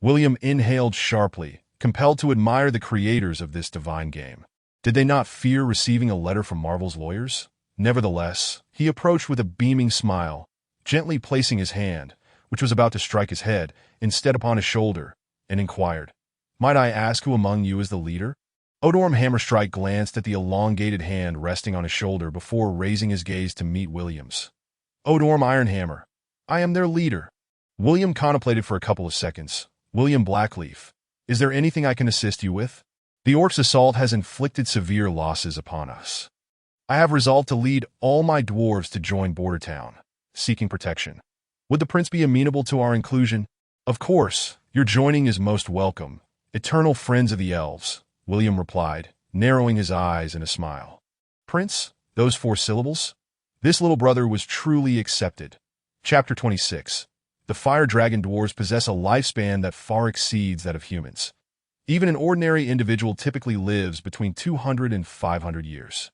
Speaker 1: William inhaled sharply, compelled to admire the creators of this divine game. Did they not fear receiving a letter from Marvel's lawyers? Nevertheless, he approached with a beaming smile, gently placing his hand, which was about to strike his head, instead upon his shoulder, and inquired, "Might I ask who among you is the leader?" Odorm Hammerstrike glanced at the elongated hand resting on his shoulder before raising his gaze to meet William's. "Odorm Ironhammer. I am their leader." William contemplated for a couple of seconds. "William Blackleaf. Is there anything I can assist you with? The orcs' assault has inflicted severe losses upon us. I have resolved to lead all my dwarves to join Bordertown, seeking protection. Would the prince be amenable to our inclusion?" "Of course, your joining is most welcome, eternal friends of the elves," William replied, narrowing his eyes in a smile. "Prince, those 4 syllables? This little brother was truly accepted." Chapter 26. The fire dragon dwarves possess a lifespan that far exceeds that of humans. Even an ordinary individual typically lives between 200 and 500 years.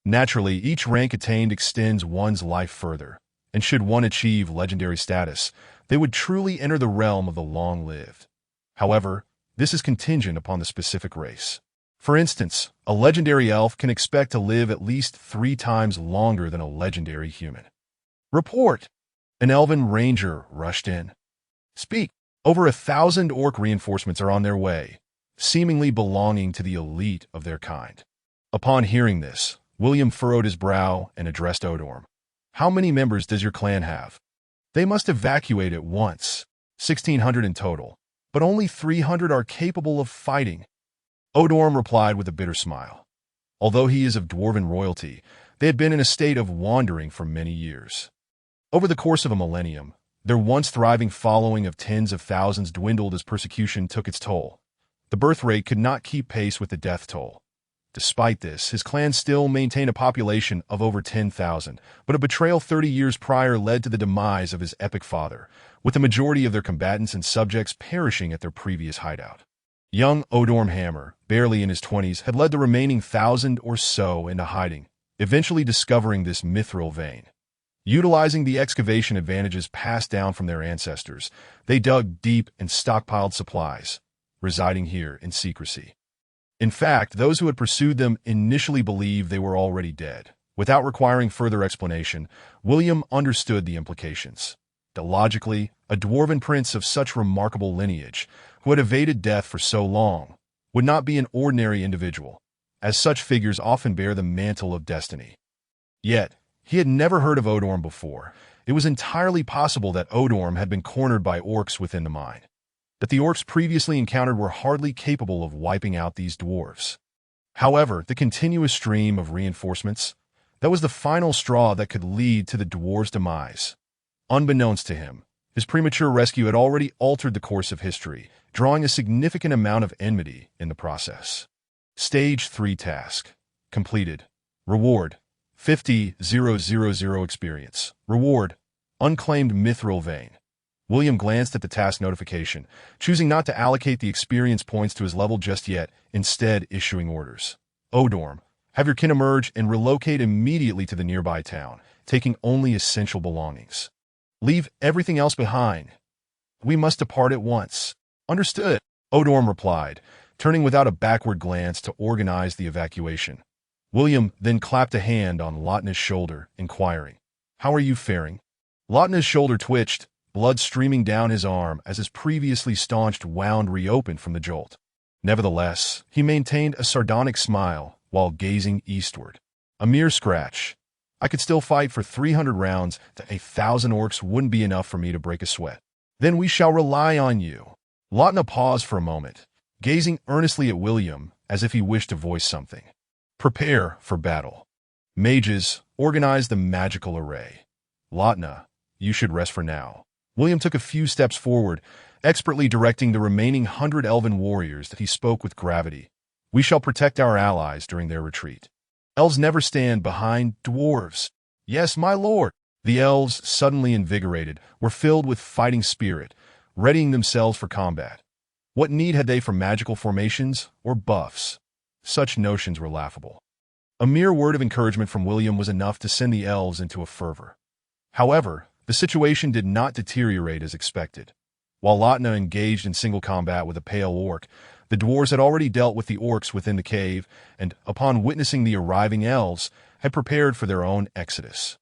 Speaker 1: Naturally, each rank attained extends one's life further, and should one achieve legendary status, they would truly enter the realm of the long-lived. However, this is contingent upon the specific race. For instance, a legendary elf can expect to live at least 3 times longer than a legendary human. "Report!" An elven ranger rushed in. "Speak! Over 1,000 orc reinforcements are on their way, seemingly belonging to the elite of their kind." Upon hearing this, William furrowed his brow and addressed Odorm. "How many members does your clan have?" "They must evacuate at once, 1,600 in total, but only 300 are capable of fighting." Odorm replied with a bitter smile. Although he is of dwarven royalty, they had been in a state of wandering for many years. Over the course of a millennium, their once thriving following of tens of thousands dwindled as persecution took its toll. The birth rate could not keep pace with the death toll. Despite this, his clan still maintained a population of over 10,000, but a betrayal 30 years prior led to the demise of his epic father, with the majority of their combatants and subjects perishing at their previous hideout. Young Odorm Hammer, barely in his 20s, had led the remaining 1,000 or so into hiding, eventually discovering this mithril vein. Utilizing the excavation advantages passed down from their ancestors, they dug deep and stockpiled supplies, residing here in secrecy. In fact, those who had pursued them initially believed they were already dead. Without requiring further explanation, William understood the implications. Logically, a dwarven prince of such remarkable lineage, who had evaded death for so long, would not be an ordinary individual, as such figures often bear the mantle of destiny. Yet, He had never heard of Odorm before. It was entirely possible that Odorm had been cornered by orcs within the mine, that the orcs previously encountered were hardly capable of wiping out these dwarves. However, the continuous stream of reinforcements, that was the final straw that could lead to the dwarves' demise. Unbeknownst to him, his premature rescue had already altered the course of history, drawing a significant amount of enmity in the process. Stage 3 task. Completed. Reward. 50,000 experience. Reward. Unclaimed mithril vein. William glanced at the task notification, choosing not to allocate the experience points to his level just yet, instead issuing orders. Odorm, have your kin emerge and relocate immediately to the nearby town, taking only essential belongings. Leave everything else behind. We must depart at once. Understood, Odorm replied, turning without a backward glance to organize the evacuation. William then clapped a hand on Lotna's shoulder, inquiring, "How are you faring?" Lotna's shoulder twitched, blood streaming down his arm as his previously staunched wound reopened from the jolt. Nevertheless, he maintained a sardonic smile while gazing eastward. A mere scratch. I could still fight for 300 rounds. 1,000 orcs wouldn't be enough for me to break a sweat. Then we shall rely on you. Lotna paused for a moment, gazing earnestly at William as if he wished to voice something. Prepare for battle. Mages, organize the magical array. Lotna, you should rest for now. William took a few steps forward, expertly directing the remaining 100 elven warriors that he spoke with gravity. We shall protect our allies during their retreat. Elves never stand behind dwarves. Yes, my lord. The elves, suddenly invigorated, were filled with fighting spirit, readying themselves for combat. What need had they for magical formations or buffs? Such notions were laughable. A mere word of encouragement from William was enough to send the elves into a fervor. However, the situation did not deteriorate as expected. While Lotna engaged in single combat with a pale orc, the dwarves had already dealt with the orcs within the cave and, upon witnessing the arriving elves, had prepared for their own exodus.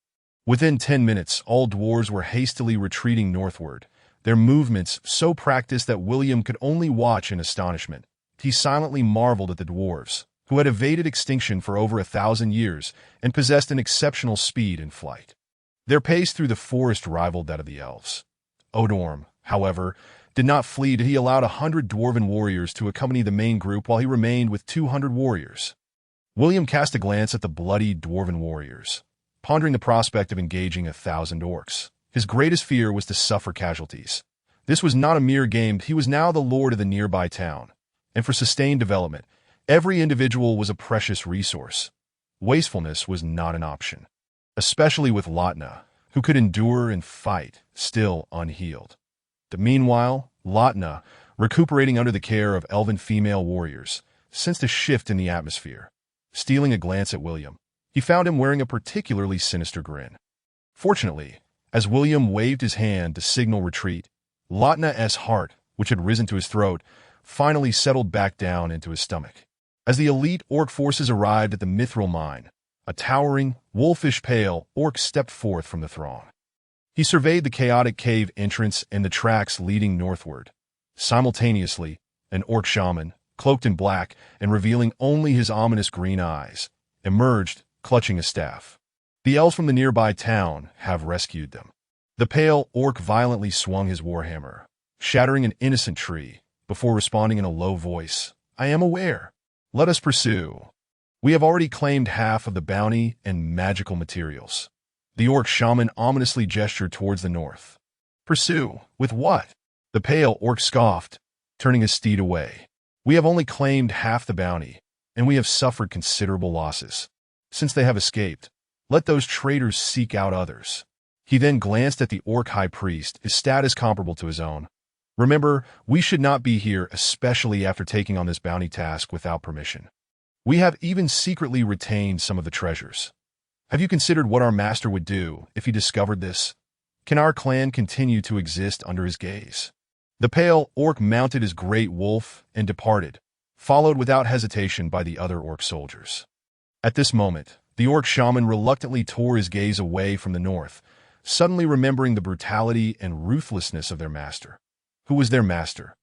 Speaker 1: Within 10 minutes, all dwarves were hastily retreating northward, their movements so practiced that William could only watch in astonishment. He silently marveled at the dwarves, who had evaded extinction for over 1,000 years and possessed an exceptional speed in flight. Their pace through the forest rivaled that of the elves. Odorm, however, did not flee. He allowed 100 dwarven warriors to accompany the main group while he remained with 200 warriors. William cast a glance at the bloody dwarven warriors, pondering the prospect of engaging 1,000 orcs. His greatest fear was to suffer casualties. This was not a mere game. He was now the lord of the nearby town, and for sustained development, every individual was a precious resource. Wastefulness was not an option, especially with Lotna, who could endure and fight, still unhealed. Meanwhile, Lotna, recuperating under the care of elven female warriors, sensed a shift in the atmosphere. Stealing a glance at William, he found him wearing a particularly sinister grin. Fortunately, as William waved his hand to signal retreat, Lotna's heart, which had risen to his throat, finally settled back down into his stomach. As the elite orc forces arrived at the mithril mine, a towering, wolfish-pale orc stepped forth from the throng. He surveyed the chaotic cave entrance and the tracks leading northward. Simultaneously, an orc shaman, cloaked in black and revealing only his ominous green eyes, emerged, clutching a staff. The elves from the nearby town have rescued them. The pale orc violently swung his warhammer, shattering an innocent tree, before responding in a low voice, "I am aware. Let us pursue. We have already claimed half of the bounty and magical materials." The orc shaman ominously gestured towards the north. "Pursue? With what?" The pale orc scoffed, turning his steed away. "We have only claimed half the bounty, and we have suffered considerable losses. Since they have escaped, let those traitors seek out others." He then glanced at the orc high priest, his status comparable to his own. "Remember, we should not be here, especially after taking on this bounty task without permission. We have even secretly retained some of the treasures. Have you considered what our master would do if he discovered this? Can our clan continue to exist under his gaze?" The pale orc mounted his great wolf and departed, followed without hesitation by the other orc soldiers. At this moment, the orc shaman reluctantly tore his gaze away from the north, suddenly remembering the brutality and ruthlessness of their master. Who was their master?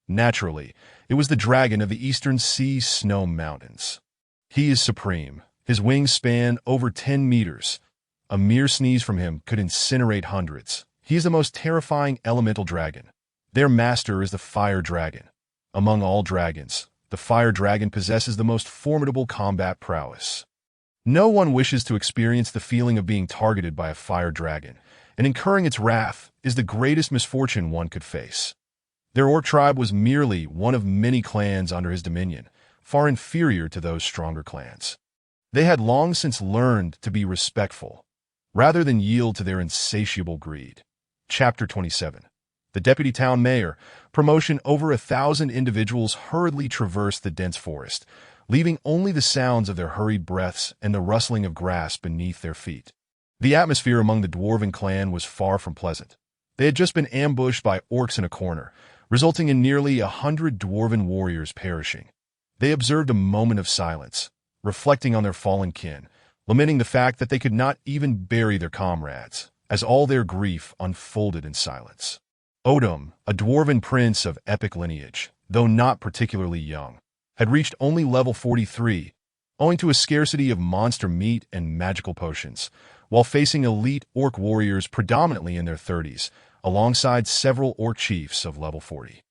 Speaker 1: Naturally, it was the dragon of the eastern sea snow mountains. He is supreme. His wings span over 10 meters, A mere sneeze from him could incinerate hundreds. He is the most terrifying elemental dragon. Their master is the fire dragon. Among all dragons, the fire dragon possesses the most formidable combat prowess. No one wishes to experience the feeling of being targeted by a fire dragon, and incurring its wrath is the greatest misfortune one could face. Their orc tribe was merely one of many clans under his dominion, far inferior to those stronger clans. They had long since learned to be respectful, rather than yield to their insatiable greed. Chapter 27. The deputy town mayor, promotion. Over 1,000 individuals hurriedly traversed the dense forest, leaving only the sounds of their hurried breaths and the rustling of grass beneath their feet. The atmosphere among the dwarven clan was far from pleasant. They had just been ambushed by orcs in a corner, resulting in nearly 100 dwarven warriors perishing. They observed a moment of silence, reflecting on their fallen kin, lamenting the fact that they could not even bury their comrades, as all their grief unfolded in silence. Odom, a dwarven prince of epic lineage, though not particularly young, had reached only level 43, owing to a scarcity of monster meat and magical potions, while facing elite orc warriors predominantly in their 30s, alongside several orc chiefs of level 40.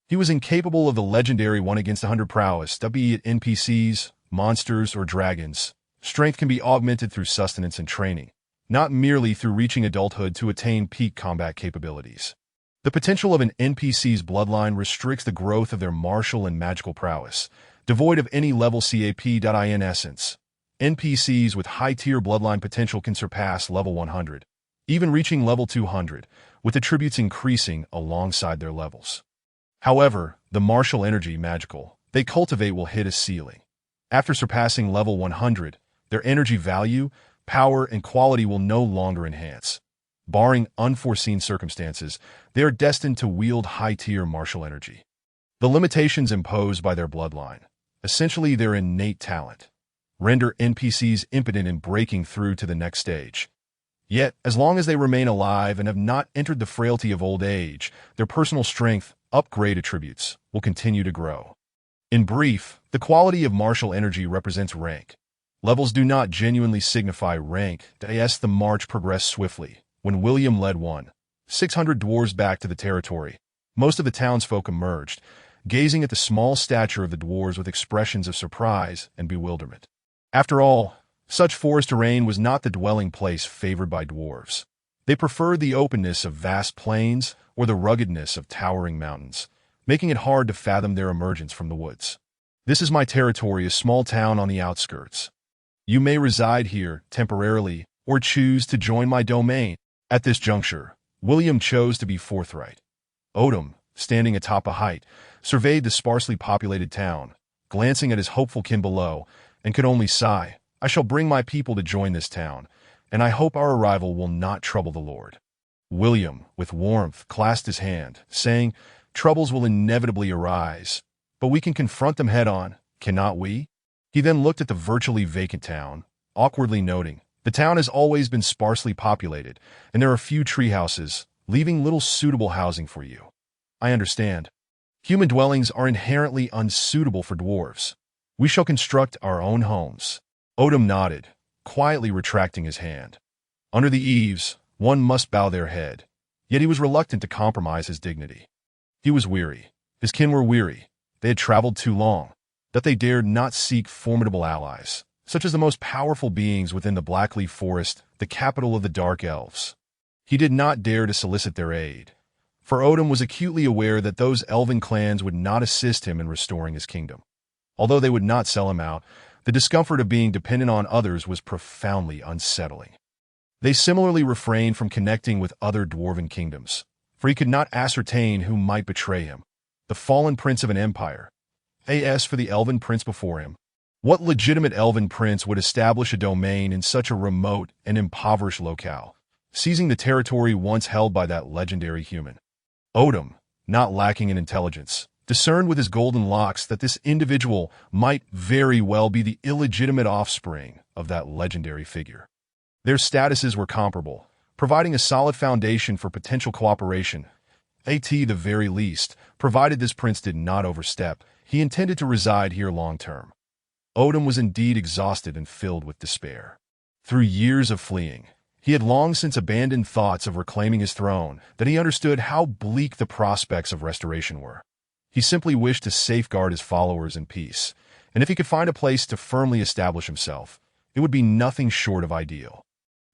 Speaker 1: He was incapable of the legendary 1 against 100 prowess, be it NPCs, monsters, or dragons. Strength can be augmented through sustenance and training, not merely through reaching adulthood to attain peak combat capabilities. The potential of an NPC's bloodline restricts the growth of their martial and magical prowess, devoid of any level cap.in essence. NPCs with high-tier bloodline potential can surpass level 100, even reaching level 200, with attributes increasing alongside their levels. However, the martial energy magical they cultivate will hit a ceiling. After surpassing level 100, their energy value, power, and quality will no longer enhance. Barring unforeseen circumstances, they are destined to wield high-tier martial energy. The limitations imposed by their bloodline, essentially their innate talent, render NPCs impotent in breaking through to the next stage. Yet, as long as they remain alive and have not entered the frailty of old age, their personal strength, upgrade attributes, will continue to grow. In brief, the quality of martial energy represents rank. Levels do not genuinely signify rank, as the march progressed swiftly. When William led 600 dwarves back to the territory, most of the townsfolk emerged, gazing at the small stature of the dwarves with expressions of surprise and bewilderment. After all, such forest terrain was not the dwelling place favored by dwarves. They preferred the openness of vast plains or the ruggedness of towering mountains, making it hard to fathom their emergence from the woods. This is my territory, a small town on the outskirts. You may reside here temporarily or choose to join my domain. At this juncture, William chose to be forthright. Odom, standing atop a height, surveyed the sparsely populated town, glancing at his hopeful kin below, and could only sigh, "I shall bring my people to join this town, and I hope our arrival will not trouble the Lord." William, with warmth, clasped his hand, saying, "Troubles will inevitably arise, but we can confront them head-on, cannot we?" He then looked at the virtually vacant town, awkwardly noting, "The town has always been sparsely populated, and there are few tree houses, leaving little suitable housing for you. I understand. Human dwellings are inherently unsuitable for dwarves. We shall construct our own homes." Odom nodded, quietly retracting his hand. Under the eaves, one must bow their head, yet he was reluctant to compromise his dignity. He was weary. His kin were weary. They had traveled too long, that they dared not seek formidable allies, such as the most powerful beings within the Blackleaf Forest, the capital of the Dark Elves. He did not dare to solicit their aid, for Odom was acutely aware that those elven clans would not assist him in restoring his kingdom. Although they would not sell him out, the discomfort of being dependent on others was profoundly unsettling. They similarly refrained from connecting with other dwarven kingdoms, for he could not ascertain who might betray him. The fallen prince of an empire. As for the elven prince before him, what legitimate elven prince would establish a domain in such a remote and impoverished locale, seizing the territory once held by that legendary human? Odom, not lacking in intelligence, discerned with his golden locks that this individual might very well be the illegitimate offspring of that legendary figure. Their statuses were comparable, providing a solid foundation for potential cooperation. At the very least, provided this prince did not overstep, he intended to reside here long-term. Odom was indeed exhausted and filled with despair. Through years of fleeing, He had long since abandoned thoughts of reclaiming his throne, that he understood how bleak the prospects of restoration were. He simply wished to safeguard his followers in peace, and if he could find a place to firmly establish himself, it would be nothing short of ideal.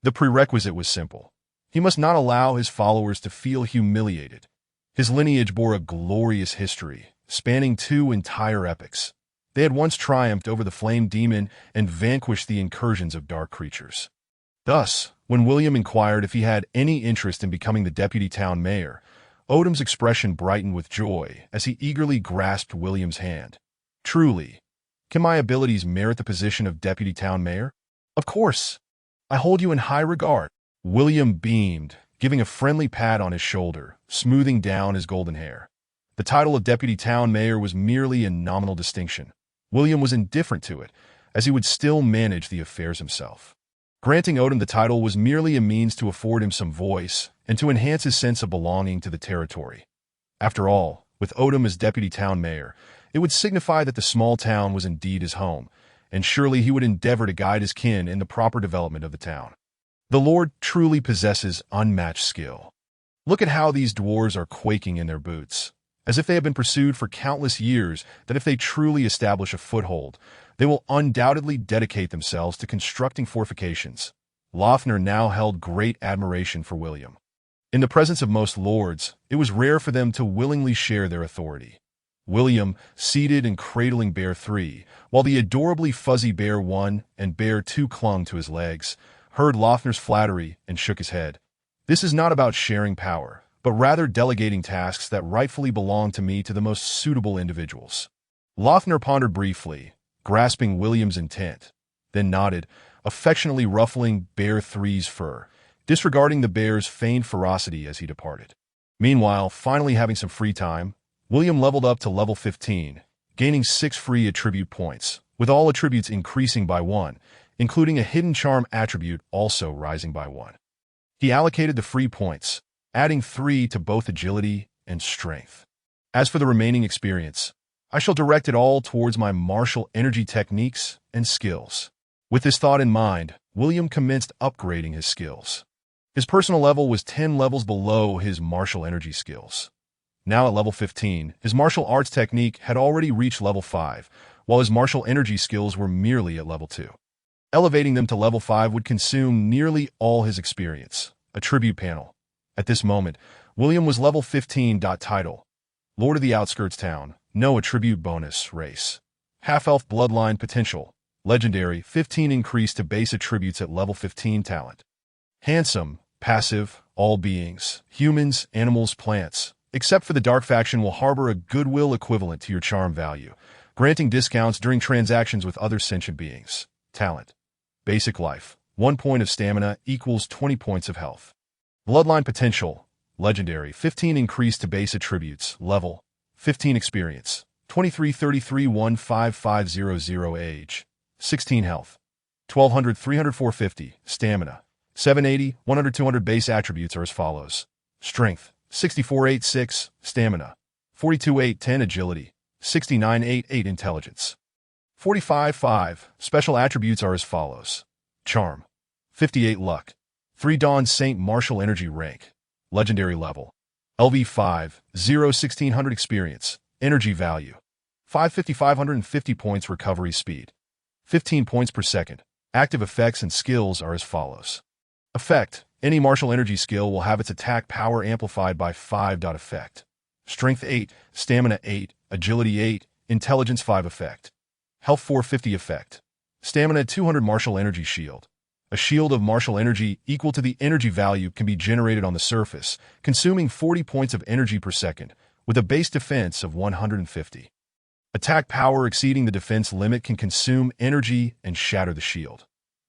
Speaker 1: The prerequisite was simple. He must not allow his followers to feel humiliated. His lineage bore a glorious history, spanning 2 entire epochs. They had once triumphed over the flame demon and vanquished the incursions of dark creatures. Thus, when William inquired if he had any interest in becoming the deputy town mayor, Odom's expression brightened with joy as he eagerly grasped William's hand. Truly, can my abilities merit the position of deputy town mayor? Of course. I hold you in high regard. William beamed, giving a friendly pat on his shoulder, smoothing down his golden hair. The title of deputy town mayor was merely a nominal distinction. William was indifferent to it, as he would still manage the affairs himself. Granting Odom the title was merely a means to afford him some voice and to enhance his sense of belonging to the territory. After all, with Odom as deputy town mayor, it would signify that the small town was indeed his home, and surely he would endeavor to guide his kin in the proper development of the town. The Lord truly possesses unmatched skill. Look at how these dwarves are quaking in their boots, as if they have been pursued for countless years, that if they truly establish a foothold, they will undoubtedly dedicate themselves to constructing fortifications. Lothner now held great admiration for William. In the presence of most lords, it was rare for them to willingly share their authority. William, seated and cradling Bear 3, while the adorably fuzzy Bear 1 and Bear 2 clung to his legs, heard Lothner's flattery and shook his head. This is not about sharing power, but rather delegating tasks that rightfully belong to me to the most suitable individuals. Lothner pondered briefly, grasping William's intent, then nodded, affectionately ruffling Bear 3's fur, disregarding the bear's feigned ferocity as he departed. Meanwhile, finally having some free time, William leveled up to level 15, gaining 6 free attribute points, with all attributes increasing by 1, including a hidden charm attribute also rising by 1. He allocated the free points, adding 3 to both agility and strength. As for the remaining experience, I shall direct it all towards my martial energy techniques and skills. With this thought in mind, William commenced upgrading his skills. His personal level was 10 levels below his martial energy skills. Now at level 15, his martial arts technique had already reached level 5, while his martial energy skills were merely at level 2. Elevating them to level 5 would consume nearly all his experience. Attribute panel. At this moment, William was level 15. Title: Lord of the Outskirts Town. No attribute bonus. Race: half-elf. Bloodline potential: legendary. 15 increase to base attributes at level 15. Talent: handsome. Passive: all beings, humans, animals, plants, except for the dark faction, will harbor a goodwill equivalent to your charm value, granting discounts during transactions with other sentient beings. Talent: basic life. 1 point of stamina equals 20 points of health. Bloodline potential: legendary. 15 increase to base attributes. Level: 15 experience. 2333 15500 age. 16 health. 1200 300 450 stamina. 780 100 200 base attributes are as follows. Strength: 6486 stamina. 42810 agility. 6988 intelligence. 45.5 special attributes are as follows. Charm: 58 luck. 3 Dawn Saint martial energy rank. Legendary level. LV 5 0 1600 experience. Energy value: 550 550 points. Recovery speed: 15 points per second. Active effects and skills are as follows. Effect: any martial energy skill will have its attack power amplified by 5. Effect: Strength 8, Stamina 8, Agility 8, Intelligence 5. Effect: Health 450. Effect: Stamina 200. Martial energy shield. A shield of martial energy equal to the energy value can be generated on the surface, consuming 40 points of energy per second, with a base defense of 150. Attack power exceeding the defense limit can consume energy and shatter the shield.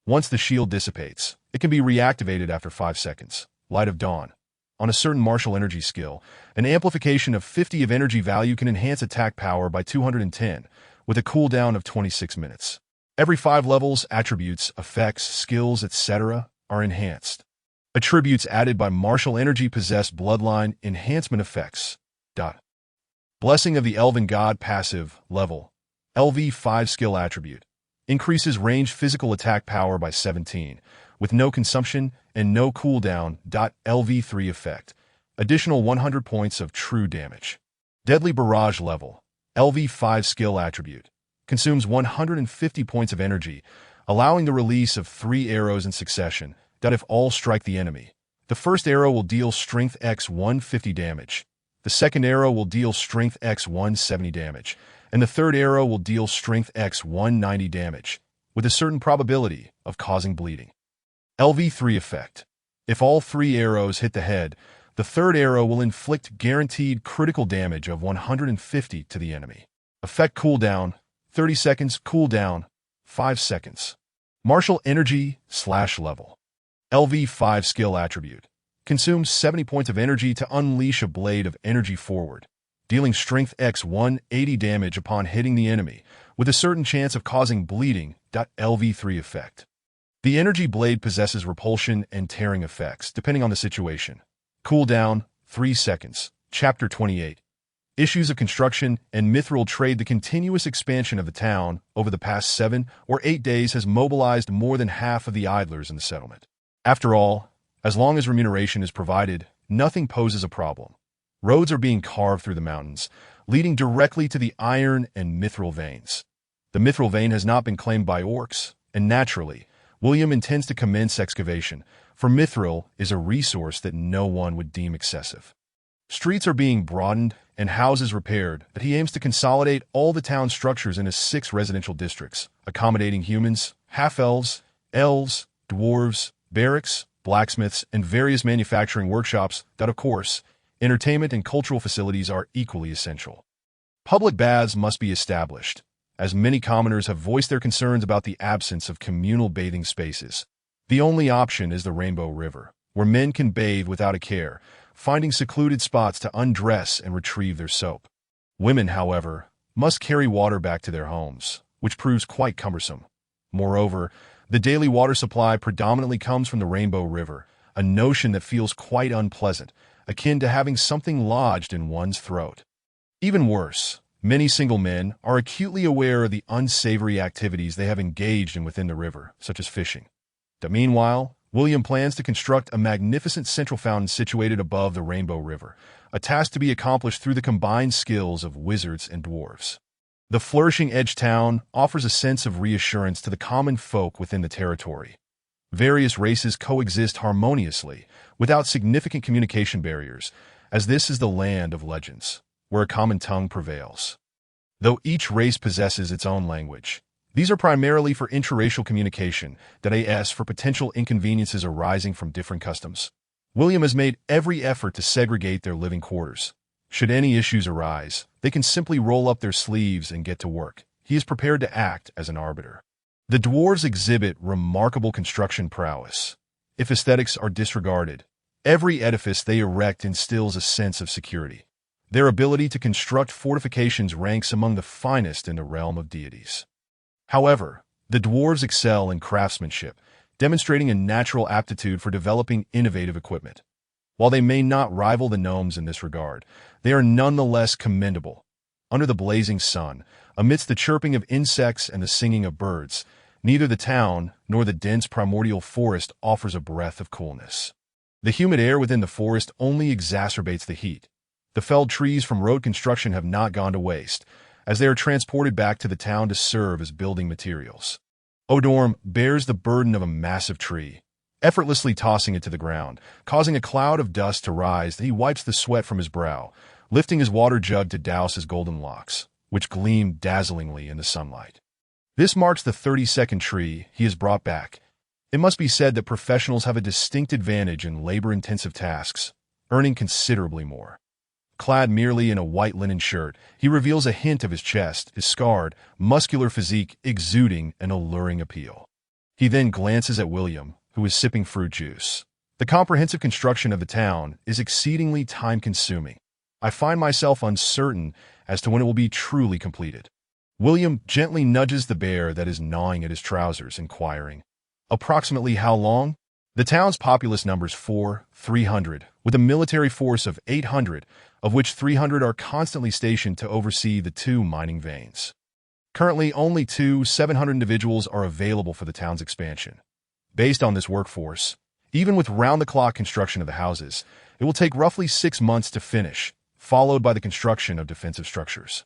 Speaker 1: Once the shield dissipates, it can be reactivated after 5 seconds. Light of Dawn. On a certain martial energy skill, an amplification of 50 of energy value can enhance attack power by 210, with a cooldown of 26 minutes. Every 5 levels, attributes, effects, skills, etc. are enhanced. Attributes added by martial energy possess bloodline enhancement effects. Blessing of the Elven God passive, level. LV 5 skill attribute. Increases range physical attack power by 17, with no consumption and no cooldown. LV3 effect. Additional 100 points of true damage. Deadly barrage level. LV5 skill attribute. Consumes 150 points of energy, allowing the release of 3 arrows in succession. If all strike the enemy, the first arrow will deal strength x 150 damage. The second arrow will deal strength x 170 damage, and the third arrow will deal strength x 190 damage, with a certain probability of causing bleeding. LV3 effect. If all 3 arrows hit the head, the third arrow will inflict guaranteed critical damage of 150 to the enemy. Effect cooldown, 30 seconds. Cooldown, 5 seconds. Martial energy / level. LV5 skill attribute. Consumes 70 points of energy to unleash a blade of energy forward, dealing strength x 180 damage upon hitting the enemy, with a certain chance of causing bleeding. LV3 effect. The energy blade possesses repulsion and tearing effects, depending on the situation. Cooldown, 3 seconds. Chapter 28. Issues of construction and mithril trade. The continuous expansion of the town over the past 7 or 8 days has mobilized more than half of the idlers in the settlement. After all, as long as remuneration is provided, nothing poses a problem. Roads are being carved through the mountains, leading directly to the iron and mithril veins. The mithril vein has not been claimed by orcs, and naturally, William intends to commence excavation, for mithril is a resource that no one would deem excessive. Streets are being broadened and houses repaired, but he aims to consolidate all the town structures into 6 residential districts, accommodating humans, half-elves, elves, dwarves, barracks, blacksmiths, and various manufacturing workshops. Of course, entertainment and cultural facilities are equally essential. Public baths must be established, as many commoners have voiced their concerns about the absence of communal bathing spaces. The only option is the Rainbow River, where men can bathe without a care, finding secluded spots to undress and retrieve their soap. Women, however, must carry water back to their homes, which proves quite cumbersome. Moreover, the daily water supply predominantly comes from the Rainbow River, a notion that feels quite unpleasant, akin to having something lodged in one's throat. Even worse, many single men are acutely aware of the unsavory activities they have engaged in within the river, such as fishing. Meanwhile, William plans to construct a magnificent central fountain situated above the Rainbow River, a task to be accomplished through the combined skills of wizards and dwarves. The flourishing edge town offers a sense of reassurance to the common folk within the territory. Various races coexist harmoniously, without significant communication barriers, as this is the land of legends, where a common tongue prevails. Though each race possesses its own language, these are primarily for intraracial communication, as for potential inconveniences arising from different customs. William has made every effort to segregate their living quarters. Should any issues arise, they can simply roll up their sleeves and get to work. He is prepared to act as an arbiter. The dwarves exhibit remarkable construction prowess. If aesthetics are disregarded, every edifice they erect instills a sense of security. Their ability to construct fortifications ranks among the finest in the realm of deities. However, the dwarves excel in craftsmanship, demonstrating a natural aptitude for developing innovative equipment. While they may not rival the gnomes in this regard, they are nonetheless commendable. Under the blazing sun, amidst the chirping of insects and the singing of birds, neither the town nor the dense primordial forest offers a breath of coolness. The humid air within the forest only exacerbates the heat. The felled trees from road construction have not gone to waste, as they are transported back to the town to serve as building materials. Odorm bears the burden of a massive tree, effortlessly tossing it to the ground, causing a cloud of dust to rise. He wipes the sweat from his brow, lifting his water jug to douse his golden locks, which gleam dazzlingly in the sunlight. This marks the 32nd tree he has brought back. It must be said that professionals have a distinct advantage in labor-intensive tasks, earning considerably more. Clad merely in a white linen shirt, he reveals a hint of his chest, his scarred, muscular physique exuding an alluring appeal. He then glances at William, who is sipping fruit juice. The comprehensive construction of the town is exceedingly time-consuming. I find myself uncertain as to when it will be truly completed. William gently nudges the bear that is gnawing at his trousers, inquiring, "Approximately how long?" The town's populace numbers 300, with a military force of 800, of which 300 are constantly stationed to oversee the 2 mining veins. Currently, only 700 individuals are available for the town's expansion. Based on this workforce, even with round-the-clock construction of the houses, it will take roughly 6 months to finish, followed by the construction of defensive structures.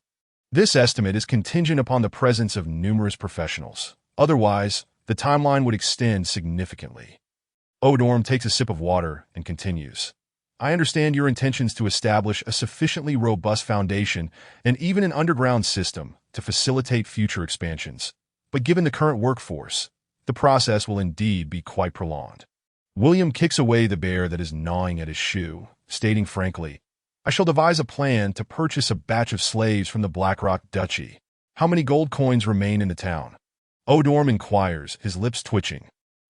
Speaker 1: This estimate is contingent upon the presence of numerous professionals. Otherwise, the timeline would extend significantly. Odorm takes a sip of water and continues. I understand your intentions to establish a sufficiently robust foundation and even an underground system to facilitate future expansions. But given the current workforce, the process will indeed be quite prolonged. William kicks away the bear that is gnawing at his shoe, stating frankly, I shall devise a plan to purchase a batch of slaves from the Blackrock Duchy. How many gold coins remain in the town? Odorm inquires, his lips twitching.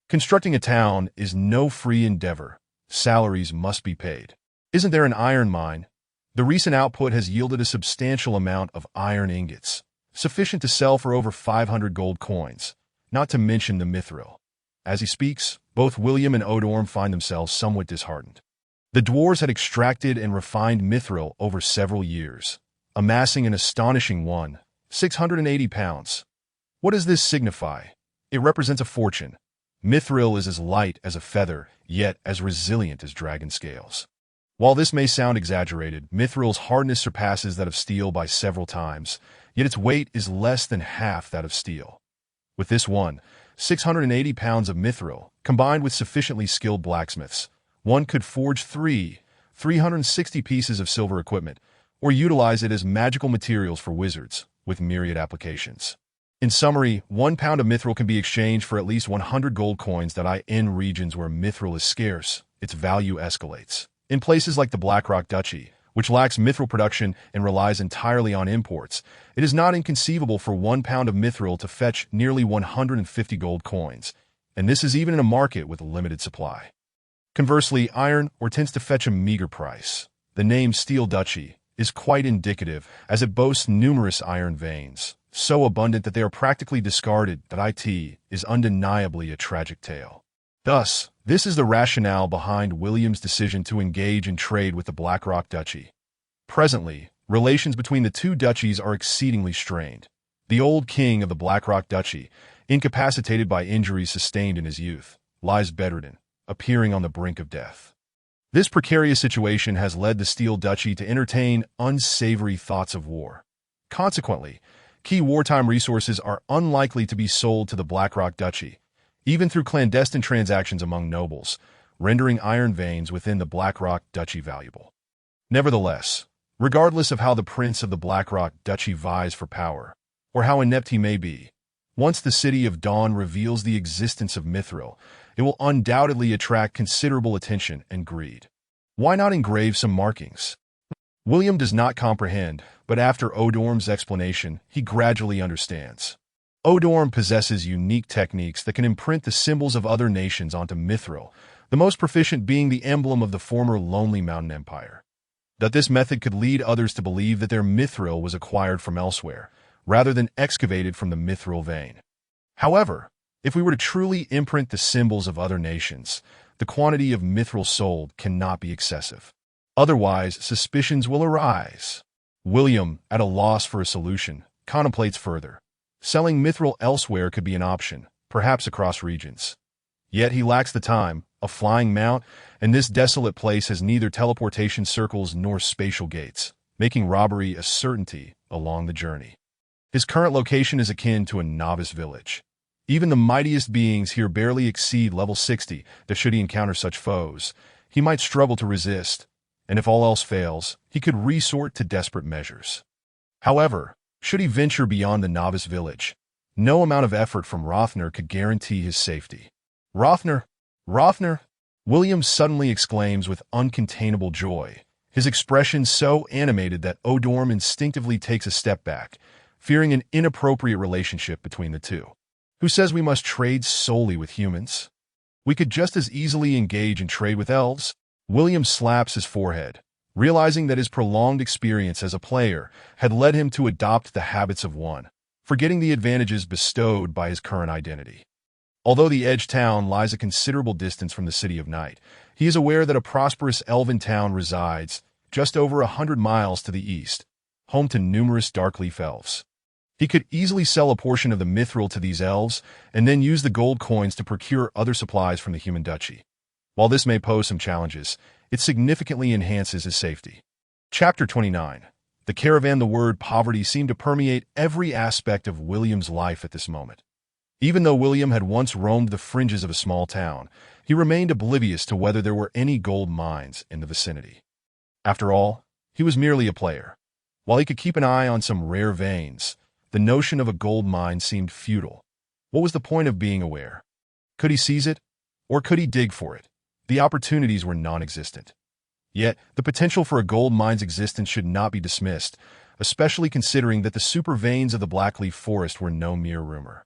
Speaker 1: Constructing a town is no free endeavor. Salaries must be paid. Isn't there an iron mine? The recent output has yielded a substantial amount of iron ingots, sufficient to sell for over 500 gold coins, not to mention the mithril. As he speaks, both William and Odorm find themselves somewhat disheartened. The dwarves had extracted and refined mithril over several years, amassing an astonishing 680 pounds. What does this signify? It represents a fortune. Mithril is as light as a feather, yet as resilient as dragon scales. While this may sound exaggerated, mithril's hardness surpasses that of steel by several times, yet its weight is less than half that of steel. With this 680 pounds of mithril, combined with sufficiently skilled blacksmiths, one could forge 360 pieces of silver equipment, or utilize it as magical materials for wizards, with myriad applications. In summary, 1 pound of mithril can be exchanged for at least 100 gold coins in regions where mithril is scarce, its value escalates. In places like the Blackrock Duchy, which lacks mithril production and relies entirely on imports, it is not inconceivable for 1 pound of mithril to fetch nearly 150 gold coins, and this is even in a market with a limited supply. Conversely, iron ore tends to fetch a meager price. The name Steel Duchy is quite indicative, as it boasts numerous iron veins, so abundant that they are practically discarded. It is undeniably a tragic tale. Thus, this is the rationale behind William's decision to engage in trade with the Blackrock Duchy. Presently, relations between the two duchies are exceedingly strained. The old king of the Blackrock Duchy, incapacitated by injuries sustained in his youth, lies bedridden, appearing on the brink of death. This precarious situation has led the Steel Duchy to entertain unsavory thoughts of war. Consequently, key wartime resources are unlikely to be sold to the Blackrock Duchy, even through clandestine transactions among nobles, rendering iron veins within the Blackrock Duchy valuable. Nevertheless, regardless of how the prince of the Blackrock Duchy vies for power, or how inept he may be, once the City of Dawn reveals the existence of mithril, it will undoubtedly attract considerable attention and greed. Why not engrave some markings? William does not comprehend, but after Odorm's explanation, he gradually understands. Odorm possesses unique techniques that can imprint the symbols of other nations onto mithril, the most proficient being the emblem of the former Lonely Mountain Empire. That this method could lead others to believe that their mithril was acquired from elsewhere, rather than excavated from the mithril vein. However, if we were to truly imprint the symbols of other nations, the quantity of mithril sold cannot be excessive. Otherwise, suspicions will arise. William, at a loss for a solution, contemplates further. Selling mithril elsewhere could be an option, perhaps across regions. Yet he lacks the time, a flying mount, and this desolate place has neither teleportation circles nor spatial gates, making robbery a certainty along the journey. His current location is akin to a novice village. Even the mightiest beings here barely exceed level 60, that should he encounter such foes, he might struggle to resist, and if all else fails, he could resort to desperate measures. However, should he venture beyond the novice village, no amount of effort from Rothner could guarantee his safety. Rothner! Rothner! William suddenly exclaims with uncontainable joy, his expression so animated that Odorm instinctively takes a step back, fearing an inappropriate relationship between the two. Who says we must trade solely with humans? We could just as easily engage in trade with elves. William slaps his forehead, realizing that his prolonged experience as a player had led him to adopt the habits of one, forgetting the advantages bestowed by his current identity. Although the Edge town lies a considerable distance from the City of Night, he is aware that a prosperous elven town resides just over 100 miles to the east, home to numerous Darkleaf elves. He could easily sell a portion of the mithril to these elves and then use the gold coins to procure other supplies from the human duchy. While this may pose some challenges, it significantly enhances his safety. Chapter 29. The caravan. The word poverty seemed to permeate every aspect of William's life at this moment. Even though William had once roamed the fringes of a small town, he remained oblivious to whether there were any gold mines in the vicinity. After all, he was merely a player. While he could keep an eye on some rare veins, the notion of a gold mine seemed futile. What was the point of being aware? Could he seize it? Or could he dig for it? The opportunities were non-existent. Yet, the potential for a gold mine's existence should not be dismissed, especially considering that the super veins of the Blackleaf Forest were no mere rumor.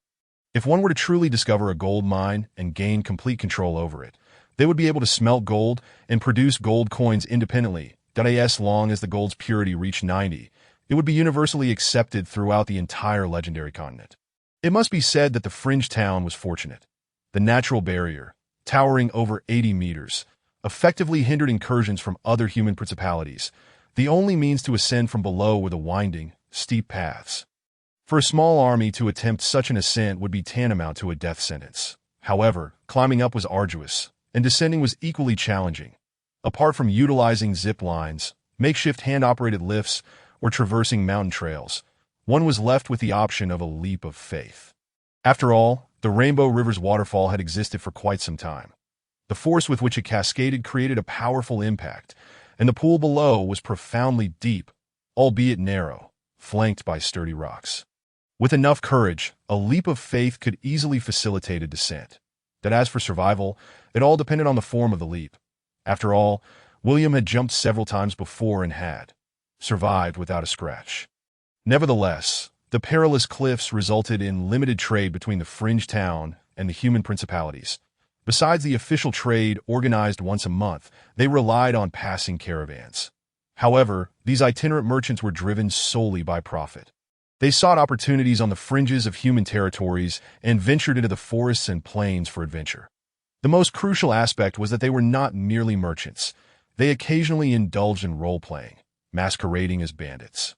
Speaker 1: If one were to truly discover a gold mine and gain complete control over it, they would be able to smelt gold and produce gold coins independently. As long as the gold's purity reached 90, it would be universally accepted throughout the entire legendary continent. It must be said that the fringe town was fortunate. The natural barrier, towering over 80 meters, effectively hindered incursions from other human principalities. The only means to ascend from below were the winding, steep paths. For a small army to attempt such an ascent would be tantamount to a death sentence. However, climbing up was arduous, and descending was equally challenging. Apart from utilizing zip lines, makeshift hand-operated lifts, or traversing mountain trails, one was left with the option of a leap of faith. After all, the Rainbow River's waterfall had existed for quite some time. The force with which it cascaded created a powerful impact, and the pool below was profoundly deep, albeit narrow, flanked by sturdy rocks. With enough courage, a leap of faith could easily facilitate a descent. That as for survival, it all depended on the form of the leap. After all, William had jumped several times before and had survived without a scratch. Nevertheless, the perilous cliffs resulted in limited trade between the fringe town and the human principalities. Besides the official trade organized once a month, they relied on passing caravans. However, these itinerant merchants were driven solely by profit. They sought opportunities on the fringes of human territories and ventured into the forests and plains for adventure. The most crucial aspect was that they were not merely merchants. They occasionally indulged in role-playing, masquerading as bandits.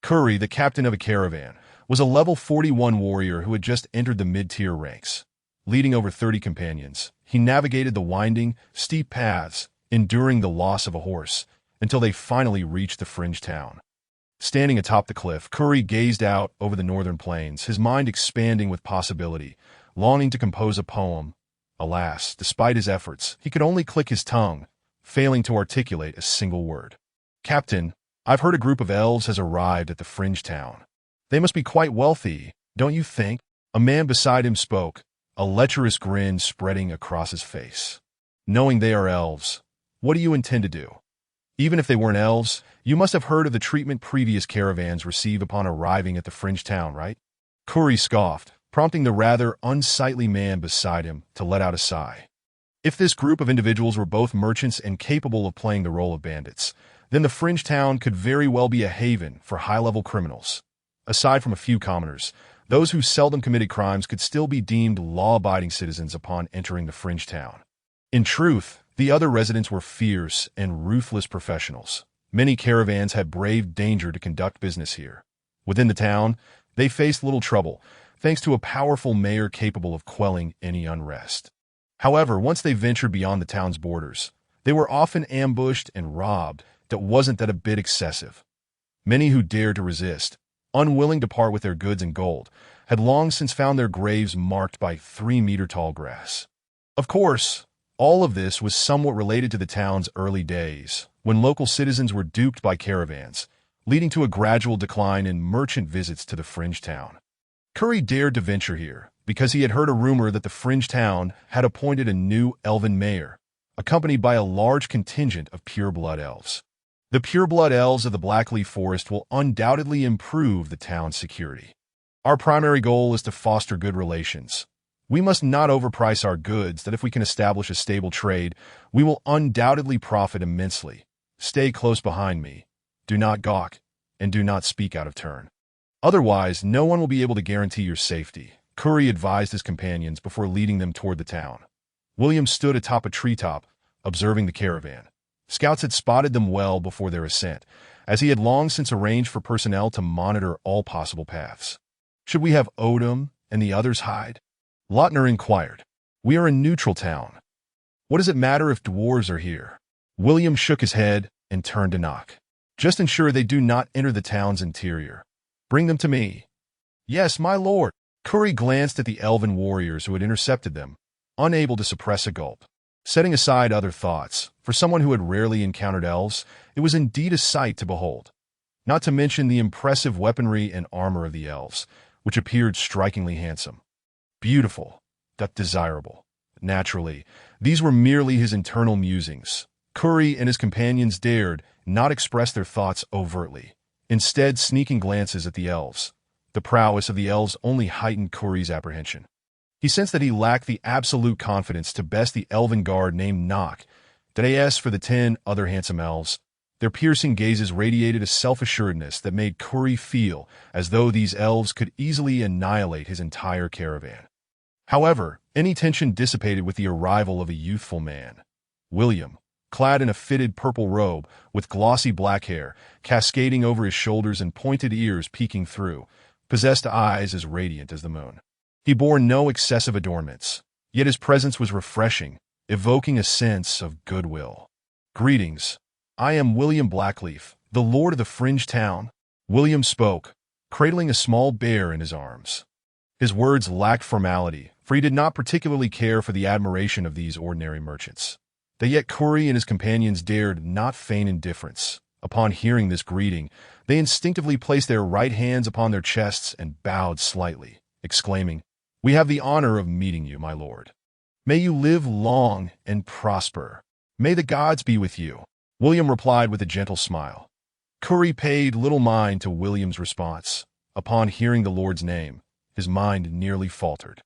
Speaker 1: Curry, the captain of a caravan, was a level 41 warrior who had just entered the mid-tier ranks. Leading over 30 companions, he navigated the winding, steep paths, enduring the loss of a horse, until they finally reached the fringe town. Standing atop the cliff, Curry gazed out over the northern plains, his mind expanding with possibility, longing to compose a poem. Alas, despite his efforts, he could only click his tongue, failing to articulate a single word. "Captain, I've heard a group of elves has arrived at the fringe town. They must be quite wealthy, don't you think?" A man beside him spoke, a lecherous grin spreading across his face. "Knowing they are elves, what do you intend to do? Even if they weren't elves, you must have heard of the treatment previous caravans receive upon arriving at the fringe town, right?" Curry scoffed, prompting the rather unsightly man beside him to let out a sigh. If this group of individuals were both merchants and capable of playing the role of bandits, then the fringe town could very well be a haven for high-level criminals. Aside from a few commoners, those who seldom committed crimes could still be deemed law-abiding citizens upon entering the fringe town. In truth, the other residents were fierce and ruthless professionals. Many caravans had braved danger to conduct business here. Within the town, they faced little trouble, thanks to a powerful mayor capable of quelling any unrest. However, once they ventured beyond the town's borders, they were often ambushed and robbed. That wasn't that a bit excessive. Many who dared to resist, unwilling to part with their goods and gold, had long since found their graves marked by 3-meter-tall grass. Of course, all of this was somewhat related to the town's early days, when local citizens were duped by caravans, leading to a gradual decline in merchant visits to the fringe town. Curry dared to venture here because he had heard a rumor that the fringe town had appointed a new elven mayor, accompanied by a large contingent of pure-blood elves. The pure-blood elves of the Blackleaf Forest will undoubtedly improve the town's security. Our primary goal is to foster good relations. We must not overprice our goods that if we can establish a stable trade, we will undoubtedly profit immensely. Stay close behind me. Do not gawk, and do not speak out of turn. Otherwise, no one will be able to guarantee your safety, Curry advised his companions before leading them toward the town. William stood atop a treetop, observing the caravan. Scouts had spotted them well before their ascent, as he had long since arranged for personnel to monitor all possible paths. Should we have Odom and the others hide? Lautner inquired. We are a neutral town. What does it matter if dwarves are here? William shook his head and turned to knock. Just ensure they do not enter the town's interior. Bring them to me. Yes, my lord. Curry glanced at the elven warriors who had intercepted them, unable to suppress a gulp. Setting aside other thoughts, for someone who had rarely encountered elves, it was indeed a sight to behold. Not to mention the impressive weaponry and armor of the elves, which appeared strikingly handsome. Beautiful, but desirable. Naturally, these were merely his internal musings. Curry and his companions dared not express their thoughts overtly, instead sneaking glances at the elves. The prowess of the elves only heightened Curry's apprehension. He sensed that he lacked the absolute confidence to best the elven guard named Nock. As for the 10 other handsome elves, their piercing gazes radiated a self-assuredness that made Curry feel as though these elves could easily annihilate his entire caravan. However, any tension dissipated with the arrival of a youthful man. William, clad in a fitted purple robe with glossy black hair cascading over his shoulders and pointed ears peeking through, possessed eyes as radiant as the moon. He bore no excessive adornments, yet his presence was refreshing, evoking a sense of goodwill. Greetings. I am William Blackleaf, the lord of the fringe town. William spoke, cradling a small bear in his arms. His words lacked formality, for he did not particularly care for the admiration of these ordinary merchants. Yet Curry and his companions dared not feign indifference. Upon hearing this greeting, they instinctively placed their right hands upon their chests and bowed slightly, exclaiming, We have the honor of meeting you, my lord. May you live long and prosper. May the gods be with you. William replied with a gentle smile. Curry paid little mind to William's response. Upon hearing the lord's name, his mind nearly faltered.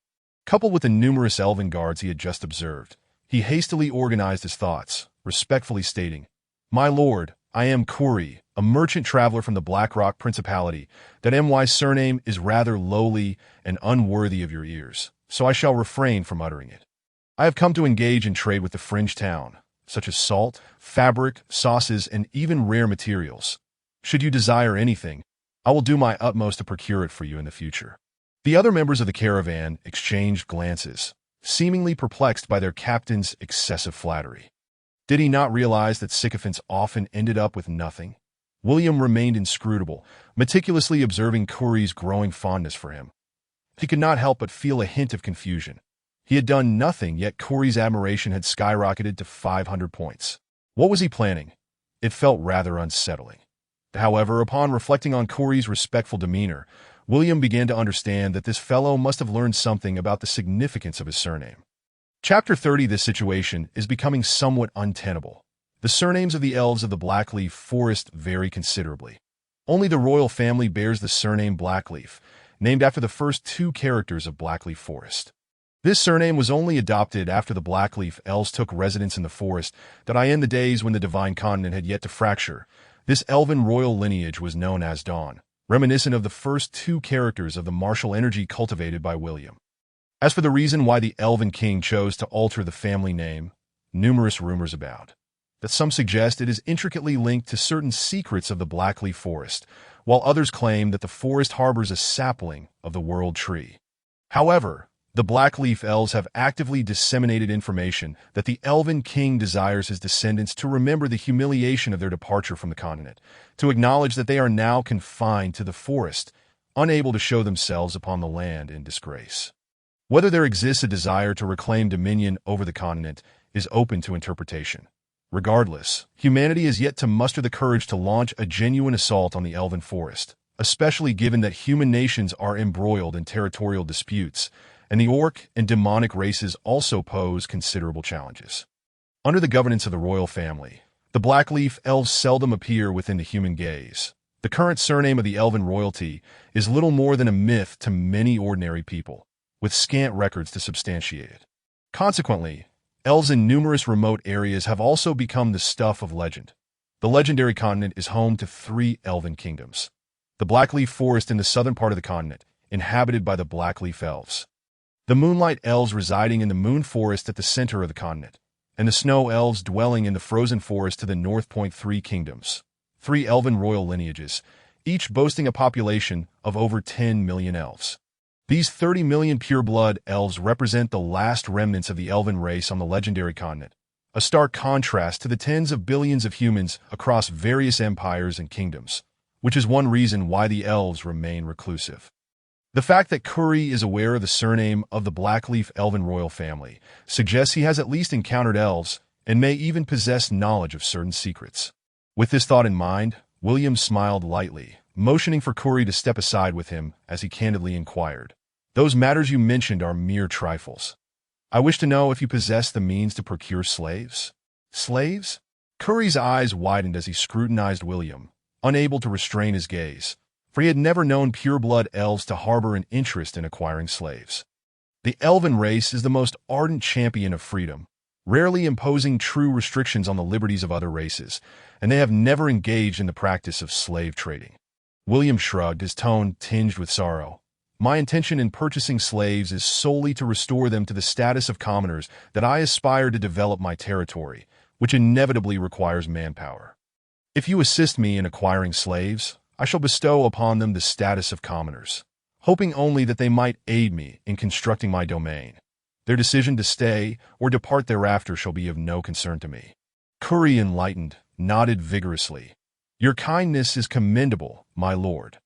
Speaker 1: Coupled with the numerous elven guards he had just observed, he hastily organized his thoughts, respectfully stating, My lord, I am Curry, a merchant traveler from the Blackrock Principality. That surname is rather lowly and unworthy of your ears, so I shall refrain from uttering it. I have come to engage in trade with the fringe town, such as salt, fabric, sauces, and even rare materials. Should you desire anything, I will do my utmost to procure it for you in the future. The other members of the caravan exchanged glances, seemingly perplexed by their captain's excessive flattery. Did he not realize that sycophants often ended up with nothing? William remained inscrutable, meticulously observing Curry's growing fondness for him. He could not help but feel a hint of confusion. He had done nothing, yet Curry's admiration had skyrocketed to 500 points. What was he planning? It felt rather unsettling. However, upon reflecting on Curry's respectful demeanor, William began to understand that this fellow must have learned something about the significance of his surname. Chapter 30. This situation is becoming somewhat untenable. The surnames of the elves of the Blackleaf Forest vary considerably. Only the royal family bears the surname Blackleaf, named after the first 2 characters of Blackleaf Forest. This surname was only adopted after the Blackleaf elves took residence in the forest, in the days when the divine continent had yet to fracture. This elven royal lineage was known as Dawn, reminiscent of the first 2 characters of the martial energy cultivated by William. As for the reason why the elven king chose to alter the family name, numerous rumors abound. That some suggest it is intricately linked to certain secrets of the Blackleaf Forest, while others claim that the forest harbors a sapling of the world tree. However, the Blackleaf elves have actively disseminated information that the elven king desires his descendants to remember the humiliation of their departure from the continent, to acknowledge that they are now confined to the forest, unable to show themselves upon the land in disgrace. Whether there exists a desire to reclaim dominion over the continent is open to interpretation. Regardless, humanity is yet to muster the courage to launch a genuine assault on the elven forest, especially given that human nations are embroiled in territorial disputes, and the orc and demonic races also pose considerable challenges. Under the governance of the royal family, the Blackleaf elves seldom appear within the human gaze. The current surname of the elven royalty is little more than a myth to many ordinary people, with scant records to substantiate it. Consequently, elves in numerous remote areas have also become the stuff of legend. The legendary continent is home to 3 elven kingdoms. The Blackleaf Forest in the southern part of the continent, inhabited by the Blackleaf elves. The Moonlight elves residing in the Moon Forest at the center of the continent, and the Snow elves dwelling in the Frozen Forest to the north. 3 kingdoms, 3 elven royal lineages, each boasting a population of over 10 million elves. These 30 million pure-blood elves represent the last remnants of the elven race on the legendary continent, a stark contrast to the tens of billions of humans across various empires and kingdoms, which is one reason why the elves remain reclusive. The fact that Curry is aware of the surname of the Blackleaf elven royal family suggests he has at least encountered elves and may even possess knowledge of certain secrets. With this thought in mind, William smiled lightly, motioning for Curry to step aside with him as he candidly inquired. "Those matters you mentioned are mere trifles. I wish to know if you possess the means to procure slaves." "Slaves?" Curry's eyes widened as he scrutinized William, unable to restrain his gaze, for he had never known pure-blood elves to harbor an interest in acquiring slaves. The elven race is the most ardent champion of freedom, rarely imposing true restrictions on the liberties of other races, and they have never engaged in the practice of slave trading. William shrugged, his tone tinged with sorrow. "My intention in purchasing slaves is solely to restore them to the status of commoners that I aspire to develop my territory, which inevitably requires manpower. If you assist me in acquiring slaves, I shall bestow upon them the status of commoners, hoping only that they might aid me in constructing my domain. Their decision to stay or depart thereafter shall be of no concern to me." Curry, enlightened, nodded vigorously. "Your kindness is commendable, my lord.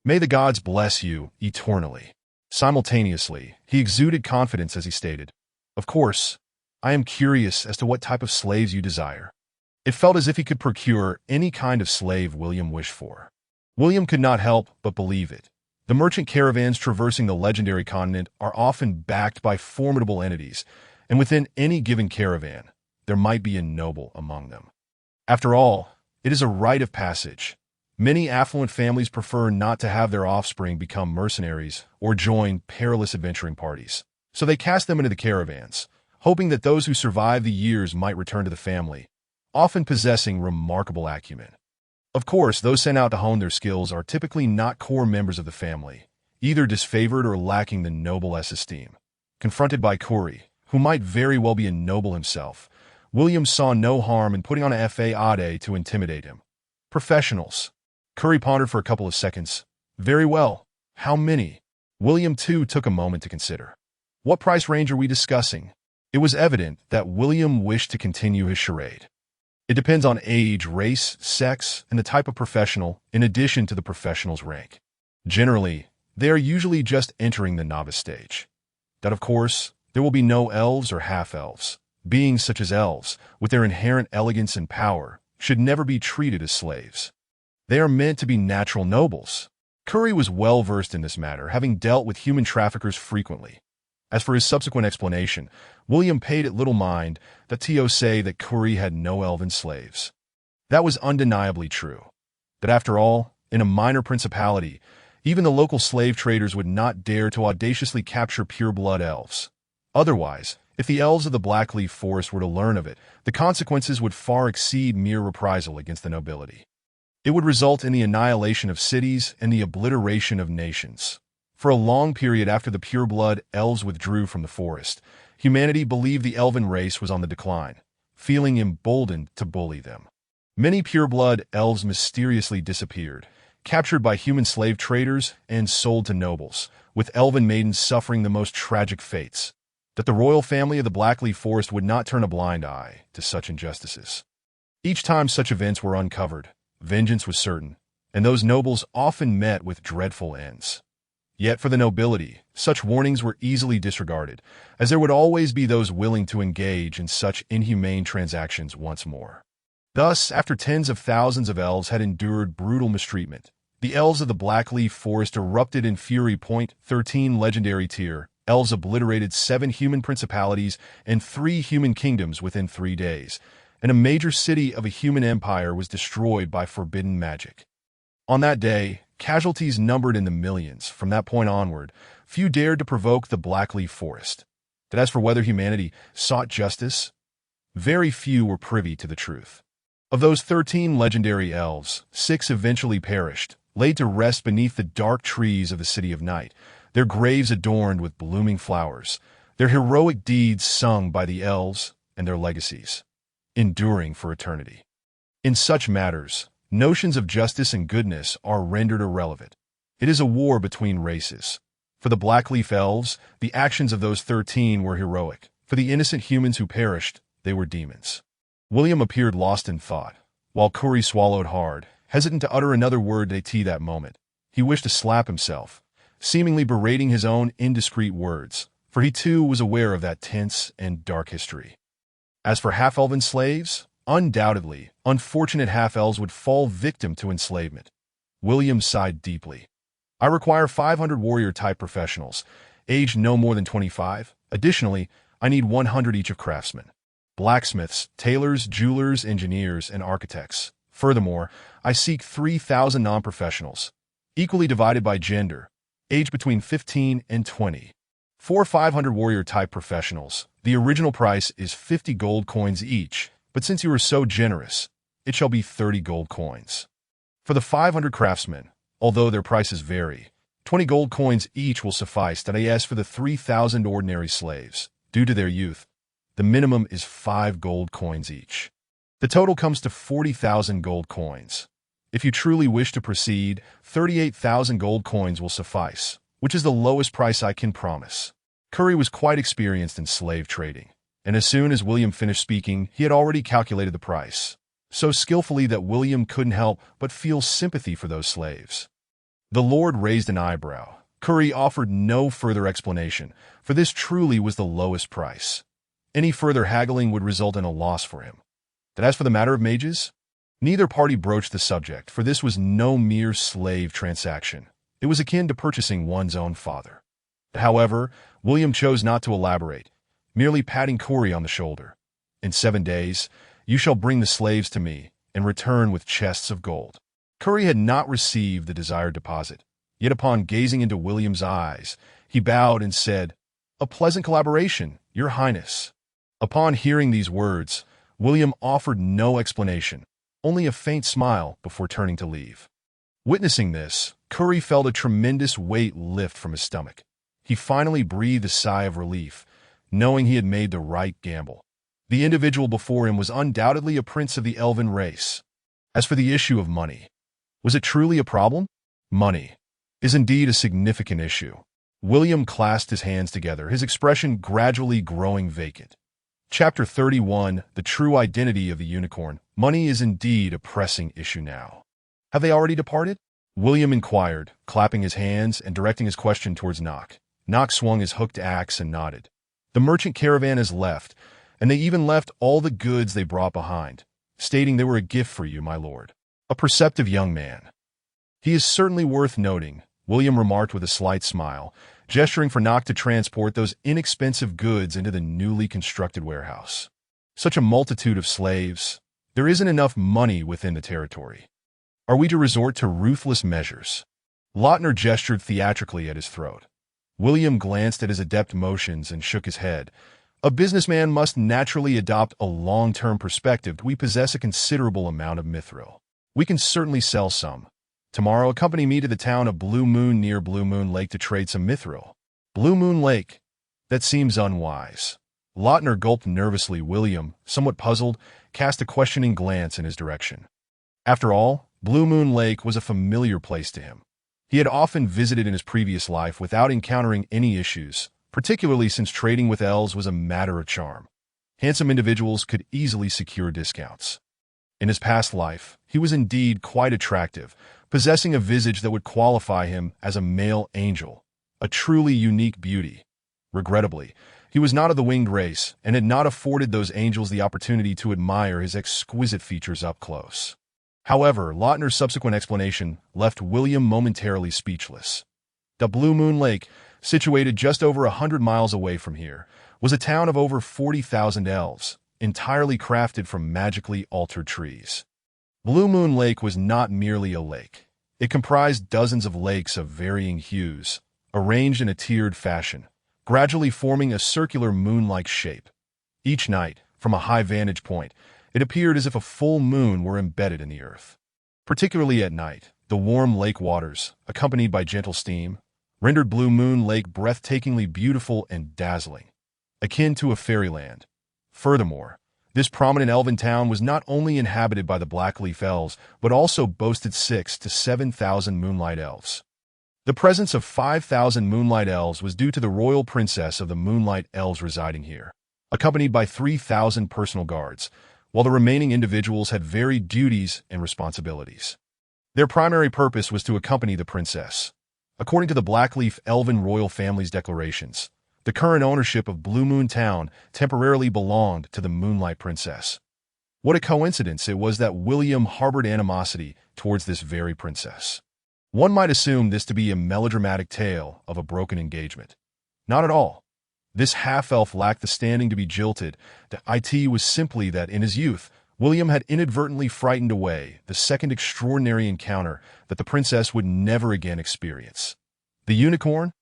Speaker 1: May the gods bless you eternally." Simultaneously, he exuded confidence as he stated, "Of course, I am curious as to what type of slaves you desire." It felt as if he could procure any kind of slave William wished for. William could not help but believe it. The merchant caravans traversing the legendary continent are often backed by formidable entities, and within any given caravan, there might be a noble among them. After all, it is a rite of passage. Many affluent families prefer not to have their offspring become mercenaries or join perilous adventuring parties, so they cast them into the caravans, hoping that those who survive the years might return to the family, often possessing remarkable acumen. Of course, those sent out to hone their skills are typically not core members of the family, either disfavored or lacking the noble esteem. Confronted by Curry, who might very well be a noble himself, William saw no harm in putting on a fade to intimidate him. "Professionals." Curry pondered for a couple of seconds. "Very well. How many?" William, too, took a moment to consider. "What price range are we discussing?" It was evident that William wished to continue his charade. "It depends on age, race, sex, and the type of professional, in addition to the professional's rank. Generally, they are usually just entering the novice stage. That, of course, there will be no elves or half-elves. Beings such as elves, with their inherent elegance and power, should never be treated as slaves. They are meant to be natural nobles." Curry was well-versed in this matter, having dealt with human traffickers frequently. As for his subsequent explanation, William paid it little mind that Tio say that Curry had no elven slaves. That was undeniably true. But after all, in a minor principality, even the local slave traders would not dare to audaciously capture pure-blood elves. Otherwise, if the elves of the Blackleaf Forest were to learn of it, the consequences would far exceed mere reprisal against the nobility. It would result in the annihilation of cities and the obliteration of nations. For a long period after the pure-blood elves withdrew from the forest, humanity believed the elven race was on the decline, feeling emboldened to bully them. Many pure-blood elves mysteriously disappeared, captured by human slave traders and sold to nobles, with elven maidens suffering the most tragic fates. That the royal family of the Blackleaf Forest would not turn a blind eye to such injustices. Each time such events were uncovered, vengeance was certain, and those nobles often met with dreadful ends. Yet for the nobility, such warnings were easily disregarded, as there would always be those willing to engage in such inhumane transactions once more. Thus, after tens of thousands of elves had endured brutal mistreatment, the elves of the Blackleaf Forest erupted in fury. 13 legendary tier elves obliterated 7 human principalities and 3 human kingdoms within 3 days, and a major city of a human empire was destroyed by forbidden magic. On that day, casualties numbered in the millions. From that point onward, few dared to provoke the Blackleaf Forest. But as for whether humanity sought justice, very few were privy to the truth. Of those 13 legendary elves, 6 eventually perished, laid to rest beneath the dark trees of the City of Night, their graves adorned with blooming flowers, their heroic deeds sung by the elves, and their legacies, enduring for eternity. In such matters, Notions of justice and goodness are rendered irrelevant. It is a war between races. For the Blackleaf Elves, the actions of those 13 were heroic. For the innocent humans who perished, they were demons. William appeared lost in thought, while Curry swallowed hard, hesitant to utter another word to that moment. He wished to slap himself, seemingly berating his own indiscreet words, for he too was aware of that tense and dark history. As for half-elven slaves, undoubtedly, unfortunate half-elves would fall victim to enslavement. William sighed deeply. I require 500 warrior-type professionals, aged no more than 25. Additionally, I need 100 each of craftsmen, blacksmiths, tailors, jewelers, engineers, and architects. Furthermore, I seek 3,000 non-professionals, equally divided by gender, aged between 15 and 20. For 500 warrior-type professionals, the original price is 50 gold coins each, but since you are so generous, it shall be 30 gold coins. For the 500 craftsmen, although their prices vary, 20 gold coins each will suffice. As for the 3,000 ordinary slaves, due to their youth, the minimum is 5 gold coins each. The total comes to 40,000 gold coins. If you truly wish to proceed, 38,000 gold coins will suffice, which is the lowest price I can promise. Curry was quite experienced in slave trading, and as soon as William finished speaking, he had already calculated the price, so skillfully that William couldn't help but feel sympathy for those slaves. The Lord raised an eyebrow. Curry offered no further explanation, for this truly was the lowest price. Any further haggling would result in a loss for him. But as for the matter of mages, neither party broached the subject, for this was no mere slave transaction. It was akin to purchasing one's own father. However, William chose not to elaborate, merely patting Curry on the shoulder. In 7 days, you shall bring the slaves to me and return with chests of gold. Curry had not received the desired deposit, yet upon gazing into William's eyes, he bowed and said, "A pleasant collaboration, Your Highness." Upon hearing these words, William offered no explanation, only a faint smile before turning to leave. Witnessing this, Curry felt a tremendous weight lift from his stomach. He finally breathed a sigh of relief, knowing he had made the right gamble. The individual before him was undoubtedly a prince of the elven race. As for the issue of money, was it truly a problem? Money is indeed a significant issue. William clasped his hands together, his expression gradually growing vacant. Chapter 31, The True Identity of the Unicorn. Money is indeed a pressing issue now. Have they already departed? William inquired, clapping his hands and directing his question towards Nock. Nock swung his hooked axe and nodded. The merchant caravan has left, and they even left all the goods they brought behind, stating they were a gift for you, my lord. A perceptive young man. He is certainly worth noting, William remarked with a slight smile, gesturing for Nock to transport those inexpensive goods into the newly constructed warehouse. Such a multitude of slaves. There isn't enough money within the territory. Are we to resort to ruthless measures? Lautner gestured theatrically at his throat. William glanced at his adept motions and shook his head. A businessman must naturally adopt a long-term perspective. We possess a considerable amount of mithril. We can certainly sell some. Tomorrow, accompany me to the town of Blue Moon near Blue Moon Lake to trade some mithril. Blue Moon Lake? That seems unwise. Lautner gulped nervously. William, somewhat puzzled, cast a questioning glance in his direction. After all, Blue Moon Lake was a familiar place to him. He had often visited in his previous life without encountering any issues, particularly since trading with elves was a matter of charm. Handsome individuals could easily secure discounts. In his past life, he was indeed quite attractive, possessing a visage that would qualify him as a male angel, a truly unique beauty. Regrettably, he was not of the winged race and had not afforded those angels the opportunity to admire his exquisite features up close. However, Lautner's subsequent explanation left William momentarily speechless. The Blue Moon Lake, situated just over 100 miles away from here, was a town of over 40,000 elves, entirely crafted from magically altered trees. Blue Moon Lake was not merely a lake. It comprised dozens of lakes of varying hues, arranged in a tiered fashion, gradually forming a circular moon-like shape. Each night, from a high vantage point, it appeared as if a full moon were embedded in the earth. Particularly at night, the warm lake waters, accompanied by gentle steam, rendered Blue Moon Lake breathtakingly beautiful and dazzling, akin to a fairyland. Furthermore, This prominent elven town was not only inhabited by the Blackleaf Elves, but also boasted 6,000 to 7,000 Moonlight Elves. The presence of 5,000 Moonlight Elves was due to the royal princess of the Moonlight Elves residing here, accompanied by 3,000 personal guards, while the remaining individuals had varied duties and responsibilities. Their primary purpose was to accompany the princess. According to the Blackleaf Elven royal family's declarations, the current ownership of Blue Moon Town temporarily belonged to the Moonlight Princess. What a coincidence it was that William harbored animosity towards this very princess. One might assume this to be a melodramatic tale of a broken engagement. Not at all. This half-elf lacked the standing to be jilted. It was simply that in his youth, William had inadvertently frightened away the second extraordinary encounter that the princess would never again experience. The unicorn?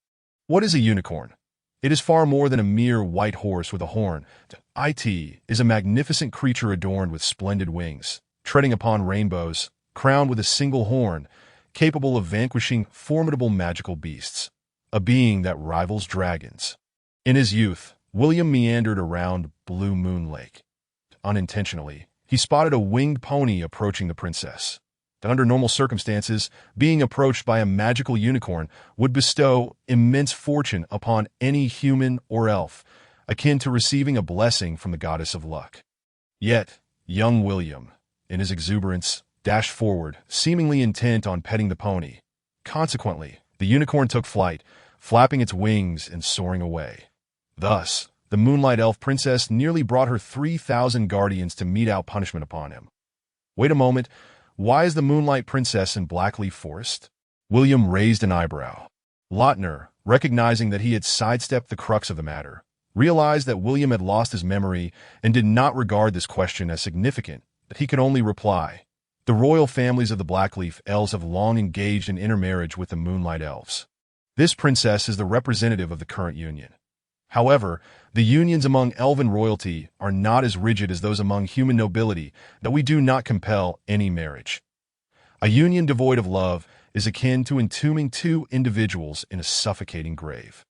Speaker 1: What is a unicorn? It is far more than a mere white horse with a horn. It is a magnificent creature adorned with splendid wings, treading upon rainbows, crowned with a single horn, capable of vanquishing formidable magical beasts, a being that rivals dragons. In his youth, William meandered around Blue Moon Lake. Unintentionally, he spotted a winged pony approaching the princess. Under normal circumstances, being approached by a magical unicorn would bestow immense fortune upon any human or elf, akin to receiving a blessing from the goddess of luck. Yet, young William, in his exuberance, dashed forward, seemingly intent on petting the pony. Consequently, the unicorn took flight, flapping its wings and soaring away. Thus, the Moonlight Elf Princess nearly brought her 3,000 guardians to mete out punishment upon him. Wait a moment. Why is the Moonlight Princess in Blackleaf Forest? William raised an eyebrow. Lautner, recognizing that he had sidestepped the crux of the matter, realized that William had lost his memory and did not regard this question as significant, that he could only reply, "The royal families of the Blackleaf Elves have long engaged in intermarriage with the Moonlight Elves. This princess is the representative of the current union. However, the unions among elven royalty are not as rigid as those among human nobility, that we do not compel any marriage. A union devoid of love is akin to entombing two individuals in a suffocating grave.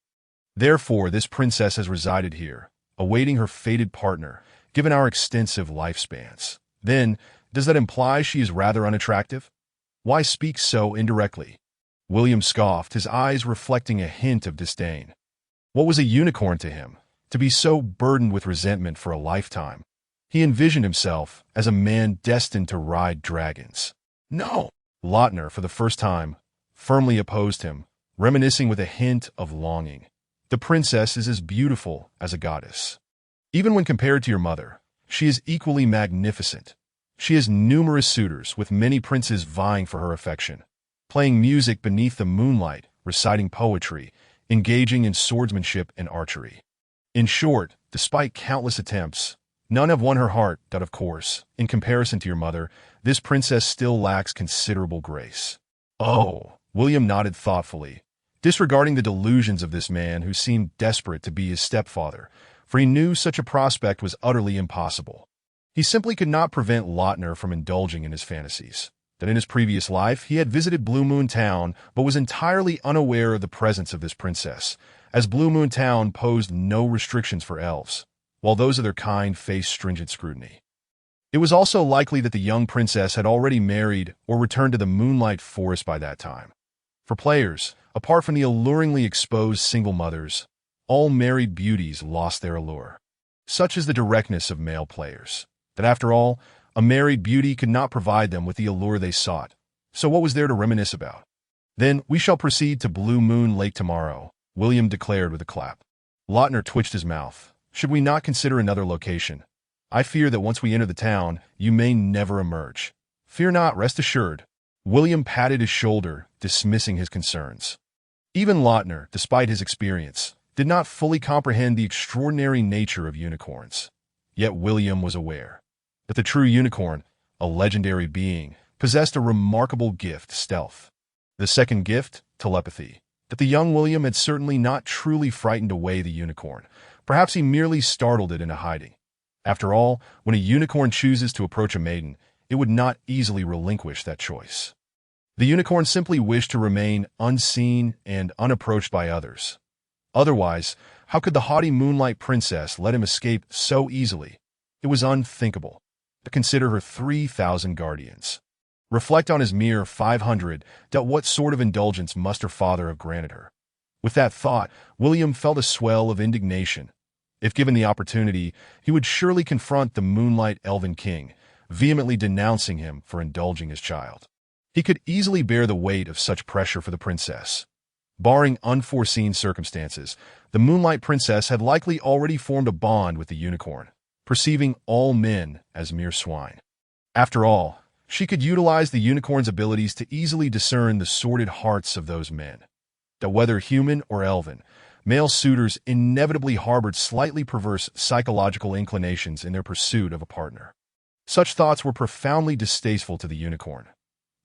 Speaker 1: Therefore, this princess has resided here, awaiting her fated partner, given our extensive lifespans. Then, does that imply she is rather unattractive? Why speak so indirectly?" William scoffed, his eyes reflecting a hint of disdain. What was a unicorn to him, to be so burdened with resentment for a lifetime? He envisioned himself as a man destined to ride dragons. No! Lautner, for the first time, firmly opposed him, reminiscing with a hint of longing. The princess is as beautiful as a goddess. Even when compared to your mother, she is equally magnificent. She has numerous suitors, with many princes vying for her affection, playing music beneath the moonlight, reciting poetry, engaging in swordsmanship and archery. In short, despite countless attempts, none have won her heart. That, of course, in comparison to your mother, this princess still lacks considerable grace. Oh, William nodded thoughtfully, disregarding the delusions of this man who seemed desperate to be his stepfather, for he knew such a prospect was utterly impossible. He simply could not prevent Lautner from indulging in his fantasies. That in his previous life he had visited Blue Moon Town but was entirely unaware of the presence of this princess, as Blue Moon Town posed no restrictions for elves, while those of their kind faced stringent scrutiny. It was also likely that the young princess had already married or returned to the Moonlight Forest by that time. For players, apart from the alluringly exposed single mothers, all married beauties lost their allure. Such is the directness of male players, that after all, a married beauty could not provide them with the allure they sought. So what was there to reminisce about? "Then we shall proceed to Blue Moon Lake tomorrow," William declared with a clap. Lautner twitched his mouth. "Should we not consider another location? I fear that once we enter the town, you may never emerge." "Fear not, rest assured." William patted his shoulder, dismissing his concerns. Even Lautner, despite his experience, did not fully comprehend the extraordinary nature of unicorns. Yet William was aware that the true unicorn, a legendary being, possessed a remarkable gift, stealth. The second gift, telepathy. That the young William had certainly not truly frightened away the unicorn. Perhaps he merely startled it into hiding. After all, when a unicorn chooses to approach a maiden, it would not easily relinquish that choice. The unicorn simply wished to remain unseen and unapproached by others. Otherwise, how could the haughty Moonlight Princess let him escape so easily? It was unthinkable to consider her 3,000 guardians. Reflect on his mere 500. What sort of indulgence must her father have granted her? With that thought, William felt a swell of indignation. If given the opportunity, he would surely confront the Moonlight Elven King, vehemently denouncing him for indulging his child. He could easily bear the weight of such pressure for the princess. Barring unforeseen circumstances, the Moonlight Princess had likely already formed a bond with the unicorn, perceiving all men as mere swine. After all, she could utilize the unicorn's abilities to easily discern the sordid hearts of those men. That whether human or elven, male suitors inevitably harbored slightly perverse psychological inclinations in their pursuit of a partner. Such thoughts were profoundly distasteful to the unicorn.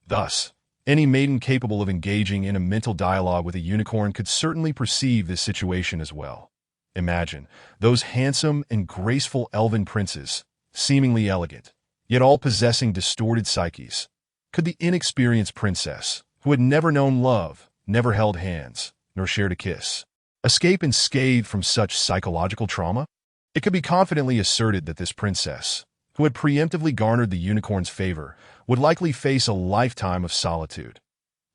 Speaker 1: Thus, any maiden capable of engaging in a mental dialogue with a unicorn could certainly perceive this situation as well. Imagine those handsome and graceful elven princes, seemingly elegant, yet all possessing distorted psyches. Could the inexperienced princess, who had never known love, never held hands, nor shared a kiss, escape unscathed from such psychological trauma? It could be confidently asserted that this princess, who had preemptively garnered the unicorn's favor, would likely face a lifetime of solitude.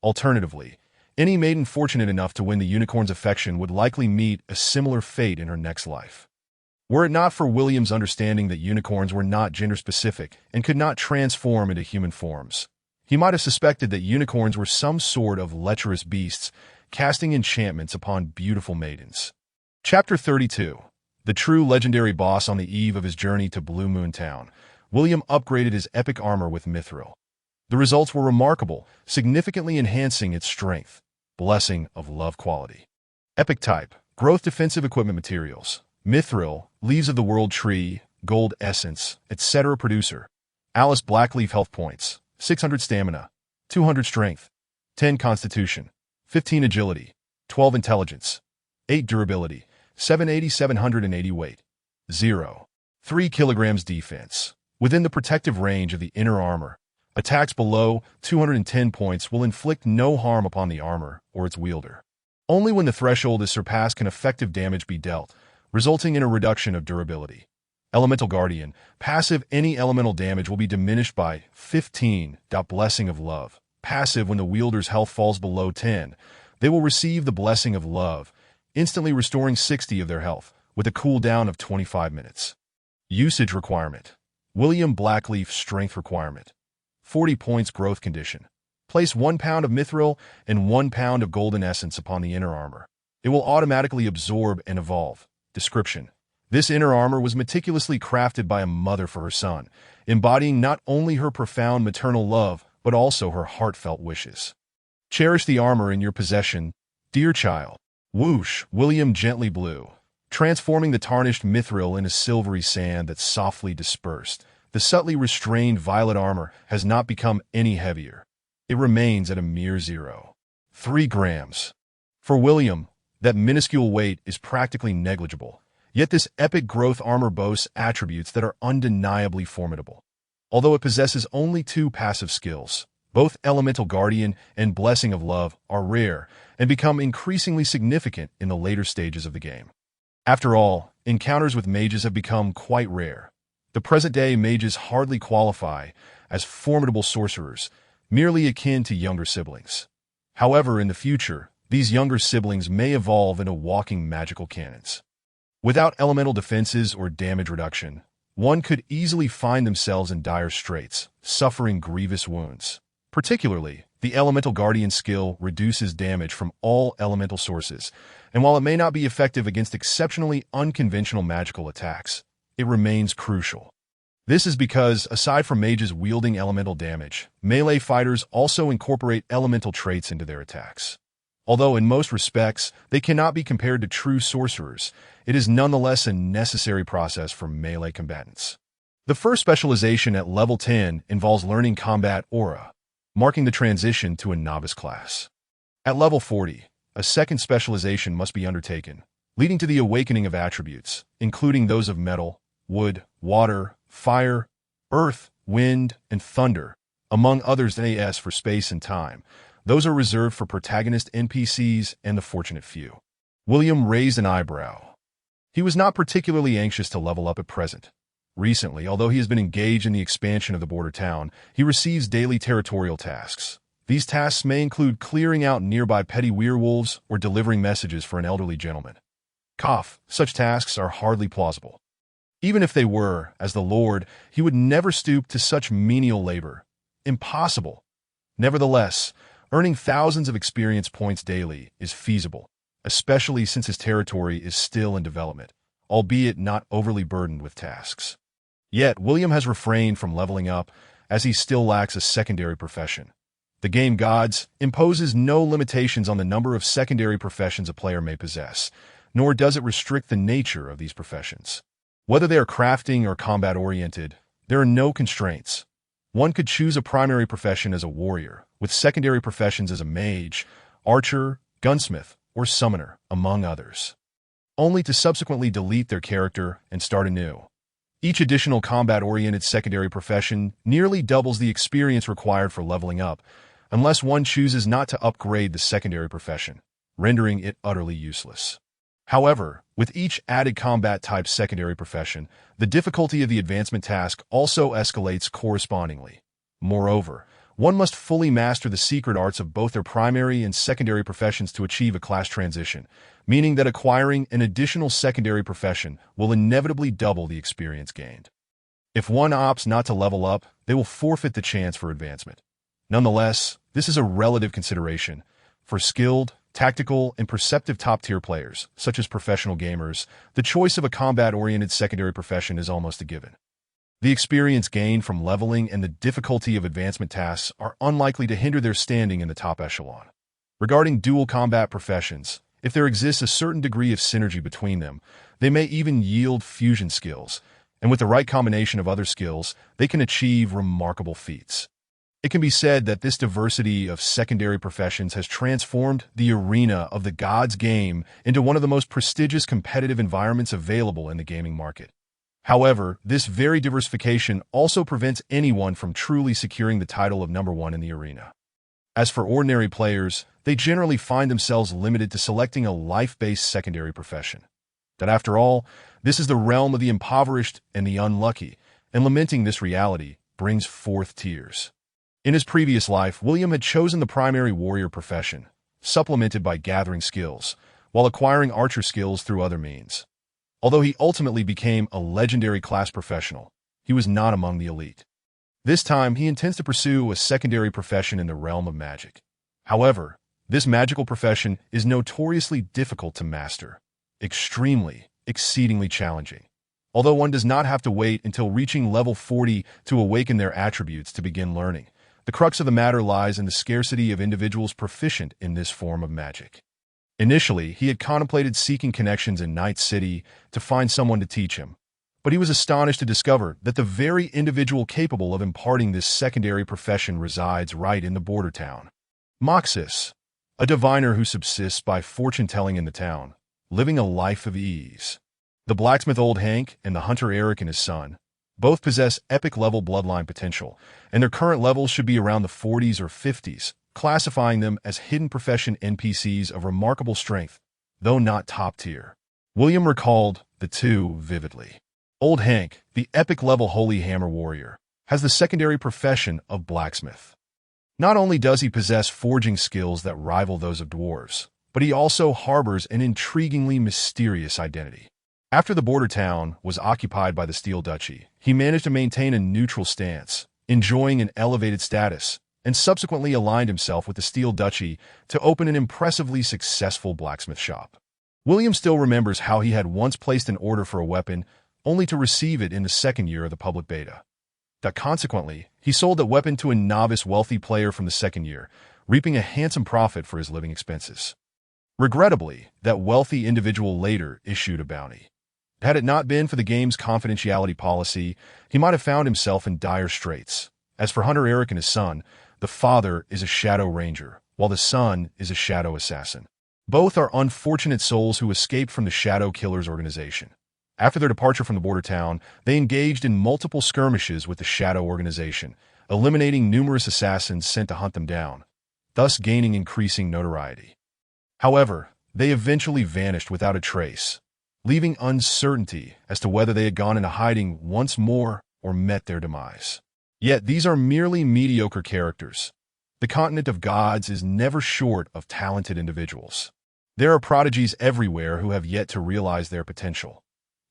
Speaker 1: Alternatively, any maiden fortunate enough to win the unicorn's affection would likely meet a similar fate in her next life. Were it not for William's understanding that unicorns were not gender-specific and could not transform into human forms, he might have suspected that unicorns were some sort of lecherous beasts, casting enchantments upon beautiful maidens. Chapter 32. The true legendary boss. On the eve of his journey to Blue Moon Town, William upgraded his epic armor with mithril. The results were remarkable, significantly enhancing its strength, blessing of love quality. Epic type, growth defensive equipment materials, mithril, leaves of the world tree, gold essence, etc. Producer, Alice Blackleaf health points, 600 stamina, 200 strength, 10 constitution, 15 agility, 12 intelligence, 8 durability, 780 weight, 0. 3 kilograms defense. Within the protective range of the inner armor, attacks below 210 points will inflict no harm upon the armor or its wielder. Only when the threshold is surpassed can effective damage be dealt, resulting in a reduction of durability. Elemental Guardian, passive. Any elemental damage will be diminished by 15. Blessing of Love. Passive. When the wielder's health falls below 10, they will receive the Blessing of Love, instantly restoring 60 of their health, with a cooldown of 25 minutes. Usage requirement. William Blackleaf strength requirement. 40 points growth condition. Place 1 pound of mithril and 1 pound of golden essence upon the inner armor. It will automatically absorb and evolve. Description. This inner armor was meticulously crafted by a mother for her son, embodying not only her profound maternal love, but also her heartfelt wishes. Cherish the armor in your possession, dear child. Whoosh. William gently blew, transforming the tarnished mithril into silvery sand that softly dispersed. The subtly restrained violet armor has not become any heavier. It remains at a mere 0.3 grams. For William, that minuscule weight is practically negligible, yet this epic growth armor boasts attributes that are undeniably formidable. Although it possesses only 2 passive skills, both Elemental Guardian and Blessing of Love are rare and become increasingly significant in the later stages of the game. After all, encounters with mages have become quite rare. The present-day mages hardly qualify as formidable sorcerers, merely akin to younger siblings. However, in the future, these younger siblings may evolve into walking magical cannons. Without elemental defenses or damage reduction, one could easily find themselves in dire straits, suffering grievous wounds. Particularly, the Elemental Guardian skill reduces damage from all elemental sources, and while it may not be effective against exceptionally unconventional magical attacks, it remains crucial. This is because, aside from mages wielding elemental damage, melee fighters also incorporate elemental traits into their attacks. Although in most respects, they cannot be compared to true sorcerers, it is nonetheless a necessary process for melee combatants. The first specialization at level 10 involves learning Combat Aura, marking the transition to a novice class. At level 40, a second specialization must be undertaken, leading to the awakening of attributes, including those of metal, wood, water, fire, earth, wind, and thunder, among others. As for space and time, those are reserved for protagonist NPCs and the fortunate few. William raised an eyebrow. He was not particularly anxious to level up at present. Recently, although he has been engaged in the expansion of the border town, he receives daily territorial tasks. These tasks may include clearing out nearby petty werewolves or delivering messages for an elderly gentleman. Such tasks are hardly plausible. Even if they were, as the Lord, he would never stoop to such menial labor. Impossible. Nevertheless, earning thousands of experience points daily is feasible, especially since his territory is still in development, albeit not overly burdened with tasks. Yet, William has refrained from leveling up, as he still lacks a secondary profession. The game Gods imposes no limitations on the number of secondary professions a player may possess, nor does it restrict the nature of these professions. Whether they are crafting or combat-oriented, there are no constraints. One could choose a primary profession as a warrior, with secondary professions as a mage, archer, gunsmith, or summoner, among others, only to subsequently delete their character and start anew. Each additional combat-oriented secondary profession nearly doubles the experience required for leveling up, unless one chooses not to upgrade the secondary profession, rendering it utterly useless. However, with each added combat-type secondary profession, the difficulty of the advancement task also escalates correspondingly. Moreover, one must fully master the secret arts of both their primary and secondary professions to achieve a class transition, meaning that acquiring an additional secondary profession will inevitably double the experience gained. If one opts not to level up, they will forfeit the chance for advancement. Nonetheless, this is a relative consideration. For skilled, tactical, and perceptive top-tier players, such as professional gamers, the choice of a combat-oriented secondary profession is almost a given. The experience gained from leveling and the difficulty of advancement tasks are unlikely to hinder their standing in the top echelon. Regarding dual combat professions, if there exists a certain degree of synergy between them, they may even yield fusion skills, and with the right combination of other skills, they can achieve remarkable feats. It can be said that this diversity of secondary professions has transformed the arena of the Gods game into one of the most prestigious competitive environments available in the gaming market. However, this very diversification also prevents anyone from truly securing the title of number one in the arena. As for ordinary players, they generally find themselves limited to selecting a life-based secondary profession. That after all, this is the realm of the impoverished and the unlucky, and lamenting this reality brings forth tears. In his previous life, William had chosen the primary warrior profession, supplemented by gathering skills, while acquiring archer skills through other means. Although he ultimately became a legendary class professional, he was not among the elite. This time, he intends to pursue a secondary profession in the realm of magic. However, this magical profession is notoriously difficult to master, exceedingly challenging. Although one does not have to wait until reaching level 40 to awaken their attributes to begin learning, the crux of the matter lies in the scarcity of individuals proficient in this form of magic. Initially, he had contemplated seeking connections in Night City to find someone to teach him, but he was astonished to discover that the very individual capable of imparting this secondary profession resides right in the border town. Moxis, a diviner who subsists by fortune-telling in the town, living a life of ease. The blacksmith Old Hank and the hunter Eric and his son both possess epic-level bloodline potential, and their current levels should be around the 40s or 50s, classifying them as hidden profession NPCs of remarkable strength, though not top-tier. William recalled the two vividly. Old Hank, the epic-level holy hammer warrior, has the secondary profession of blacksmith. Not only does he possess forging skills that rival those of dwarves, but he also harbors an intriguingly mysterious identity. After the border town was occupied by the Steel Duchy, he managed to maintain a neutral stance, enjoying an elevated status, and subsequently aligned himself with the Steel Duchy to open an impressively successful blacksmith shop. William still remembers how he had once placed an order for a weapon only to receive it in the second year of the public beta. Consequently, he sold that weapon to a novice wealthy player from the second year, reaping a handsome profit for his living expenses. Regrettably, that wealthy individual later issued a bounty. Had it not been for the game's confidentiality policy, he might have found himself in dire straits. As for Hunter Eric and his son, the father is a Shadow Ranger, while the son is a Shadow Assassin. Both are unfortunate souls who escaped from the Shadow Killers organization. After their departure from the border town, they engaged in multiple skirmishes with the Shadow organization, eliminating numerous assassins sent to hunt them down, thus gaining increasing notoriety. However, they eventually vanished without a trace, leaving uncertainty as to whether they had gone into hiding once more or met their demise. Yet these are merely mediocre characters. The continent of gods is never short of talented individuals. There are prodigies everywhere who have yet to realize their potential.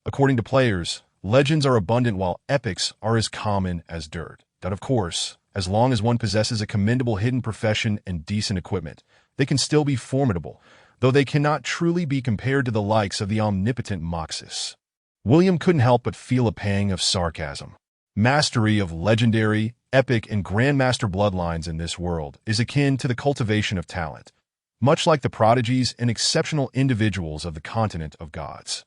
Speaker 1: According to players, legends are abundant while epics are as common as dirt. That, of course, as long as one possesses a commendable hidden profession and decent equipment, they can still be formidable, though they cannot truly be compared to the likes of the omnipotent Moxis. William couldn't help but feel a pang of sarcasm. Mastery of legendary, epic, and grandmaster bloodlines in this world is akin to the cultivation of talent, much like the prodigies and exceptional individuals of the continent of gods.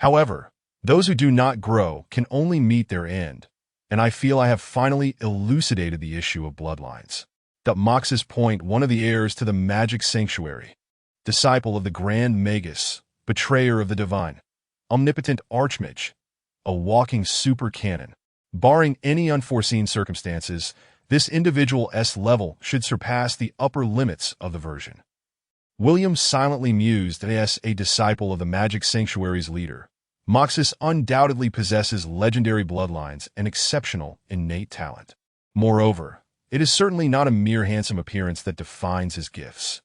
Speaker 1: However, those who do not grow can only meet their end, and I feel I have finally elucidated the issue of bloodlines. Moxis Point, one of the heirs to the magic sanctuary, disciple of the Grand Magus, betrayer of the divine, omnipotent archmage, a walking super cannon. Barring any unforeseen circumstances, this individual S level should surpass the upper limits of the version. William silently mused as a disciple of the magic sanctuary's leader. Moxis undoubtedly possesses legendary bloodlines and exceptional innate talent. Moreover, it is certainly not a mere handsome appearance that defines his gifts.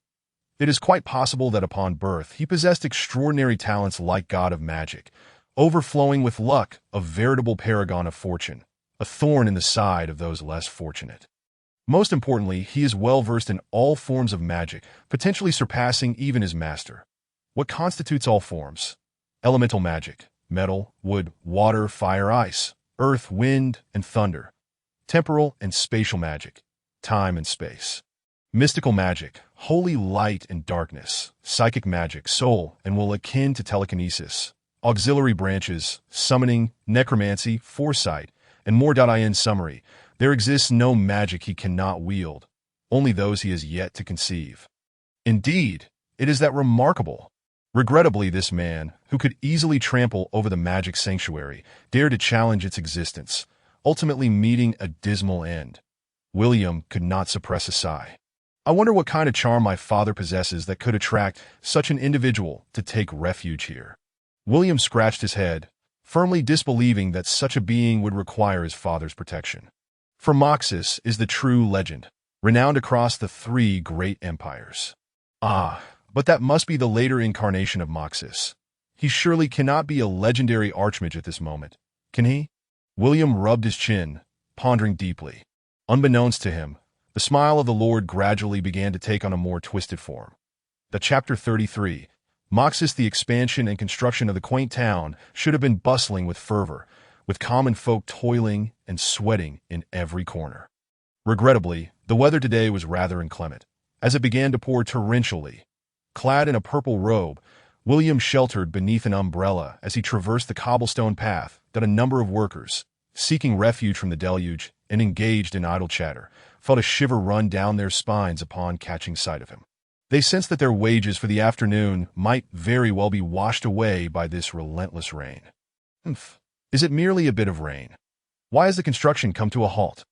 Speaker 1: It is quite possible that upon birth he possessed extraordinary talents like God of Magic, overflowing with luck, a veritable paragon of fortune, a thorn in the side of those less fortunate. Most importantly, he is well versed in all forms of magic, potentially surpassing even his master. What constitutes all forms? Elemental magic: metal, wood, water, fire, ice, earth, wind, and thunder. Temporal and spatial magic: time and space. Mystical magic: holy light and darkness. Psychic magic: soul and will, akin to telekinesis. Auxiliary branches: summoning, necromancy, foresight, and more. In summary, there exists no magic he cannot wield, only those he has yet to conceive. Indeed, it is that remarkable. Regrettably, this man, who could easily trample over the magic sanctuary, dared to challenge its existence, ultimately meeting a dismal end. William could not suppress a sigh. I wonder what kind of charm my father possesses that could attract such an individual to take refuge here. William scratched his head, firmly disbelieving that such a being would require his father's protection. For Moxis is the true legend, renowned across the 3 great empires. Ah, but that must be the later incarnation of Moxis. He surely cannot be a legendary archmage at this moment, can he? William rubbed his chin, pondering deeply. Unbeknownst to him, the smile of the Lord gradually began to take on a more twisted form. Chapter 33. Moxis. The expansion and construction of the quaint town should have been bustling with fervor, with common folk toiling and sweating in every corner. Regrettably, the weather today was rather inclement, as it began to pour torrentially. Clad in a purple robe, William sheltered beneath an umbrella as he traversed the cobblestone path that a number of workers, seeking refuge from the deluge and engaged in idle chatter, felt a shiver run down their spines upon catching sight of him. They sensed that their wages for the afternoon might very well be washed away by this relentless rain. Is it merely a bit of rain? Why has the construction come to a halt?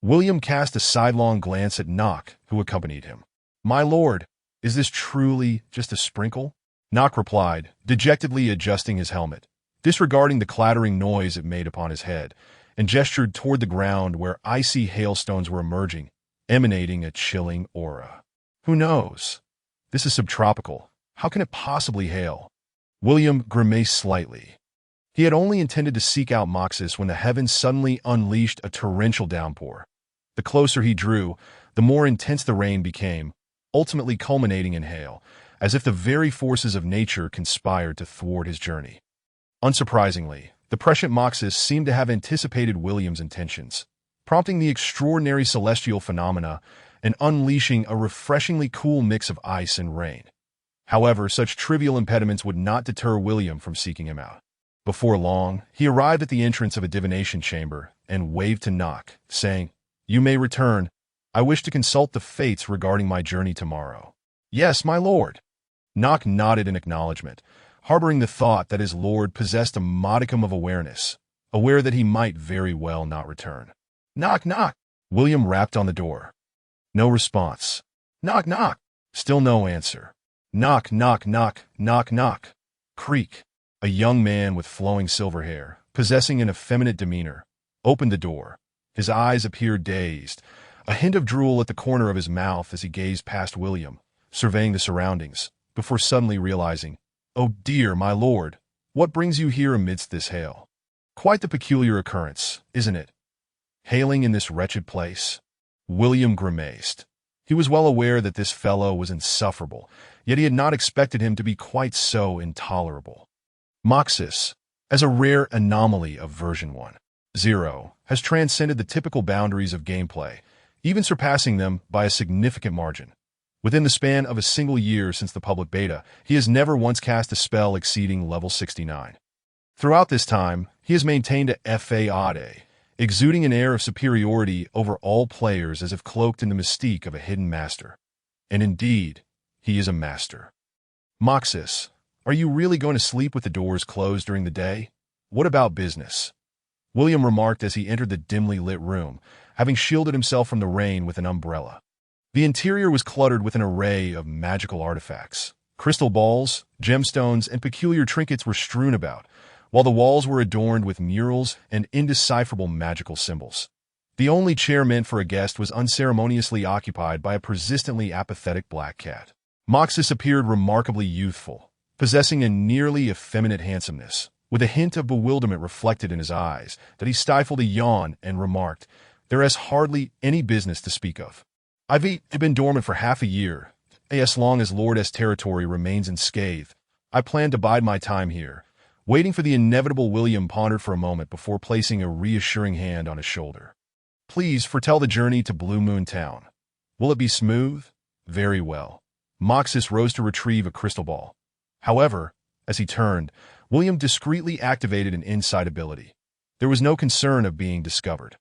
Speaker 1: William cast a sidelong glance at Nock, who accompanied him. My lord, is this truly just a sprinkle? Nock replied, dejectedly adjusting his helmet, disregarding the clattering noise it made upon his head, and gestured toward the ground where icy hailstones were emerging, emanating a chilling aura. Who knows? This is subtropical. How can it possibly hail? William grimaced slightly. He had only intended to seek out Moxis when the heavens suddenly unleashed a torrential downpour. The closer he drew, the more intense the rain became, ultimately culminating in hail, as if the very forces of nature conspired to thwart his journey. Unsurprisingly, the prescient Moxis seemed to have anticipated William's intentions, prompting the extraordinary celestial phenomena and unleashing a refreshingly cool mix of ice and rain. However, such trivial impediments would not deter William from seeking him out. Before long, he arrived at the entrance of a divination chamber and waved to Nock, saying, You may return. I wish to consult the fates regarding my journey tomorrow. Yes, my lord. Nock nodded in acknowledgement, harboring the thought that his lord possessed a modicum of awareness, aware that he might very well not return. Knock, knock. William rapped on the door. No response. Knock, knock. Still no answer. Knock, knock, knock, knock, knock. Creak. A young man with flowing silver hair, possessing an effeminate demeanor, opened the door. His eyes appeared dazed, a hint of drool at the corner of his mouth as he gazed past William, surveying the surroundings, before suddenly realizing, "Oh dear, my lord, what brings you here amidst this hail? Quite the peculiar occurrence, isn't it? Hailing in this wretched place?" William grimaced. He was well aware that this fellow was insufferable, yet he had not expected him to be quite so intolerable. Moxis, as a rare anomaly of version 1.0, has transcended the typical boundaries of gameplay, even surpassing them by a significant margin. Within the span of a single year since the public beta, he has never once cast a spell exceeding level 69. Throughout this time, he has maintained a fade, exuding an air of superiority over all players as if cloaked in the mystique of a hidden master. And indeed, he is a master. Moxis, are you really going to sleep with the doors closed during the day? What about business? William remarked as he entered the dimly lit room, having shielded himself from the rain with an umbrella. The interior was cluttered with an array of magical artifacts. Crystal balls, gemstones, and peculiar trinkets were strewn about, while the walls were adorned with murals and indecipherable magical symbols. The only chair meant for a guest was unceremoniously occupied by a persistently apathetic black cat. Moxis appeared remarkably youthful, possessing a nearly effeminate handsomeness, with a hint of bewilderment reflected in his eyes, that he stifled a yawn and remarked, "There is hardly any business to speak of. I've been dormant for half a year. As long as Lord S territory remains unscathed, I plan to bide my time here." Waiting for the inevitable, William pondered for a moment before placing a reassuring hand on his shoulder. "Please foretell the journey to Blue Moon Town. Will it be smooth?" "Very well." Moxis rose to retrieve a crystal ball. However, as he turned, William discreetly activated an insight ability. There was no concern of being discovered.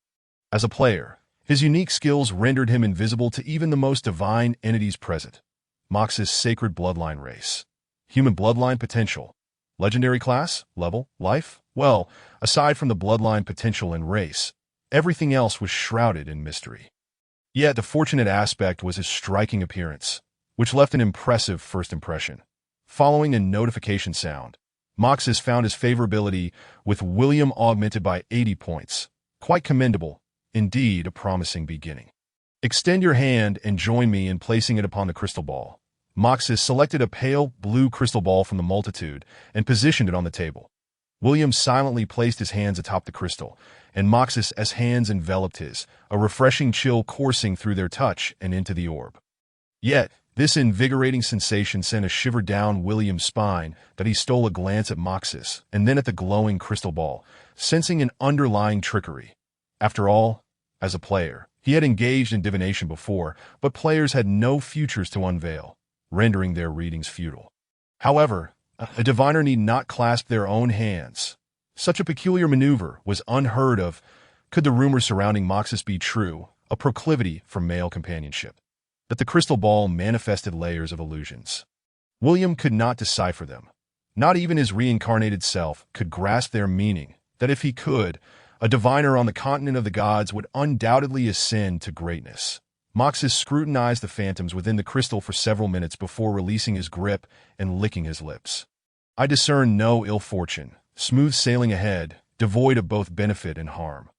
Speaker 1: As a player, his unique skills rendered him invisible to even the most divine entities present. Moxis' sacred bloodline race. Human bloodline potential. Legendary class, level, life? Well, aside from the bloodline potential and race, everything else was shrouded in mystery. Yet the fortunate aspect was his striking appearance, which left an impressive first impression. Following a notification sound, Moxis found his favorability with William augmented by 80 points. Quite commendable, indeed a promising beginning. "Extend your hand and join me in placing it upon the crystal ball." Moxis selected a pale blue crystal ball from the multitude and positioned it on the table. William silently placed his hands atop the crystal, and Moxis' hands enveloped his, a refreshing chill coursing through their touch and into the orb. Yet, this invigorating sensation sent a shiver down William's spine that he stole a glance at Moxis and then at the glowing crystal ball, sensing an underlying trickery. After all, as a player, he had engaged in divination before, but players had no futures to unveil, rendering their readings futile. However, a diviner need not clasp their own hands. Such a peculiar maneuver was unheard of. Could the rumors surrounding Moxis be true, a proclivity for male companionship? That the crystal ball manifested layers of illusions. William could not decipher them. Not even his reincarnated self could grasp their meaning, that if he could, a diviner on the continent of the gods would undoubtedly ascend to greatness. Moxis scrutinized the phantoms within the crystal for several minutes before releasing his grip and licking his lips. "I discern no ill fortune, smooth sailing ahead, devoid of both benefit and harm.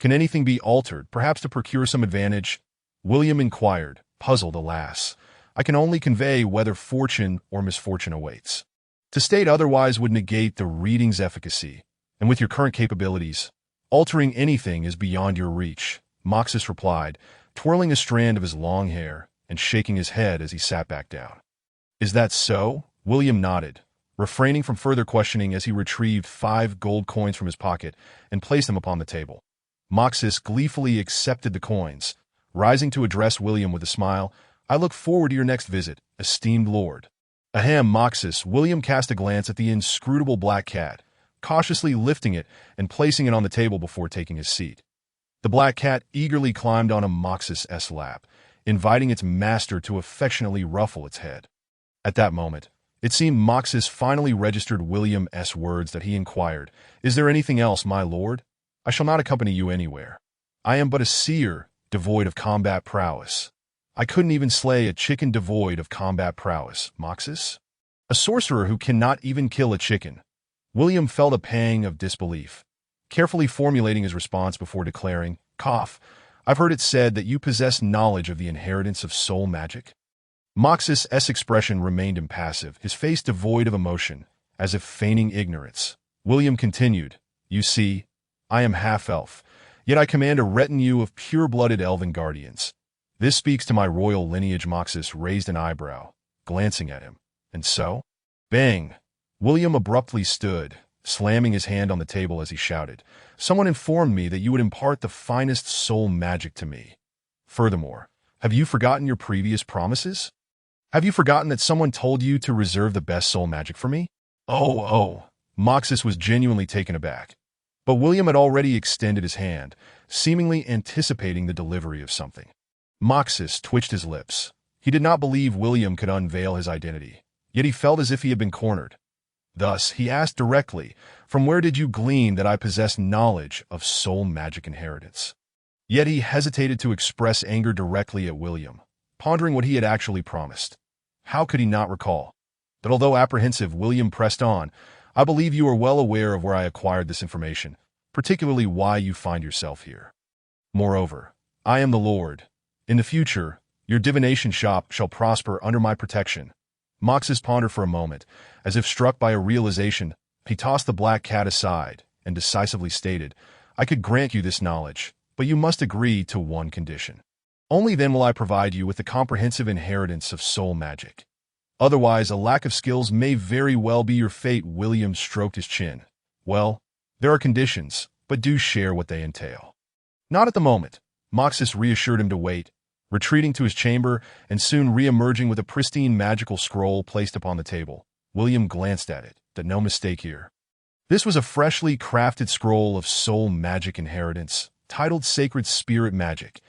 Speaker 1: Can anything be altered, perhaps to procure some advantage?" William inquired, puzzled alas. "I can only convey whether fortune or misfortune awaits. To state otherwise would negate the reading's efficacy, and with your current capabilities, altering anything is beyond your reach," Moxis replied, twirling a strand of his long hair and shaking his head as he sat back down. "Is that so?" William nodded, refraining from further questioning as he retrieved 5 gold coins from his pocket and placed them upon the table. Moxis gleefully accepted the coins, rising to address William with a smile. "I look forward to your next visit, esteemed lord." Ahem, Moxis. William cast a glance at the inscrutable black cat, cautiously lifting it and placing it on the table before taking his seat. The black cat eagerly climbed on a Moxis' lap, inviting its master to affectionately ruffle its head. At that moment, it seemed Moxis finally registered William's words that he inquired, "Is there anything else, my lord? I shall not accompany you anywhere. I am but a seer, devoid of combat prowess." "I couldn't even slay a chicken devoid of combat prowess, Moxis." "A sorcerer who cannot even kill a chicken." William felt a pang of disbelief, carefully formulating his response before declaring, "Cough, I've heard it said that you possess knowledge of the inheritance of soul magic." Mox's expression remained impassive, his face devoid of emotion, as if feigning ignorance. William continued, "You see, I am half-elf, yet I command a retinue of pure-blooded elven guardians. This speaks to my royal lineage." Moxis raised an eyebrow, glancing at him. "And so?" Bang! William abruptly stood, slamming his hand on the table as he shouted, "Someone informed me that you would impart the finest soul magic to me. Furthermore, have you forgotten your previous promises? Have you forgotten that someone told you to reserve the best soul magic for me?" Oh. Moxis was genuinely taken aback. But William had already extended his hand, seemingly anticipating the delivery of something. Moxis twitched his lips. He did not believe William could unveil his identity, yet he felt as if he had been cornered. Thus, he asked directly, "From where did you glean that I possess knowledge of soul magic inheritance?" Yet he hesitated to express anger directly at William, pondering what he had actually promised. How could he not recall? But although apprehensive, William pressed on, "I believe you are well aware of where I acquired this information, particularly why you find yourself here. Moreover, I am the Lord. In the future, your divination shop shall prosper under my protection." Moxis pondered for a moment, as if struck by a realization. He tossed the black cat aside and decisively stated, "I could grant you this knowledge, but you must agree to one condition. Only then will I provide you with the comprehensive inheritance of soul magic. Otherwise, a lack of skills may very well be your fate." William stroked his chin. "Well, there are conditions, but do share what they entail." "Not at the moment." Moxis reassured him to wait, retreating to his chamber and soon re-emerging with a pristine magical scroll placed upon the table. William glanced at it, but no mistake here. This was a freshly crafted scroll of soul magic inheritance, titled Sacred Spirit Magic,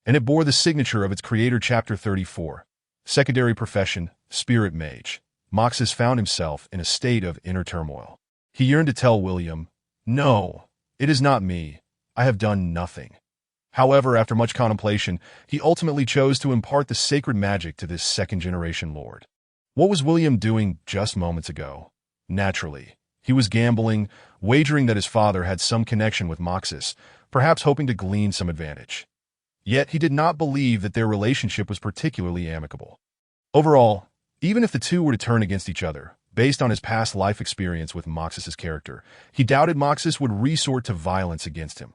Speaker 1: and it bore the signature of its creator. Chapter 34. Secondary profession, Spirit Mage. Moxis found himself in a state of inner turmoil. He yearned to tell William, "No, it is not me. I have done nothing." However, after much contemplation, he ultimately chose to impart the sacred magic to this second-generation lord. What was William doing just moments ago? Naturally, he was gambling, wagering that his father had some connection with Moxis, perhaps hoping to glean some advantage. Yet he did not believe that their relationship was particularly amicable. Overall, even if the two were to turn against each other, based on his past life experience with Moxis's character, he doubted Moxis would resort to violence against him.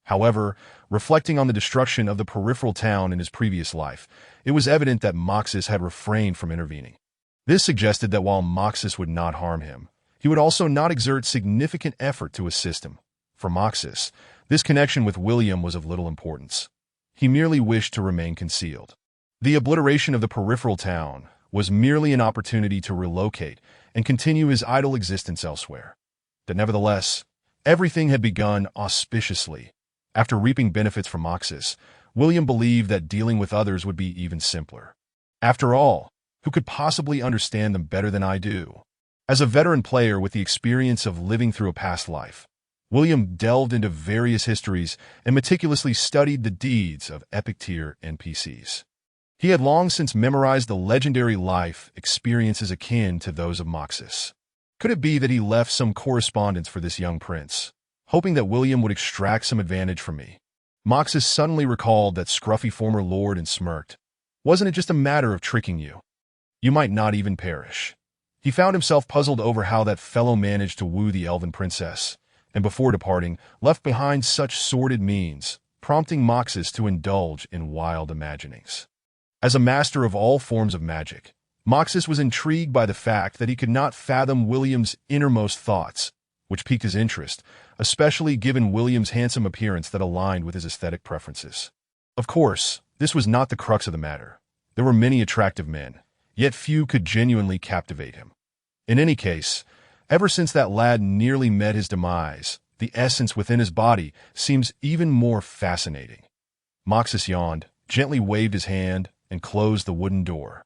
Speaker 1: However, reflecting on the destruction of the peripheral town in his previous life, it was evident that Moxis had refrained from intervening. This suggested that while Moxis would not harm him, he would also not exert significant effort to assist him. For Moxis, this connection with William was of little importance. He merely wished to remain concealed. The obliteration of the peripheral town was merely an opportunity to relocate and continue his idle existence elsewhere. But nevertheless, everything had begun auspiciously. After reaping benefits from Moxis, William believed that dealing with others would be even simpler. After all, who could possibly understand them better than I do? As a veteran player with the experience of living through a past life, William delved into various histories and meticulously studied the deeds of epic-tier NPCs. He had long since memorized the legendary life experiences akin to those of Moxis. Could it be that he left some correspondence for this young prince, hoping that William would extract some advantage from me? Moxis suddenly recalled that scruffy former lord and smirked. "Wasn't it just a matter of tricking you? You might not even perish." He found himself puzzled over how that fellow managed to woo the elven princess, and before departing, left behind such sordid means, prompting Moxis to indulge in wild imaginings. As a master of all forms of magic, Moxis was intrigued by the fact that he could not fathom William's innermost thoughts, which piqued his interest, especially given William's handsome appearance that aligned with his aesthetic preferences. Of course, this was not the crux of the matter. There were many attractive men, yet few could genuinely captivate him. In any case, ever since that lad nearly met his demise, the essence within his body seems even more fascinating. Moxis yawned, gently waved his hand, and closed the wooden door.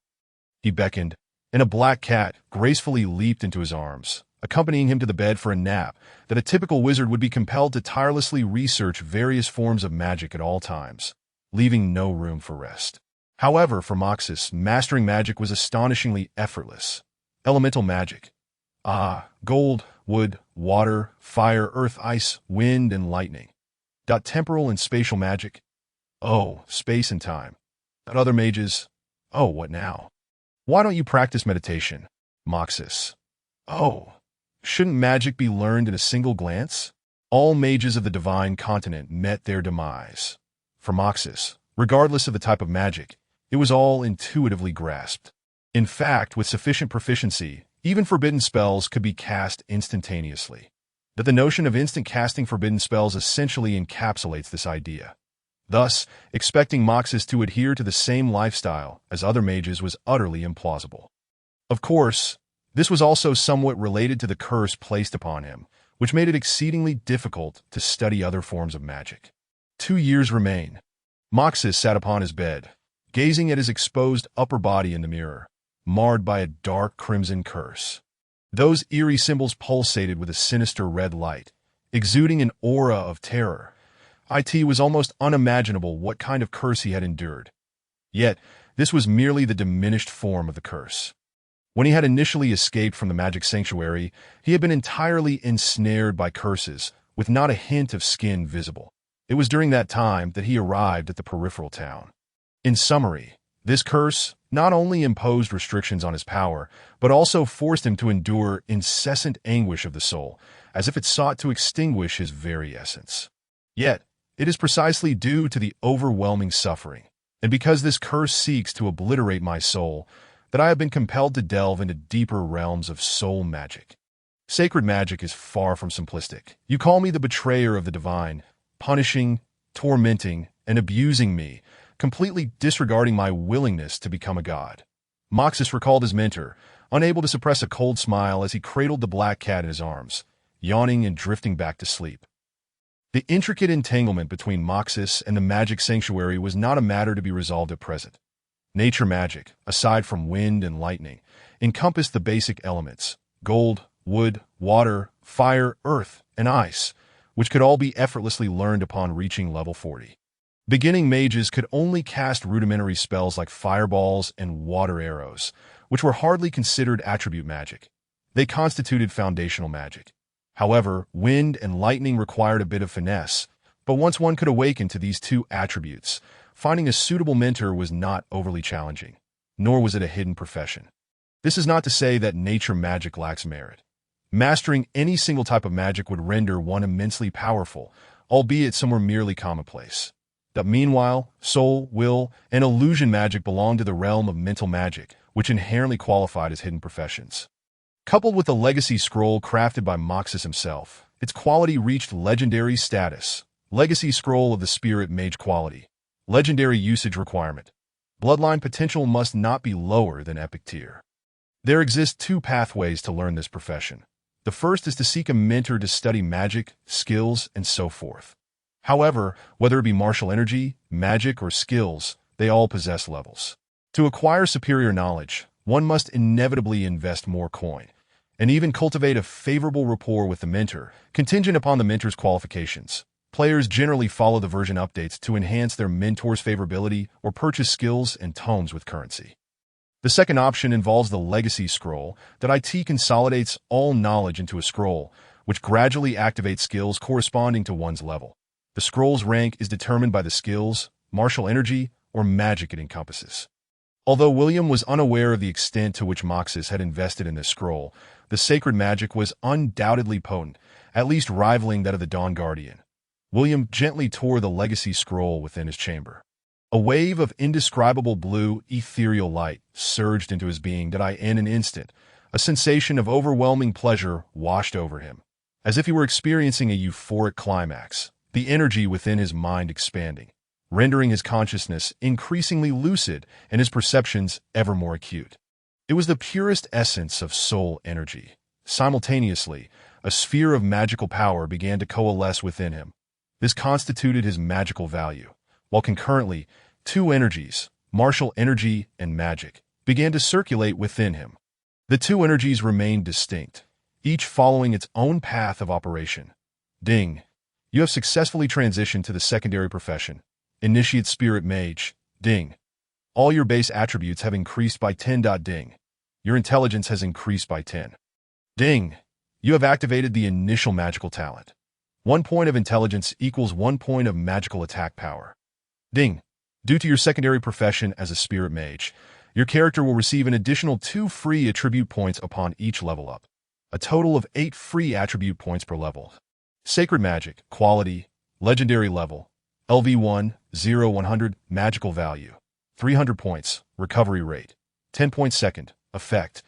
Speaker 1: He beckoned, and a black cat gracefully leaped into his arms, accompanying him to the bed for a nap that a typical wizard would be compelled to tirelessly research various forms of magic at all times, leaving no room for rest. However, for Moxis, mastering magic was astonishingly effortless. Elemental magic. Ah, gold, wood, water, fire, earth, ice, wind, and lightning. Temporal and spatial magic. Oh, space and time. Other mages. Oh, what now? Why don't you practice meditation? Moxis. Oh, shouldn't magic be learned in a single glance? All mages of the divine continent met their demise. For Moxis, regardless of the type of magic, it was all intuitively grasped. In fact, with sufficient proficiency, even forbidden spells could be cast instantaneously. That the notion of instant casting forbidden spells essentially encapsulates this idea. Thus, expecting Moxis to adhere to the same lifestyle as other mages was utterly implausible. Of course, this was also somewhat related to the curse placed upon him, which made it exceedingly difficult to study other forms of magic. 2 years remain. Moxis sat upon his bed, gazing at his exposed upper body in the mirror, marred by a dark crimson curse. Those eerie symbols pulsated with a sinister red light, exuding an aura of terror. It was almost unimaginable what kind of curse he had endured. Yet, this was merely the diminished form of the curse. When he had initially escaped from the magic sanctuary, he had been entirely ensnared by curses, with not a hint of skin visible. It was during that time that he arrived at the peripheral town. In summary, this curse not only imposed restrictions on his power, but also forced him to endure incessant anguish of the soul, as if it sought to extinguish his very essence. Yet, it is precisely due to the overwhelming suffering, and because this curse seeks to obliterate my soul, that I have been compelled to delve into deeper realms of soul magic. Sacred magic is far from simplistic. You call me the betrayer of the divine, punishing, tormenting, and abusing me, completely disregarding my willingness to become a god. Moxis recalled his mentor, unable to suppress a cold smile as he cradled the black cat in his arms, yawning and drifting back to sleep. The intricate entanglement between Moxis and the magic sanctuary was not a matter to be resolved at present. Nature magic, aside from wind and lightning, encompassed the basic elements: gold, wood, water, fire, earth, and ice, which could all be effortlessly learned upon reaching level 40. Beginning mages could only cast rudimentary spells like fireballs and water arrows, which were hardly considered attribute magic. They constituted foundational magic. However, wind and lightning required a bit of finesse, but once one could awaken to these two attributes, finding a suitable mentor was not overly challenging, nor was it a hidden profession. This is not to say that nature magic lacks merit. Mastering any single type of magic would render one immensely powerful, albeit some were merely commonplace. But meanwhile, soul, will, and illusion magic belonged to the realm of mental magic, which inherently qualified as hidden professions. Coupled with the legacy scroll crafted by Moxis himself, its quality reached legendary status. Legacy scroll of the spirit mage quality. Legendary usage requirement. Bloodline potential must not be lower than epic tier. There exist 2 pathways to learn this profession. The first is to seek a mentor to study magic, skills, and so forth. However, whether it be martial energy, magic, or skills, they all possess levels. To acquire superior knowledge, one must inevitably invest more coin, and even cultivate a favorable rapport with the mentor, contingent upon the mentor's qualifications. Players generally follow the version updates to enhance their mentor's favorability or purchase skills and tomes with currency. The second option involves the legacy scroll that consolidates all knowledge into a scroll, which gradually activates skills corresponding to one's level. The scroll's rank is determined by the skills, martial energy, or magic it encompasses. Although William was unaware of the extent to which Moxis had invested in this scroll, the sacred magic was undoubtedly potent, at least rivaling that of the Dawn Guardian. William gently tore the legacy scroll within his chamber. A wave of indescribable blue, ethereal light surged into his being that in an instant, a sensation of overwhelming pleasure washed over him. As if he were experiencing a euphoric climax, the energy within his mind expanding, rendering his consciousness increasingly lucid and his perceptions ever more acute. It was the purest essence of soul energy. Simultaneously, a sphere of magical power began to coalesce within him. This constituted his magical value, while concurrently, 2 energies, martial energy and magic, began to circulate within him. The 2 energies remained distinct, each following its own path of operation. Ding. You have successfully transitioned to the secondary profession, Initiate Spirit Mage. Ding. All your base attributes have increased by 10. Ding. Your intelligence has increased by 10. Ding. You have activated the initial magical talent. 1 point of intelligence equals 1 point of magical attack power. Ding! Due to your secondary profession as a spirit mage, your character will receive an additional 2 free attribute points upon each level up. A total of 8 free attribute points per level. Sacred Magic, Quality, Legendary Level, LV1, 0-100, Magical Value, 300 points, Recovery Rate, 10 points second, Effect.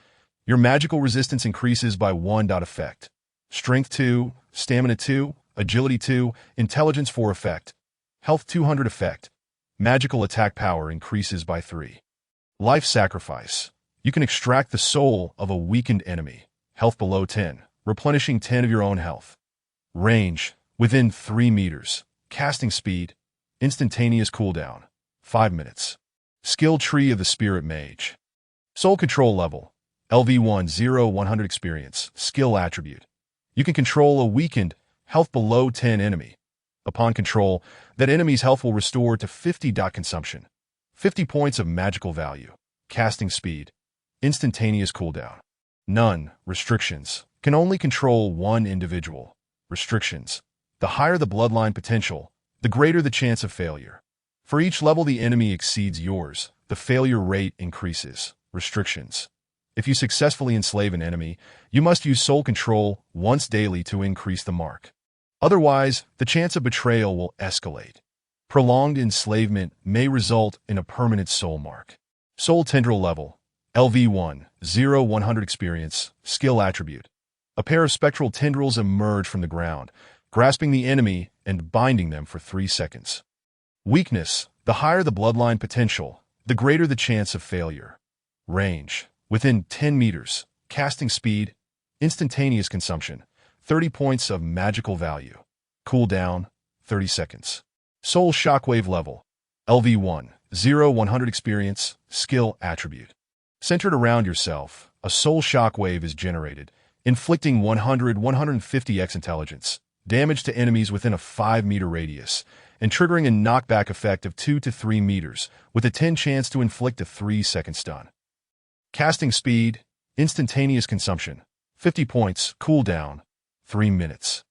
Speaker 1: Your magical resistance increases by 1. Effect. Strength 2, Stamina 2, Agility 2, Intelligence 4 Effect. Health 200 Effect. Magical attack power increases by 3. Life Sacrifice. You can extract the soul of a weakened enemy. Health below 10, replenishing 10 of your own health. Range, within 3 meters. Casting speed, instantaneous cooldown, 5 minutes. Skill Tree of the Spirit Mage. Soul Control Level, LV1, 0-100 Experience, Skill Attribute. You can control a weakened, health below 10 enemy. Upon control, that enemy's health will restore to 50. Consumption, 50 points of magical value. Casting speed, instantaneous cooldown. None. Restrictions. Can only control 1 individual. Restrictions. The higher the bloodline potential, the greater the chance of failure. For each level the enemy exceeds yours, the failure rate increases. Restrictions. If you successfully enslave an enemy, you must use soul control once daily to increase the mark. Otherwise, the chance of betrayal will escalate. Prolonged enslavement may result in a permanent soul mark. Soul Tendril Level, LV1, 0-100 Experience, Skill Attribute. A pair of spectral tendrils emerge from the ground, grasping the enemy and binding them for 3 seconds. Weakness. The higher the bloodline potential, the greater the chance of failure. Range. Within 10 meters. Casting speed, instantaneous consumption, 30 points of magical value. Cooldown, 30 seconds. Soul Shockwave Level, LV1, 0-100 Experience, Skill Attribute. Centered around yourself, a soul shockwave is generated, inflicting 100-150x intelligence, damage to enemies within a 5-meter radius, and triggering a knockback effect of 2 to 3 meters, with a 10 chance to inflict a 3-second stun. Casting speed, instantaneous consumption, 50 points, cooldown, 3 minutes.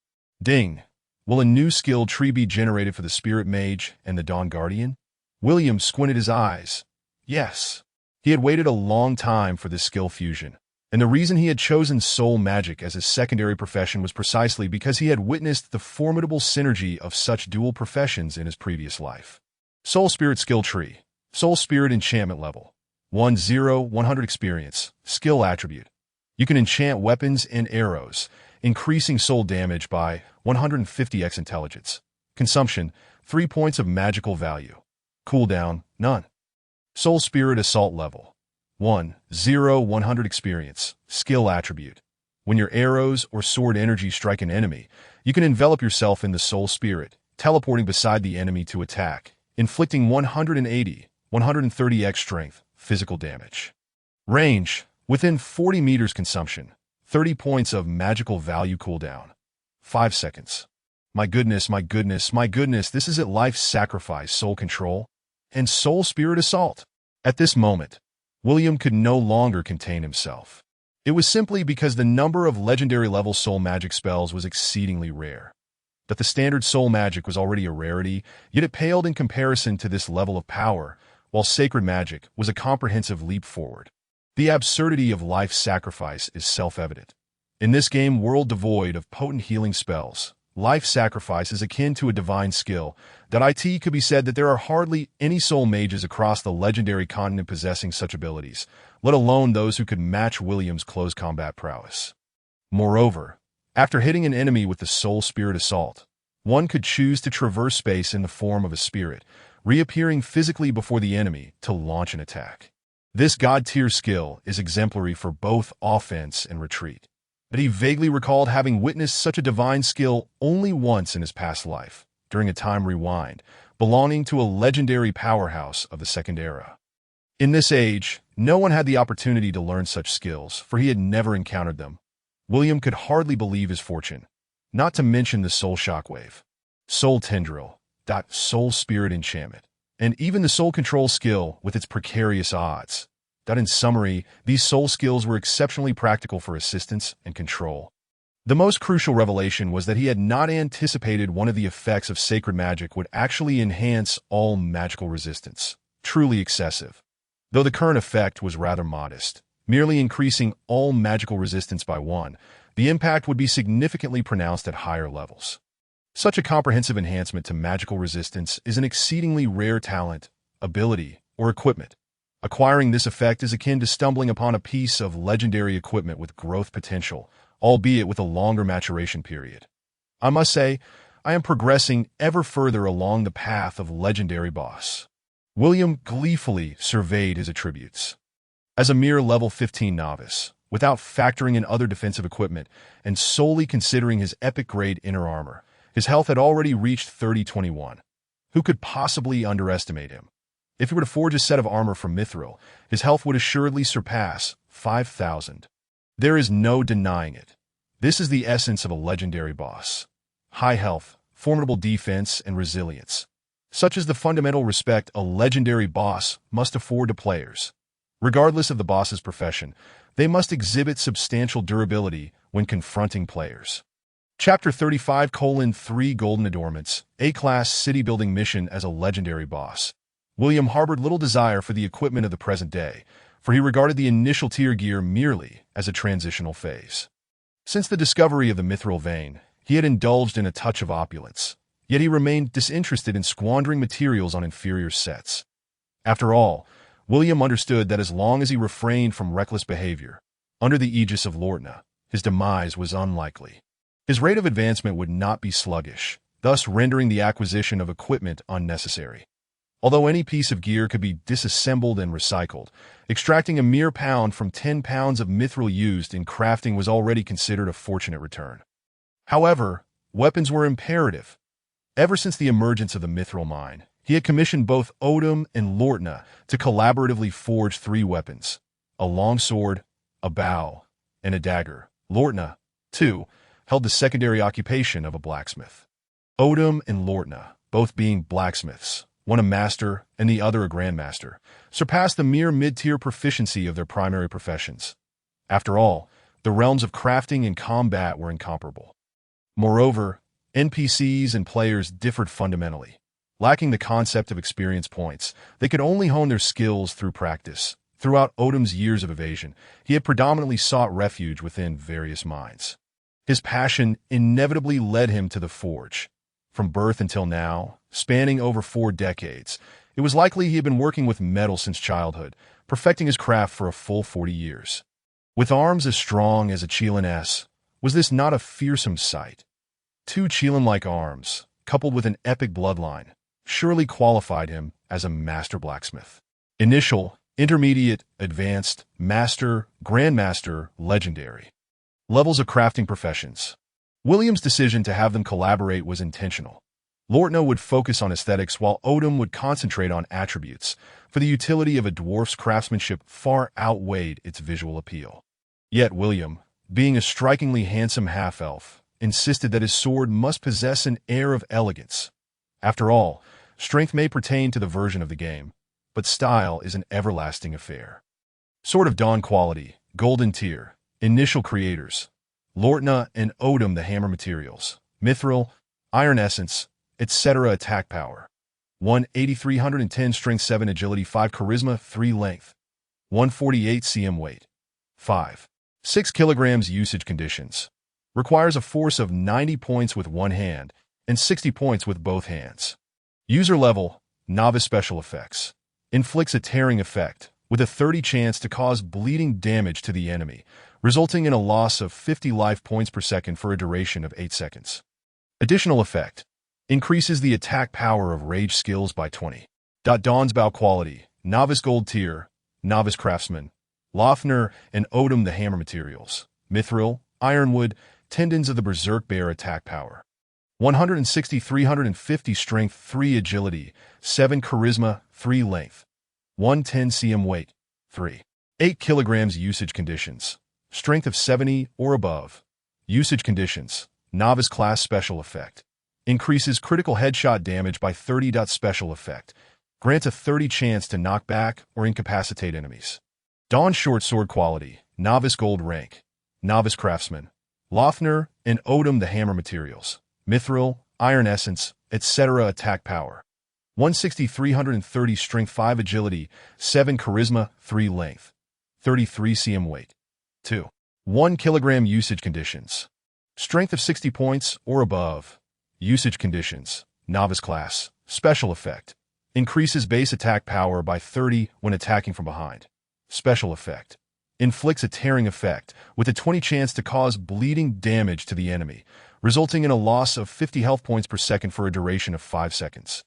Speaker 1: Ding! Will a new skill tree be generated for the Spirit Mage and the Dawn Guardian? William squinted his eyes. Yes. He had waited a long time for this skill fusion, and the reason he had chosen soul magic as his secondary profession was precisely because he had witnessed the formidable synergy of such dual professions in his previous life. Soul Spirit Skill Tree, Soul Spirit Enchantment Level, 1-0-100 Experience, Skill Attribute. You can enchant weapons and arrows, increasing soul damage by 150x intelligence. Consumption, 3 points of magical value. Cooldown, none. Soul Spirit Assault Level, 1-0-100 Experience, Skill Attribute. When your arrows or sword energy strike an enemy, you can envelop yourself in the Soul Spirit, teleporting beside the enemy to attack, inflicting 180-130x strength, physical damage. Range, within 40 meters. Consumption, 30 points of magical value. Cooldown, 5 seconds. My goodness, my goodness, my goodness, this is it. Life Sacrifice, Soul Control, and Soul Spirit Assault. At this moment, William could no longer contain himself. It was simply because the number of legendary level soul magic spells was exceedingly rare. That the standard soul magic was already a rarity, yet it paled in comparison to this level of power, while sacred magic was a comprehensive leap forward. The absurdity of life sacrifice is self-evident. In this game world devoid of potent healing spells, life sacrifice is akin to a divine skill. It could be said that there are hardly any soul mages across the legendary continent possessing such abilities, let alone those who could match William's close combat prowess. Moreover, after hitting an enemy with the Soul Spirit Assault, one could choose to traverse space in the form of a spirit, reappearing physically before the enemy to launch an attack. This god-tier skill is exemplary for both offense and retreat. But he vaguely recalled having witnessed such a divine skill only once in his past life, during a time rewind, belonging to a legendary powerhouse of the Second Era. In this age, no one had the opportunity to learn such skills, for he had never encountered them. William could hardly believe his fortune, not to mention the Soul Shockwave, Soul Tendril, Soul Spirit Enchantment, and even the Soul Control skill with its precarious odds. In summary, these soul skills were exceptionally practical for assistance and control. The most crucial revelation was that he had not anticipated one of the effects of sacred magic would actually enhance all magical resistance. Truly excessive. Though the current effect was rather modest, merely increasing all magical resistance by 1, the impact would be significantly pronounced at higher levels. Such a comprehensive enhancement to magical resistance is an exceedingly rare talent, ability, or equipment. Acquiring this effect is akin to stumbling upon a piece of legendary equipment with growth potential, albeit with a longer maturation period. I must say, I am progressing ever further along the path of legendary boss. William gleefully surveyed his attributes. As a mere level 15 novice, without factoring in other defensive equipment and solely considering his epic-grade inner armor, his health had already reached 3021. Who could possibly underestimate him? If he were to forge a set of armor from mithril, his health would assuredly surpass 5,000. There is no denying it. This is the essence of a legendary boss. High health, formidable defense, and resilience. Such is the fundamental respect a legendary boss must afford to players. Regardless of the boss's profession, they must exhibit substantial durability when confronting players. Chapter 35:3 Golden Adornments, A-Class City-Building Mission as a Legendary Boss. William harbored little desire for the equipment of the present day, for he regarded the initial tier gear merely as a transitional phase. Since the discovery of the mithril vein, he had indulged in a touch of opulence, yet he remained disinterested in squandering materials on inferior sets. After all, William understood that as long as he refrained from reckless behavior, under the aegis of Lortna, his demise was unlikely. His rate of advancement would not be sluggish, thus rendering the acquisition of equipment unnecessary. Although any piece of gear could be disassembled and recycled, extracting a mere pound from 10 pounds of mithril used in crafting was already considered a fortunate return. However, weapons were imperative. Ever since the emergence of the mithril mine, he had commissioned both Odom and Lortna to collaboratively forge 3 weapons: a longsword, a bow, and a dagger. Lortna, too, held the secondary occupation of a blacksmith. Odom and Lortna, both being blacksmiths, one a master and the other a grandmaster, surpassed the mere mid-tier proficiency of their primary professions. After all, the realms of crafting and combat were incomparable. Moreover, NPCs and players differed fundamentally. Lacking the concept of experience points, they could only hone their skills through practice. Throughout Odom's years of evasion, he had predominantly sought refuge within various mines. His passion inevitably led him to the forge. From birth until now, spanning over 4 decades, it was likely he had been working with metal since childhood, perfecting his craft for a full 40 years. With arms as strong as a Chelan-S, was this not a fearsome sight? 2 Chelan-like arms, coupled with an epic bloodline, surely qualified him as a master blacksmith. Initial, intermediate, advanced, master, grandmaster, legendary. Levels of crafting professions. William's decision to have them collaborate was intentional. Lortna would focus on aesthetics while Odom would concentrate on attributes, for the utility of a dwarf's craftsmanship far outweighed its visual appeal. Yet William, being a strikingly handsome half-elf, insisted that his sword must possess an air of elegance. After all, strength may pertain to the version of the game, but style is an everlasting affair. Sword of Dawn quality, golden tier, initial creators, Lortna and Odom the hammer materials, mithril, iron essence, etc. attack power. 1 8310 strength 7 agility 5 charisma 3 length. 148 cm weight. 5. 6 kilograms usage conditions. Requires a force of 90 points with one hand and 60 points with both hands. User level, novice special effects. Inflicts a tearing effect with a 30 chance to cause bleeding damage to the enemy, resulting in a loss of 50 life points per second for a duration of 8 seconds. Additional effect. Increases the attack power of rage skills by 20. Dawn's bow quality, novice gold tier, novice craftsman, Lofner and Odom the hammer materials, mithril, ironwood, tendons of the berserk bear attack power. 160 350 strength 3 agility, 7 charisma 3 length. 110 cm weight, 3. 8 kilograms usage conditions. Strength of 70 or above. Usage conditions. Novice class special effect. Increases critical headshot damage by 30. Special effect. Grants a 30 chance to knock back or incapacitate enemies. Dawn short sword quality. Novice gold rank. Novice craftsman. Lothner and Odom the hammer materials, mithril, iron essence, etc. attack power. 160 330 strength 5 agility, 7 charisma, 3 length, 33 cm weight. 2. 1 kilogram usage conditions. Strength of 60 points or above. Usage conditions. Novice class. Special effect. Increases base attack power by 30 when attacking from behind. Special effect. Inflicts a tearing effect with a 20 chance to cause bleeding damage to the enemy, resulting in a loss of 50 health points per second for a duration of 5 seconds.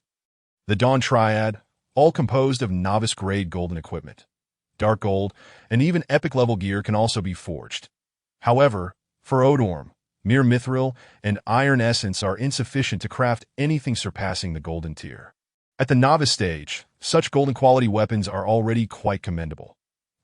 Speaker 1: The Dawn Triad, all composed of novice-grade golden equipment. Dark gold, and even epic-level gear can also be forged. However, for Odorm, mere mithril and iron essence are insufficient to craft anything surpassing the golden tier. At the novice stage, such golden quality weapons are already quite commendable.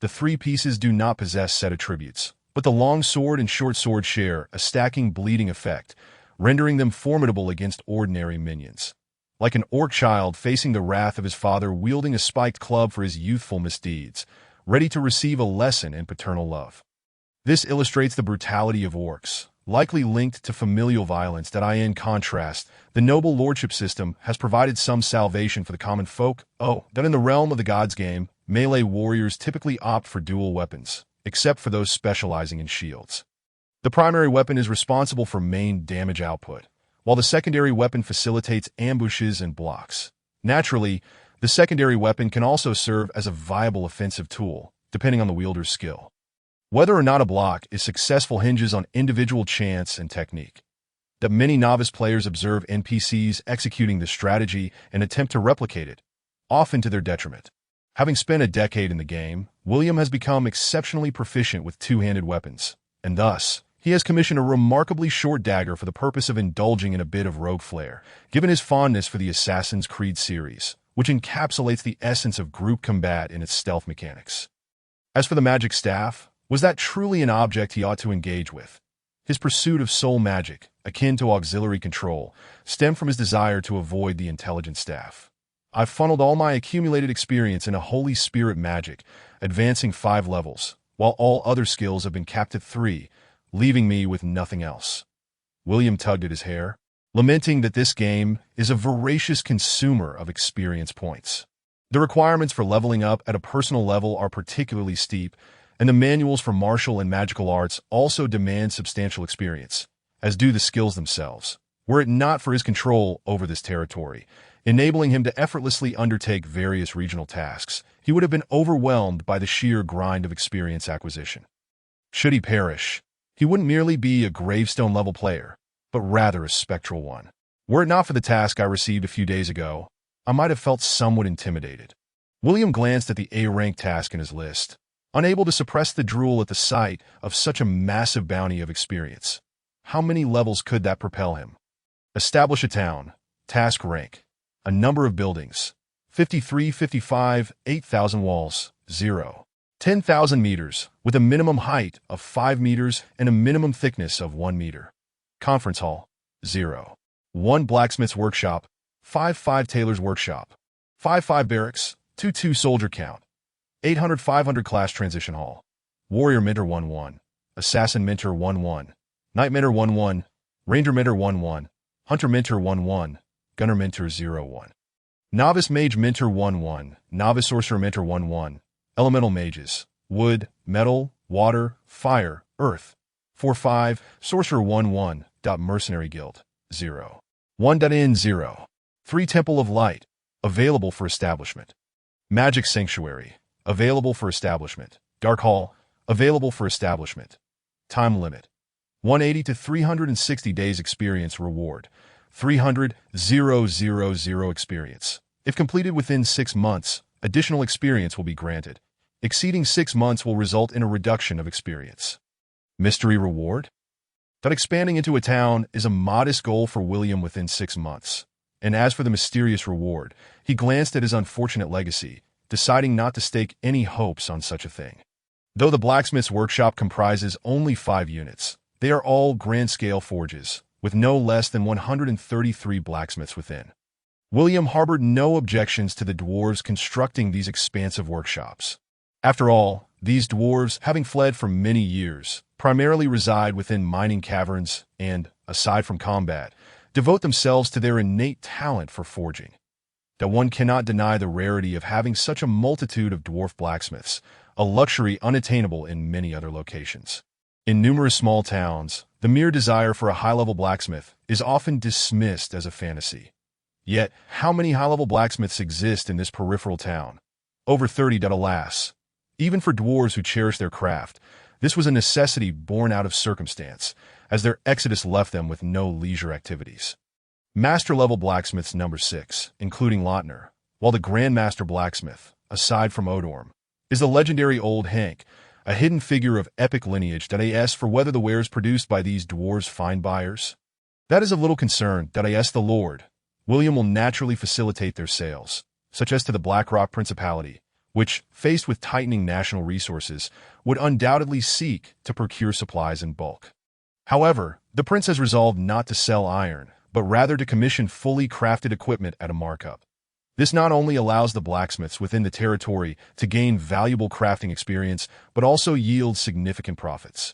Speaker 1: The 3 pieces do not possess set attributes, but the long sword and short sword share a stacking bleeding effect, rendering them formidable against ordinary minions. Like an orc child facing the wrath of his father wielding a spiked club for his youthful misdeeds, ready to receive a lesson in paternal love. This illustrates the brutality of orcs, likely linked to familial violence that in contrast, the noble lordship system has provided some salvation for the common folk. That in the realm of the gods game, melee warriors typically opt for dual weapons, except for those specializing in shields. The primary weapon is responsible for main damage output, while the secondary weapon facilitates ambushes and blocks. Naturally, the secondary weapon can also serve as a viable offensive tool, depending on the wielder's skill. Whether or not a block is successful hinges on individual chance and technique. That many novice players observe NPCs executing this strategy and attempt to replicate it, often to their detriment. Having spent a decade in the game, William has become exceptionally proficient with two-handed weapons, and thus, he has commissioned a remarkably short dagger for the purpose of indulging in a bit of rogue flair, given his fondness for the Assassin's Creed series, which encapsulates the essence of group combat in its stealth mechanics. As for the magic staff, was that truly an object he ought to engage with? His pursuit of soul magic, akin to auxiliary control, stemmed from his desire to avoid the intelligent staff. I've funneled all my accumulated experience into Holy Spirit magic, advancing 5 levels, while all other skills have been capped at 3, leaving me with nothing else. William tugged at his hair, lamenting that this game is a voracious consumer of experience points. The requirements for leveling up at a personal level are particularly steep, and the manuals for martial and magical arts also demand substantial experience, as do the skills themselves, were it not for his control over this territory, enabling him to effortlessly undertake various regional tasks. He would have been overwhelmed by the sheer grind of experience acquisition. Should he perish, he wouldn't merely be a gravestone-level player, but rather a spectral one. Were it not for the task I received a few days ago, I might have felt somewhat intimidated. William glanced at the A-rank task in his list, unable to suppress the drool at the sight of such a massive bounty of experience. How many levels could that propel him? Establish a town. Task rank. A number of buildings. 53, 55, 8,000 walls. 0. 10,000 meters, with a minimum height of 5 meters and a minimum thickness of 1 meter. Conference hall. 0. 1 blacksmith's workshop. 5 tailor's workshop. 5 barracks. 2 soldier count. 800 500 class transition hall. Warrior mentor 1-1. Assassin mentor 1-1. Knight mentor 1-1. Ranger mentor 1-1. Hunter mentor 1-1. Gunner mentor 0-1. Novice mage mentor 1-1. Novice sorcerer mentor 1-1. Elemental mages. Wood, metal, water, fire, earth. 4-5. Sorcerer 1-1. Mercenary guild. 0. 1.in 0. 3 Temple of Light. Available for establishment. Magic Sanctuary. Available for establishment. Dark Hall. Available for establishment. Time limit. 180 to 360 days experience reward. 300,000 experience. If completed within 6 months, additional experience will be granted. Exceeding 6 months will result in a reduction of experience. Mystery reward? That expanding into a town is a modest goal for William within 6 months. And as for the mysterious reward, he glanced at his unfortunate legacy, deciding not to stake any hopes on such a thing. Though the blacksmith's workshop comprises only 5 units, they are all grand-scale forges, with no less than 133 blacksmiths within. William harbored no objections to the dwarves constructing these expansive workshops. After all, these dwarves, having fled for many years, primarily reside within mining caverns and, aside from combat, devote themselves to their innate talent for forging. That one cannot deny the rarity of having such a multitude of dwarf blacksmiths, a luxury unattainable in many other locations. In numerous small towns, the mere desire for a high-level blacksmith is often dismissed as a fantasy. Yet, how many high-level blacksmiths exist in this peripheral town? Over 30. Alas, even for dwarves who cherish their craft, this was a necessity born out of circumstance, as their exodus left them with no leisure activities. Master-level blacksmiths number 6, including Lautner, while the Grandmaster blacksmith, aside from Odorm, is the legendary Old Hank, a hidden figure of epic lineage that I ask for whether the wares produced by these dwarves find buyers. That is of little concern that I ask the Lord. William will naturally facilitate their sales, such as to the Blackrock Principality, which, faced with tightening national resources, would undoubtedly seek to procure supplies in bulk. However, the prince has resolved not to sell iron, but rather to commission fully crafted equipment at a markup. This not only allows the blacksmiths within the territory to gain valuable crafting experience, but also yields significant profits.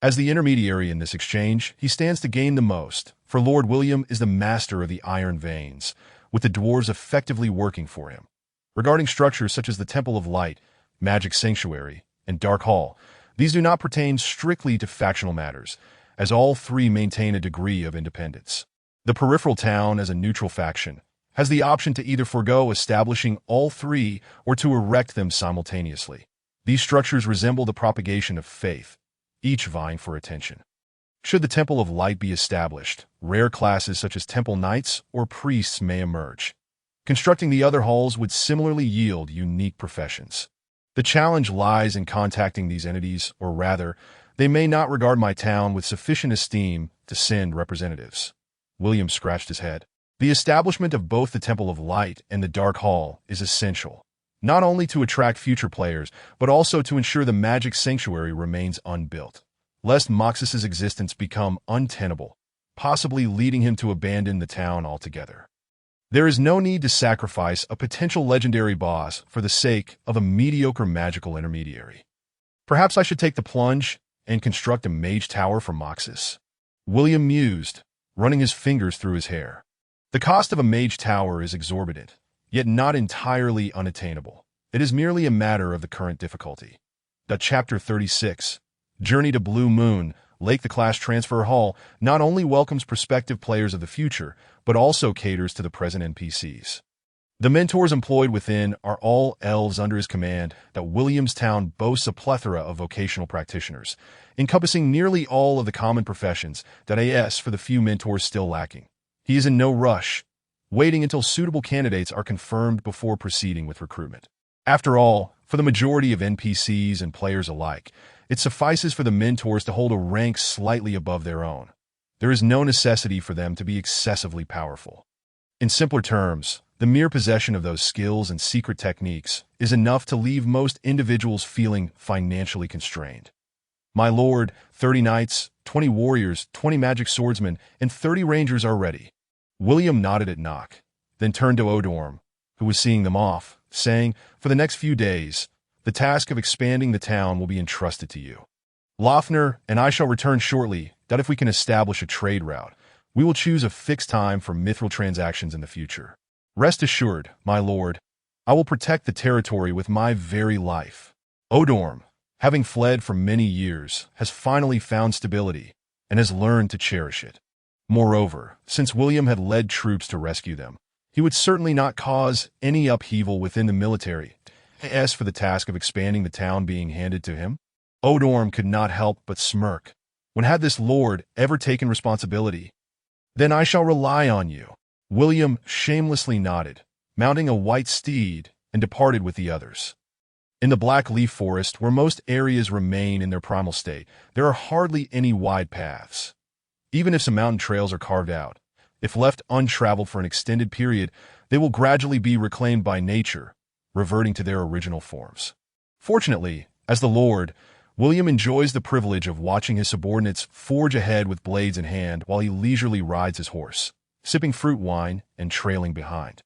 Speaker 1: As the intermediary in this exchange, he stands to gain the most, for Lord William is the master of the iron veins, with the dwarves effectively working for him. Regarding structures such as the Temple of Light, Magic Sanctuary, and Dark Hall, these do not pertain strictly to factional matters, as all three maintain a degree of independence. The peripheral town, as a neutral faction, has the option to either forego establishing all three or to erect them simultaneously. These structures resemble the propagation of faith, each vying for attention. Should the Temple of Light be established, rare classes such as temple knights or priests may emerge. Constructing the other halls would similarly yield unique professions. The challenge lies in contacting these entities, or rather, they may not regard my town with sufficient esteem to send representatives. William scratched his head. The establishment of both the Temple of Light and the Dark Hall is essential, not only to attract future players, but also to ensure the Magic Sanctuary remains unbuilt, lest Moxus's existence become untenable, possibly leading him to abandon the town altogether. There is no need to sacrifice a potential legendary boss for the sake of a mediocre magical intermediary. Perhaps I should take the plunge and construct a mage tower for Moxus. William mused, running his fingers through his hair. The cost of a mage tower is exorbitant, yet not entirely unattainable. It is merely a matter of the current difficulty. Chapter 36, Journey to Blue Moon, Lake. The class transfer hall not only welcomes prospective players of the future, but also caters to the present NPCs. The mentors employed within are all elves under his command. That William's town boasts a plethora of vocational practitioners, encompassing nearly all of the common professions that AS for the few mentors still lacking. He is in no rush, waiting until suitable candidates are confirmed before proceeding with recruitment. After all, for the majority of NPCs and players alike, it suffices for the mentors to hold a rank slightly above their own. There is no necessity for them to be excessively powerful. In simpler terms, the mere possession of those skills and secret techniques is enough to leave most individuals feeling financially constrained. My lord, 30 knights, 20 warriors, 20 magic swordsmen, and 30 rangers are ready. William nodded at Nock, then turned to Odorm, who was seeing them off, saying, for the next few days, the task of expanding the town will be entrusted to you. Lofner and I shall return shortly. That if we can establish a trade route, we will choose a fixed time for mithril transactions in the future. Rest assured, my lord, I will protect the territory with my very life. Odorm, having fled for many years, has finally found stability and has learned to cherish it. Moreover, since William had led troops to rescue them, he would certainly not cause any upheaval within the military. As for the task of expanding the town being handed to him, Odorm could not help but smirk. When had this lord ever taken responsibility? Then I shall rely on you. William shamelessly nodded, mounting a white steed, and departed with the others. In the Black Leaf Forest, where most areas remain in their primal state, there are hardly any wide paths. Even if some mountain trails are carved out, if left untraveled for an extended period, they will gradually be reclaimed by nature, reverting to their original forms. Fortunately, as the Lord, William enjoys the privilege of watching his subordinates forge ahead with blades in hand while he leisurely rides his horse, sipping fruit wine and trailing behind.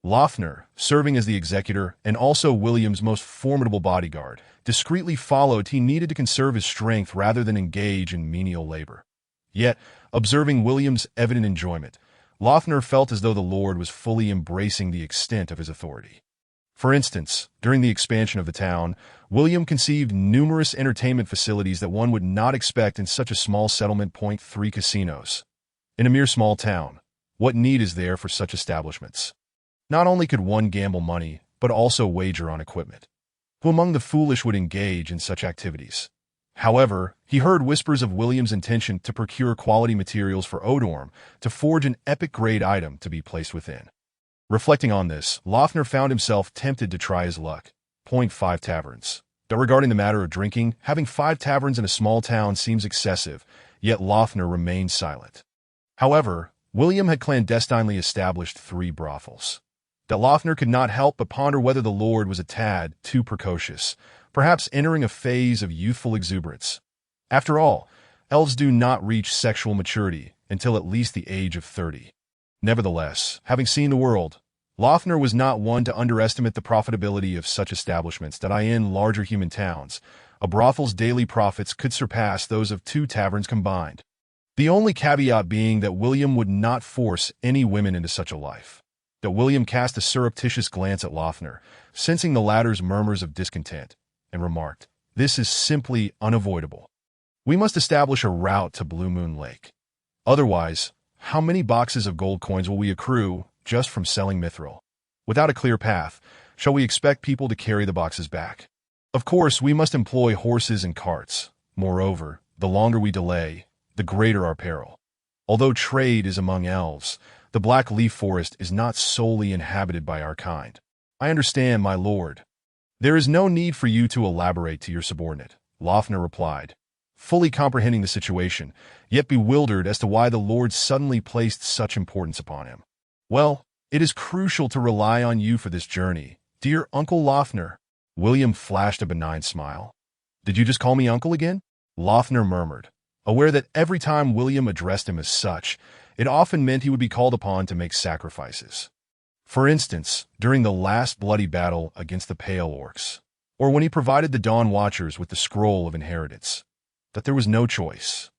Speaker 1: Lothner, serving as the executor and also William's most formidable bodyguard, discreetly followed. He needed to conserve his strength rather than engage in menial labor. Yet, observing William's evident enjoyment, Lothner felt as though the Lord was fully embracing the extent of his authority. For instance, during the expansion of the town, William conceived numerous entertainment facilities that one would not expect in such a small settlement. 3 casinos. In a mere small town, what need is there for such establishments? Not only could one gamble money, but also wager on equipment. Who among the foolish would engage in such activities? However, he heard whispers of William's intention to procure quality materials for Odorm to forge an epic-grade item to be placed within. Reflecting on this, Lothner found himself tempted to try his luck. 5 taverns. But regarding the matter of drinking, having 5 taverns in a small town seems excessive, yet Lothner remained silent. However, William had clandestinely established 3 brothels. That Lothner could not help but ponder whether the Lord was a tad too precocious, perhaps entering a phase of youthful exuberance. After all, elves do not reach sexual maturity until at least the age of 30. Nevertheless, having seen the world, Lothner was not one to underestimate the profitability of such establishments that in larger human towns, a brothel's daily profits could surpass those of 2 taverns combined. The only caveat being that William would not force any women into such a life. That William cast a surreptitious glance at Lothner, sensing the latter's murmurs of discontent, and remarked, "This is simply unavoidable. We must establish a route to Blue Moon Lake. Otherwise, how many boxes of gold coins will we accrue just from selling mithril? Without a clear path, shall we expect people to carry the boxes back? Of course, we must employ horses and carts. Moreover, the longer we delay, the greater our peril. Although trade is among elves, the Black Leaf Forest is not solely inhabited by our kind. I understand, my lord." "There is no need for you to elaborate to your subordinate," Lothner replied, fully comprehending the situation, yet bewildered as to why the Lord suddenly placed such importance upon him. "Well, it is crucial to rely on you for this journey, dear Uncle Lothner." William flashed a benign smile. "Did you just call me uncle again?" Lothner murmured, aware that every time William addressed him as such, it often meant he would be called upon to make sacrifices. For instance, during the last bloody battle against the Pale Orcs, or when he provided the Dawn Watchers with the Scroll of Inheritance. That there was no choice.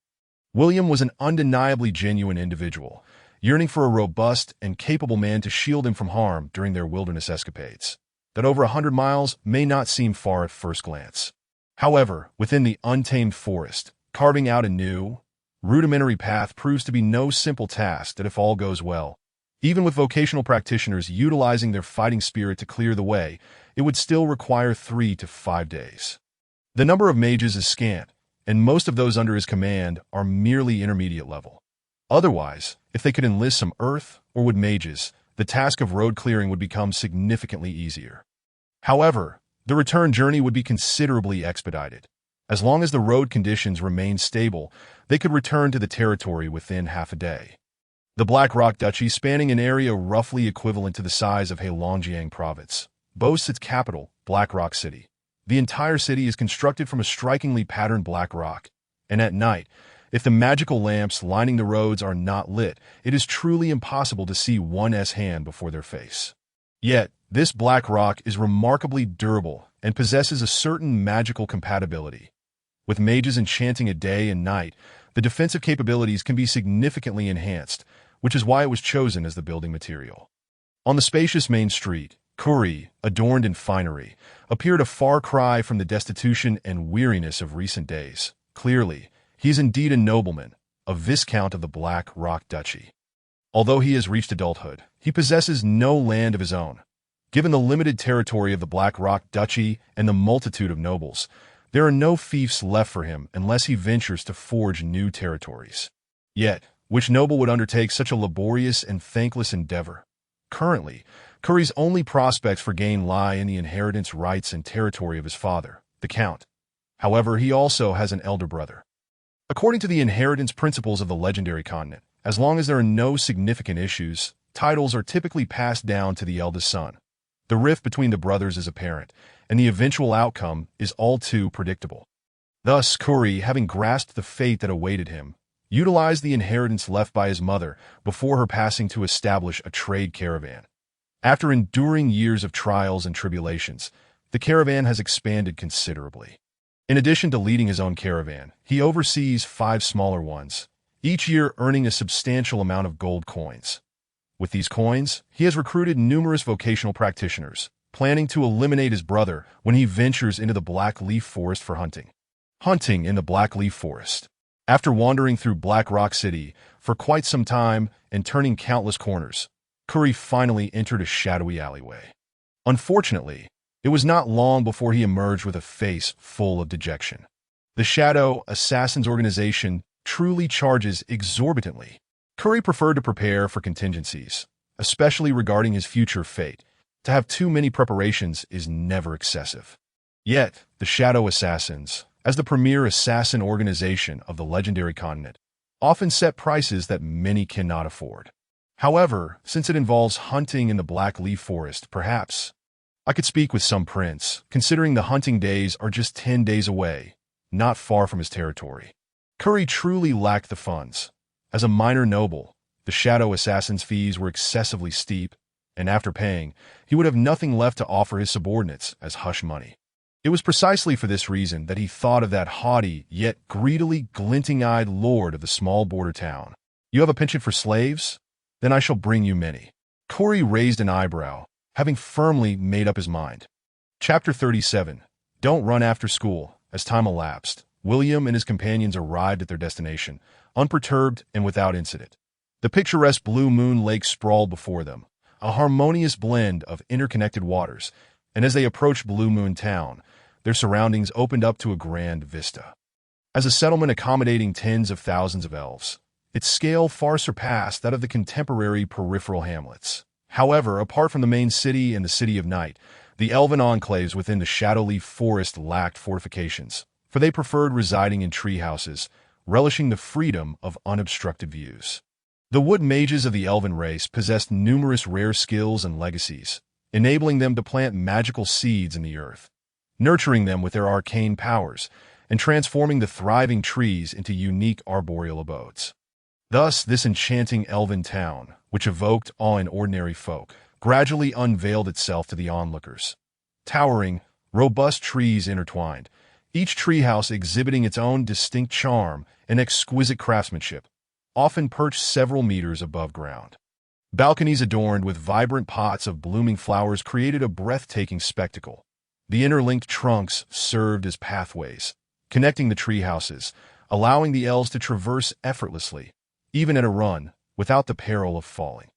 Speaker 1: William was an undeniably genuine individual, yearning for a robust and capable man to shield him from harm during their wilderness escapades. That over 100 miles may not seem far at first glance. However, within the untamed forest, carving out a new, rudimentary path proves to be no simple task. That if all goes well, even with vocational practitioners utilizing their fighting spirit to clear the way, it would still require 3 to 5 days. The number of mages is scant, and most of those under his command are merely intermediate level. Otherwise, if they could enlist some earth or wood mages, the task of road clearing would become significantly easier. However, the return journey would be considerably expedited. As long as the road conditions remained stable, they could return to the territory within half a day. The Black Rock Duchy, spanning an area roughly equivalent to the size of Heilongjiang Province, boasts its capital, Black Rock City. The entire city is constructed from a strikingly patterned black rock, and at night, if the magical lamps lining the roads are not lit, it is truly impossible to see one's hand before their face. Yet, this black rock is remarkably durable and possesses a certain magical compatibility. With mages enchanting it day and night, the defensive capabilities can be significantly enhanced, which is why it was chosen as the building material. On the spacious main street, Kuri, adorned in finery, appeared a far cry from the destitution and weariness of recent days. Clearly, he is indeed a nobleman, a viscount of the Black Rock Duchy. Although he has reached adulthood, he possesses no land of his own. Given the limited territory of the Black Rock Duchy and the multitude of nobles, there are no fiefs left for him unless he ventures to forge new territories. Yet, which noble would undertake such a laborious and thankless endeavor? Currently, Curry's only prospects for gain lie in the inheritance rights and territory of his father, the Count. However, he also has an elder brother. According to the inheritance principles of the legendary continent, as long as there are no significant issues, titles are typically passed down to the eldest son. The rift between the brothers is apparent, and the eventual outcome is all too predictable. Thus, Curry, having grasped the fate that awaited him, utilized the inheritance left by his mother before her passing to establish a trade caravan. After enduring years of trials and tribulations, the caravan has expanded considerably. In addition to leading his own caravan, he oversees 5 smaller ones, each year earning a substantial amount of gold coins. With these coins, he has recruited numerous vocational practitioners, planning to eliminate his brother when he ventures into the Black Leaf Forest for hunting. Hunting in the Black Leaf Forest. After wandering through Black Rock City for quite some time and turning countless corners, Curry finally entered a shadowy alleyway. Unfortunately, it was not long before he emerged with a face full of dejection. The Shadow Assassins organization truly charges exorbitantly. Curry preferred to prepare for contingencies, especially regarding his future fate. To have too many preparations is never excessive. Yet, the Shadow Assassins, as the premier assassin organization of the legendary continent, often set prices that many cannot afford. However, since it involves hunting in the Black Leaf Forest, perhaps I could speak with some prince, considering the hunting days are just 10 days away, not far from his territory. Curry truly lacked the funds. As a minor noble, the Shadow Assassin's fees were excessively steep, and after paying, he would have nothing left to offer his subordinates as hush money. It was precisely for this reason that he thought of that haughty, yet greedily glinting-eyed lord of the small border town. "You have a penchant for slaves? Then I shall bring you many." Curry raised an eyebrow, having firmly made up his mind. Chapter 37. Don't run after school. As time elapsed, William and his companions arrived at their destination, unperturbed and without incident. The picturesque Blue Moon Lake sprawled before them, a harmonious blend of interconnected waters, and as they approached Blue Moon Town, their surroundings opened up to a grand vista. As a settlement accommodating tens of thousands of elves, its scale far surpassed that of the contemporary peripheral hamlets. However, apart from the main city and the City of Night, the elven enclaves within the Shadowleaf Forest lacked fortifications, for they preferred residing in tree houses, relishing the freedom of unobstructed views. The wood mages of the elven race possessed numerous rare skills and legacies, enabling them to plant magical seeds in the earth, nurturing them with their arcane powers, and transforming the thriving trees into unique arboreal abodes. Thus, this enchanting elven town, which evoked awe in ordinary folk, gradually unveiled itself to the onlookers. Towering, robust trees intertwined, each treehouse exhibiting its own distinct charm and exquisite craftsmanship, often perched several meters above ground. Balconies adorned with vibrant pots of blooming flowers created a breathtaking spectacle. The interlinked trunks served as pathways, connecting the treehouses, allowing the elves to traverse effortlessly, even at a run, without the peril of falling.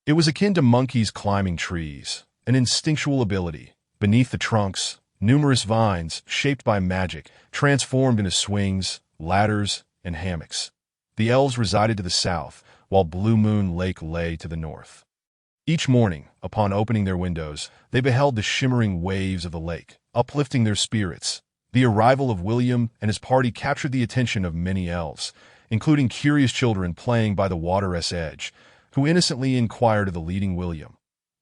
Speaker 1: It was akin to monkeys climbing trees, an instinctual ability. Beneath the trunks, numerous vines, shaped by magic, transformed into swings, ladders, and hammocks. The elves resided to the south, while Blue Moon Lake lay to the north. Each morning, upon opening their windows, they beheld the shimmering waves of the lake, uplifting their spirits. The arrival of William and his party captured the attention of many elves, including curious children playing by the water's edge, who innocently inquired of the leading William,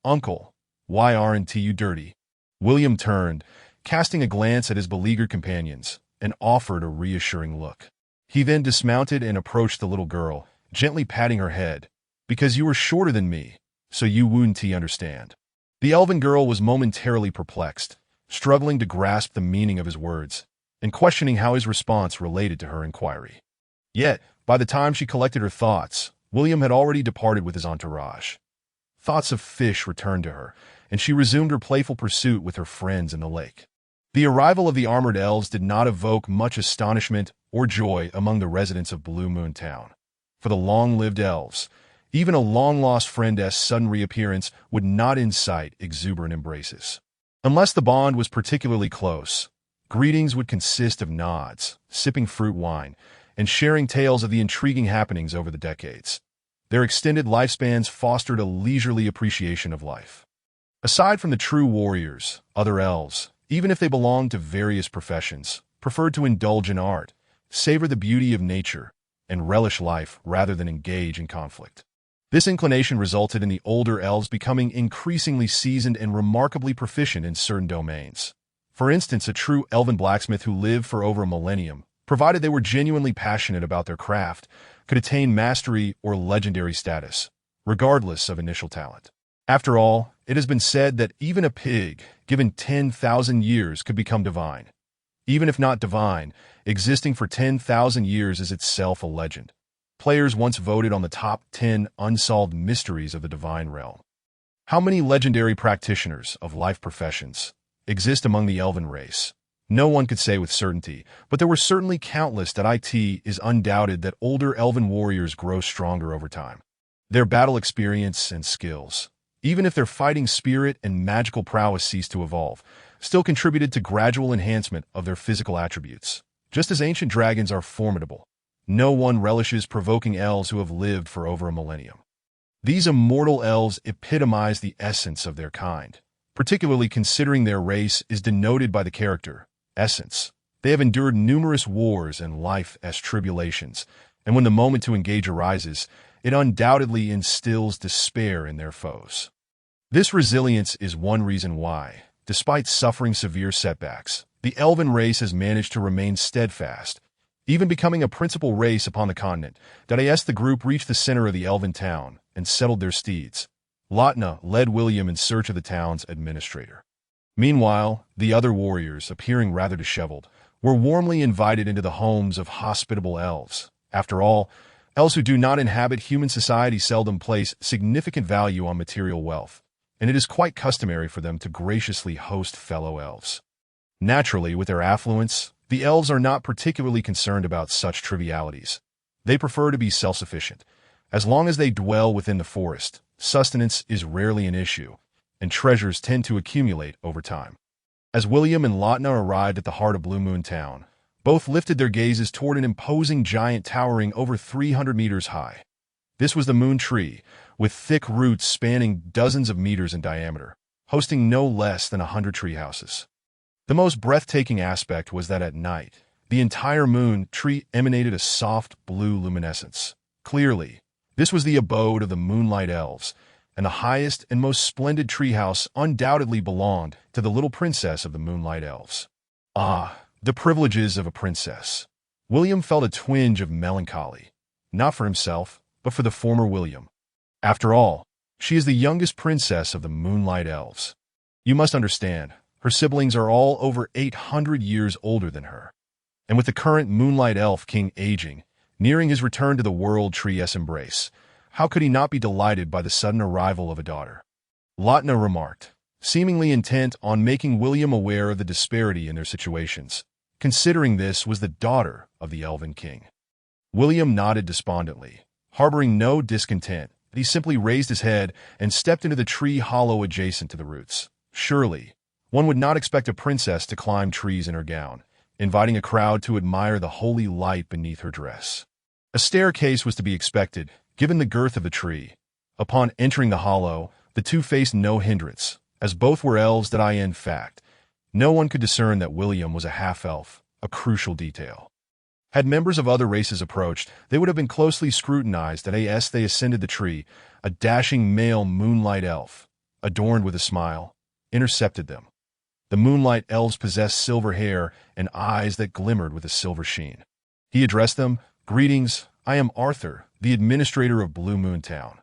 Speaker 1: "Uncle, why aren't you dirty?" William turned, casting a glance at his beleaguered companions, and offered a reassuring look. He then dismounted and approached the little girl, gently patting her head. "Because you are shorter than me, so you wouldn't understand." The elven girl was momentarily perplexed, struggling to grasp the meaning of his words, and questioning how his response related to her inquiry. Yet, by the time she collected her thoughts, William had already departed with his entourage. Thoughts of fish returned to her, and she resumed her playful pursuit with her friends in the lake. The arrival of the armored elves did not evoke much astonishment or joy among the residents of Blue Moon Town. For the long-lived elves, even a long-lost friend's sudden reappearance would not incite exuberant embraces. Unless the bond was particularly close, greetings would consist of nods, sipping fruit wine, and sharing tales of the intriguing happenings over the decades. Their extended lifespans fostered a leisurely appreciation of life. Aside from the true warriors, other elves, even if they belonged to various professions, preferred to indulge in art, savor the beauty of nature, and relish life rather than engage in conflict. This inclination resulted in the older elves becoming increasingly seasoned and remarkably proficient in certain domains. For instance, a true elven blacksmith who lived for over a millennium, provided they were genuinely passionate about their craft, could attain mastery or legendary status, regardless of initial talent. After all, it has been said that even a pig, given 10,000 years, could become divine. Even if not divine, existing for 10,000 years is itself a legend. Players once voted on the top 10 unsolved mysteries of the divine realm. How many legendary practitioners of life professions exist among the elven race? No one could say with certainty, but there were certainly countless. It is undoubted that older elven warriors grow stronger over time. Their battle experience and skills, even if their fighting spirit and magical prowess ceased to evolve, still contributed to gradual enhancement of their physical attributes. Just as ancient dragons are formidable, no one relishes provoking elves who have lived for over a millennium. These immortal elves epitomize the essence of their kind, particularly considering their race is denoted by the character, essence. They have endured numerous wars and life-esque tribulations, and when the moment to engage arises, it undoubtedly instills despair in their foes. This resilience is one reason why, despite suffering severe setbacks, the elven race has managed to remain steadfast, even becoming a principal race upon the continent. The group reached the center of the elven town and settled their steeds. Lautna led William in search of the town's administrator. Meanwhile, the other warriors, appearing rather disheveled, were warmly invited into the homes of hospitable elves. After all, elves who do not inhabit human society seldom place significant value on material wealth, and it is quite customary for them to graciously host fellow elves. Naturally, with their affluence, the elves are not particularly concerned about such trivialities. They prefer to be self-sufficient. As long as they dwell within the forest, sustenance is rarely an issue, and treasures tend to accumulate over time. As William and Lautna arrived at the heart of Blue Moon Town, both lifted their gazes toward an imposing giant towering over 300 meters high. This was the Moon Tree, with thick roots spanning dozens of meters in diameter, hosting no less than 100 tree houses. The most breathtaking aspect was that at night, the entire Moon Tree emanated a soft blue luminescence. Clearly, this was the abode of the Moonlight Elves, and the highest and most splendid treehouse undoubtedly belonged to the little princess of the Moonlight Elves. Ah, the privileges of a princess. William felt a twinge of melancholy, not for himself, but for the former William. After all, she is the youngest princess of the Moonlight Elves. You must understand, her siblings are all over 800 years older than her. And with the current Moonlight Elf King aging, nearing his return to the World Tree's embrace, how could he not be delighted by the sudden arrival of a daughter? Lautna remarked, seemingly intent on making William aware of the disparity in their situations, considering this was the daughter of the Elven King. William nodded despondently, harboring no discontent. He simply raised his head and stepped into the tree hollow adjacent to the roots. Surely, one would not expect a princess to climb trees in her gown, inviting a crowd to admire the holy light beneath her dress. A staircase was to be expected, given the girth of the tree. Upon entering the hollow, the two faced no hindrance, as both were elves. In fact, no one could discern that William was a half-elf, a crucial detail. Had members of other races approached, they would have been closely scrutinized. As they ascended the tree, a dashing male Moonlight Elf, adorned with a smile, intercepted them. The Moonlight Elves possessed silver hair and eyes that glimmered with a silver sheen. He addressed them, "Greetings, I am Arthur, the administrator of Blue Moon Town.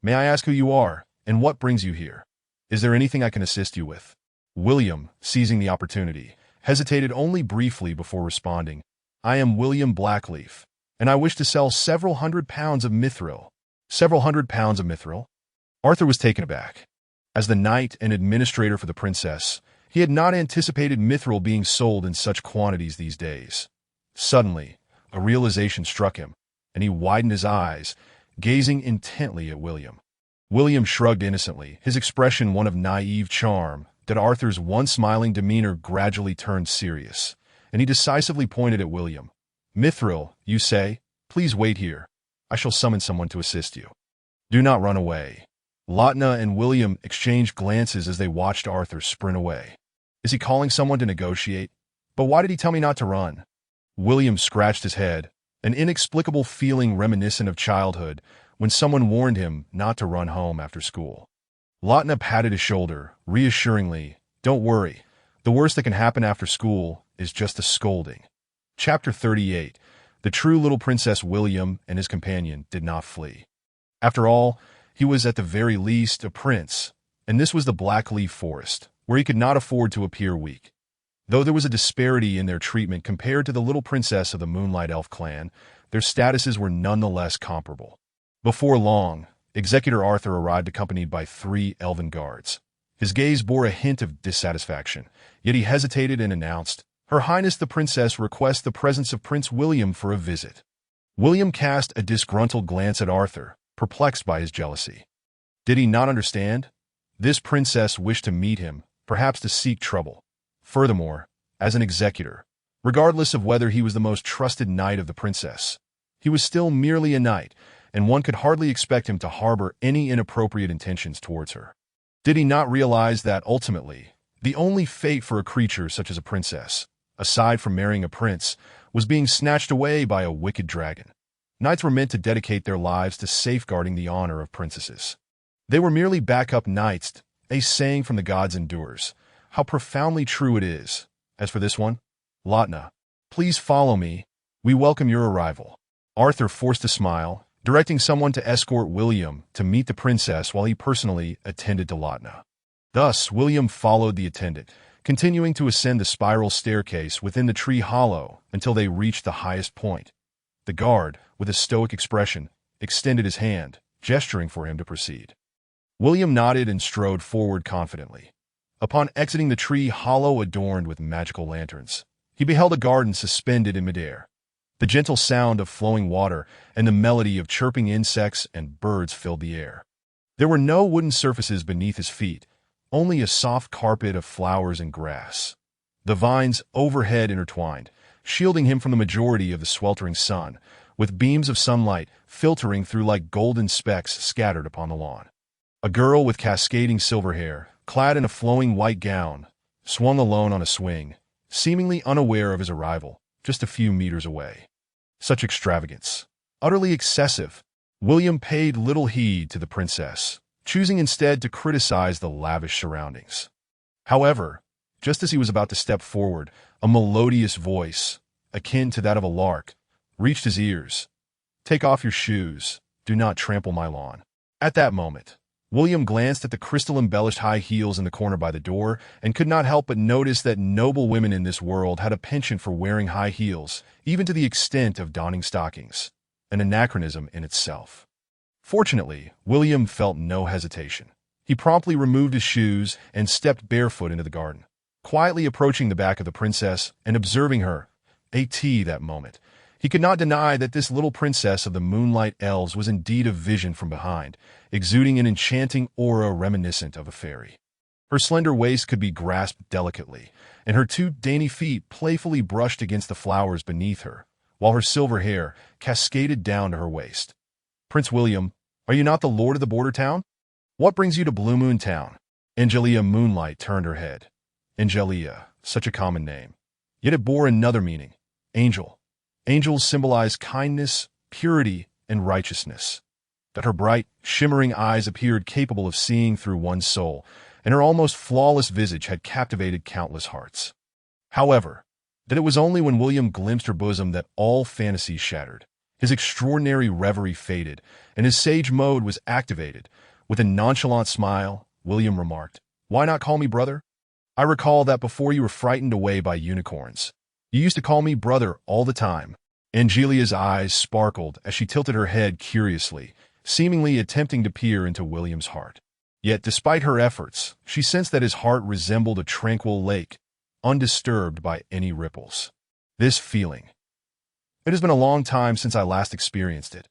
Speaker 1: May I ask who you are, and what brings you here? Is there anything I can assist you with?" William, seizing the opportunity, hesitated only briefly before responding, "I am William Blackleaf, and I wish to sell several hundred pounds of mithril." "Several hundred pounds of mithril?" Arthur was taken aback. As the knight and administrator for the princess, he had not anticipated mithril being sold in such quantities these days. Suddenly, a realization struck him, and he widened his eyes, gazing intently at William. William shrugged innocently, his expression one of naive charm. Arthur's once smiling demeanor gradually turned serious, and he decisively pointed at William. "Mithril, you say? Please wait here. I shall summon someone to assist you. Do not run away." Lautna and William exchanged glances as they watched Arthur sprint away. Is he calling someone to negotiate? But why did he tell me not to run? William scratched his head, an inexplicable feeling reminiscent of childhood when someone warned him not to run home after school. Lautna patted his shoulder, reassuringly, "Don't worry. The worst that can happen after school is just a scolding." Chapter 38. The true little Princess. William and his companion did not flee. After all, He was at the very least a prince, and this was the Blackleaf Forest, where he could not afford to appear weak. Though there was a disparity in their treatment compared to the little princess of the Moonlight Elf clan, their statuses were nonetheless comparable. Before long, Executor Arthur arrived accompanied by 3 elven guards. His gaze bore a hint of dissatisfaction, yet he hesitated and announced, "Her Highness the Princess requests the presence of Prince William for a visit." William cast a disgruntled glance at Arthur, perplexed by his jealousy. Did he not understand? This princess wished to meet him, perhaps to seek trouble. Furthermore, as an executor, regardless of whether he was the most trusted knight of the princess, he was still merely a knight, and one could hardly expect him to harbor any inappropriate intentions towards her. Did he not realize that, ultimately, the only fate for a creature such as a princess, aside from marrying a prince, was being snatched away by a wicked dragon? Knights were meant to dedicate their lives to safeguarding the honor of princesses. They were merely backup knights, a saying from the gods endures. How profoundly true it is. As for this one, Lautna, please follow me. We welcome your arrival. Arthur forced a smile, directing someone to escort William to meet the princess while he personally attended to Lautna. Thus, William followed the attendant, continuing to ascend the spiral staircase within the tree hollow until they reached the highest point. The guard, with a stoic expression, extended his hand, gesturing for him to proceed. William nodded and strode forward confidently. Upon exiting the tree hollow adorned with magical lanterns, he beheld a garden suspended in midair. The gentle sound of flowing water and the melody of chirping insects and birds filled the air. There were no wooden surfaces beneath his feet, only a soft carpet of flowers and grass. The vines overhead intertwined, shielding him from the majority of the sweltering sun, with beams of sunlight filtering through like golden specks scattered upon the lawn. A girl with cascading silver hair, clad in a flowing white gown, swung alone on a swing, seemingly unaware of his arrival, just a few meters away. Such extravagance. Utterly excessive. William paid little heed to the princess, choosing instead to criticize the lavish surroundings. However, just as he was about to step forward, a melodious voice, akin to that of a lark, reached his ears. "Take off your shoes. Do not trample my lawn." At that moment, William glanced at the crystal-embellished high heels in the corner by the door and could not help but notice that noble women in this world had a penchant for wearing high heels, even to the extent of donning stockings, an anachronism in itself. Fortunately, William felt no hesitation. He promptly removed his shoes and stepped barefoot into the garden, quietly approaching the back of the princess and observing her. That moment, he could not deny that this little princess of the Moonlight Elves was indeed a vision from behind, exuding an enchanting aura reminiscent of a fairy. Her slender waist could be grasped delicately, and her 2 dainty feet playfully brushed against the flowers beneath her, while her silver hair cascaded down to her waist. "Prince William, are you not the lord of the border town? What brings you to Blue Moon Town?" Angelia Moonlight turned her head. Angelia, such a common name. Yet it bore another meaning. Angel. Angels symbolize kindness, purity, and righteousness. That her bright, shimmering eyes appeared capable of seeing through one's soul, and her almost flawless visage had captivated countless hearts. However, that it was only when William glimpsed her bosom that all fantasies shattered. His extraordinary reverie faded, and his sage mode was activated. With a nonchalant smile, William remarked, "Why not call me brother? I recall that before you were frightened away by unicorns, you used to call me brother all the time." Angelia's eyes sparkled as she tilted her head curiously, seemingly attempting to peer into William's heart. Yet, despite her efforts, she sensed that his heart resembled a tranquil lake, undisturbed by any ripples. This feeling. It has been a long time since I last experienced it.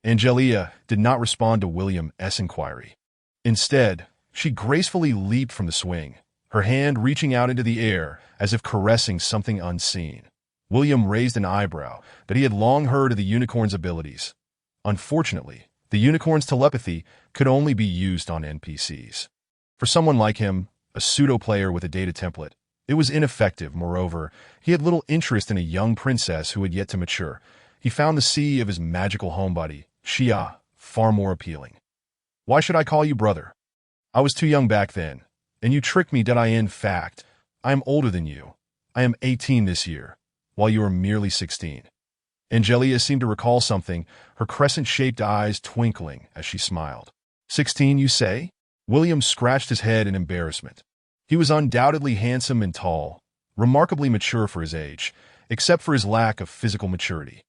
Speaker 1: Angelia did not respond to William's inquiry. Instead, she gracefully leaped from the swing, her hand reaching out into the air as if caressing something unseen. William raised an eyebrow, but he had long heard of the unicorn's abilities. Unfortunately, the unicorn's telepathy could only be used on NPCs. For someone like him, a pseudo-player with a data template, it was ineffective. Moreover, he had little interest in a young princess who had yet to mature. He found the sea of his magical homebody, Xia, far more appealing. "Why should I call you brother? I was too young back then, and you tricked me that in fact, I am older than you. I am 18 this year, while you are merely 16. Angelia seemed to recall something, her crescent-shaped eyes twinkling as she smiled. 16, you say? William scratched his head in embarrassment. He was undoubtedly handsome and tall, remarkably mature for his age, except for his lack of physical maturity.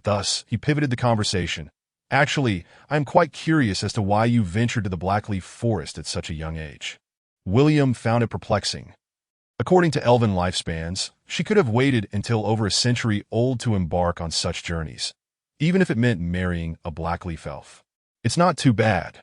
Speaker 1: Thus, he pivoted the conversation. Actually, I am quite curious as to why you ventured to the Blackleaf Forest at such a young age. William found it perplexing. According to elven lifespans, she could have waited until over a century old to embark on such journeys, even if it meant marrying a Blackleaf elf. It's not too bad.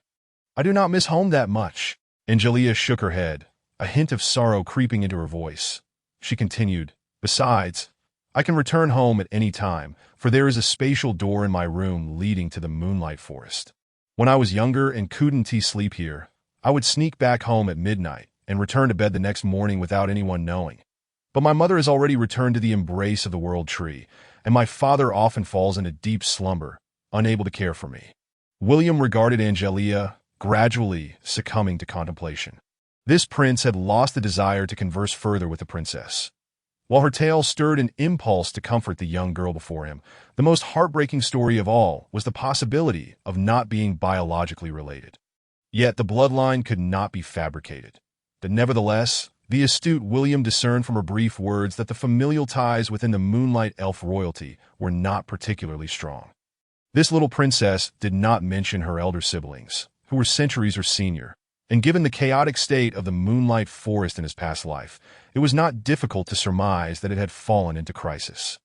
Speaker 1: I do not miss home that much. Angelia shook her head, a hint of sorrow creeping into her voice. She continued, besides, I can return home at any time, for there is a spatial door in my room leading to the Moonlight Forest. When I was younger and couldn't sleep here, I would sneak back home at midnight and return to bed the next morning without anyone knowing. But my mother has already returned to the embrace of the World Tree, and my father often falls into deep slumber, unable to care for me. William regarded Angelia, gradually succumbing to contemplation. This prince had lost the desire to converse further with the princess. While her tale stirred an impulse to comfort the young girl before him, the most heartbreaking story of all was the possibility of not being biologically related. Yet the bloodline could not be fabricated. But nevertheless, the astute William discerned from her brief words that the familial ties within the Moonlight Elf royalty were not particularly strong. This little princess did not mention her elder siblings, who were centuries her senior, and given the chaotic state of the Moonlight Forest in his past life, it was not difficult to surmise that it had fallen into crisis.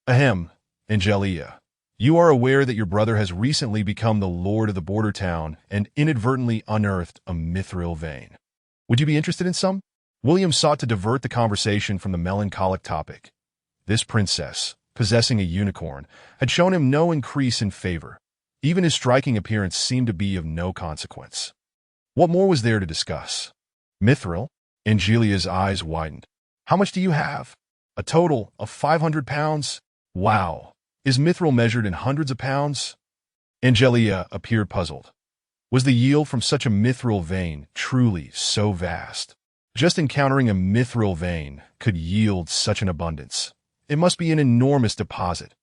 Speaker 1: Ahem, Angelia. You are aware that your brother has recently become the lord of the border town and inadvertently unearthed a mithril vein. Would you be interested in some? William sought to divert the conversation from the melancholic topic. This princess, possessing a unicorn, had shown him no increase in favor. Even his striking appearance seemed to be of no consequence. What more was there to discuss? Mithril? Angelia's eyes widened. How much do you have? A total of 500 pounds? Wow. Is mithril measured in hundreds of pounds? Angelia appeared puzzled. Was the yield from such a mithril vein truly so vast? Just encountering a mithril vein could yield such an abundance. It must be an enormous deposit.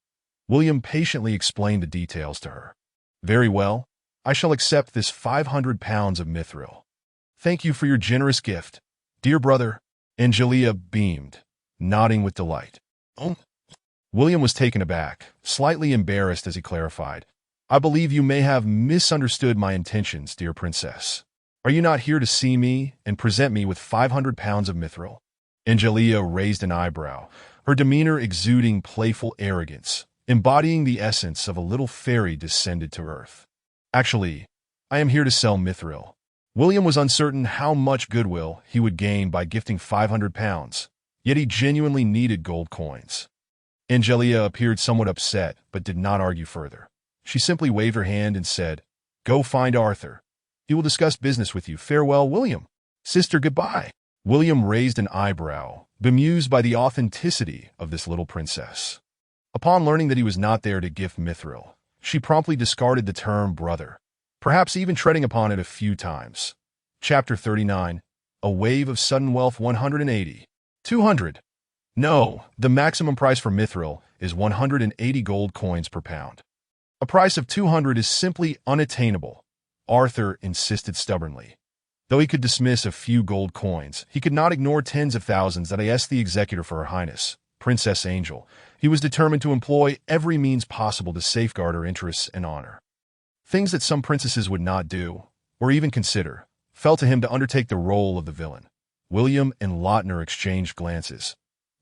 Speaker 1: William patiently explained the details to her. Very well. I shall accept this 500 pounds of mithril. Thank you for your generous gift, dear brother. Angelia beamed, nodding with delight. Oh. William was taken aback, slightly embarrassed as he clarified. I believe you may have misunderstood my intentions, dear princess. Are you not here to see me and present me with 500 pounds of mithril? Angelia raised an eyebrow, her demeanor exuding playful arrogance, embodying the essence of a little fairy descended to earth. Actually, I am here to sell mithril. William was uncertain how much goodwill he would gain by gifting 500 pounds, yet he genuinely needed gold coins. Angelia appeared somewhat upset, but did not argue further. She simply waved her hand and said, Go find Arthur. He will discuss business with you. Farewell, William. Sister, goodbye. William raised an eyebrow, bemused by the authenticity of this little princess. Upon learning that he was not there to gift mithril, she promptly discarded the term brother, perhaps even treading upon it a few times. Chapter 39. A Wave of Sudden Wealth. 180. 200. No, the maximum price for mithril is 180 gold coins per pound. A price of 200 is simply unattainable, Arthur insisted stubbornly. Though he could dismiss a few gold coins, he could not ignore tens of thousands that I asked the executor for Her Highness, Princess Angel. He was determined to employ every means possible to safeguard her interests and honor. Things that some princesses would not do, or even consider, fell to him to undertake the role of the villain. William and Lautner exchanged glances.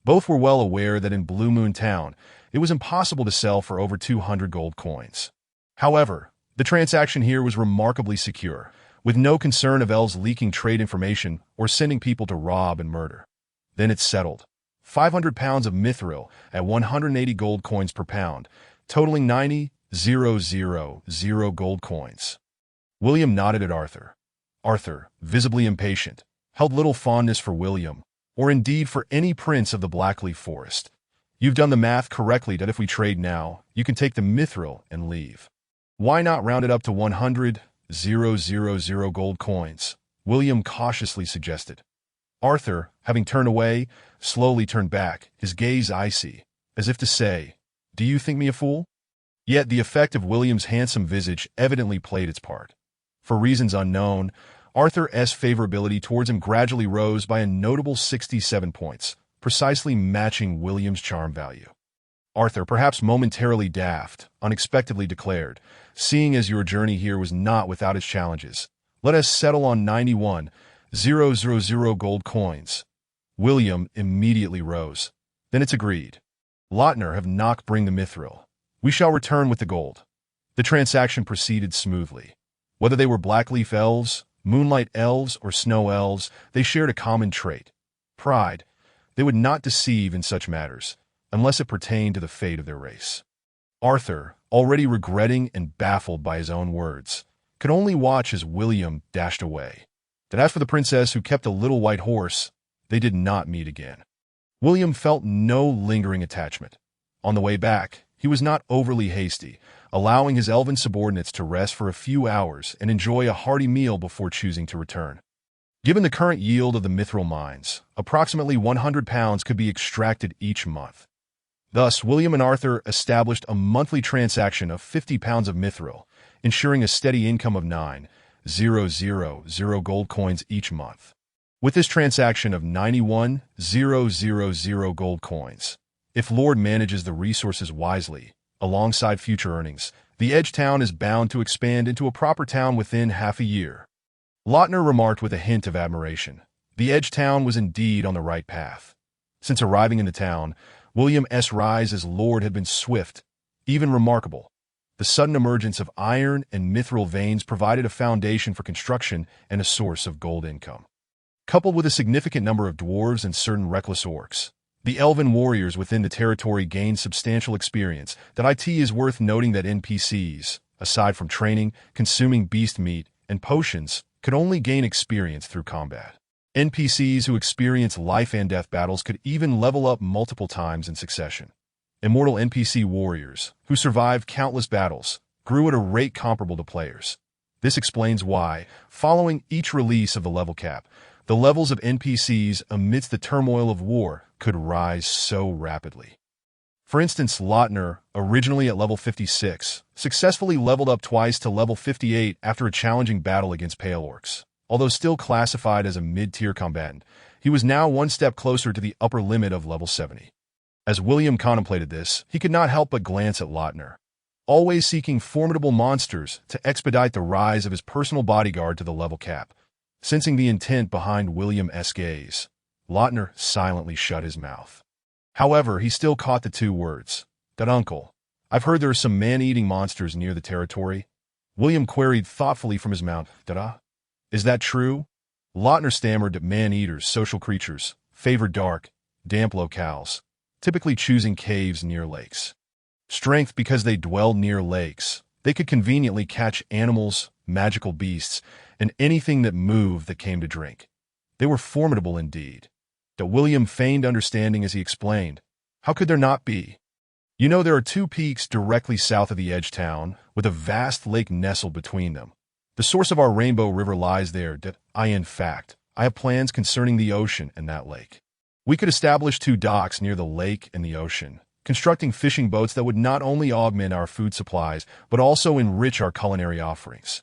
Speaker 1: Both were well aware that in Blue Moon Town, it was impossible to sell for over 200 gold coins. However, the transaction here was remarkably secure, with no concern of elves leaking trade information or sending people to rob and murder. Then it's settled. 500 pounds of mithril at 180 gold coins per pound, totaling 90,000 gold coins. William nodded at Arthur. Arthur, visibly impatient, held little fondness for William, or indeed for any prince of the Blackleaf Forest. You've done the math correctly that if we trade now, you can take the mithril and leave. Why not round it up to 100,000 gold coins? William cautiously suggested. Arthur, having turned away, slowly turned back, his gaze icy, as if to say, Do you think me a fool? Yet the effect of William's handsome visage evidently played its part. For reasons unknown, Arthur's favorability towards him gradually rose by a notable 67 points, precisely matching William's charm value. Arthur, perhaps momentarily daft, unexpectedly declared, "Seeing as your journey here was not without its challenges, let us settle on 91,000 gold coins." William immediately rose. "Then it's agreed. Lautner have knock bring the mithril. We shall return with the gold." The transaction proceeded smoothly. Whether they were Blackleaf elves, Moonlight elves, or Snow elves, they shared a common trait: pride. They would not deceive in such matters, unless it pertained to the fate of their race. Arthur, already regretting and baffled by his own words, could only watch as William dashed away. But as for the princess who kept a little white horse, they did not meet again. William felt no lingering attachment. On the way back, he was not overly hasty, allowing his elven subordinates to rest for a few hours and enjoy a hearty meal before choosing to return. Given the current yield of the mithril mines, approximately 100 pounds could be extracted each month. Thus, William and Arthur established a monthly transaction of 50 pounds of mithril, ensuring a steady income of 9,000 gold coins each month. With this transaction of 91,000 gold coins, if Lord manages the resources wisely, alongside future earnings, the Edge Town is bound to expand into a proper town within half a year. Lautner remarked with a hint of admiration. The Edge Town was indeed on the right path. Since arriving in the town, William's rise as Lord had been swift, even remarkable. The sudden emergence of iron and mithril veins provided a foundation for construction and a source of gold income. Coupled with a significant number of dwarves and certain reckless orcs, the elven warriors within the territory gained substantial experience. That it is worth noting that NPCs, aside from training, consuming beast meat, and potions, could only gain experience through combat. NPCs who experience life and death battles could even level up multiple times in succession. Immortal NPC warriors, who survived countless battles, grew at a rate comparable to players. This explains why, following each release of the level cap, the levels of NPCs amidst the turmoil of war could rise so rapidly. For instance, Lautner, originally at level 56, successfully leveled up twice to level 58 after a challenging battle against Pale Orcs. Although still classified as a mid-tier combatant, he was now one step closer to the upper limit of level 70. As William contemplated this, he could not help but glance at Lautner, always seeking formidable monsters to expedite the rise of his personal bodyguard to the level cap. Sensing the intent behind William's gaze, Lautner silently shut his mouth. However, he still caught the two words. "That uncle. I've heard there are some man-eating monsters near the territory." William queried thoughtfully from his mount. "Da-da? Is that true?" Lautner stammered that man-eaters, social creatures, favor dark, damp locales, typically choosing caves near lakes. Strength because they dwelled near lakes. They could conveniently catch animals, magical beasts, and anything that moved that came to drink. They were formidable indeed. That William feigned understanding as he explained. "How could there not be? You know there are two peaks directly south of the Edge Town, with a vast lake nestled between them. The source of our Rainbow River lies there. In fact, I have plans concerning the ocean and that lake. We could establish two docks near the lake and the ocean, constructing fishing boats that would not only augment our food supplies, but also enrich our culinary offerings.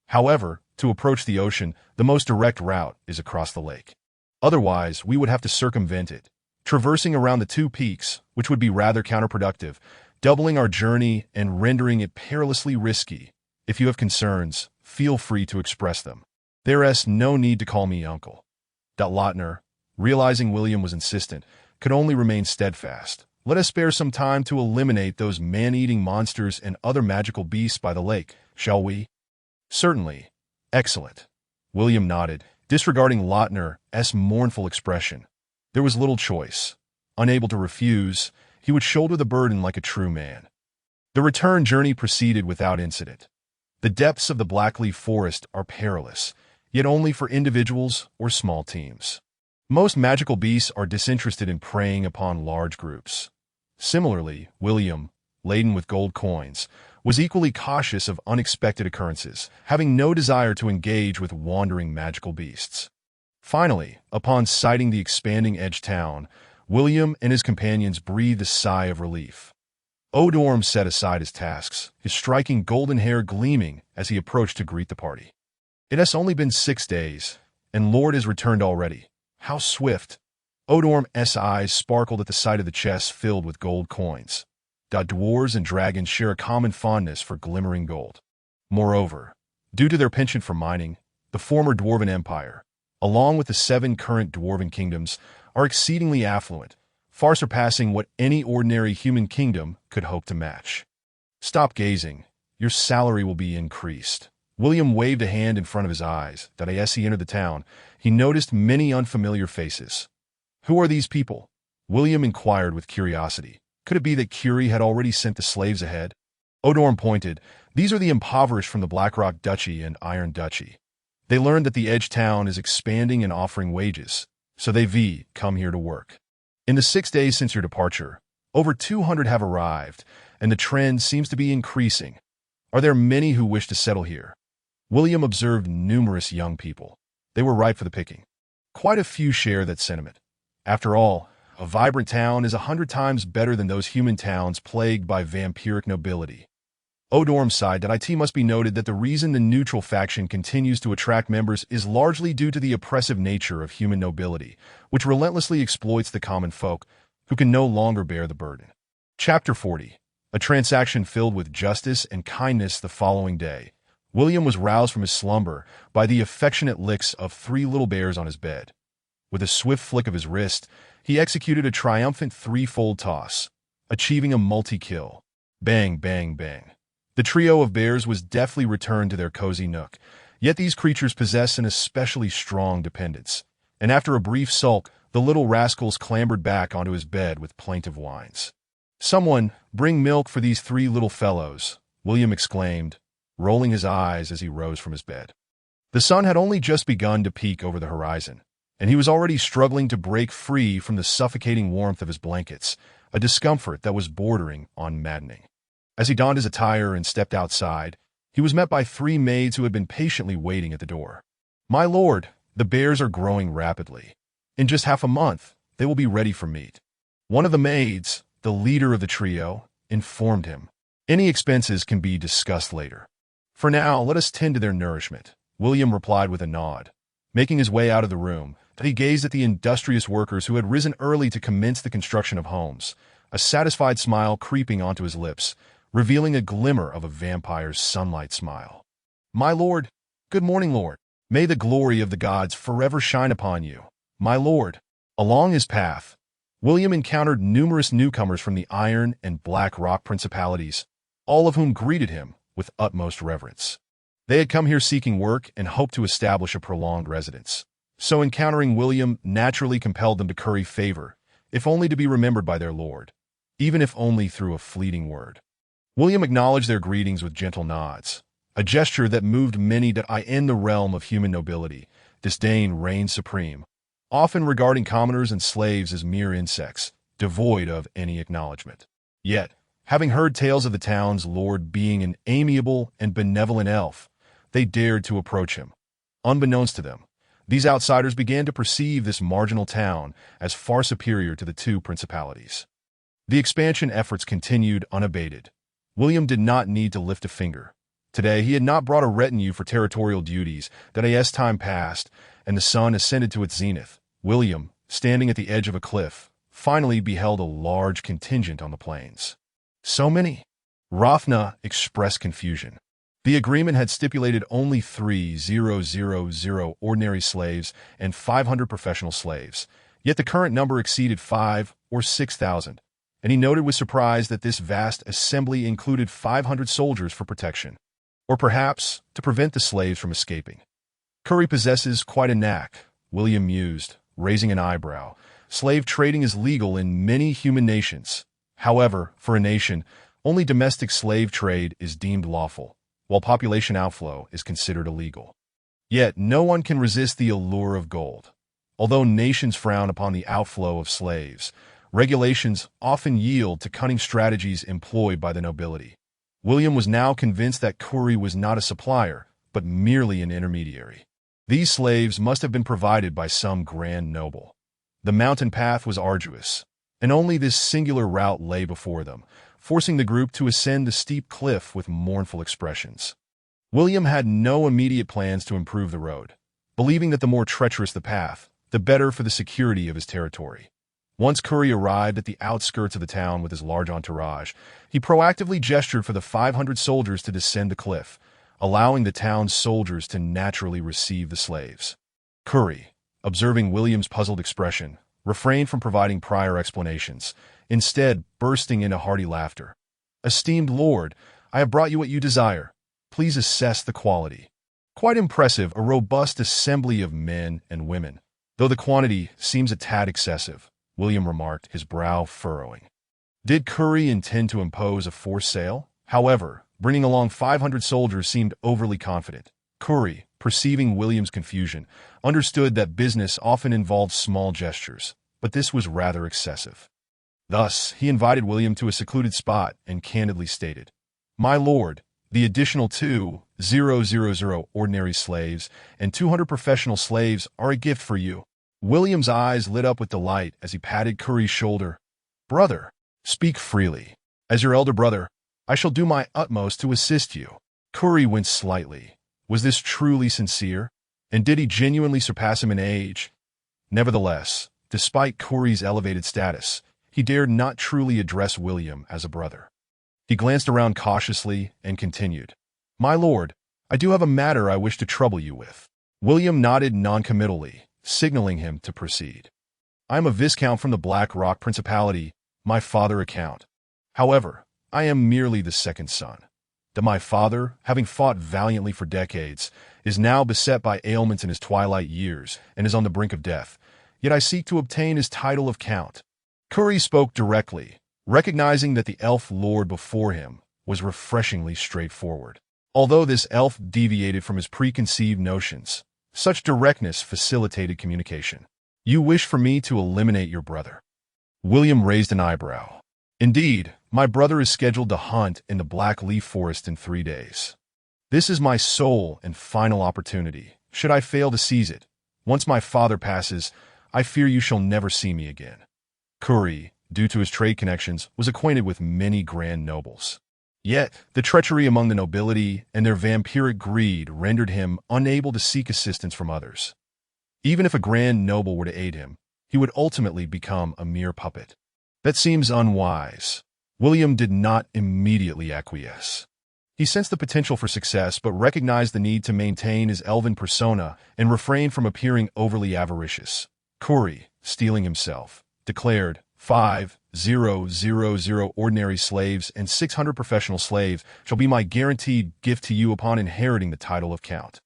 Speaker 1: However, to approach the ocean, the most direct route is across the lake. Otherwise, we would have to circumvent it, traversing around the two peaks, which would be rather counterproductive, doubling our journey and rendering it perilously risky. If you have concerns, feel free to express them. There's no need to call me uncle." Lautner, realizing William was insistent, could only remain steadfast. "Let us spare some time to eliminate those man-eating monsters and other magical beasts by the lake, shall we?" "Certainly. Excellent." William nodded, disregarding Lautner's mournful expression. There was little choice. Unable to refuse, he would shoulder the burden like a true man. The return journey proceeded without incident. The depths of the Blackleaf Forest are perilous, yet only for individuals or small teams. Most magical beasts are disinterested in preying upon large groups. Similarly, William, laden with gold coins, was equally cautious of unexpected occurrences, having no desire to engage with wandering magical beasts. Finally, upon sighting the expanding Edge Town, William and his companions breathed a sigh of relief. Odorm set aside his tasks, his striking golden hair gleaming as he approached to greet the party. It has only been 6 days, and Lord has returned already. How swift! Odorm's eyes sparkled at the sight of the chest filled with gold coins. The dwarves and dragons share a common fondness for glimmering gold. Moreover, due to their penchant for mining, the former Dwarven Empire, along with the 7 current Dwarven kingdoms, are exceedingly affluent, far surpassing what any ordinary human kingdom could hope to match. Stop gazing. Your salary will be increased. William waved a hand in front of his eyes, that as he entered the town, he noticed many unfamiliar faces. Who are these people? William inquired with curiosity. Could it be that Curie had already sent the slaves ahead? Odorm pointed. These are the impoverished from the Blackrock Duchy and Iron Duchy. They learned that the Edge town is expanding and offering wages, so they've come here to work. In the 6 days since your departure, over 200 have arrived, and the trend seems to be increasing. Are there many who wish to settle here? William observed numerous young people. They were ripe for the picking. Quite a few share that sentiment. After all, a vibrant town is 100 times better than those human towns plagued by vampiric nobility. Odorm sighed that it must be noted that the reason the neutral faction continues to attract members is largely due to the oppressive nature of human nobility, which relentlessly exploits the common folk, who can no longer bear the burden. Chapter 40. A transaction filled with justice and kindness. The following day, William was roused from his slumber by the affectionate licks of 3 little bears on his bed. With a swift flick of his wrist, he executed a triumphant 3-fold toss, achieving a multi-kill. Bang, bang, bang. The trio of bears was deftly returned to their cozy nook, yet these creatures possess an especially strong dependence, and after a brief sulk, the little rascals clambered back onto his bed with plaintive whines. "Someone, bring milk for these 3 little fellows," William exclaimed, rolling his eyes as he rose from his bed. The sun had only just begun to peek over the horizon, and he was already struggling to break free from the suffocating warmth of his blankets, a discomfort that was bordering on maddening. As he donned his attire and stepped outside, he was met by 3 maids who had been patiently waiting at the door. "My lord, the bears are growing rapidly. In just half a month, they will be ready for meat." One of the maids, the leader of the trio, informed him. "Any expenses can be discussed later. For now, let us tend to their nourishment," William replied with a nod. Making his way out of the room, he gazed at the industrious workers who had risen early to commence the construction of homes, a satisfied smile creeping onto his lips, revealing a glimmer of a vampire's sunlight smile. "My lord, good morning, lord. May the glory of the gods forever shine upon you, my lord." Along his path, William encountered numerous newcomers from the Iron and Black Rock principalities, all of whom greeted him with utmost reverence. They had come here seeking work and hoped to establish a prolonged residence. So encountering William naturally compelled them to curry favor, if only to be remembered by their lord, even if only through a fleeting word. William acknowledged their greetings with gentle nods, a gesture that moved many. That in the realm of human nobility, disdain reigned supreme, often regarding commoners and slaves as mere insects, devoid of any acknowledgement. Yet, having heard tales of the town's lord being an amiable and benevolent elf, they dared to approach him. Unbeknownst to them, these outsiders began to perceive this marginal town as far superior to the 2 principalities. The expansion efforts continued unabated. William did not need to lift a finger. Today, he had not brought a retinue for territorial duties. That as time passed and the sun ascended to its zenith, William, standing at the edge of a cliff, finally beheld a large contingent on the plains. "So many?" Rafna expressed confusion. The agreement had stipulated only 3,000 ordinary slaves and 500 professional slaves, yet the current number exceeded 5 or 6,000, and he noted with surprise that this vast assembly included 500 soldiers for protection, or perhaps to prevent the slaves from escaping. "Curry possesses quite a knack," William mused, raising an eyebrow. "Slave trading is legal in many human nations. However, for a nation, only domestic slave trade is deemed lawful, while population outflow is considered illegal. Yet no one can resist the allure of gold. Although nations frown upon the outflow of slaves, regulations often yield to cunning strategies employed by the nobility. William was now convinced that Curry was not a supplier, but merely an intermediary. These slaves must have been provided by some grand noble. The mountain path was arduous, and only this singular route lay before them, forcing the group to ascend the steep cliff with mournful expressions. William had no immediate plans to improve the road, believing that the more treacherous the path, the better for the security of his territory. Once Curry arrived at the outskirts of the town with his large entourage, he proactively gestured for the 500 soldiers to descend the cliff, allowing the town's soldiers to naturally receive the slaves. Curry, observing William's puzzled expression, refrained from providing prior explanations, instead bursting into hearty laughter. "Esteemed lord, I have brought you what you desire. Please assess the quality." Quite impressive, a robust assembly of men and women. Though the quantity seems a tad excessive, William remarked, his brow furrowing. Did Curry intend to impose a forced sale? However, bringing along 500 soldiers seemed overly confident. Curry, perceiving William's confusion, understood that business often involved small gestures, but this was rather excessive. Thus, he invited William to a secluded spot and candidly stated, "My lord, the additional 2,000 ordinary slaves and 200 professional slaves are a gift for you." William's eyes lit up with delight as he patted Curry's shoulder. "Brother, speak freely. As your elder brother, I shall do my utmost to assist you." Curry winced slightly. Was this truly sincere? And did he genuinely surpass him in age? Nevertheless, despite Curry's elevated status, he dared not truly address William as a brother. He glanced around cautiously and continued, "My lord, I do have a matter I wish to trouble you with." William nodded noncommittally, signaling him to proceed. "I am a viscount from the Black Rock Principality, my father a count. However, I am merely the second son. That my father, having fought valiantly for decades, is now beset by ailments in his twilight years and is on the brink of death, yet I seek to obtain his title of count." Curry spoke directly, recognizing that the elf lord before him was refreshingly straightforward. Although this elf deviated from his preconceived notions, such directness facilitated communication. "You wish for me to eliminate your brother?" William raised an eyebrow. "Indeed, my brother is scheduled to hunt in the Black Leaf Forest in 3 days. This is my sole and final opportunity. Should I fail to seize it, once my father passes, I fear you shall never see me again." Curry, due to his trade connections, was acquainted with many grand nobles. Yet, the treachery among the nobility and their vampiric greed rendered him unable to seek assistance from others. Even if a grand noble were to aid him, he would ultimately become a mere puppet. That seems unwise. William did not immediately acquiesce. He sensed the potential for success but recognized the need to maintain his elven persona and refrain from appearing overly avaricious. Curry, steeling himself, declared, 5,000 ordinary slaves and 600 professional slaves shall be my guaranteed gift to you upon inheriting the title of count."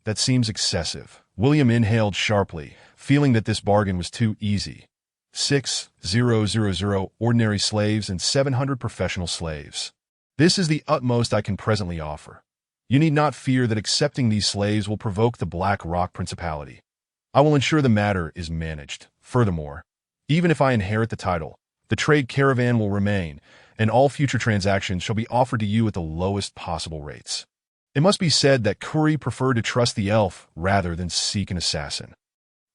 Speaker 1: That seems excessive. William inhaled sharply, feeling that this bargain was too easy. 6,000 ordinary slaves and 700 professional slaves. This is the utmost I can presently offer. You need not fear that accepting these slaves will provoke the Black Rock Principality. I will ensure the matter is managed. Furthermore, even if I inherit the title, the trade caravan will remain, and all future transactions shall be offered to you at the lowest possible rates. It must be said that Curry preferred to trust the elf rather than seek an assassin.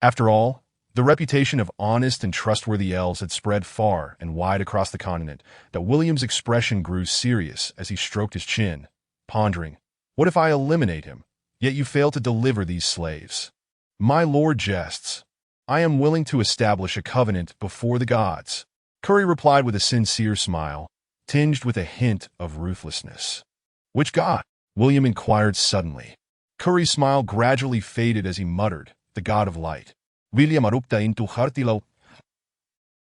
Speaker 1: After all, the reputation of honest and trustworthy elves had spread far and wide across the continent, that William's expression grew serious as he stroked his chin, pondering, "What if I eliminate him, yet you fail to deliver these slaves?" "My lord jests. I am willing to establish a covenant before the gods." Curry replied with a sincere smile, tinged with a hint of ruthlessness. "Which god?" William inquired suddenly. Curry's smile gradually faded as he muttered, "The god of light." William arupta into hartilo.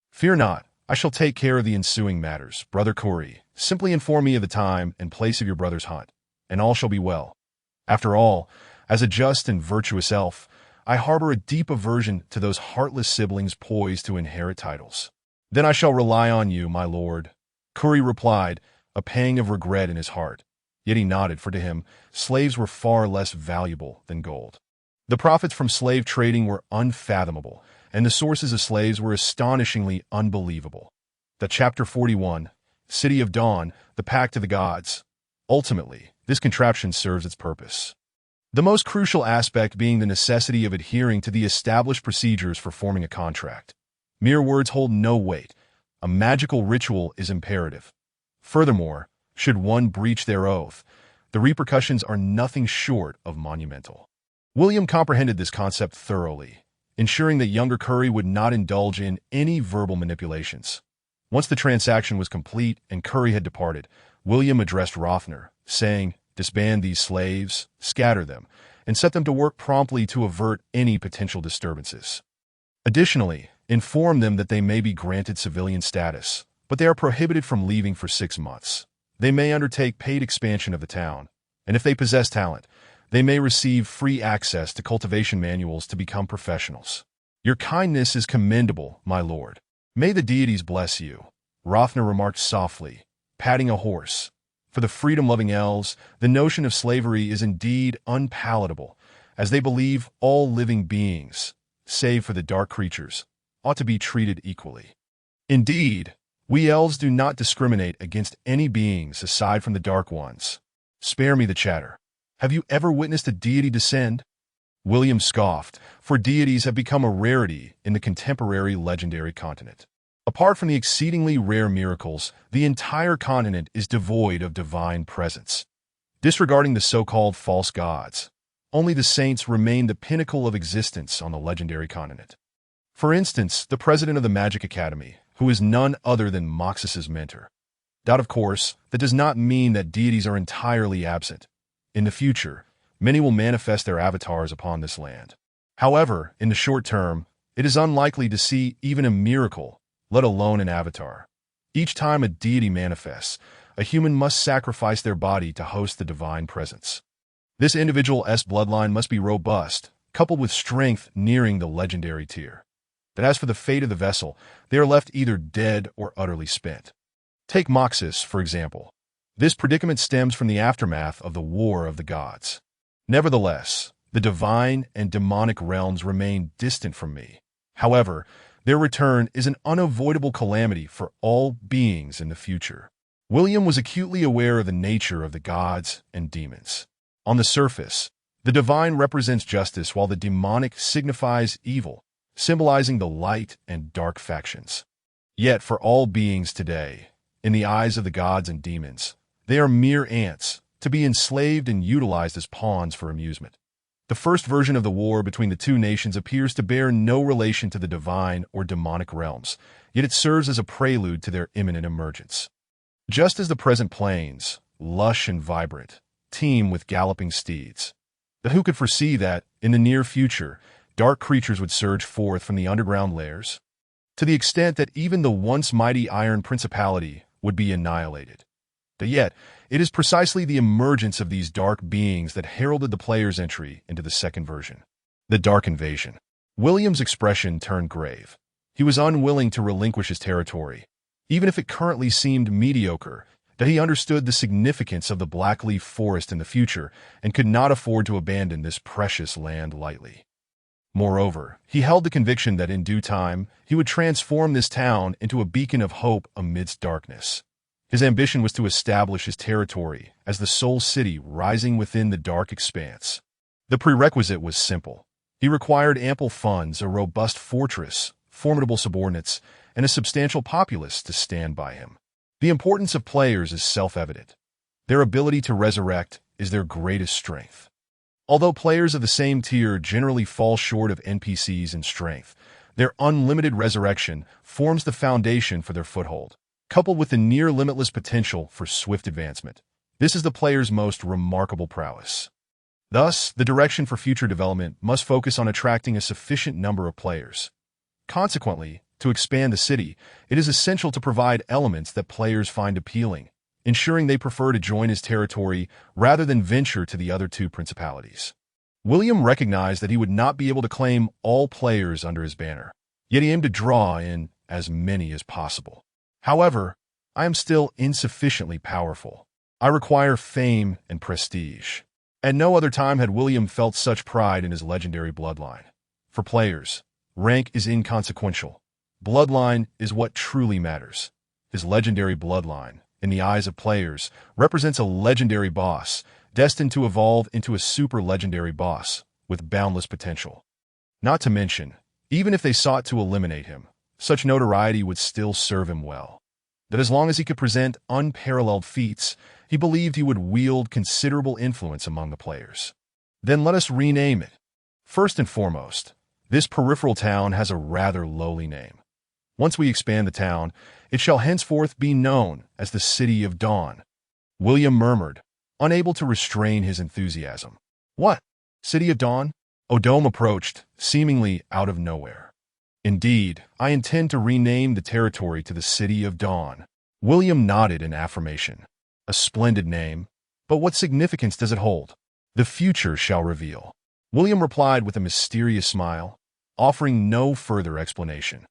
Speaker 1: "Fear not, I shall take care of the ensuing matters, brother Curry. Simply inform me of the time and place of your brother's hunt, and all shall be well. After all, as a just and virtuous elf, I harbor a deep aversion to those heartless siblings poised to inherit titles." "Then I shall rely on you, my lord," Curry replied, a pang of regret in his heart. Yet he nodded, for to him, slaves were far less valuable than gold. The profits from slave trading were unfathomable, and the sources of slaves were astonishingly unbelievable. The Chapter 41, City of Dawn, the Pact of the Gods. Ultimately, this contraption serves its purpose. The most crucial aspect being the necessity of adhering to the established procedures for forming a contract. Mere words hold no weight. A magical ritual is imperative. Furthermore, should one breach their oath, the the repercussions are nothing short of monumental. William comprehended this concept thoroughly, ensuring that younger Curry would not indulge in any verbal manipulations. Once the transaction was complete and Curry had departed, William addressed Rothnur, saying, "Disband these slaves, scatter them, and set them to work promptly to avert any potential disturbances. Additionally, inform them that they may be granted civilian status, but they are prohibited from leaving for 6 months. They may undertake paid expansion of the town, and if they possess talent, they may receive free access to cultivation manuals to become professionals. Your kindness is commendable, my lord. May the deities bless you," Rothnur remarked softly, patting a horse. For the freedom-loving elves, the notion of slavery is indeed unpalatable, as they believe all living beings, save for the dark creatures, ought to be treated equally. Indeed, we elves do not discriminate against any beings aside from the dark ones. Spare me the chatter. Have you ever witnessed a deity descend? William scoffed, for deities have become a rarity in the contemporary legendary continent. Apart from the exceedingly rare miracles, the entire continent is devoid of divine presence. Disregarding the so-called false gods, only the saints remain the pinnacle of existence on the legendary continent. For instance, the president of the Magic Academy, who is none other than Moxus's mentor. Of course, that does not mean that deities are entirely absent. In the future, many will manifest their avatars upon this land. However, in the short term, it is unlikely to see even a miracle, let alone an avatar. Each time a deity manifests, a human must sacrifice their body to host the divine presence. This individual's bloodline must be robust, coupled with strength nearing the legendary tier. But as for the fate of the vessel, they are left either dead or utterly spent. Take Moxus, for example. This predicament stems from the aftermath of the War of the Gods. Nevertheless, the divine and demonic realms remain distant from me. However, their return is an unavoidable calamity for all beings in the future. William was acutely aware of the nature of the gods and demons. On the surface, the divine represents justice while the demonic signifies evil, symbolizing the light and dark factions. Yet for all beings today, in the eyes of the gods and demons, they are mere ants, to be enslaved and utilized as pawns for amusement. The first version of the war between the two nations appears to bear no relation to the divine or demonic realms, yet it serves as a prelude to their imminent emergence. Just as the present plains, lush and vibrant, teem with galloping steeds, but who could foresee that, in the near future, dark creatures would surge forth from the underground lairs? To the extent that even the once mighty Iron Principality would be annihilated. But yet, it is precisely the emergence of these dark beings that heralded the player's entry into the second version. The Dark Invasion. William's expression turned grave. He was unwilling to relinquish his territory, even if it currently seemed mediocre, that he understood the significance of the Blackleaf Forest in the future and could not afford to abandon this precious land lightly. Moreover, he held the conviction that in due time, he would transform this town into a beacon of hope amidst darkness. His ambition was to establish his territory as the sole city rising within the dark expanse. The prerequisite was simple. He required ample funds, a robust fortress, formidable subordinates, and a substantial populace to stand by him. The importance of players is self-evident. Their ability to resurrect is their greatest strength. Although players of the same tier generally fall short of NPCs in strength, their unlimited resurrection forms the foundation for their foothold, coupled with the near-limitless potential for swift advancement. This is the player's most remarkable prowess. Thus, the direction for future development must focus on attracting a sufficient number of players. Consequently, to expand the city, it is essential to provide elements that players find appealing, ensuring they prefer to join his territory rather than venture to the other two principalities. William recognized that he would not be able to claim all players under his banner, yet he aimed to draw in as many as possible. However, I am still insufficiently powerful. I require fame and prestige. At no other time had William felt such pride in his legendary bloodline. For players, rank is inconsequential. Bloodline is what truly matters. His legendary bloodline, in the eyes of players, represents a legendary boss, destined to evolve into a super-legendary boss with boundless potential. Not to mention, even if they sought to eliminate him, such notoriety would still serve him well. That as long as he could present unparalleled feats, He believed he would wield considerable influence among the players. Then let us rename it. First and foremost, this peripheral town has a rather lowly name. Once we expand the town, it shall henceforth be known as the City of Dawn. William murmured, unable to restrain his enthusiasm. What? City of Dawn? Odom approached, seemingly out of nowhere. Indeed, I intend to rename the territory to the City of Dawn. William nodded in affirmation. A splendid name, but what significance does it hold? The future shall reveal. William replied with a mysterious smile, offering no further explanation.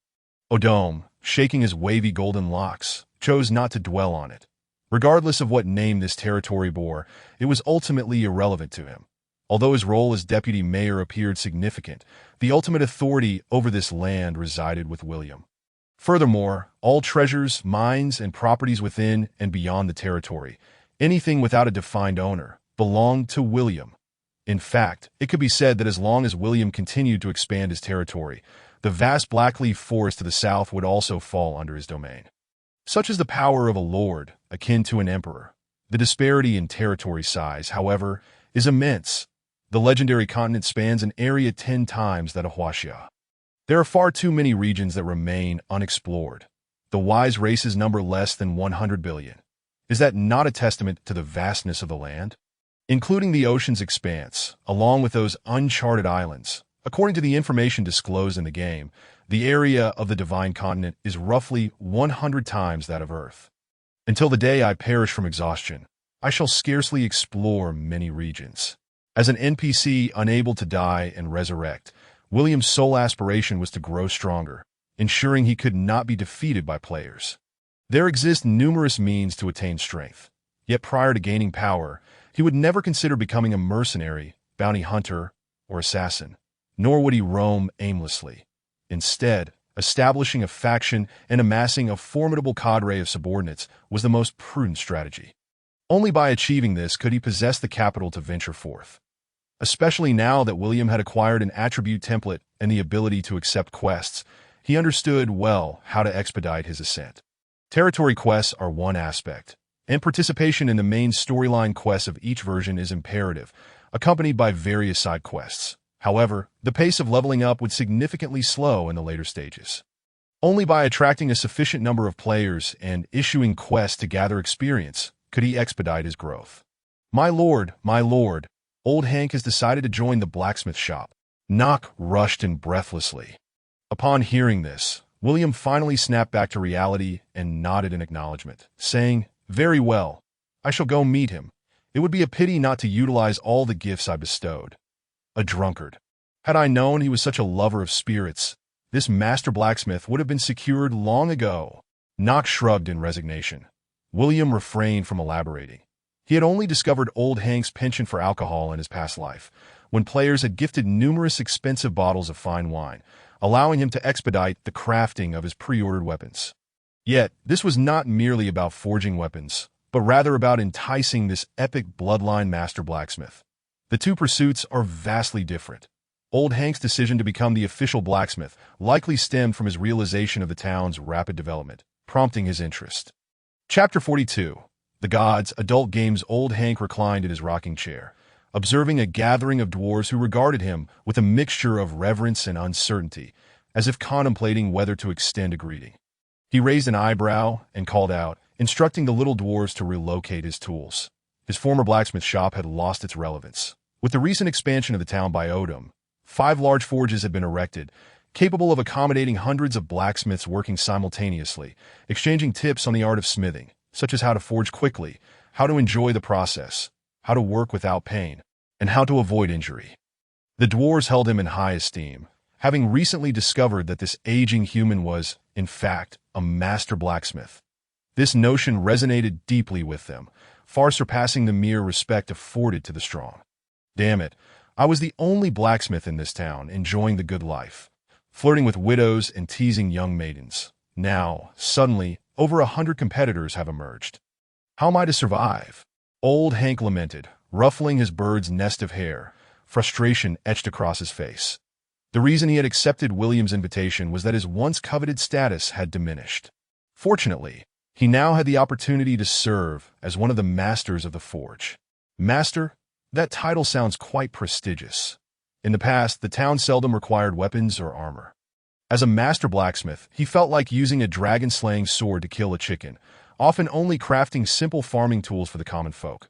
Speaker 1: Odom, shaking his wavy golden locks, chose not to dwell on it. Regardless of what name this territory bore, it was ultimately irrelevant to him. Although his role as deputy mayor appeared significant, the ultimate authority over this land resided with William. Furthermore, all treasures, mines, and properties within and beyond the territory, anything without a defined owner, belonged to William. In fact, it could be said that as long as William continued to expand his territory, the vast blackleaf forest to the south would also fall under his domain. Such is the power of a lord, akin to an emperor. The disparity in territory size, however, is immense. The legendary continent spans an area 10 times that of Huaxia. There are far too many regions that remain unexplored. The wise races number less than 100 billion. Is that not a testament to the vastness of the land? Including the ocean's expanse, along with those uncharted islands, according to the information disclosed in the game, the area of the divine continent is roughly 100 times that of Earth. Until the day I perish from exhaustion, I shall scarcely explore many regions. As an NPC unable to die and resurrect, William's sole aspiration was to grow stronger, ensuring he could not be defeated by players. There exist numerous means to attain strength, yet prior to gaining power, he would never consider becoming a mercenary, bounty hunter, or assassin, nor would he roam aimlessly. Instead, establishing a faction and amassing a formidable cadre of subordinates was the most prudent strategy. Only by achieving this could he possess the capital to venture forth. Especially now that William had acquired an attribute template and the ability to accept quests, he understood well how to expedite his ascent. Territory quests are one aspect, and participation in the main storyline quests of each version is imperative, accompanied by various side quests. However, the pace of leveling up would significantly slow in the later stages. Only by attracting a sufficient number of players and issuing quests to gather experience could he expedite his growth. My lord, Old Hank has decided to join the blacksmith shop. Knock rushed in breathlessly. Upon hearing this, William finally snapped back to reality and nodded in acknowledgement, saying, "Very well. I shall go meet him. It would be a pity not to utilize all the gifts I bestowed." A drunkard. Had I known he was such a lover of spirits, this master blacksmith would have been secured long ago. Knock shrugged in resignation. William refrained from elaborating. He had only discovered Old Hank's penchant for alcohol in his past life, when players had gifted numerous expensive bottles of fine wine, allowing him to expedite the crafting of his pre-ordered weapons. Yet, this was not merely about forging weapons, but rather about enticing this epic bloodline master blacksmith. The two pursuits are vastly different. Old Hank's decision to become the official blacksmith likely stemmed from his realization of the town's rapid development, prompting his interest. Chapter 42. The Gods, Adult Games. Old Hank reclined in his rocking chair, observing a gathering of dwarves who regarded him with a mixture of reverence and uncertainty, as if contemplating whether to extend a greeting. He raised an eyebrow and called out, instructing the little dwarves to relocate his tools. His former blacksmith shop had lost its relevance. With the recent expansion of the town by Odom, 5 large forges had been erected, capable of accommodating hundreds of blacksmiths working simultaneously, exchanging tips on the art of smithing, such as how to forge quickly, how to enjoy the process, how to work without pain, and how to avoid injury. The dwarves held him in high esteem, having recently discovered that this aging human was, in fact, a master blacksmith. This notion resonated deeply with them, far surpassing the mere respect afforded to the strong. Damn it, I was the only blacksmith in this town enjoying the good life, flirting with widows and teasing young maidens. Now, suddenly, over 100 competitors have emerged. How am I to survive? Old Hank lamented, ruffling his bird's nest of hair, frustration etched across his face. The reason he had accepted William's invitation was that his once coveted status had diminished. Fortunately, He now had the opportunity to serve as one of the masters of the forge. Master? That title sounds quite prestigious. In the past, the town seldom required weapons or armor. As a master blacksmith, he felt like using a dragon-slaying sword to kill a chicken, often only crafting simple farming tools for the common folk.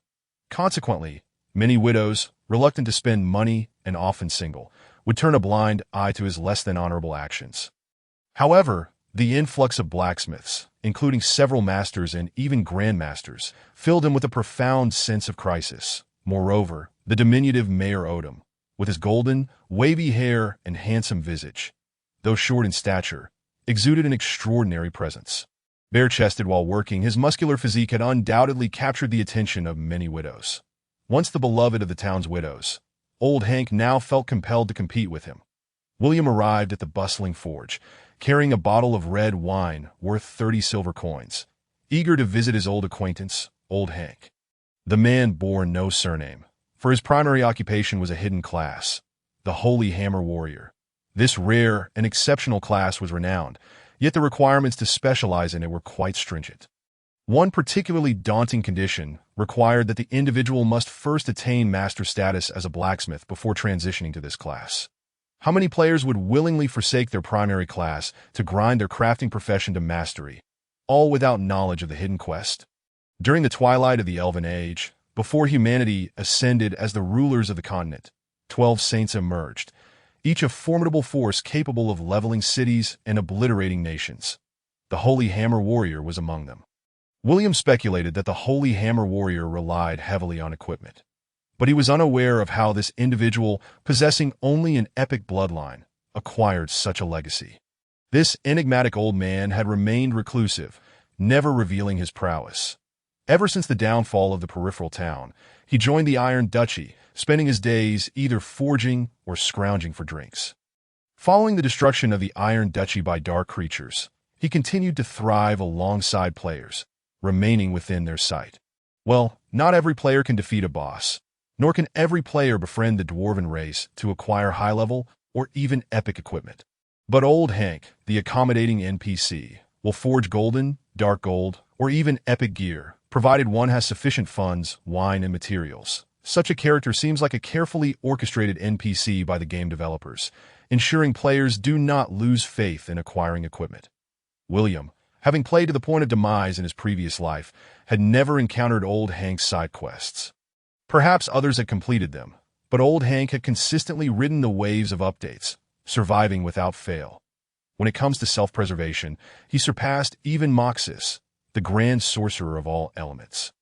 Speaker 1: Consequently, many widows, reluctant to spend money and often single, would turn a blind eye to his less than honorable actions. However, the influx of blacksmiths, including several masters and even grandmasters, filled him with a profound sense of crisis. Moreover, the diminutive Mayor Odom, with his golden, wavy hair and handsome visage, though short in stature, exuded an extraordinary presence. Bare-chested while working, his muscular physique had undoubtedly captured the attention of many widows. Once the beloved of the town's widows, Old Hank now felt compelled to compete with him. William arrived at the bustling forge, carrying a bottle of red wine worth 30 silver coins, eager to visit his old acquaintance, Old Hank. The man bore no surname, for his primary occupation was a hidden class, the Holy Hammer Warrior. This rare and exceptional class was renowned, yet the requirements to specialize in it were quite stringent. One particularly daunting condition required that the individual must first attain master status as a blacksmith before transitioning to this class. How many players would willingly forsake their primary class to grind their crafting profession to mastery, all without knowledge of the hidden quest? During the twilight of the Elven Age, before humanity ascended as the rulers of the continent, 12 saints emerged, each a formidable force capable of leveling cities and obliterating nations. The Holy Hammer Warrior was among them. William speculated that the Holy Hammer Warrior relied heavily on equipment, but he was unaware of how this individual, possessing only an epic bloodline, acquired such a legacy. This enigmatic old man had remained reclusive, never revealing his prowess. Ever since the downfall of the peripheral town, he joined the Iron Duchy, spending his days either forging or scrounging for drinks. Following the destruction of the Iron Duchy by dark creatures, he continued to thrive alongside players, remaining within their sight. Well, not every player can defeat a boss, nor can every player befriend the dwarven race to acquire high-level or even epic equipment. But Old Hank, the accommodating NPC, will forge golden, dark gold, or even epic gear, provided one has sufficient funds, wine, and materials. Such a character seems like a carefully orchestrated NPC by the game developers, ensuring players do not lose faith in acquiring equipment. William, having played to the point of demise in his previous life, had never encountered Old Hank's side quests. Perhaps others had completed them, but Old Hank had consistently ridden the waves of updates, surviving without fail. When it comes to self-preservation, he surpassed even Moxis, the grand sorcerer of all elements.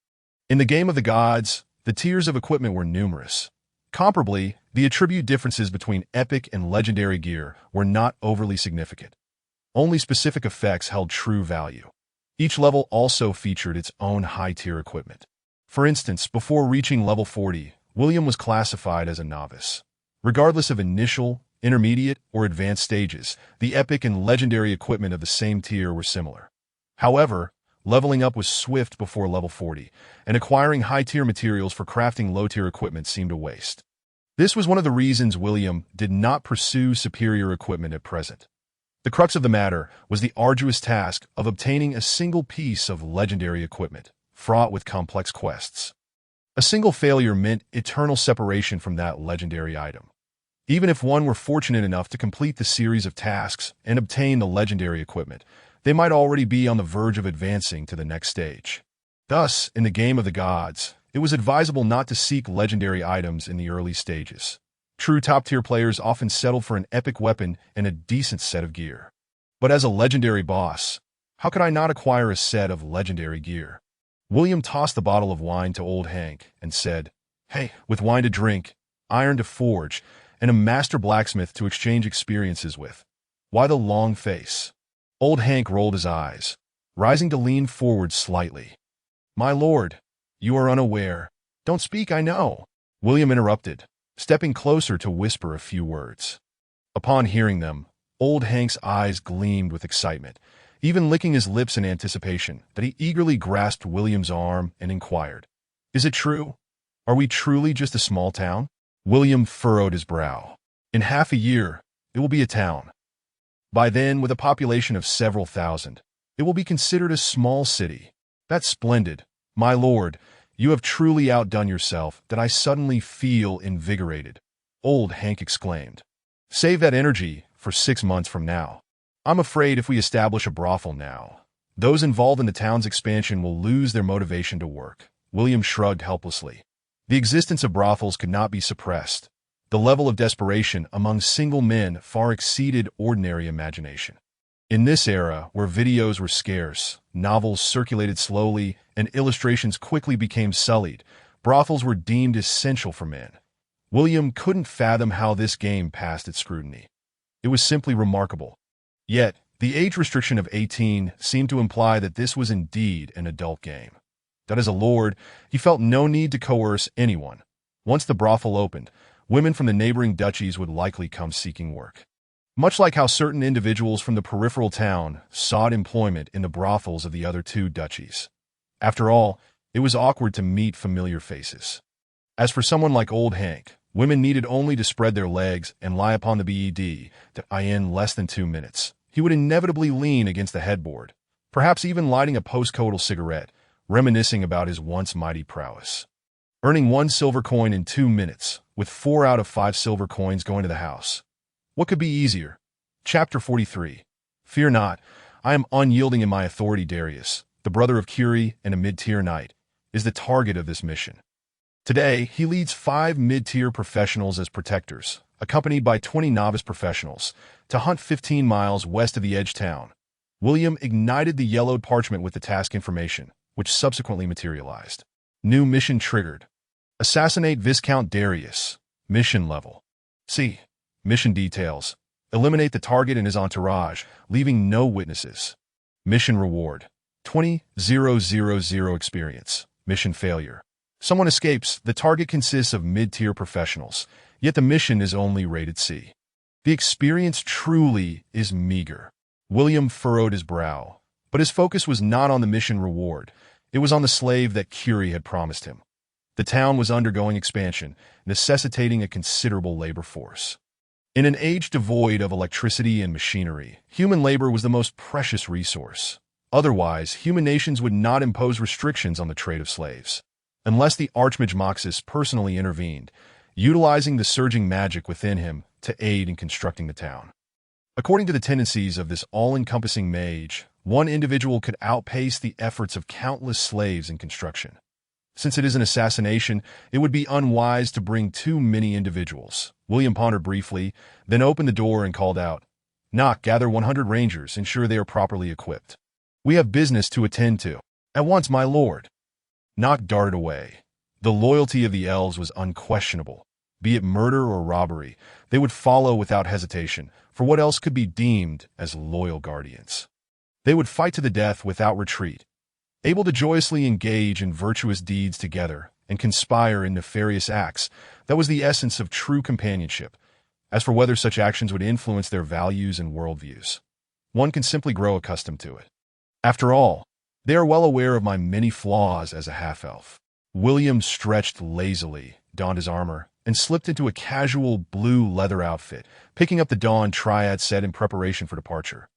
Speaker 1: In the game of the gods, the tiers of equipment were numerous. Comparably, the attribute differences between epic and legendary gear were not overly significant. Only specific effects held true value. Each level also featured its own high-tier equipment. For instance, before reaching level 40, William was classified as a novice. Regardless of initial, intermediate, or advanced stages, the epic and legendary equipment of the same tier were similar. However, leveling up was swift before level 40, and acquiring high-tier materials for crafting low-tier equipment seemed a waste. This was one of the reasons William did not pursue superior equipment at present. The crux of the matter was the arduous task of obtaining a single piece of legendary equipment, fraught with complex quests. A single failure meant eternal separation from that legendary item. Even if one were fortunate enough to complete the series of tasks and obtain the legendary equipment, they might already be on the verge of advancing to the next stage. Thus, in the game of the gods, it was advisable not to seek legendary items in the early stages. True top-tier players often settled for an epic weapon and a decent set of gear. But as a legendary boss, how could I not acquire a set of legendary gear? William tossed the bottle of wine to Old Hank and said, "Hey, with wine to drink, iron to forge, and a master blacksmith to exchange experiences with, why the long face?" Old Hank rolled his eyes, rising to lean forward slightly. "My lord, you are unaware." "Don't speak, I know," William interrupted, stepping closer to whisper a few words. Upon hearing them, Old Hank's eyes gleamed with excitement, even licking his lips in anticipation that he eagerly grasped William's arm and inquired, "Is it true? Are we truly just a small town?" William furrowed his brow. "In half a year, it will be a town. By then, with a population of several thousand, It will be considered a small city. That's splendid. My lord, you have truly outdone yourself that I suddenly feel invigorated, old Hank exclaimed. Save that energy for 6 months from now. I'm afraid if we establish a brothel now, those involved in the town's expansion will lose their motivation to work. William shrugged helplessly. The existence of brothels could not be suppressed. The level of desperation among single men far exceeded ordinary imagination. In this era, where videos were scarce, novels circulated slowly, and illustrations quickly became sullied, brothels were deemed essential for men. William couldn't fathom how this game passed its scrutiny. It was simply remarkable. Yet, the age restriction of 18 seemed to imply that this was indeed an adult game. That as a lord, he felt no need to coerce anyone. Once the brothel opened, women from the neighboring duchies would likely come seeking work. Much like how certain individuals from the peripheral town sought employment in the brothels of the other 2 duchies. After all, it was awkward to meet familiar faces. As for someone like old Hank, women needed only to spread their legs and lie upon the bed in less than 2 minutes. He would inevitably lean against the headboard, perhaps even lighting a post-coital cigarette, reminiscing about his once mighty prowess. Earning 1 silver coin in 2 minutes, with 4 out of 5 silver coins going to the house. What could be easier? Chapter 43. Fear not, I am unyielding in my authority. Darius, the brother of Curie and a mid-tier knight, is the target of this mission. Today, he leads 5 mid-tier professionals as protectors, accompanied by 20 novice professionals, to hunt 15 miles west of the edge town. William ignited the yellowed parchment with the task information, which subsequently materialized. New mission triggered. Assassinate Viscount Darius. Mission level. C. Mission details. Eliminate the target and his entourage, leaving no witnesses. Mission reward. 20,000 experience. Mission failure. Someone escapes. The target consists of mid-tier professionals, yet the mission is only rated C. The experience truly is meager. William furrowed his brow, but his focus was not on the mission reward. It was on the slave that Curie had promised him. The town was undergoing expansion, necessitating a considerable labor force. In an age devoid of electricity and machinery, human labor was the most precious resource. Otherwise, human nations would not impose restrictions on the trade of slaves, unless the Archmage Moxus personally intervened, utilizing the surging magic within him to aid in constructing the town. According to the tendencies of this all-encompassing mage, one individual could outpace the efforts of countless slaves in construction. Since it is an assassination, it would be unwise to bring too many individuals. William pondered briefly, then opened the door and called out, Knock, gather 100 rangers, ensure they are properly equipped. We have business to attend to. At once, my lord. Knock darted away. The loyalty of the elves was unquestionable. Be it murder or robbery, they would follow without hesitation, for what else could be deemed as loyal guardians? They would fight to the death without retreat, able to joyously engage in virtuous deeds together and conspire in nefarious acts. That was the essence of true companionship. As for whether such actions would influence their values and worldviews, one can simply grow accustomed to it. After all, they are well aware of my many flaws as a half-elf. William stretched lazily, donned his armor, and slipped into a casual blue leather outfit, picking up the Dawn Triad set in preparation for departure.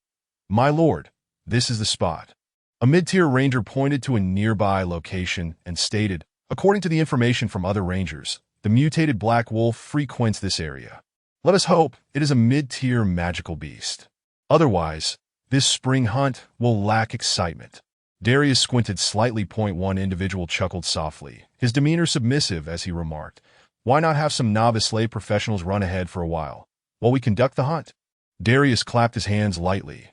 Speaker 1: My lord, this is the spot. A mid-tier ranger pointed to a nearby location and stated, according to the information from other rangers, the mutated black wolf frequents this area. Let us hope it is a mid-tier magical beast. Otherwise, this spring hunt will lack excitement. Darius squinted slightly. One individual chuckled softly, his demeanor submissive as he remarked, Why not have some novice slave professionals run ahead for a while we conduct the hunt? Darius clapped his hands lightly.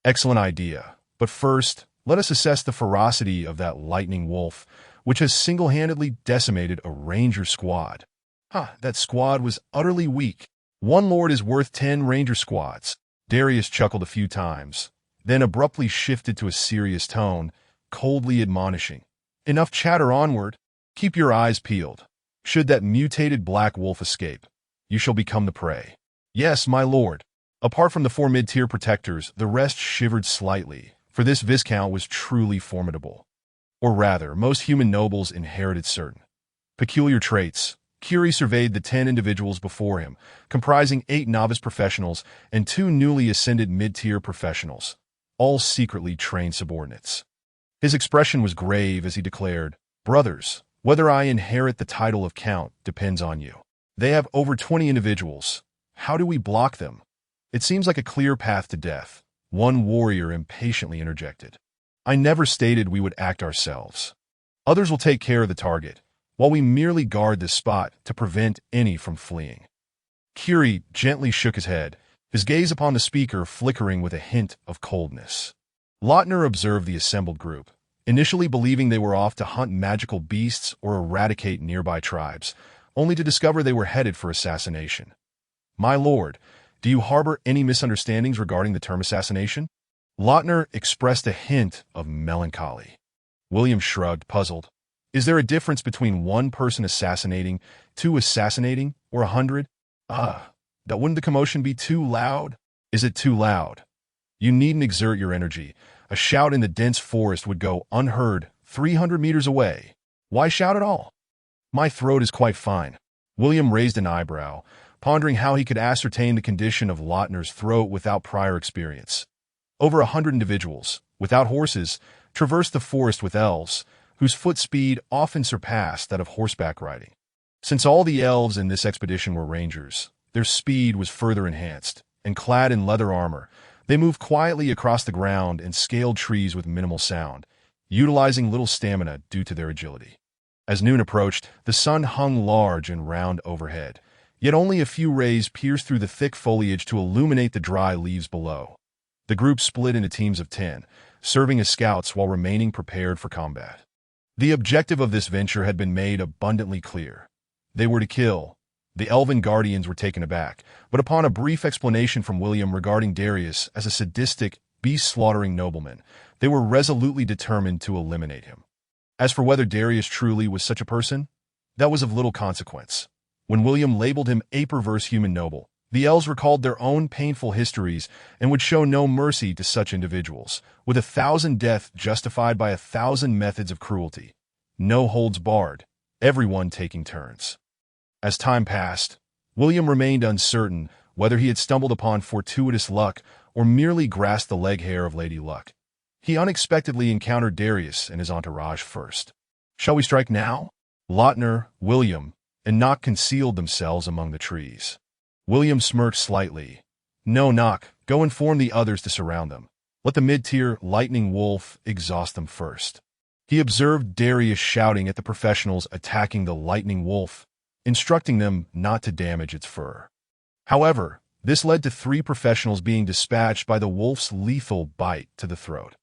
Speaker 1: Excellent idea. But first, let us assess the ferocity of that lightning wolf, which has single-handedly decimated a ranger squad. That squad was utterly weak. 1 lord is worth 10 ranger squads. Darius chuckled a few times, then abruptly shifted to a serious tone, coldly admonishing, Enough chatter, onward. Keep your eyes peeled. Should that mutated black wolf escape, you shall become the prey. Yes, my lord. Apart from the 4 mid-tier protectors, the rest shivered slightly, for this Viscount was truly formidable. Or rather, most human nobles inherited certain peculiar traits. Curie surveyed the 10 individuals before him, comprising 8 novice professionals and 2 newly ascended mid-tier professionals. all secretly trained subordinates. His expression was grave as he declared, "Brothers, whether I inherit the title of Count depends on you. They have over 20 individuals. How do we block them?" "It seems like a clear path to death," one warrior impatiently interjected. "I never stated we would act ourselves. Others will take care of the target, while we merely guard this spot to prevent any from fleeing." Curie gently shook his head, his gaze upon the speaker flickering with a hint of coldness. Lautner observed the assembled group, initially believing they were off to hunt magical beasts or eradicate nearby tribes, only to discover they were headed for assassination. "My lord, do you harbor any misunderstandings regarding the term assassination?" Lautner expressed a hint of melancholy. William shrugged, puzzled. "Is there a difference between one person assassinating, two assassinating, or 100? That wouldn't the commotion be too loud?" "Is it too loud? You needn't exert your energy. A shout in the dense forest would go unheard 300 meters away. Why shout at all?" "My throat is quite fine." William raised an eyebrow, pondering how he could ascertain the condition of Lautner's throat without prior experience. Over 100 individuals, without horses, traversed the forest with elves, whose foot speed often surpassed that of horseback riding. Since all the elves in this expedition were rangers, their speed was further enhanced, and clad in leather armor, they moved quietly across the ground and scaled trees with minimal sound, utilizing little stamina due to their agility. As noon approached, the sun hung large and round overhead, yet only a few rays pierced through the thick foliage to illuminate the dry leaves below. The group split into teams of 10, serving as scouts while remaining prepared for combat. The objective of this venture had been made abundantly clear. They were to kill. The elven guardians were taken aback, but upon a brief explanation from William regarding Darius as a sadistic, beast-slaughtering nobleman, they were resolutely determined to eliminate him. As for whether Darius truly was such a person, that was of little consequence. When William labeled him a perverse human noble, the elves recalled their own painful histories and would show no mercy to such individuals, with 1,000 deaths justified by 1,000 methods of cruelty. No holds barred, everyone taking turns. As time passed, William remained uncertain whether he had stumbled upon fortuitous luck or merely grasped the leg hair of Lady Luck. He unexpectedly encountered Darius and his entourage first. "Shall we strike now?" Lautner, William, and Nock concealed themselves among the trees. William smirked slightly. "No, Nock, go inform the others to surround them. Let the mid-tier Lightning Wolf exhaust them first." He observed Darius shouting at the professionals attacking the Lightning Wolf, instructing them not to damage its fur. However, this led to 3 professionals being dispatched by the wolf's lethal bite to the throat.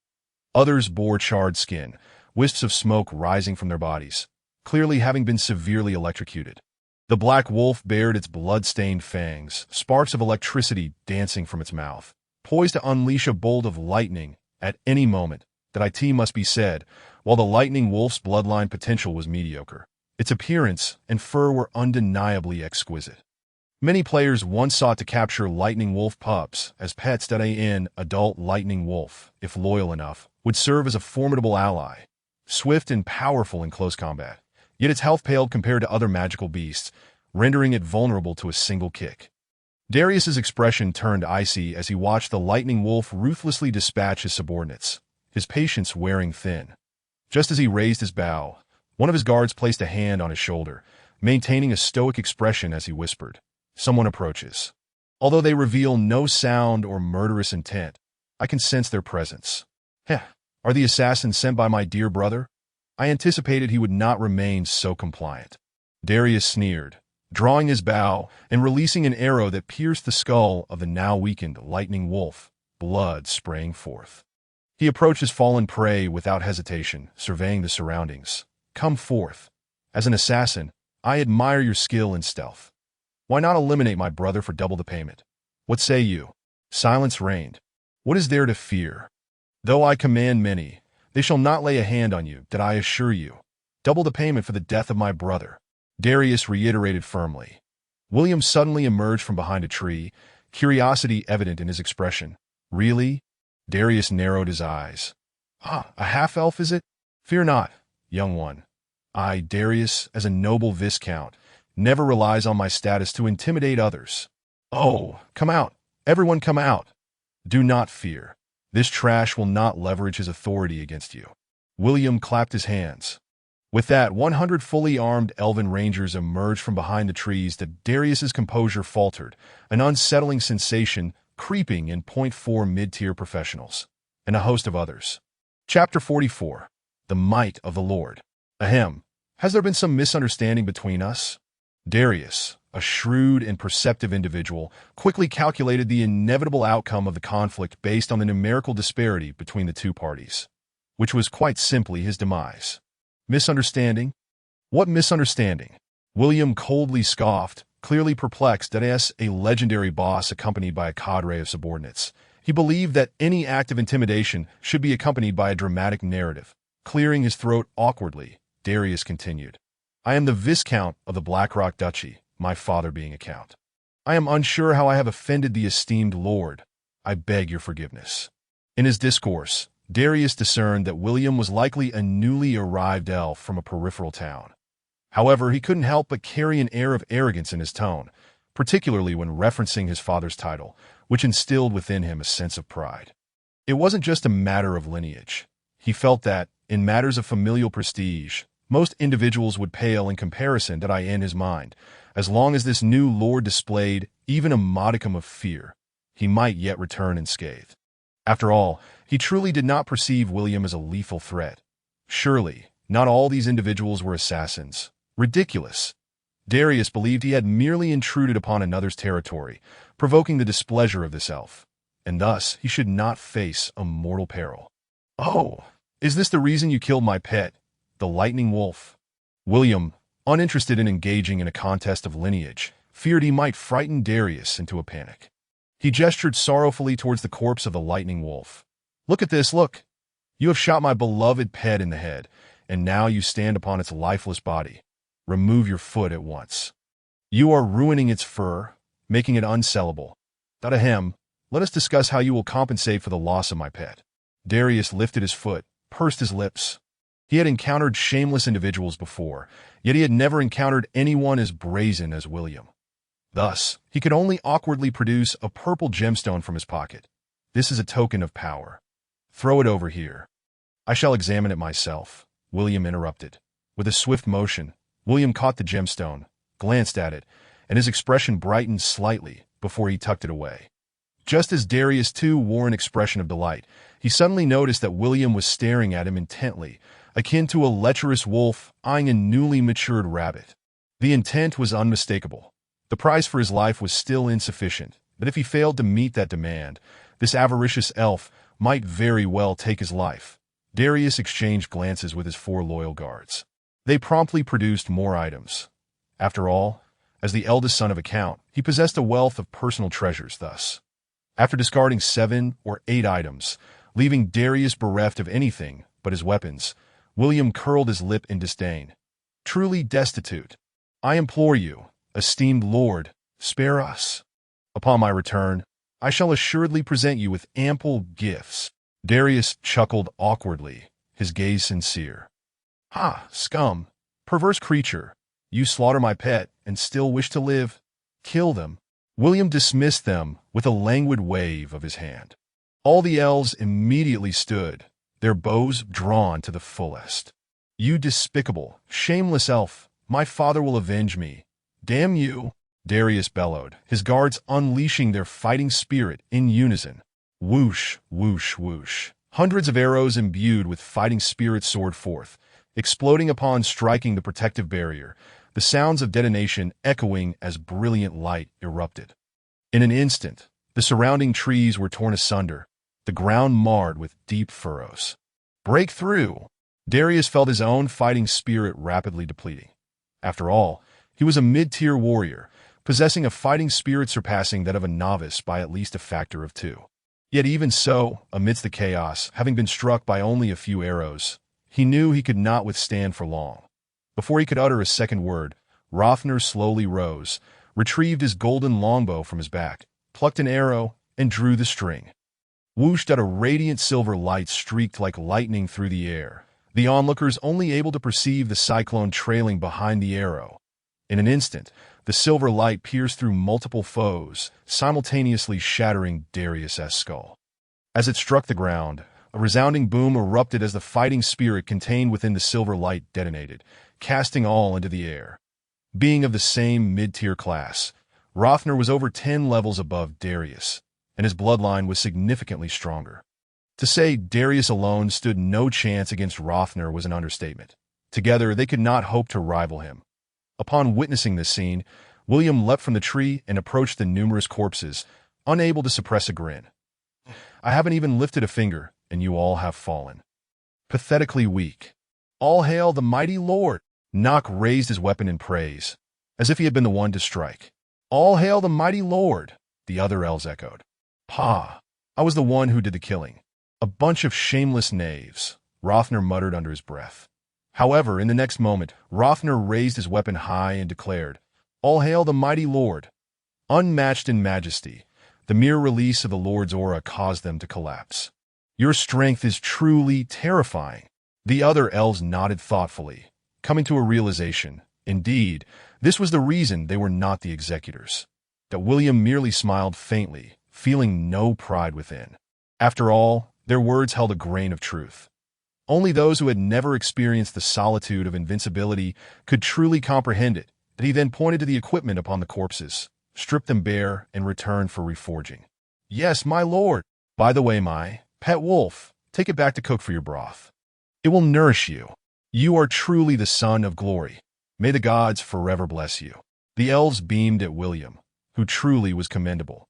Speaker 1: Others bore charred skin, wisps of smoke rising from their bodies, clearly having been severely electrocuted. The black wolf bared its blood-stained fangs, sparks of electricity dancing from its mouth, poised to unleash a bolt of lightning at any moment. That it must be said, while the Lightning Wolf's bloodline potential was mediocre, its appearance and fur were undeniably exquisite. Many players once sought to capture Lightning Wolf pups as pets. An adult Lightning Wolf, if loyal enough, would serve as a formidable ally, swift and powerful in close combat, yet its health paled compared to other magical beasts, rendering it vulnerable to a single kick. Darius's expression turned icy as he watched the Lightning Wolf ruthlessly dispatch his subordinates, his patience wearing thin. Just as he raised his bow, one of his guards placed a hand on his shoulder, maintaining a stoic expression as he whispered, "Someone approaches. Although they reveal no sound or murderous intent, I can sense their presence. Are the assassins sent by my dear brother? I anticipated he would not remain so compliant." Darius sneered, drawing his bow and releasing an arrow that pierced the skull of the now weakened Lightning Wolf, blood spraying forth. He approached his fallen prey without hesitation, surveying the surroundings. "Come forth. As an assassin, I admire your skill in stealth. Why not eliminate my brother for double the payment? What say you?" Silence reigned. "What is there to fear? Though I command many, they shall not lay a hand on you, that I assure you. Double the payment for the death of my brother," Darius reiterated firmly. William suddenly emerged from behind a tree, curiosity evident in his expression. "Really?" Darius narrowed his eyes. "A half-elf, is it? Fear not, young one. I, Darius, as a noble viscount, never relies on my status to intimidate others. Oh, come out. Everyone come out. Do not fear. This trash will not leverage his authority against you." William clapped his hands. With that, 100 fully armed elven rangers emerged from behind the trees. That Darius's composure faltered, an unsettling sensation creeping in .4 mid-tier professionals, and a host of others. Chapter 44. The Might of the Lord. Ahem. Has there been some misunderstanding between us? Darius, a shrewd and perceptive individual, quickly calculated the inevitable outcome of the conflict based on the numerical disparity between the two parties, which was quite simply his demise. Misunderstanding? What misunderstanding? William coldly scoffed, clearly perplexed that as a legendary boss accompanied by a cadre of subordinates, he believed that any act of intimidation should be accompanied by a dramatic narrative. Clearing his throat awkwardly, Darius continued, "I am the Viscount of the Blackrock Duchy, my father being a count. I am unsure how I have offended the esteemed lord. I beg your forgiveness." In his discourse, Darius discerned that William was likely a newly arrived elf from a peripheral town. However, he couldn't help but carry an air of arrogance in his tone, particularly when referencing his father's title, which instilled within him a sense of pride. It wasn't just a matter of lineage. He felt that, in matters of familial prestige, most individuals would pale in comparison that in his mind. As long as this new lord displayed even a modicum of fear, he might yet return unscathed. After all, he truly did not perceive William as a lethal threat. Surely, not all these individuals were assassins. Ridiculous. Darius believed he had merely intruded upon another's territory, provoking the displeasure of this elf, and thus he should not face a mortal peril. "Oh, is this the reason you killed my pet, the lightning wolf?" William, uninterested in engaging in a contest of lineage, feared he might frighten Darius into a panic. He gestured sorrowfully towards the corpse of the lightning wolf. "Look at this, look! You have shot my beloved pet in the head, and now you stand upon its lifeless body. Remove your foot at once. You are ruining its fur, making it unsellable. Ahem, let us discuss how you will compensate for the loss of my pet." Darius lifted his foot, pursed his lips. He had encountered shameless individuals before, yet he had never encountered anyone as brazen as William. Thus, he could only awkwardly produce a purple gemstone from his pocket. "This is a token of power. Throw it over here." "I shall examine it myself," William interrupted. With a swift motion, William caught the gemstone, glanced at it, and his expression brightened slightly before he tucked it away. Just as Darius too wore an expression of delight, he suddenly noticed that William was staring at him intently, akin to a lecherous wolf eyeing a newly matured rabbit. The intent was unmistakable. The price for his life was still insufficient, but if he failed to meet that demand, this avaricious elf might very well take his life. Darius exchanged glances with his 4 loyal guards. They promptly produced more items. After all, as the eldest son of a count, he possessed a wealth of personal treasures thus. After discarding 7 or 8 items, leaving Darius bereft of anything but his weapons, William curled his lip in disdain. "Truly destitute. I implore you, esteemed lord, spare us. Upon my return, I shall assuredly present you with ample gifts." Darius chuckled awkwardly, his gaze sincere. "Ha, scum, perverse creature, you slaughter my pet and still wish to live? Kill them." William dismissed them with a languid wave of his hand. All the elves immediately stood, their bows drawn to the fullest. "You despicable, shameless elf, my father will avenge me. Damn you!" Darius bellowed, his guards unleashing their fighting spirit in unison. Whoosh, whoosh, whoosh. Hundreds of arrows imbued with fighting spirit soared forth, exploding upon striking the protective barrier, the sounds of detonation echoing as brilliant light erupted. In an instant, the surrounding trees were torn asunder, the ground marred with deep furrows. "Break through!" Darius felt his own fighting spirit rapidly depleting. After all, he was a mid-tier warrior, possessing a fighting spirit surpassing that of a novice by at least a factor of 2. Yet even so, amidst the chaos, having been struck by only a few arrows, he knew he could not withstand for long. Before he could utter a second word, Rothnir slowly rose, retrieved his golden longbow from his back, plucked an arrow, and drew the string. Whooshed out a radiant silver light streaked like lightning through the air, the onlookers only able to perceive the cyclone trailing behind the arrow. In an instant, the silver light pierced through multiple foes, simultaneously shattering Darius' skull. As it struck the ground, a resounding boom erupted as the fighting spirit contained within the silver light detonated, casting all into the air. Being of the same mid-tier class, Rothnir was over 10 levels above Darius, and his bloodline was significantly stronger. To say Darius alone stood no chance against Rothnir was an understatement. Together, they could not hope to rival him. Upon witnessing this scene, William leapt from the tree and approached the numerous corpses, unable to suppress a grin. I haven't even lifted a finger, and you all have fallen. Pathetically weak. All hail the mighty Lord! Nock raised his weapon in praise, as if he had been the one to strike. All hail the mighty Lord! The other elves echoed. Pah! I was the one who did the killing. A bunch of shameless knaves, Rothnir muttered under his breath. However, in the next moment, Rothnir raised his weapon high and declared, All hail the mighty Lord! Unmatched in majesty, the mere release of the Lord's aura caused them to collapse. Your strength is truly terrifying. The other elves nodded thoughtfully, coming to a realization. Indeed, this was the reason they were not the executors. That William merely smiled faintly, feeling no pride within. After all, their words held a grain of truth. Only those who had never experienced the solitude of invincibility could truly comprehend it. That he then pointed to the equipment upon the corpses, stripped them bare, and returned for reforging. Yes, my lord. By the way, my pet wolf, take it back to cook for your broth. It will nourish you. You are truly the son of glory. May the gods forever bless you. The elves beamed at William, who truly was commendable.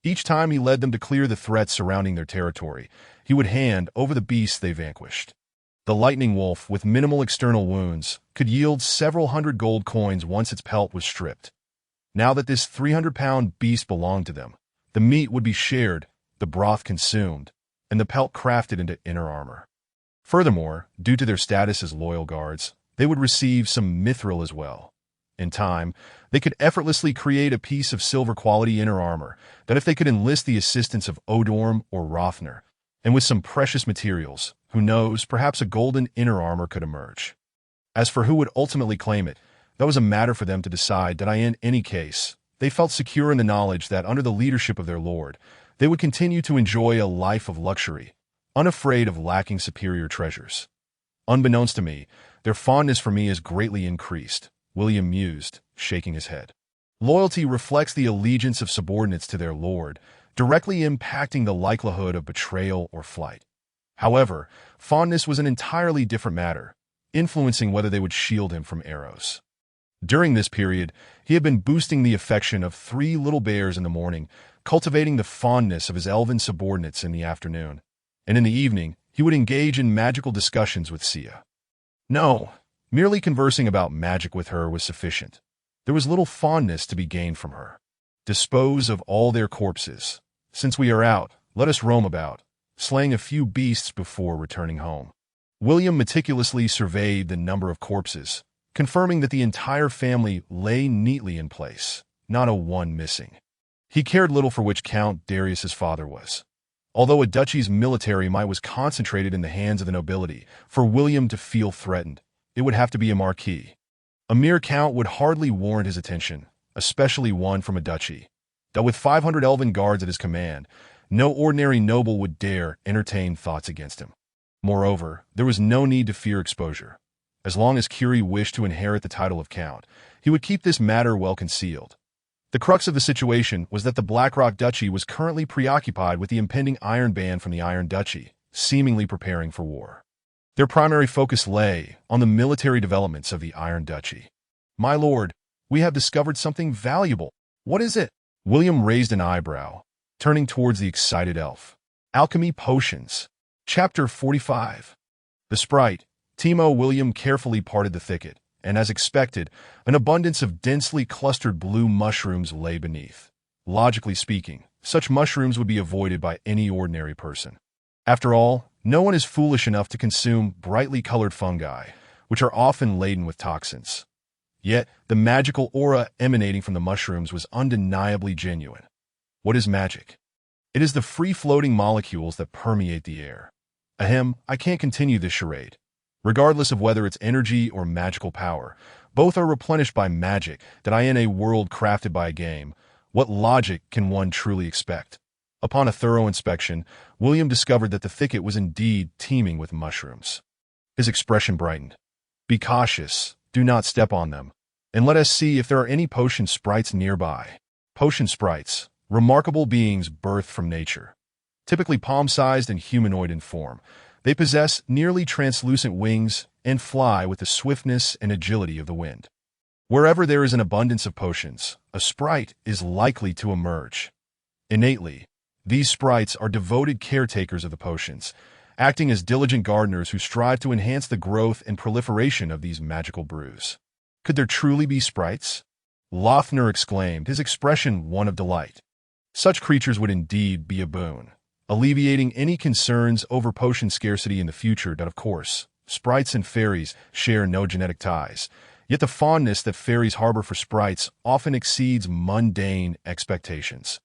Speaker 1: Each time he led them to clear the threats surrounding their territory, he would hand over the beasts they vanquished. The lightning wolf, with minimal external wounds, could yield several hundred gold coins once its pelt was stripped. Now that this 300-pound beast belonged to them, the meat would be shared, the broth consumed, and the pelt crafted into inner armor. Furthermore, due to their status as loyal guards, they would receive some mithril as well. In time, they could effortlessly create a piece of silver-quality inner armor that if they could enlist the assistance of Odorm or Rothnir, and with some precious materials, who knows, perhaps a golden inner armor could emerge. As for who would ultimately claim it, that was a matter for them to decide. That in any case, they felt secure in the knowledge that under the leadership of their lord, they would continue to enjoy a life of luxury, unafraid of lacking superior treasures. Unbeknownst to me, their fondness for me has greatly increased, William mused, shaking his head. Loyalty reflects the allegiance of subordinates to their lord, directly impacting the likelihood of betrayal or flight. However, fondness was an entirely different matter, influencing whether they would shield him from arrows. During this period, he had been boosting the affection of 3 little bears in the morning, cultivating the fondness of his elven subordinates in the afternoon, and in the evening, he would engage in magical discussions with Sia. No, merely conversing about magic with her was sufficient. There was little fondness to be gained from her. Dispose of all their corpses. Since we are out, let us roam about, slaying a few beasts before returning home. William meticulously surveyed the number of corpses, confirming that the entire family lay neatly in place, not a one missing. He cared little for which count Darius's father was. Although a duchy's military might was concentrated in the hands of the nobility, for William to feel threatened, it would have to be a marquis. A mere count would hardly warrant his attention, especially one from a duchy. Though with 500 elven guards at his command, no ordinary noble would dare entertain thoughts against him. Moreover, there was no need to fear exposure. As long as Curie wished to inherit the title of count, he would keep this matter well concealed. The crux of the situation was that the Blackrock Duchy was currently preoccupied with the impending Iron Band from the Iron Duchy, seemingly preparing for war. Their primary focus lay on the military developments of the Iron Duchy. My lord, we have discovered something valuable. What is it? William raised an eyebrow, turning towards the excited elf. Alchemy Potions. Chapter 45. The sprite, Timo William carefully parted the thicket, and as expected, an abundance of densely clustered blue mushrooms lay beneath. Logically speaking, such mushrooms would be avoided by any ordinary person. After all, no one is foolish enough to consume brightly colored fungi, which are often laden with toxins. Yet, the magical aura emanating from the mushrooms was undeniably genuine. What is magic? It is the free-floating molecules that permeate the air. Ahem, I can't continue this charade. Regardless of whether it's energy or magical power, both are replenished by magic that in a world crafted by a game. What logic can one truly expect? Upon a thorough inspection, William discovered that the thicket was indeed teeming with mushrooms. His expression brightened. "Be cautious, do not step on them, and let us see if there are any potion sprites nearby." Potion sprites, remarkable beings birthed from nature. Typically palm-sized and humanoid in form, they possess nearly translucent wings and fly with the swiftness and agility of the wind. Wherever there is an abundance of potions, a sprite is likely to emerge. Innately, these sprites are devoted caretakers of the potions, acting as diligent gardeners who strive to enhance the growth and proliferation of these magical brews. Could there truly be sprites? Lothner exclaimed, his expression one of delight. Such creatures would indeed be a boon, alleviating any concerns over potion scarcity in the future. That, of course, sprites and fairies share no genetic ties, yet the fondness that fairies harbor for sprites often exceeds mundane expectations.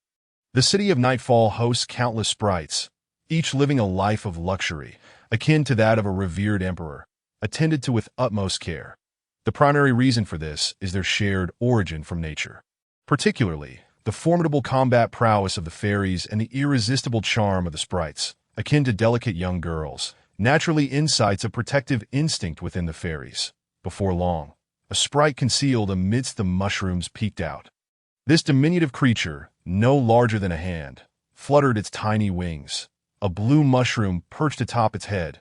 Speaker 1: The city of Nightfall hosts countless sprites, each living a life of luxury, akin to that of a revered emperor, attended to with utmost care. The primary reason for this is their shared origin from nature. Particularly, the formidable combat prowess of the fairies and the irresistible charm of the sprites, akin to delicate young girls, naturally incites a protective instinct within the fairies. Before long, a sprite concealed amidst the mushrooms peeked out. This diminutive creature, no larger than a hand, fluttered its tiny wings. A blue mushroom perched atop its head.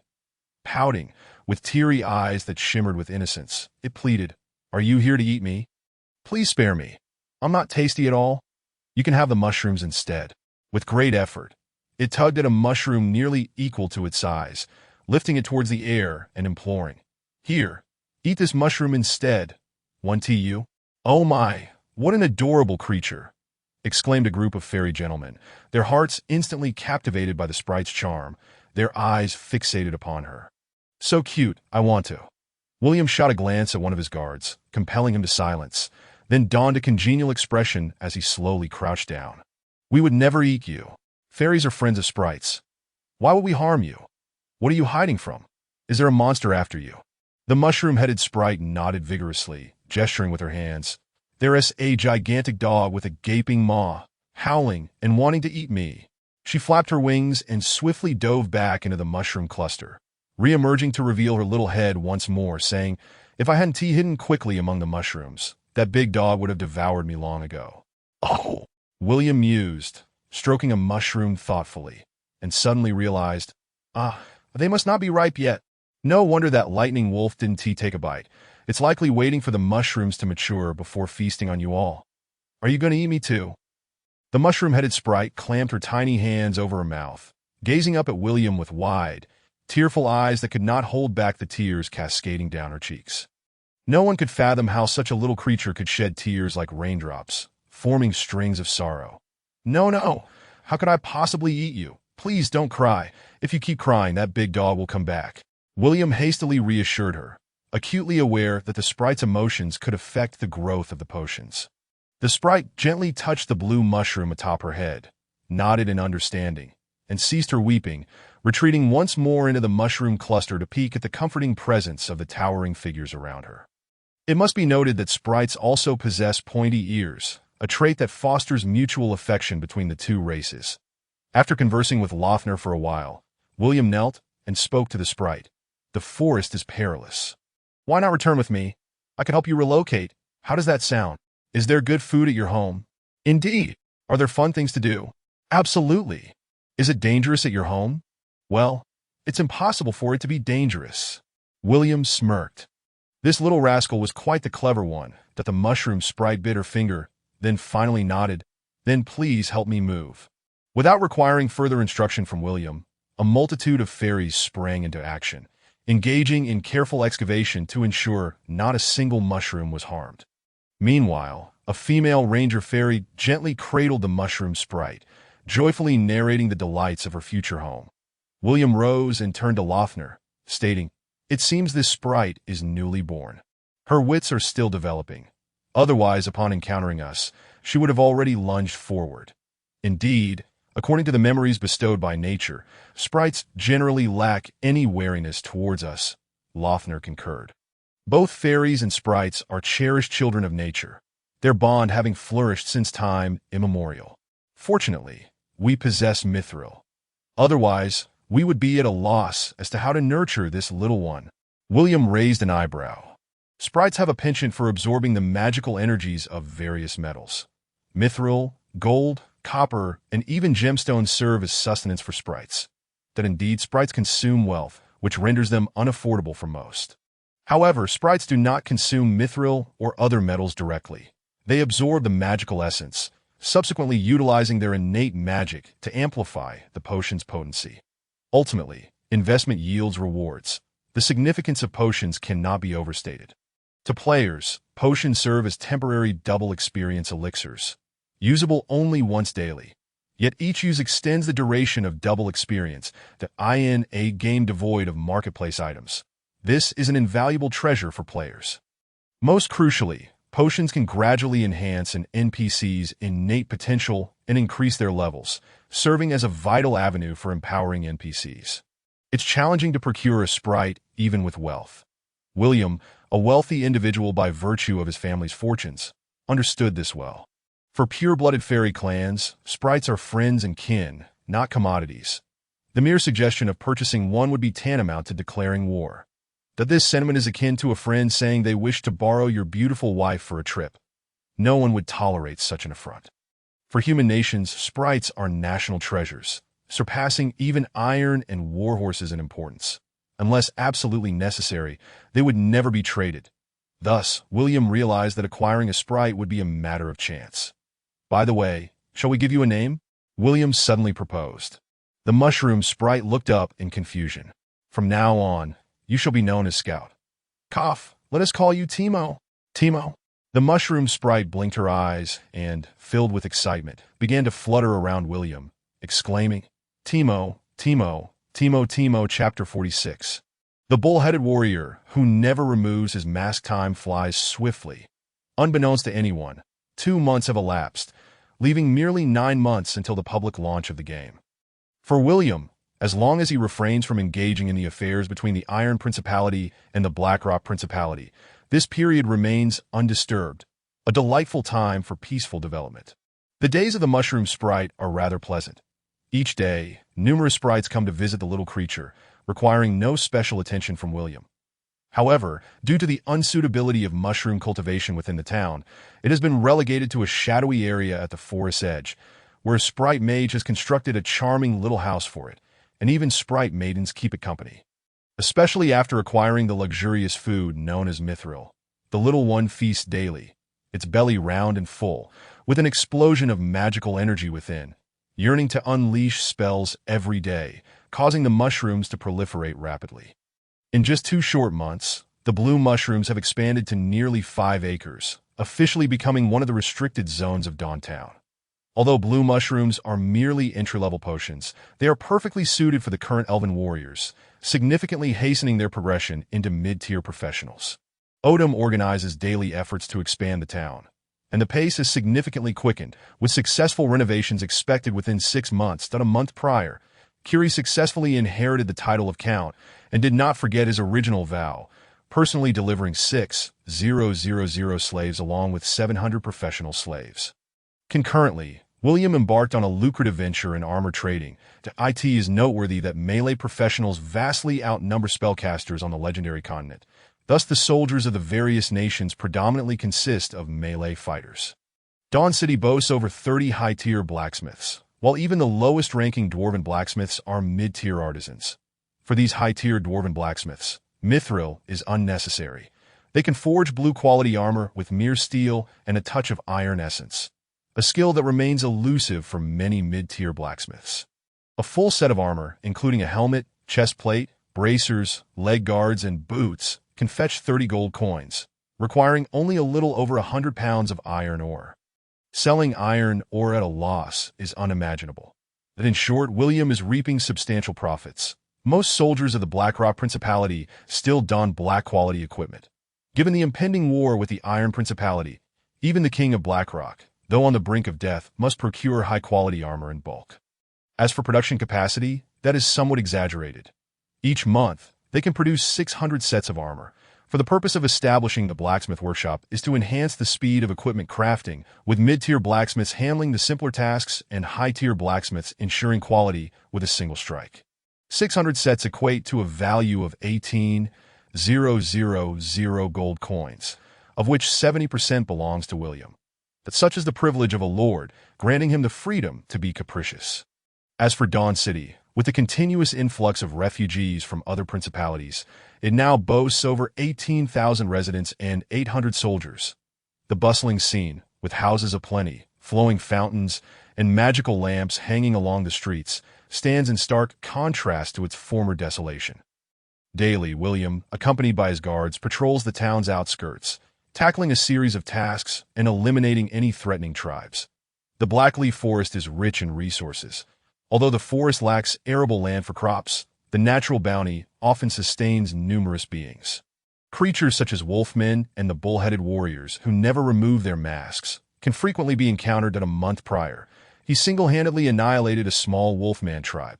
Speaker 1: Pouting, with teary eyes that shimmered with innocence, it pleaded, "Are you here to eat me? Please spare me. I'm not tasty at all. You can have the mushrooms instead." With great effort, it tugged at a mushroom nearly equal to its size, lifting it towards the air and imploring, "Here, eat this mushroom instead. One to you." "Oh my, what an adorable creature!" exclaimed a group of fairy gentlemen, their hearts instantly captivated by the sprite's charm, their eyes fixated upon her. "So cute, I want to." William shot a glance at one of his guards, compelling him to silence, then donned a congenial expression as he slowly crouched down. "We would never eat you. Fairies are friends of sprites. Why would we harm you? What are you hiding from? Is there a monster after you?" The mushroom-headed sprite nodded vigorously, gesturing with her hands. "There's a gigantic dog with a gaping maw, howling and wanting to eat me." She flapped her wings and swiftly dove back into the mushroom cluster, re-emerging to reveal her little head once more, saying, "If I hadn't hidden quickly among the mushrooms, that big dog would have devoured me long ago." "Oh," William mused, stroking a mushroom thoughtfully, and suddenly realized, they must not be ripe yet. No wonder that lightning wolf didn't take a bite. It's likely waiting for the mushrooms to mature before feasting on you all. Are you going to eat me too?" The mushroom-headed sprite clamped her tiny hands over her mouth, gazing up at William with wide, tearful eyes that could not hold back the tears cascading down her cheeks. No one could fathom how such a little creature could shed tears like raindrops, forming strings of sorrow. "No, no. How could I possibly eat you? Please don't cry. If you keep crying, that big dog will come back." William hastily reassured her, acutely aware that the sprite's emotions could affect the growth of the potions. The sprite gently touched the blue mushroom atop her head, nodded in understanding, and ceased her weeping, retreating once more into the mushroom cluster to peek at the comforting presence of the towering figures around her. It must be noted that sprites also possess pointy ears, a trait that fosters mutual affection between the two races. After conversing with Lothner for a while, William knelt and spoke to the sprite. "The forest is perilous. Why not return with me? I could help you relocate. How does that sound? Is there good food at your home?" "Indeed. Are there fun things to do?" "Absolutely." "Is it dangerous at your home?" "Well, it's impossible for it to be dangerous." William smirked. This little rascal was quite the clever one, that the mushroom sprite bit her finger, then finally nodded, "Then please help me move." Without requiring further instruction from William, a multitude of fairies sprang into action, engaging in careful excavation to ensure not a single mushroom was harmed. Meanwhile, a female ranger fairy gently cradled the mushroom sprite, joyfully narrating the delights of her future home. William rose and turned to Lothner, stating, "It seems this sprite is newly born. Her wits are still developing. Otherwise, upon encountering us, she would have already lunged forward. Indeed, according to the memories bestowed by nature, sprites generally lack any wariness towards us," Lothner concurred. Both fairies and sprites are cherished children of nature, their bond having flourished since time immemorial. Fortunately, we possess mithril. Otherwise, we would be at a loss as to how to nurture this little one. William raised an eyebrow. Sprites have a penchant for absorbing the magical energies of various metals. Mithril, gold, copper, and even gemstones serve as sustenance for sprites. That indeed, sprites consume wealth, which renders them unaffordable for most. However, sprites do not consume mithril or other metals directly. They absorb the magical essence, subsequently utilizing their innate magic to amplify the potion's potency. Ultimately, investment yields rewards. The significance of potions cannot be overstated. To players, potions serve as temporary double experience elixirs, usable only once daily. Yet each use extends the duration of double experience in a game devoid of marketplace items. This is an invaluable treasure for players. Most crucially, potions can gradually enhance an NPC's innate potential and increase their levels, serving as a vital avenue for empowering NPCs. It's challenging to procure a sprite even with wealth. William, a wealthy individual by virtue of his family's fortunes, understood this well. For pure-blooded fairy clans, sprites are friends and kin, not commodities. The mere suggestion of purchasing one would be tantamount to declaring war. That this sentiment is akin to a friend saying they wish to borrow your beautiful wife for a trip. No one would tolerate such an affront. For human nations, sprites are national treasures, surpassing even iron and warhorses in importance. Unless absolutely necessary, they would never be traded. Thus, William realized that acquiring a sprite would be a matter of chance. By the way, shall we give you a name? William suddenly proposed. The mushroom sprite looked up in confusion. From now on, you shall be known as Scout. Cough, let us call you Timo. Timo. The mushroom sprite blinked her eyes and, filled with excitement, began to flutter around William, exclaiming, Timo, Timo, Timo, Timo, Chapter 46. The bull-headed warrior, who never removes his mask. Time flies swiftly. Unbeknownst to anyone, 2 months have elapsed, leaving merely 9 months until the public launch of the game. For William, as long as he refrains from engaging in the affairs between the Iron Principality and the Blackrock Principality, this period remains undisturbed, a delightful time for peaceful development. The days of the mushroom sprite are rather pleasant. Each day, numerous sprites come to visit the little creature, requiring no special attention from William. However, due to the unsuitability of mushroom cultivation within the town, it has been relegated to a shadowy area at the forest's edge, where a sprite mage has constructed a charming little house for it, and even sprite maidens keep it company. Especially after acquiring the luxurious food known as mithril, the little one feasts daily, its belly round and full, with an explosion of magical energy within, yearning to unleash spells every day, causing the mushrooms to proliferate rapidly. In just 2 short months, the blue mushrooms have expanded to nearly 5 acres, officially becoming one of the restricted zones of Dawntown. Although blue mushrooms are merely entry-level potions, they are perfectly suited for the current elven warriors, significantly hastening their progression into mid-tier professionals. Odom organizes daily efforts to expand the town, and the pace is significantly quickened, with successful renovations expected within 6 months than a month prior. Curie successfully inherited the title of Count and did not forget his original vow, personally delivering 6,000 slaves along with 700 professional slaves. Concurrently, William embarked on a lucrative venture in armor trading. It is noteworthy that melee professionals vastly outnumber spellcasters on the legendary continent. Thus, the soldiers of the various nations predominantly consist of melee fighters. Dawn City boasts over 30 high-tier blacksmiths, while even the lowest-ranking dwarven blacksmiths are mid-tier artisans. For these high-tier dwarven blacksmiths, mithril is unnecessary. They can forge blue-quality armor with mere steel and a touch of iron essence, a skill that remains elusive for many mid-tier blacksmiths. A full set of armor, including a helmet, chest plate, bracers, leg guards, and boots, can fetch 30 gold coins, requiring only a little over 100 pounds of iron ore. Selling iron ore at a loss is unimaginable. That in short, William is reaping substantial profits. Most soldiers of the Blackrock Principality still don black-quality equipment. Given the impending war with the Iron Principality, even the King of Blackrock, though on the brink of death, must procure high-quality armor in bulk. As for production capacity, that is somewhat exaggerated. Each month, they can produce 600 sets of armor, for the purpose of establishing the blacksmith workshop is to enhance the speed of equipment crafting, with mid-tier blacksmiths handling the simpler tasks and high-tier blacksmiths ensuring quality with a single strike. 600 sets equate to a value of 18,000 gold coins, of which 70% belongs to William. But such is the privilege of a lord, granting him the freedom to be capricious. As for Dawn City, with the continuous influx of refugees from other principalities, it now boasts over 18,000 residents and 800 soldiers. The bustling scene, with houses aplenty, flowing fountains, and magical lamps hanging along the streets, stands in stark contrast to its former desolation. Daily, William, accompanied by his guards, patrols the town's outskirts, tackling a series of tasks and eliminating any threatening tribes. The Blackleaf Forest is rich in resources. Although the forest lacks arable land for crops, the natural bounty often sustains numerous beings. Creatures such as wolfmen and the bull-headed warriors, who never remove their masks, can frequently be encountered at a month prior. He single-handedly annihilated a small wolfman tribe.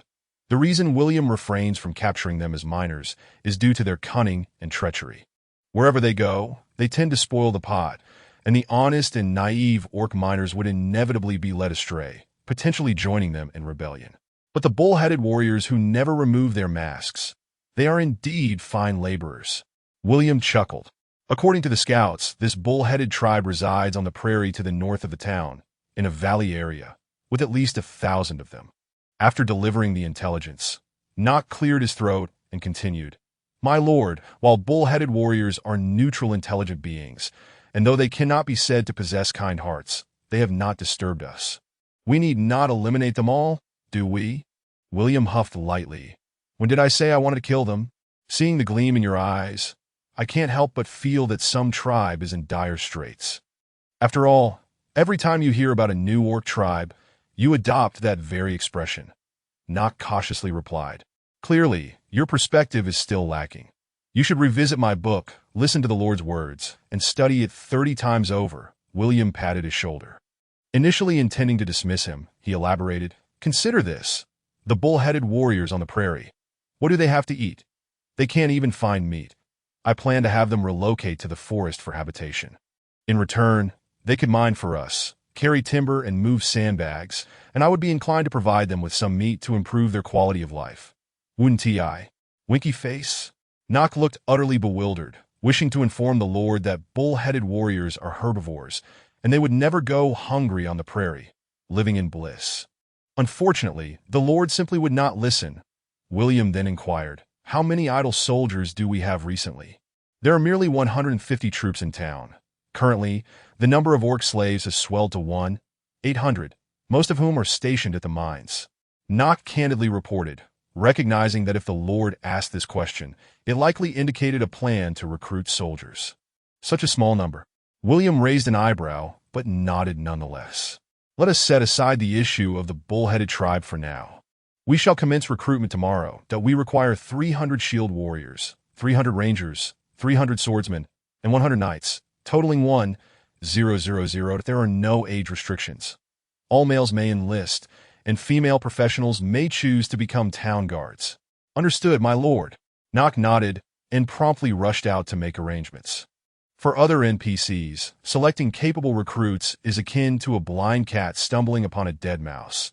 Speaker 1: The reason William refrains from capturing them as minors is due to their cunning and treachery. Wherever they go, they tend to spoil the pot, and the honest and naive orc miners would inevitably be led astray, potentially joining them in rebellion. But the bull-headed warriors who never remove their masks, they are indeed fine laborers. William chuckled. According to the scouts, this bull-headed tribe resides on the prairie to the north of the town, in a valley area, with at least 1,000 of them. After delivering the intelligence, Nock cleared his throat and continued, "My lord, while bull-headed warriors are neutral intelligent beings, and though they cannot be said to possess kind hearts, they have not disturbed us. We need not eliminate them all, do we?" William huffed lightly. "When did I say I wanted to kill them? Seeing the gleam in your eyes, I can't help but feel that some tribe is in dire straits. After all, every time you hear about a new orc tribe, you adopt that very expression," Nock cautiously replied. "Clearly, your perspective is still lacking. You should revisit my book, listen to the Lord's words, and study it 30 times over." William patted his shoulder. Initially intending to dismiss him, he elaborated, "Consider this. The bull-headed warriors on the prairie. What do they have to eat? They can't even find meat. I plan to have them relocate to the forest for habitation. In return, they could mine for us, carry timber and move sandbags, and I would be inclined to provide them with some meat to improve their quality of life. Wouldn't I? Winky face?" Nock looked utterly bewildered, wishing to inform the Lord that bull-headed warriors are herbivores, and they would never go hungry on the prairie, living in bliss. Unfortunately, the Lord simply would not listen. William then inquired, "How many idle soldiers do we have recently?" "There are merely 150 troops in town. Currently, the number of orc slaves has swelled to 1,800, most of whom are stationed at the mines," Nock candidly reported, recognizing that if the Lord asked this question, it likely indicated a plan to recruit soldiers. Such a small number. William raised an eyebrow, but nodded nonetheless. "Let us set aside the issue of the bull-headed tribe for now. We shall commence recruitment tomorrow. That we require 300 shield warriors, 300 rangers, 300 swordsmen, and 100 knights, totaling 1,000. There are no age restrictions. All males may enlist, and female professionals may choose to become town guards." "Understood, my lord." Nock nodded and promptly rushed out to make arrangements. For other NPCs, selecting capable recruits is akin to a blind cat stumbling upon a dead mouse.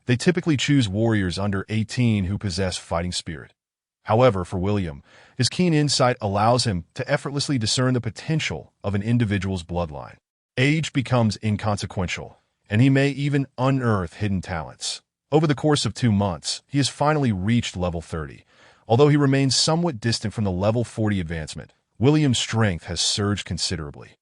Speaker 1: They typically choose warriors under 18 who possess fighting spirit. However, for William, his keen insight allows him to effortlessly discern the potential of an individual's bloodline. Age becomes inconsequential, and he may even unearth hidden talents. Over the course of 2 months, he has finally reached level 30. Although he remains somewhat distant from the level 40 advancement, William's strength has surged considerably.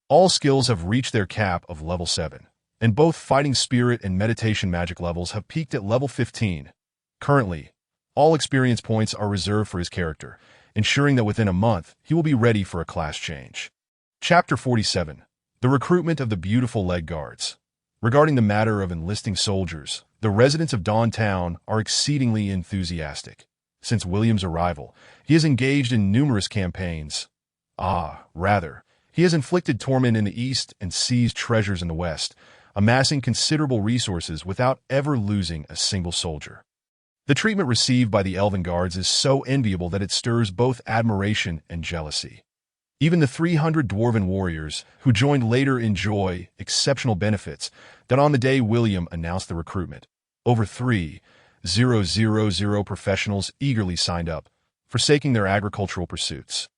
Speaker 1: All skills have reached their cap of level 7, and both fighting spirit and meditation magic levels have peaked at level 15. Currently, all experience points are reserved for his character, ensuring that within a month he will be ready for a class change. Chapter 47. The Recruitment of the Beautiful Leg Guards. Regarding the matter of enlisting soldiers, the residents of Dawn Town are exceedingly enthusiastic. Since William's arrival, he has engaged in numerous campaigns. He has inflicted torment in the east and seized treasures in the west, amassing considerable resources without ever losing a single soldier. The treatment received by the Elven Guards is so enviable that it stirs both admiration and jealousy. Even the 300 dwarven warriors, who joined later, enjoy exceptional benefits that on the day William announced the recruitment, over 3,000 professionals eagerly signed up, forsaking their agricultural pursuits.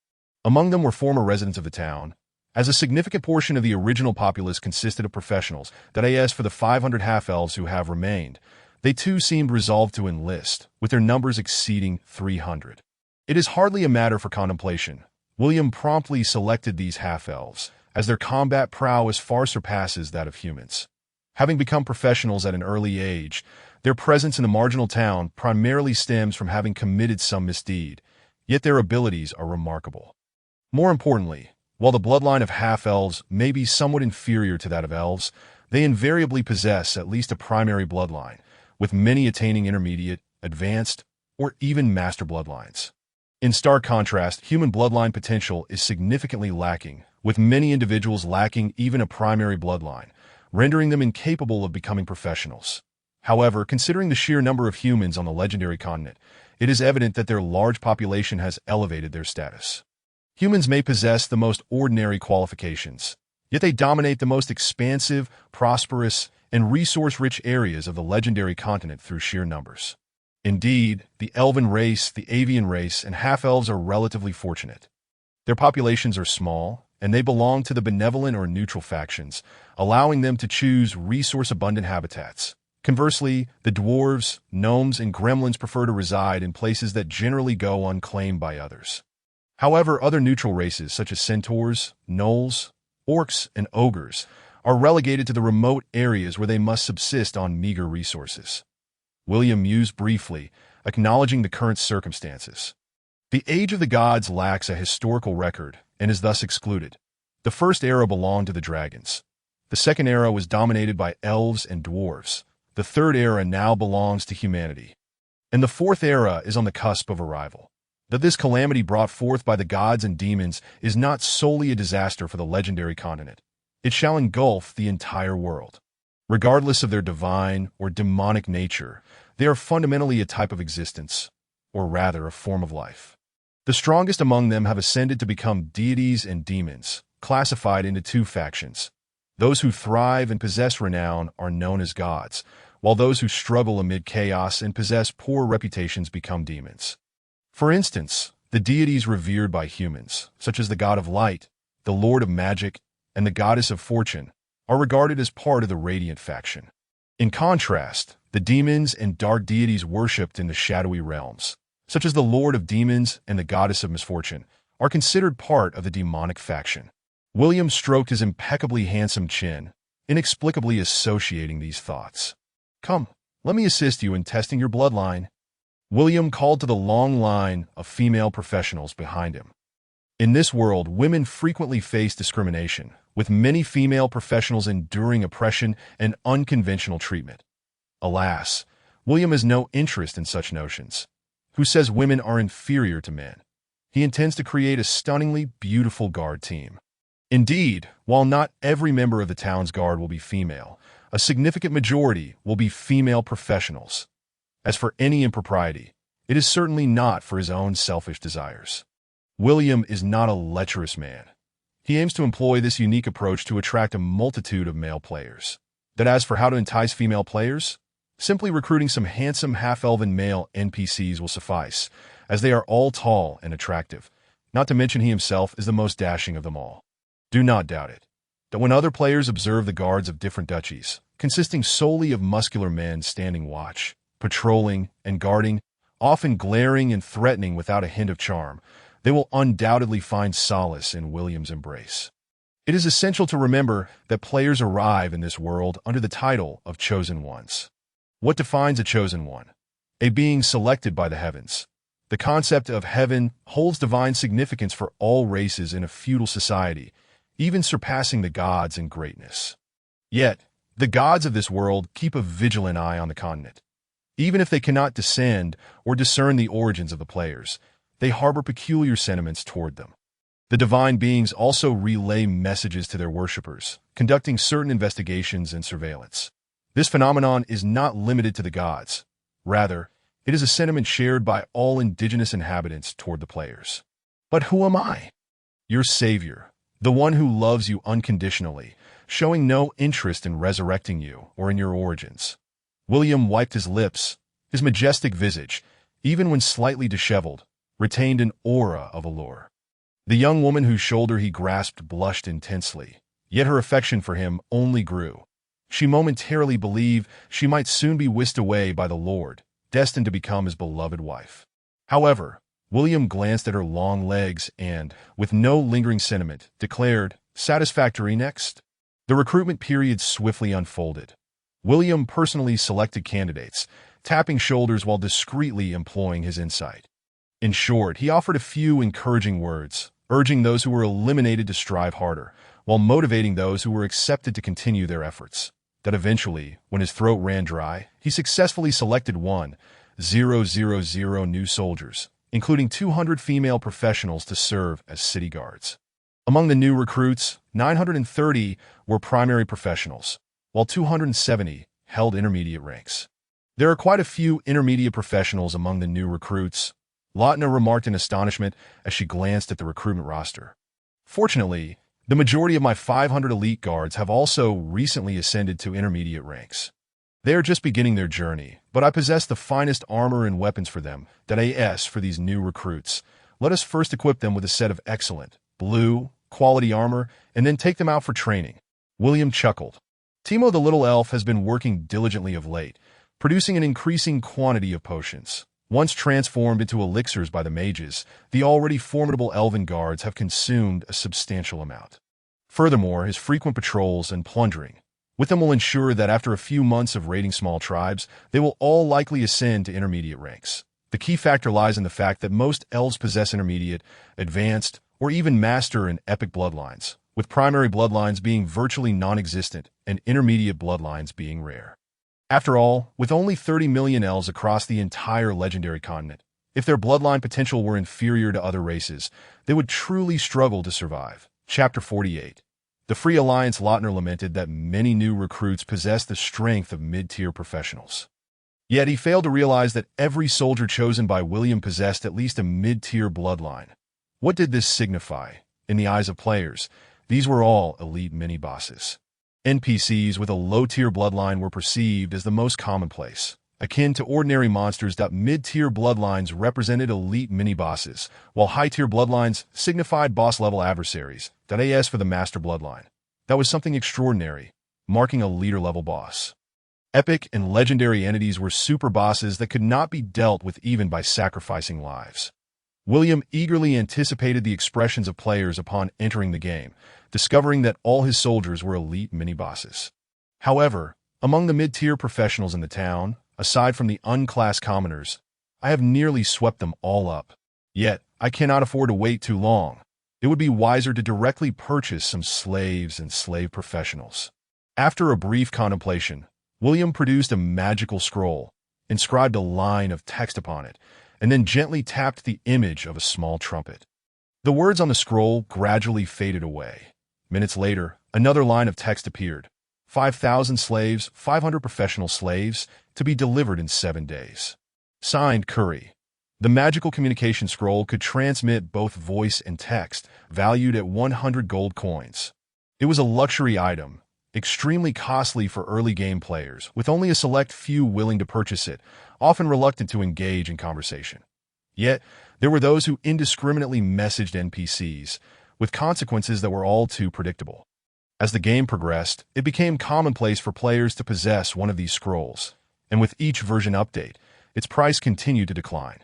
Speaker 1: Among them were former residents of the town, as a significant portion of the original populace consisted of professionals. That as for the 500 half-elves who have remained, they too seemed resolved to enlist, with their numbers exceeding 300. It is hardly a matter for contemplation. William promptly selected these half-elves, as their combat prowess far surpasses that of humans. Having become professionals at an early age, their presence in the marginal town primarily stems from having committed some misdeed, yet their abilities are remarkable. More importantly, while the bloodline of half-elves may be somewhat inferior to that of elves, they invariably possess at least a primary bloodline, with many attaining intermediate, advanced, or even master bloodlines. In stark contrast, human bloodline potential is significantly lacking, with many individuals lacking even a primary bloodline, rendering them incapable of becoming professionals. However, considering the sheer number of humans on the legendary continent, it is evident that their large population has elevated their status. Humans may possess the most ordinary qualifications, yet they dominate the most expansive, prosperous, and resource-rich areas of the legendary continent through sheer numbers. Indeed, the elven race, the avian race, and half-elves are relatively fortunate. Their populations are small, and they belong to the benevolent or neutral factions, allowing them to choose resource-abundant habitats. Conversely, the dwarves, gnomes, and gremlins prefer to reside in places that generally go unclaimed by others. However, other neutral races such as centaurs, gnolls, orcs, and ogres are relegated to the remote areas where they must subsist on meager resources. William mused briefly, acknowledging the current circumstances. The Age of the Gods lacks a historical record and is thus excluded. The first era belonged to the dragons. The second era was dominated by elves and dwarves. The third era now belongs to humanity. And the fourth era is on the cusp of arrival. That this calamity brought forth by the gods and demons is not solely a disaster for the legendary continent. It shall engulf the entire world. Regardless of their divine or demonic nature, they are fundamentally a type of existence, or rather a form of life. The strongest among them have ascended to become deities and demons, classified into two factions. Those who thrive and possess renown are known as gods, while those who struggle amid chaos and possess poor reputations become demons. For instance, the deities revered by humans, such as the god of light, the lord of magic, and the goddess of fortune, are regarded as part of the radiant faction. In contrast, the demons and dark deities worshipped in the shadowy realms, such as the lord of demons and the goddess of misfortune, are considered part of the demonic faction. William stroked his impeccably handsome chin, inexplicably associating these thoughts. "Come, let me assist you in testing your bloodline." William called to the long line of female professionals behind him. In this world, women frequently face discrimination, with many female professionals enduring oppression and unconventional treatment. Alas, William has no interest in such notions. Who says women are inferior to men? He intends to create a stunningly beautiful guard team. Indeed, while not every member of the town's guard will be female, a significant majority will be female professionals. As for any impropriety, it is certainly not for his own selfish desires. William is not a lecherous man. He aims to employ this unique approach to attract a multitude of male players. That as for how to entice female players, simply recruiting some handsome half-elven male NPCs will suffice, as they are all tall and attractive, not to mention he himself is the most dashing of them all. Do not doubt it, that when other players observe the guards of different duchies, consisting solely of muscular men standing watch, patrolling, and guarding, often glaring and threatening without a hint of charm, they will undoubtedly find solace in William's embrace. It is essential to remember that players arrive in this world under the title of Chosen Ones. What defines a Chosen One? A being selected by the heavens. The concept of heaven holds divine significance for all races in a feudal society, even surpassing the gods in greatness. Yet, the gods of this world keep a vigilant eye on the continent. Even if they cannot descend or discern the origins of the players, they harbor peculiar sentiments toward them. The divine beings also relay messages to their worshippers, conducting certain investigations and surveillance. This phenomenon is not limited to the gods. Rather, it is a sentiment shared by all indigenous inhabitants toward the players. But who am I? Your savior, the one who loves you unconditionally, showing no interest in resurrecting you or in your origins. William wiped his lips. His majestic visage, even when slightly disheveled, retained an aura of allure. The young woman whose shoulder he grasped blushed intensely, yet her affection for him only grew. She momentarily believed she might soon be whisked away by the Lord, destined to become his beloved wife. However, William glanced at her long legs and, with no lingering sentiment, declared, "Satisfactory next." The recruitment period swiftly unfolded. William personally selected candidates, tapping shoulders while discreetly employing his insight. In short, he offered a few encouraging words, urging those who were eliminated to strive harder, while motivating those who were accepted to continue their efforts. That eventually, when his throat ran dry, he successfully selected 1,000 new soldiers, including 200 female professionals to serve as city guards. Among the new recruits, 930 were primary professionals, while 270 held intermediate ranks. There are quite a few intermediate professionals among the new recruits, Lautner remarked in astonishment as she glanced at the recruitment roster. Fortunately, the majority of my 500 elite guards have also recently ascended to intermediate ranks. They are just beginning their journey, but I possess the finest armor and weapons for them. For these new recruits, let us first equip them with a set of excellent, blue, quality armor, and then take them out for training. William chuckled. Timo the little elf has been working diligently of late, producing an increasing quantity of potions. Once transformed into elixirs by the mages, the already formidable elven guards have consumed a substantial amount. Furthermore, his frequent patrols and plundering with them will ensure that after a few months of raiding small tribes, they will all likely ascend to intermediate ranks. The key factor lies in the fact that most elves possess intermediate, advanced, or even master and epic bloodlines, with primary bloodlines being virtually non-existent and intermediate bloodlines being rare. After all, with only 30 million elves across the entire legendary continent, if their bloodline potential were inferior to other races, they would truly struggle to survive. Chapter 48. The Free Alliance. Lautner lamented that many new recruits possessed the strength of mid-tier professionals. Yet he failed to realize that every soldier chosen by William possessed at least a mid-tier bloodline. What did this signify? In the eyes of players, these were all elite mini-bosses. NPCs with a low-tier bloodline were perceived as the most commonplace, akin to ordinary monsters. Mid-tier bloodlines represented elite mini-bosses, while high-tier bloodlines signified boss-level adversaries. For the master bloodline, that was something extraordinary, marking a leader-level boss. Epic and legendary entities were super bosses that could not be dealt with even by sacrificing lives. William eagerly anticipated the expressions of players upon entering the game, discovering that all his soldiers were elite mini-bosses. However, among the mid-tier professionals in the town, aside from the unclassed commoners, I have nearly swept them all up. Yet, I cannot afford to wait too long. It would be wiser to directly purchase some slaves and slave professionals. After a brief contemplation, William produced a magical scroll, inscribed a line of text upon it, and then gently tapped the image of a small trumpet. The words on the scroll gradually faded away. Minutes later, another line of text appeared. 5,000 slaves, 500 professional slaves, to be delivered in 7 days. Signed, Curry. The magical communication scroll could transmit both voice and text, valued at 100 gold coins. It was a luxury item, extremely costly for early game players, with only a select few willing to purchase it, often reluctant to engage in conversation. Yet, there were those who indiscriminately messaged NPCs, with consequences that were all too predictable. As the game progressed, it became commonplace for players to possess one of these scrolls, and with each version update, its price continued to decline.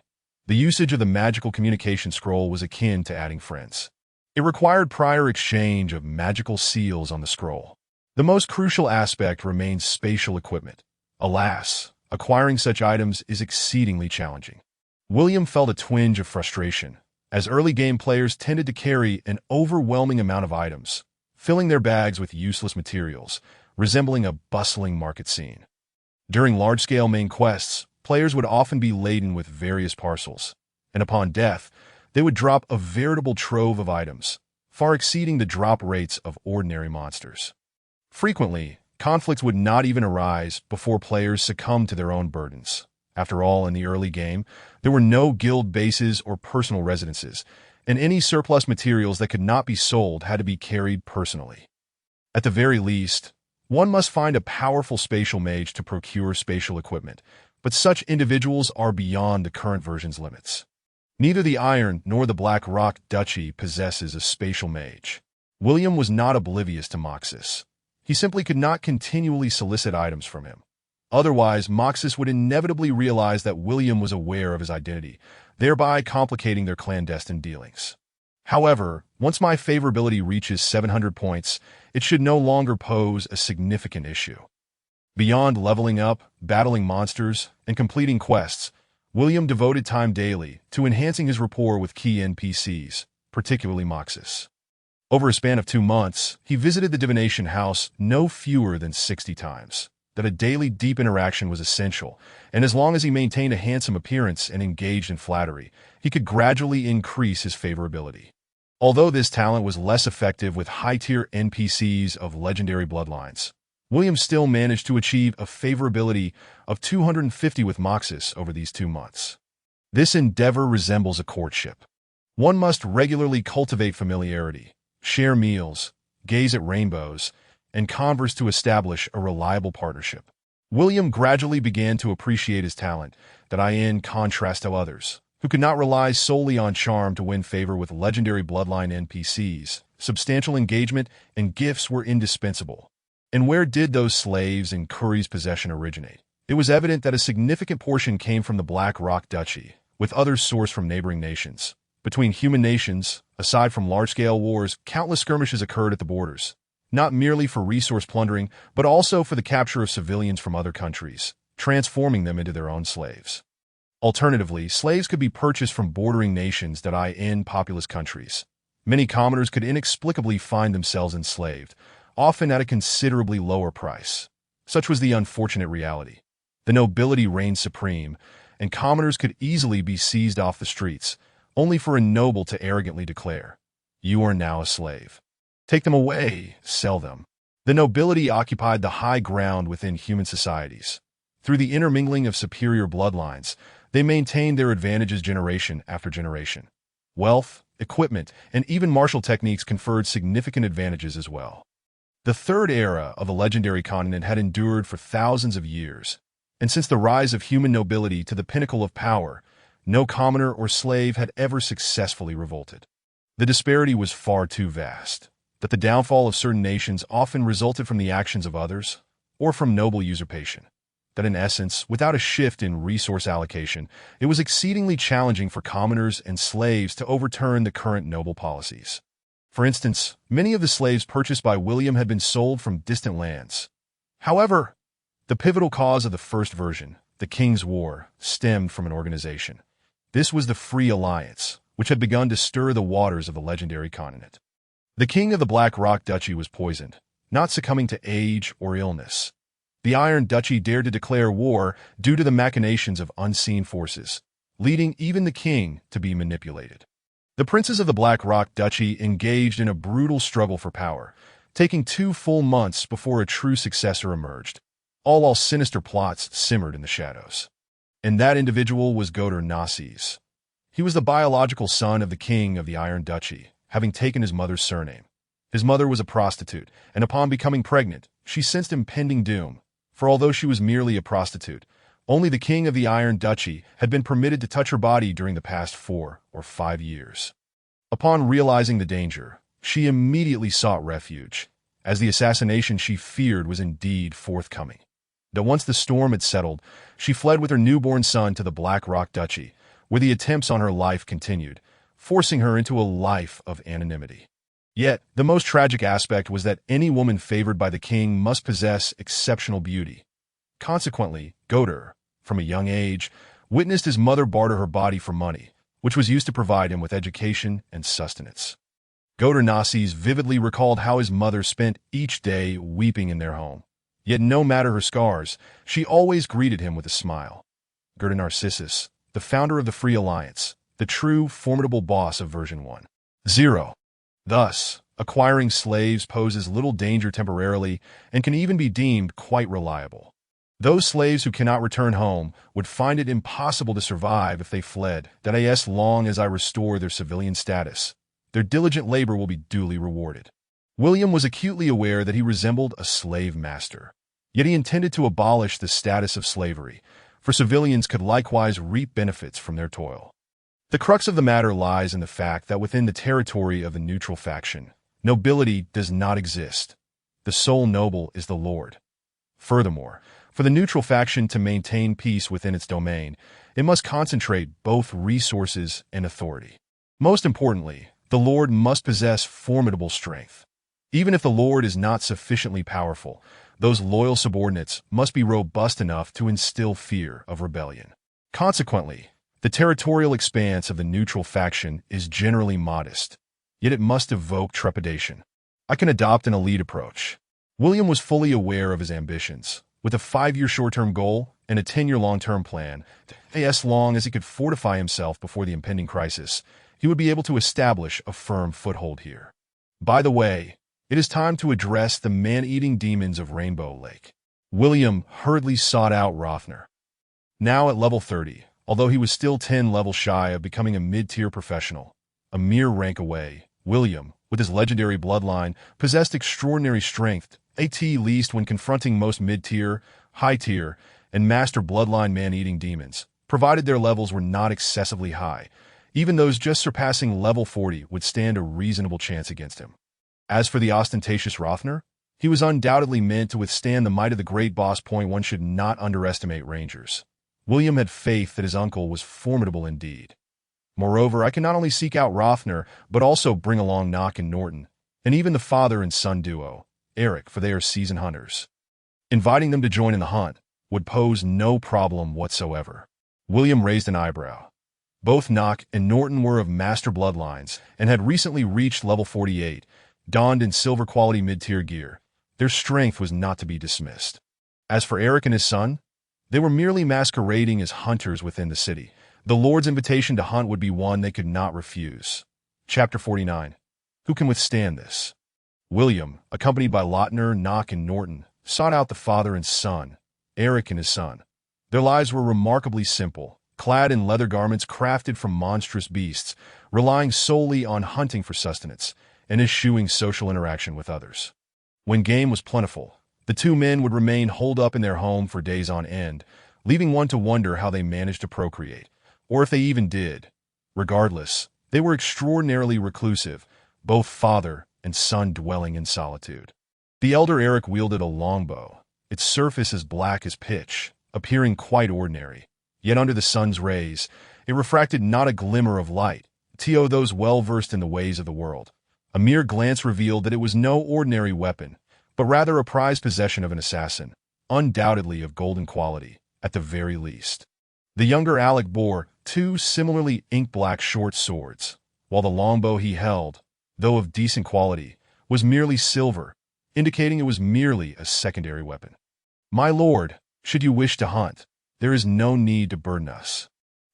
Speaker 1: The usage of the magical communication scroll was akin to adding friends. It required prior exchange of magical seals on the scroll. The most crucial aspect remains spatial equipment. Alas, acquiring such items is exceedingly challenging. William felt a twinge of frustration, as early game players tended to carry an overwhelming amount of items, filling their bags with useless materials, resembling a bustling market scene. During large-scale main quests, players would often be laden with various parcels, and upon death, they would drop a veritable trove of items, far exceeding the drop rates of ordinary monsters. Frequently, conflicts would not even arise before players succumbed to their own burdens. After all, in the early game, there were no guild bases or personal residences, and any surplus materials that could not be sold had to be carried personally. At the very least, one must find a powerful spatial mage to procure spatial equipment, but such individuals are beyond the current version's limits. Neither the Iron nor the Black Rock Duchy possesses a spatial mage. William was not oblivious to Moxis. He simply could not continually solicit items from him. Otherwise, Moxis would inevitably realize that William was aware of his identity, thereby complicating their clandestine dealings. However, once my favorability reaches 700 points, it should no longer pose a significant issue. Beyond leveling up, battling monsters, and completing quests, William devoted time daily to enhancing his rapport with key NPCs, particularly Moxis. Over a span of 2 months, he visited the divination house no fewer than 60 times. That a daily deep interaction was essential, and as long as he maintained a handsome appearance and engaged in flattery, he could gradually increase his favorability. Although this talent was less effective with high-tier NPCs of legendary bloodlines, William still managed to achieve a favorability of 250 with Moxis over these 2 months. This endeavor resembles a courtship. One must regularly cultivate familiarity, share meals, gaze at rainbows, and converse to establish a reliable partnership. William gradually began to appreciate his talent, in contrast to others, who could not rely solely on charm to win favor with legendary bloodline NPCs. Substantial engagement and gifts were indispensable. And where did those slaves in Curry's possession originate? It was evident that a significant portion came from the Black Rock Duchy, with others sourced from neighboring nations. Between human nations, aside from large-scale wars, countless skirmishes occurred at the borders, not merely for resource plundering, but also for the capture of civilians from other countries, transforming them into their own slaves. Alternatively, slaves could be purchased from bordering nations in populous countries. Many commoners could inexplicably find themselves enslaved, often at a considerably lower price. Such was the unfortunate reality. The nobility reigned supreme, and commoners could easily be seized off the streets, only for a noble to arrogantly declare, "You are now a slave. Take them away, sell them." The nobility occupied the high ground within human societies. Through the intermingling of superior bloodlines, they maintained their advantages generation after generation. Wealth, equipment, and even martial techniques conferred significant advantages as well. The third era of the legendary continent had endured for thousands of years, and since the rise of human nobility to the pinnacle of power, no commoner or slave had ever successfully revolted. The disparity was far too vast, that the downfall of certain nations often resulted from the actions of others, or from noble usurpation. That in essence, without a shift in resource allocation, it was exceedingly challenging for commoners and slaves to overturn the current noble policies. For instance, many of the slaves purchased by William had been sold from distant lands. However, the pivotal cause of the first version, the King's War, stemmed from an organization. This was the Free Alliance, which had begun to stir the waters of the legendary continent. The king of the Black Rock Duchy was poisoned, not succumbing to age or illness. The Iron Duchy dared to declare war due to the machinations of unseen forces, leading even the king to be manipulated. The princes of the Black Rock Duchy engaged in a brutal struggle for power, taking 2 full months before a true successor emerged, all while sinister plots simmered in the shadows. And that individual was Goder Nasses. He was the biological son of the king of the Iron Duchy, having taken his mother's surname. His mother was a prostitute, and upon becoming pregnant, she sensed impending doom, for although she was merely a prostitute, only the king of the Iron Duchy had been permitted to touch her body during the past 4 or 5 years. Upon realizing the danger, she immediately sought refuge, as the assassination she feared was indeed forthcoming. But once the storm had settled, she fled with her newborn son to the Black Rock Duchy, where the attempts on her life continued, forcing her into a life of anonymity. Yet, the most tragic aspect was that any woman favored by the king must possess exceptional beauty. Consequently, Goder, from a young age, witnessed his mother barter her body for money, which was used to provide him with education and sustenance. Goder Nasses vividly recalled how his mother spent each day weeping in their home. Yet no matter her scars, she always greeted him with a smile. Goder Narcissus, the founder of the Free Alliance, the true, formidable boss of version 1.0. Thus, acquiring slaves poses little danger temporarily and can even be deemed quite reliable. Those slaves who cannot return home would find it impossible to survive if they fled, that as long as I restore their civilian status, their diligent labor will be duly rewarded. William was acutely aware that he resembled a slave master, yet he intended to abolish the status of slavery, for civilians could likewise reap benefits from their toil. The crux of the matter lies in the fact that within the territory of the neutral faction, nobility does not exist. The sole noble is the Lord. Furthermore, for the neutral faction to maintain peace within its domain, it must concentrate both resources and authority. Most importantly, the Lord must possess formidable strength. Even if the Lord is not sufficiently powerful, those loyal subordinates must be robust enough to instill fear of rebellion. Consequently, the territorial expanse of the neutral faction is generally modest, yet it must evoke trepidation. I can adopt an elite approach. William was fully aware of his ambitions, with a 5-year short-term goal and a 10-year long-term plan. As long as he could fortify himself before the impending crisis, he would be able to establish a firm foothold here. By the way, it is time to address the man-eating demons of Rainbow Lake. William hurriedly sought out Rothner. Now at level 30, although he was still 10 levels shy of becoming a mid-tier professional, a mere rank away, William, with his legendary bloodline, possessed extraordinary strength, at least when confronting most mid-tier, high-tier, and master bloodline man-eating demons, provided their levels were not excessively high. Even those just surpassing level 40 would stand a reasonable chance against him. As for the ostentatious Rothner, he was undoubtedly meant to withstand the might of the great boss. One should not underestimate rangers. William had faith that his uncle was formidable indeed. Moreover, I can not only seek out Rothner, but also bring along Nock and Norton, and even the father and son duo, Eric, for they are seasoned hunters. Inviting them to join in the hunt would pose no problem whatsoever. William raised an eyebrow. Both Nock and Norton were of master bloodlines and had recently reached level 48, donned in silver-quality mid-tier gear. Their strength was not to be dismissed. As for Eric and his son, they were merely masquerading as hunters within the city. The Lord's invitation to hunt would be one they could not refuse. Chapter 49. Who can withstand this? William, accompanied by Lochner, Nock, and Norton, sought out the father and son, Eric and his son. Their lives were remarkably simple, clad in leather garments crafted from monstrous beasts, relying solely on hunting for sustenance, and eschewing social interaction with others. When game was plentiful, the two men would remain holed up in their home for days on end, leaving one to wonder how they managed to procreate, or if they even did. Regardless, they were extraordinarily reclusive, both father and son dwelling in solitude. The elder Eric wielded a longbow, its surface as black as pitch, appearing quite ordinary. Yet under the sun's rays, it refracted not a glimmer of light. To those well-versed in the ways of the world, a mere glance revealed that it was no ordinary weapon, but rather a prized possession of an assassin, undoubtedly of golden quality, at the very least. The younger Alec bore 2 similarly ink-black short swords, while the longbow he held, though of decent quality, was merely silver, indicating it was merely a secondary weapon. My lord, should you wish to hunt, there is no need to burden us.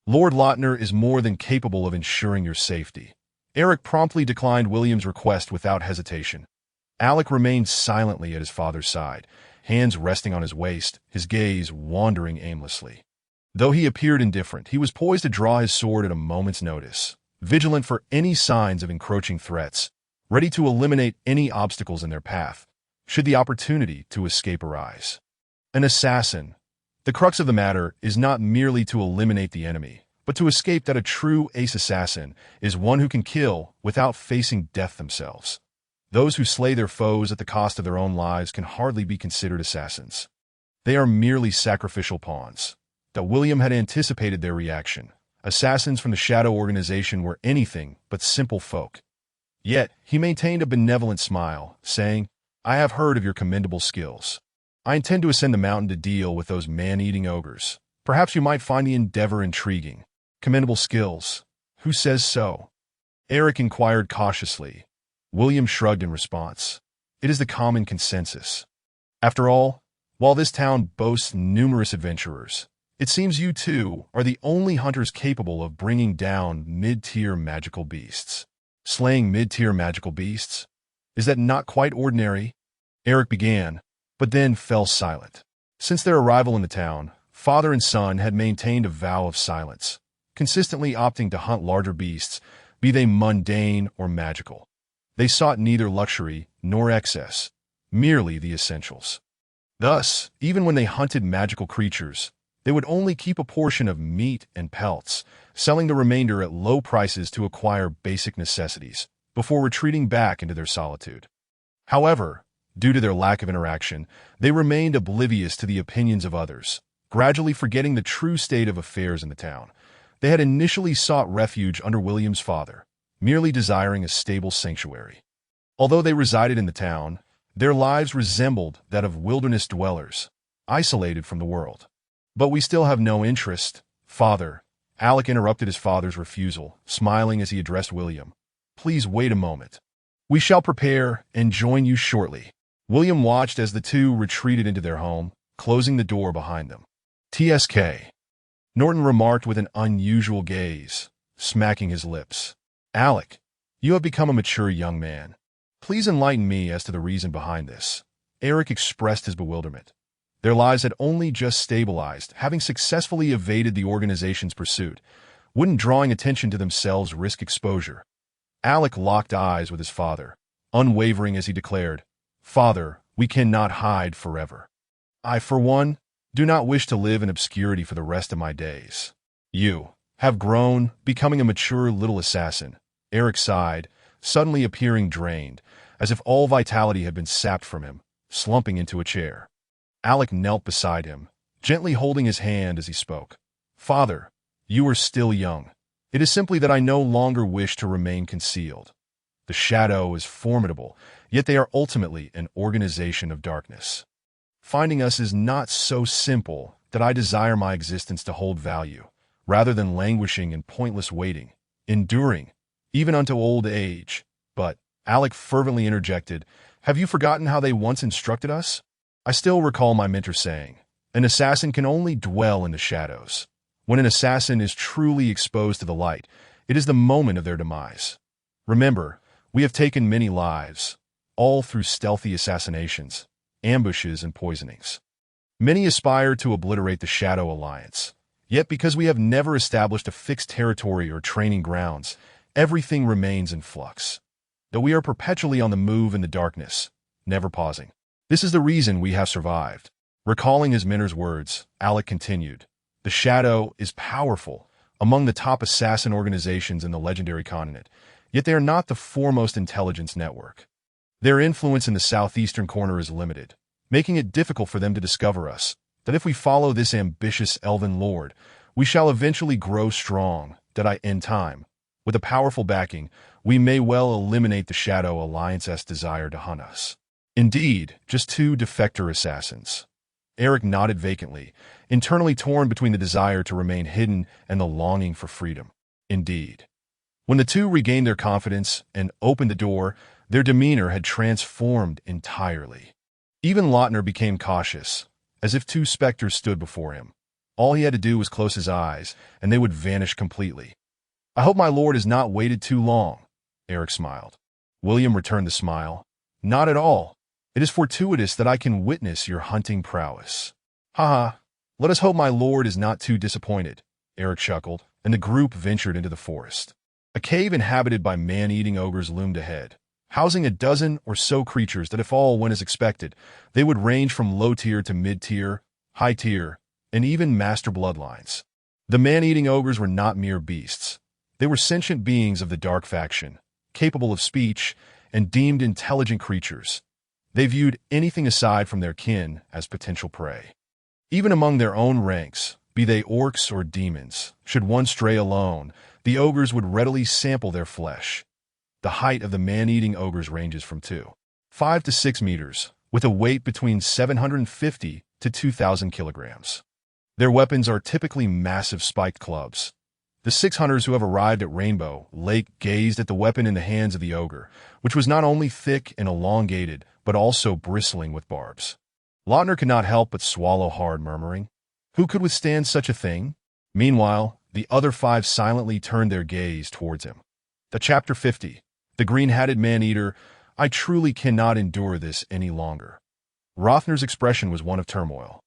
Speaker 1: Lord Lochner is more than capable of ensuring your safety. Eric promptly declined William's request without hesitation. Alec remained silently at his father's side, hands resting on his waist, his gaze wandering aimlessly. Though he appeared indifferent, he was poised to draw his sword at a moment's notice, vigilant for any signs of encroaching threats, ready to eliminate any obstacles in their path, should the opportunity to escape arise. An assassin. The crux of the matter is not merely to eliminate the enemy, but to escape. That a true ace assassin is one who can kill without facing death themselves. Those who slay their foes at the cost of their own lives can hardly be considered assassins. They are merely sacrificial pawns. That William had anticipated their reaction. Assassins from the Shadow Organization were anything but simple folk. Yet, he maintained a benevolent smile, saying, I have heard of your commendable skills. I intend to ascend the mountain to deal with those man-eating ogres. Perhaps you might find the endeavor intriguing. Commendable skills. Who says so? Eric inquired cautiously. William shrugged in response. It is the common consensus. After all, while this town boasts numerous adventurers, it seems you two are the only hunters capable of bringing down mid-tier magical beasts. Slaying mid-tier magical beasts? Is that not quite ordinary? Eric began, but then fell silent. Since their arrival in the town, father and son had maintained a vow of silence, consistently opting to hunt larger beasts, be they mundane or magical. They sought neither luxury nor excess, merely the essentials. Thus, even when they hunted magical creatures, they would only keep a portion of meat and pelts, selling the remainder at low prices to acquire basic necessities, before retreating back into their solitude. However, due to their lack of interaction, they remained oblivious to the opinions of others, gradually forgetting the true state of affairs in the town. They had initially sought refuge under William's father, merely desiring a stable sanctuary. Although they resided in the town, their lives resembled that of wilderness dwellers, isolated from the world. "But we still have no interest, father." Alec interrupted his father's refusal, smiling as he addressed William. "Please wait a moment. We shall prepare and join you shortly." William watched as the two retreated into their home, closing the door behind them. "TSK," Norton remarked with an unusual gaze, smacking his lips. "Alec, you have become a mature young man. Please enlighten me as to the reason behind this." Eric expressed his bewilderment. Their lives had only just stabilized, having successfully evaded the organization's pursuit. Wouldn't drawing attention to themselves risk exposure? Alec locked eyes with his father, unwavering as he declared, "Father, we cannot hide forever. I, for one, do not wish to live in obscurity for the rest of my days." "You have grown, becoming a mature little assassin," Eric sighed, suddenly appearing drained, as if all vitality had been sapped from him, slumping into a chair. Alec knelt beside him, gently holding his hand as he spoke. "Father, you are still young. It is simply that I no longer wish to remain concealed. The shadow is formidable, yet they are ultimately an organization of darkness. Finding us is not so simple that I desire my existence to hold value, rather than languishing in pointless waiting, enduring, even unto old age." "But," Alec fervently interjected, "have you forgotten how they once instructed us? I still recall my mentor saying, 'An assassin can only dwell in the shadows.' When an assassin is truly exposed to the light, it is the moment of their demise. Remember, we have taken many lives, all through stealthy assassinations, ambushes, and poisonings. Many aspire to obliterate the Shadow Alliance. Yet because we have never established a fixed territory or training grounds, everything remains in flux. Though we are perpetually on the move in the darkness, never pausing. This is the reason we have survived." Recalling his mentor's words, Alec continued, "The Shadow is powerful, among the top assassin organizations in the legendary continent, yet they are not the foremost intelligence network. Their influence in the southeastern corner is limited, making it difficult for them to discover us. That if we follow this ambitious elven lord, we shall eventually grow strong, that in time, with a powerful backing, we may well eliminate the Shadow Alliance's desire to hunt us. Indeed, just two defector assassins." Eric nodded vacantly, internally torn between the desire to remain hidden and the longing for freedom. Indeed. When the two regained their confidence and opened the door, their demeanor had transformed entirely. Even Lautner became cautious, as if two specters stood before him. All he had to do was close his eyes, and they would vanish completely. "I hope my lord has not waited too long," Eric smiled. William returned the smile. "Not at all. It is fortuitous that I can witness your hunting prowess." "Haha, let us hope my lord is not too disappointed," Eric chuckled, and the group ventured into the forest. A cave inhabited by man-eating ogres loomed ahead, housing a dozen or so creatures that if all went as expected, they would range from low-tier to mid-tier, high-tier, and even master bloodlines. The man-eating ogres were not mere beasts. They were sentient beings of the dark faction, capable of speech, and deemed intelligent creatures. They viewed anything aside from their kin as potential prey. Even among their own ranks, be they orcs or demons, should one stray alone, the ogres would readily sample their flesh. The height of the man-eating ogres ranges from 2.5 to 6 meters, with a weight between 750 to 2,000 kilograms. Their weapons are typically massive spiked clubs. The 6 hunters who have arrived at Rainbow Lake gazed at the weapon in the hands of the ogre, which was not only thick and elongated, but also bristling with barbs. Lautner could not help but swallow hard, murmuring, "Who could withstand such a thing?" Meanwhile, the other 5 silently turned their gaze towards him. Chapter 50. The Green-Hatted Man-Eater. "I truly cannot endure this any longer." Rothner's expression was one of turmoil.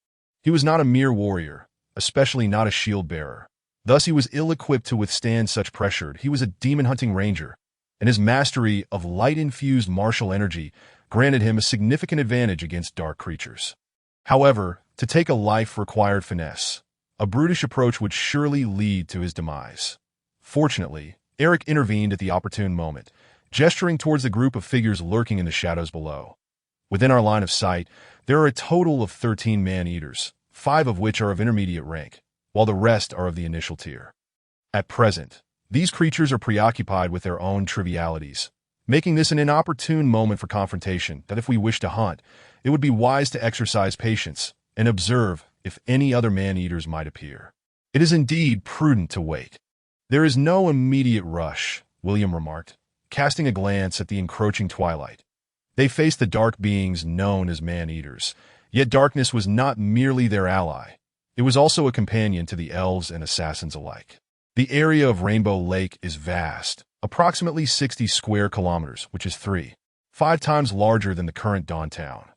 Speaker 1: He was not a mere warrior, especially not a shield-bearer. Thus he was ill-equipped to withstand such pressure. He was a demon-hunting ranger, and his mastery of light-infused martial energy granted him a significant advantage against dark creatures. However, to take a life required finesse. A brutish approach would surely lead to his demise. Fortunately, Eric intervened at the opportune moment, gesturing towards the group of figures lurking in the shadows below. Within our line of sight, there are a total of 13 man-eaters, 5 of which are of intermediate rank, while the rest are of the initial tier. At present, these creatures are preoccupied with their own trivialities, making this an inopportune moment for confrontation that if we wish to hunt, it would be wise to exercise patience and observe if any other man-eaters might appear. It is indeed prudent to wait. There is no immediate rush, William remarked, casting a glance at the encroaching twilight. They faced the dark beings known as man-eaters, yet darkness was not merely their ally. It was also a companion to the elves and assassins alike. The area of Rainbow Lake is vast, approximately 60 square kilometers, which is 5 times larger than the current Dawn Town.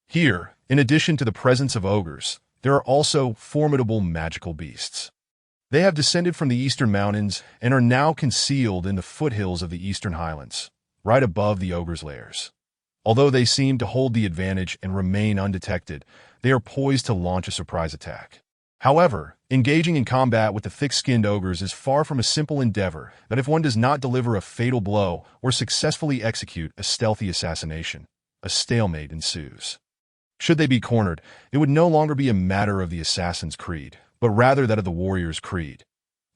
Speaker 1: Here, in addition to the presence of ogres, there are also formidable magical beasts. They have descended from the eastern mountains and are now concealed in the foothills of the eastern highlands, right above the ogres' lairs. Although they seem to hold the advantage and remain undetected, they are poised to launch a surprise attack. However, engaging in combat with the thick-skinned ogres is far from a simple endeavor that if one does not deliver a fatal blow or successfully execute a stealthy assassination, a stalemate ensues. Should they be cornered, it would no longer be a matter of the assassin's creed, but rather that of the warrior's creed.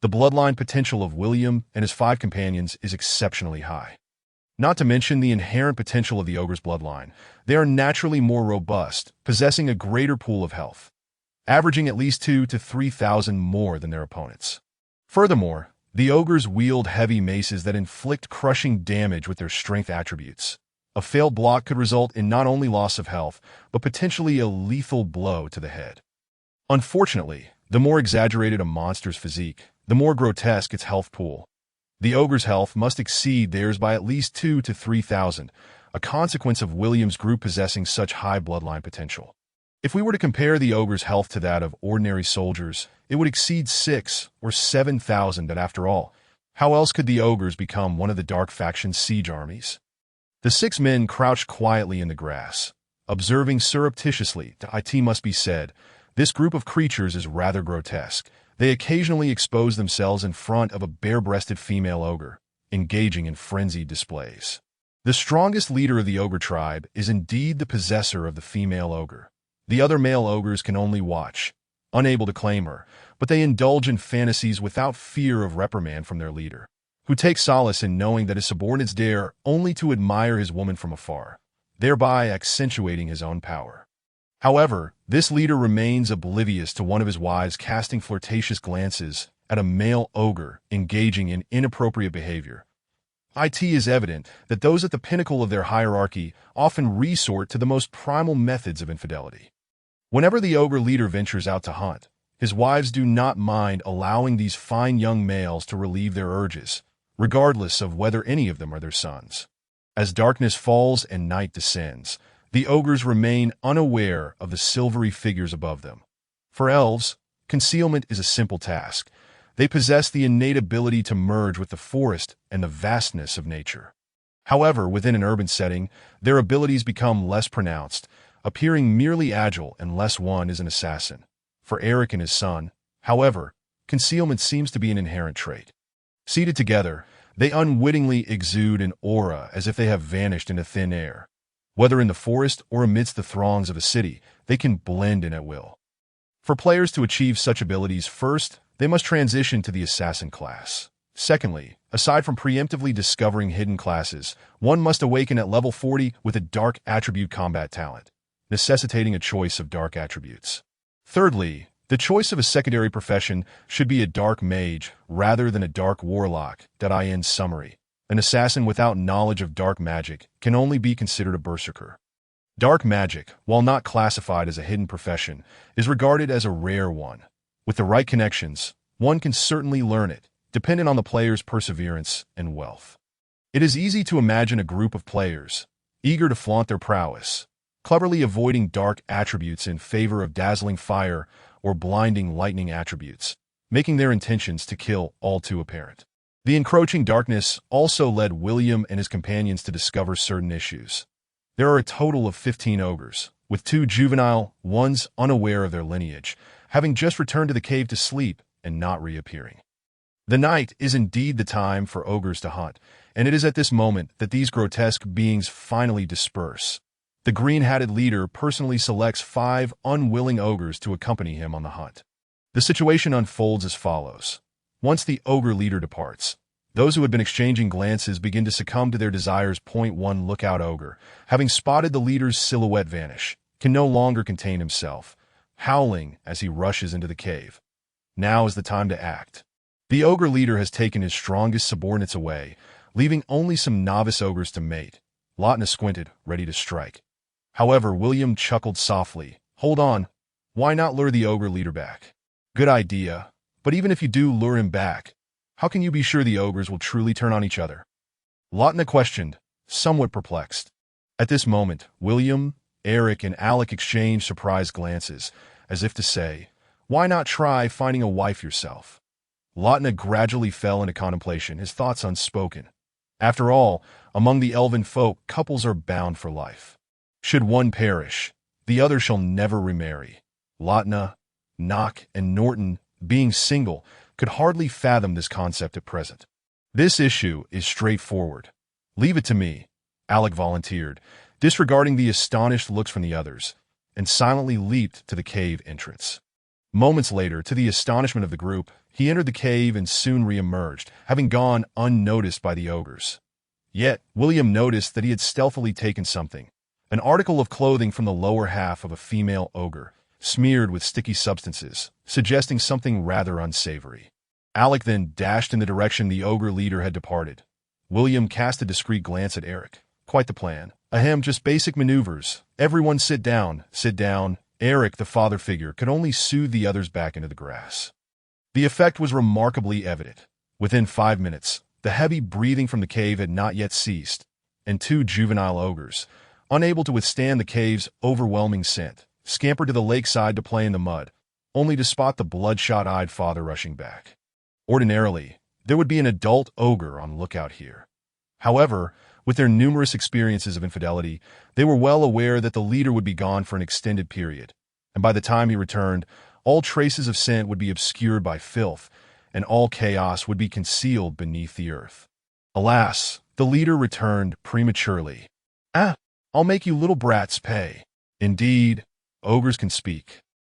Speaker 1: The bloodline potential of William and his 5 companions is exceptionally high. Not to mention the inherent potential of the ogre's bloodline, they are naturally more robust, possessing a greater pool of health, averaging at least 2,000 to 3,000 more than their opponents. Furthermore, the ogres wield heavy maces that inflict crushing damage with their strength attributes. A failed block could result in not only loss of health, but potentially a lethal blow to the head. Unfortunately, the more exaggerated a monster's physique, the more grotesque its health pool. The ogre's health must exceed theirs by at least 2,000 to 3,000, a consequence of William's group possessing such high bloodline potential. If we were to compare the ogre's health to that of ordinary soldiers, it would exceed 6,000 or 7,000, but after all, how else could the ogres become one of the dark faction's siege armies? The 6 men crouched quietly in the grass, observing surreptitiously. It must be said, this group of creatures is rather grotesque. They occasionally expose themselves in front of a bare-breasted female ogre, engaging in frenzied displays. The strongest leader of the ogre tribe is indeed the possessor of the female ogre. The other male ogres can only watch, unable to claim her, but they indulge in fantasies without fear of reprimand from their leader, who takes solace in knowing that his subordinates dare only to admire his woman from afar, thereby accentuating his own power. However, this leader remains oblivious to one of his wives casting flirtatious glances at a male ogre engaging in inappropriate behavior. It is evident that those at the pinnacle of their hierarchy often resort to the most primal methods of infidelity. Whenever the ogre leader ventures out to hunt, his wives do not mind allowing these fine young males to relieve their urges, regardless of whether any of them are their sons. As darkness falls and night descends, the ogres remain unaware of the silvery figures above them. For elves, concealment is a simple task. They possess the innate ability to merge with the forest and the vastness of nature. However, within an urban setting, their abilities become less pronounced, appearing merely agile unless one is an assassin. For Eric and his son, however, concealment seems to be an inherent trait. Seated together, they unwittingly exude an aura as if they have vanished into thin air. Whether in the forest or amidst the throngs of a city, they can blend in at will. For players to achieve such abilities, first, they must transition to the assassin class. Secondly, aside from preemptively discovering hidden classes, one must awaken at level 40 with a dark attribute combat talent, necessitating a choice of dark attributes. Thirdly, the choice of a secondary profession should be a dark mage rather than a dark warlock. In summary, an assassin without knowledge of dark magic can only be considered a berserker. Dark magic, while not classified as a hidden profession, is regarded as a rare one. With the right connections, one can certainly learn it, dependent on the player's perseverance and wealth. It is easy to imagine a group of players, eager to flaunt their prowess, cleverly avoiding dark attributes in favor of dazzling fire or blinding lightning attributes, making their intentions to kill all too apparent. The encroaching darkness also led William and his companions to discover certain issues. There are a total of 15 ogres, with 2 juvenile ones unaware of their lineage, having just returned to the cave to sleep and not reappearing. The night is indeed the time for ogres to hunt, and it is at this moment that these grotesque beings finally disperse. The green-hatted leader personally selects 5 unwilling ogres to accompany him on the hunt. The situation unfolds as follows. Once the ogre leader departs, those who had been exchanging glances begin to succumb to their desires. 1 Lookout ogre, having spotted the leader's silhouette vanish, can no longer contain himself, howling as he rushes into the cave. Now is the time to act. The ogre leader has taken his strongest subordinates away, leaving only some novice ogres to mate. Lautna squinted, ready to strike. However, William chuckled softly. Hold on. Why not lure the ogre leader back? Good idea. But even if you do lure him back, how can you be sure the ogres will truly turn on each other? Lautna questioned, somewhat perplexed. At this moment, William, Eric, and Alec exchanged surprised glances, as if to say, why not try finding a wife yourself? Lautna gradually fell into contemplation, his thoughts unspoken. After all, among the elven folk, couples are bound for life. Should one perish, the other shall never remarry. Lautna, Nock, and Norton, being single, could hardly fathom this concept at present. This issue is straightforward. Leave it to me, Alec volunteered, disregarding the astonished looks from the others, and silently leaped to the cave entrance. Moments later, to the astonishment of the group, he entered the cave and soon re-emerged, having gone unnoticed by the ogres. Yet, William noticed that he had stealthily taken something, an article of clothing from the lower half of a female ogre, smeared with sticky substances, suggesting something rather unsavory. Alec then dashed in the direction the ogre leader had departed. William cast a discreet glance at Eric. Quite the plan. Ahem, just basic maneuvers. Everyone sit down, sit down. Eric, the father figure, could only soothe the others back into the grass. The effect was remarkably evident. Within 5 minutes, the heavy breathing from the cave had not yet ceased, and 2 juvenile ogres, unable to withstand the cave's overwhelming scent, scampered to the lakeside to play in the mud, only to spot the bloodshot-eyed father rushing back. Ordinarily, there would be an adult ogre on lookout here. However, with their numerous experiences of infidelity, they were well aware that the leader would be gone for an extended period, and by the time he returned, all traces of scent would be obscured by filth, and all chaos would be concealed beneath the earth. Alas, the leader returned prematurely. I'll make you little brats pay. Indeed, ogres can speak.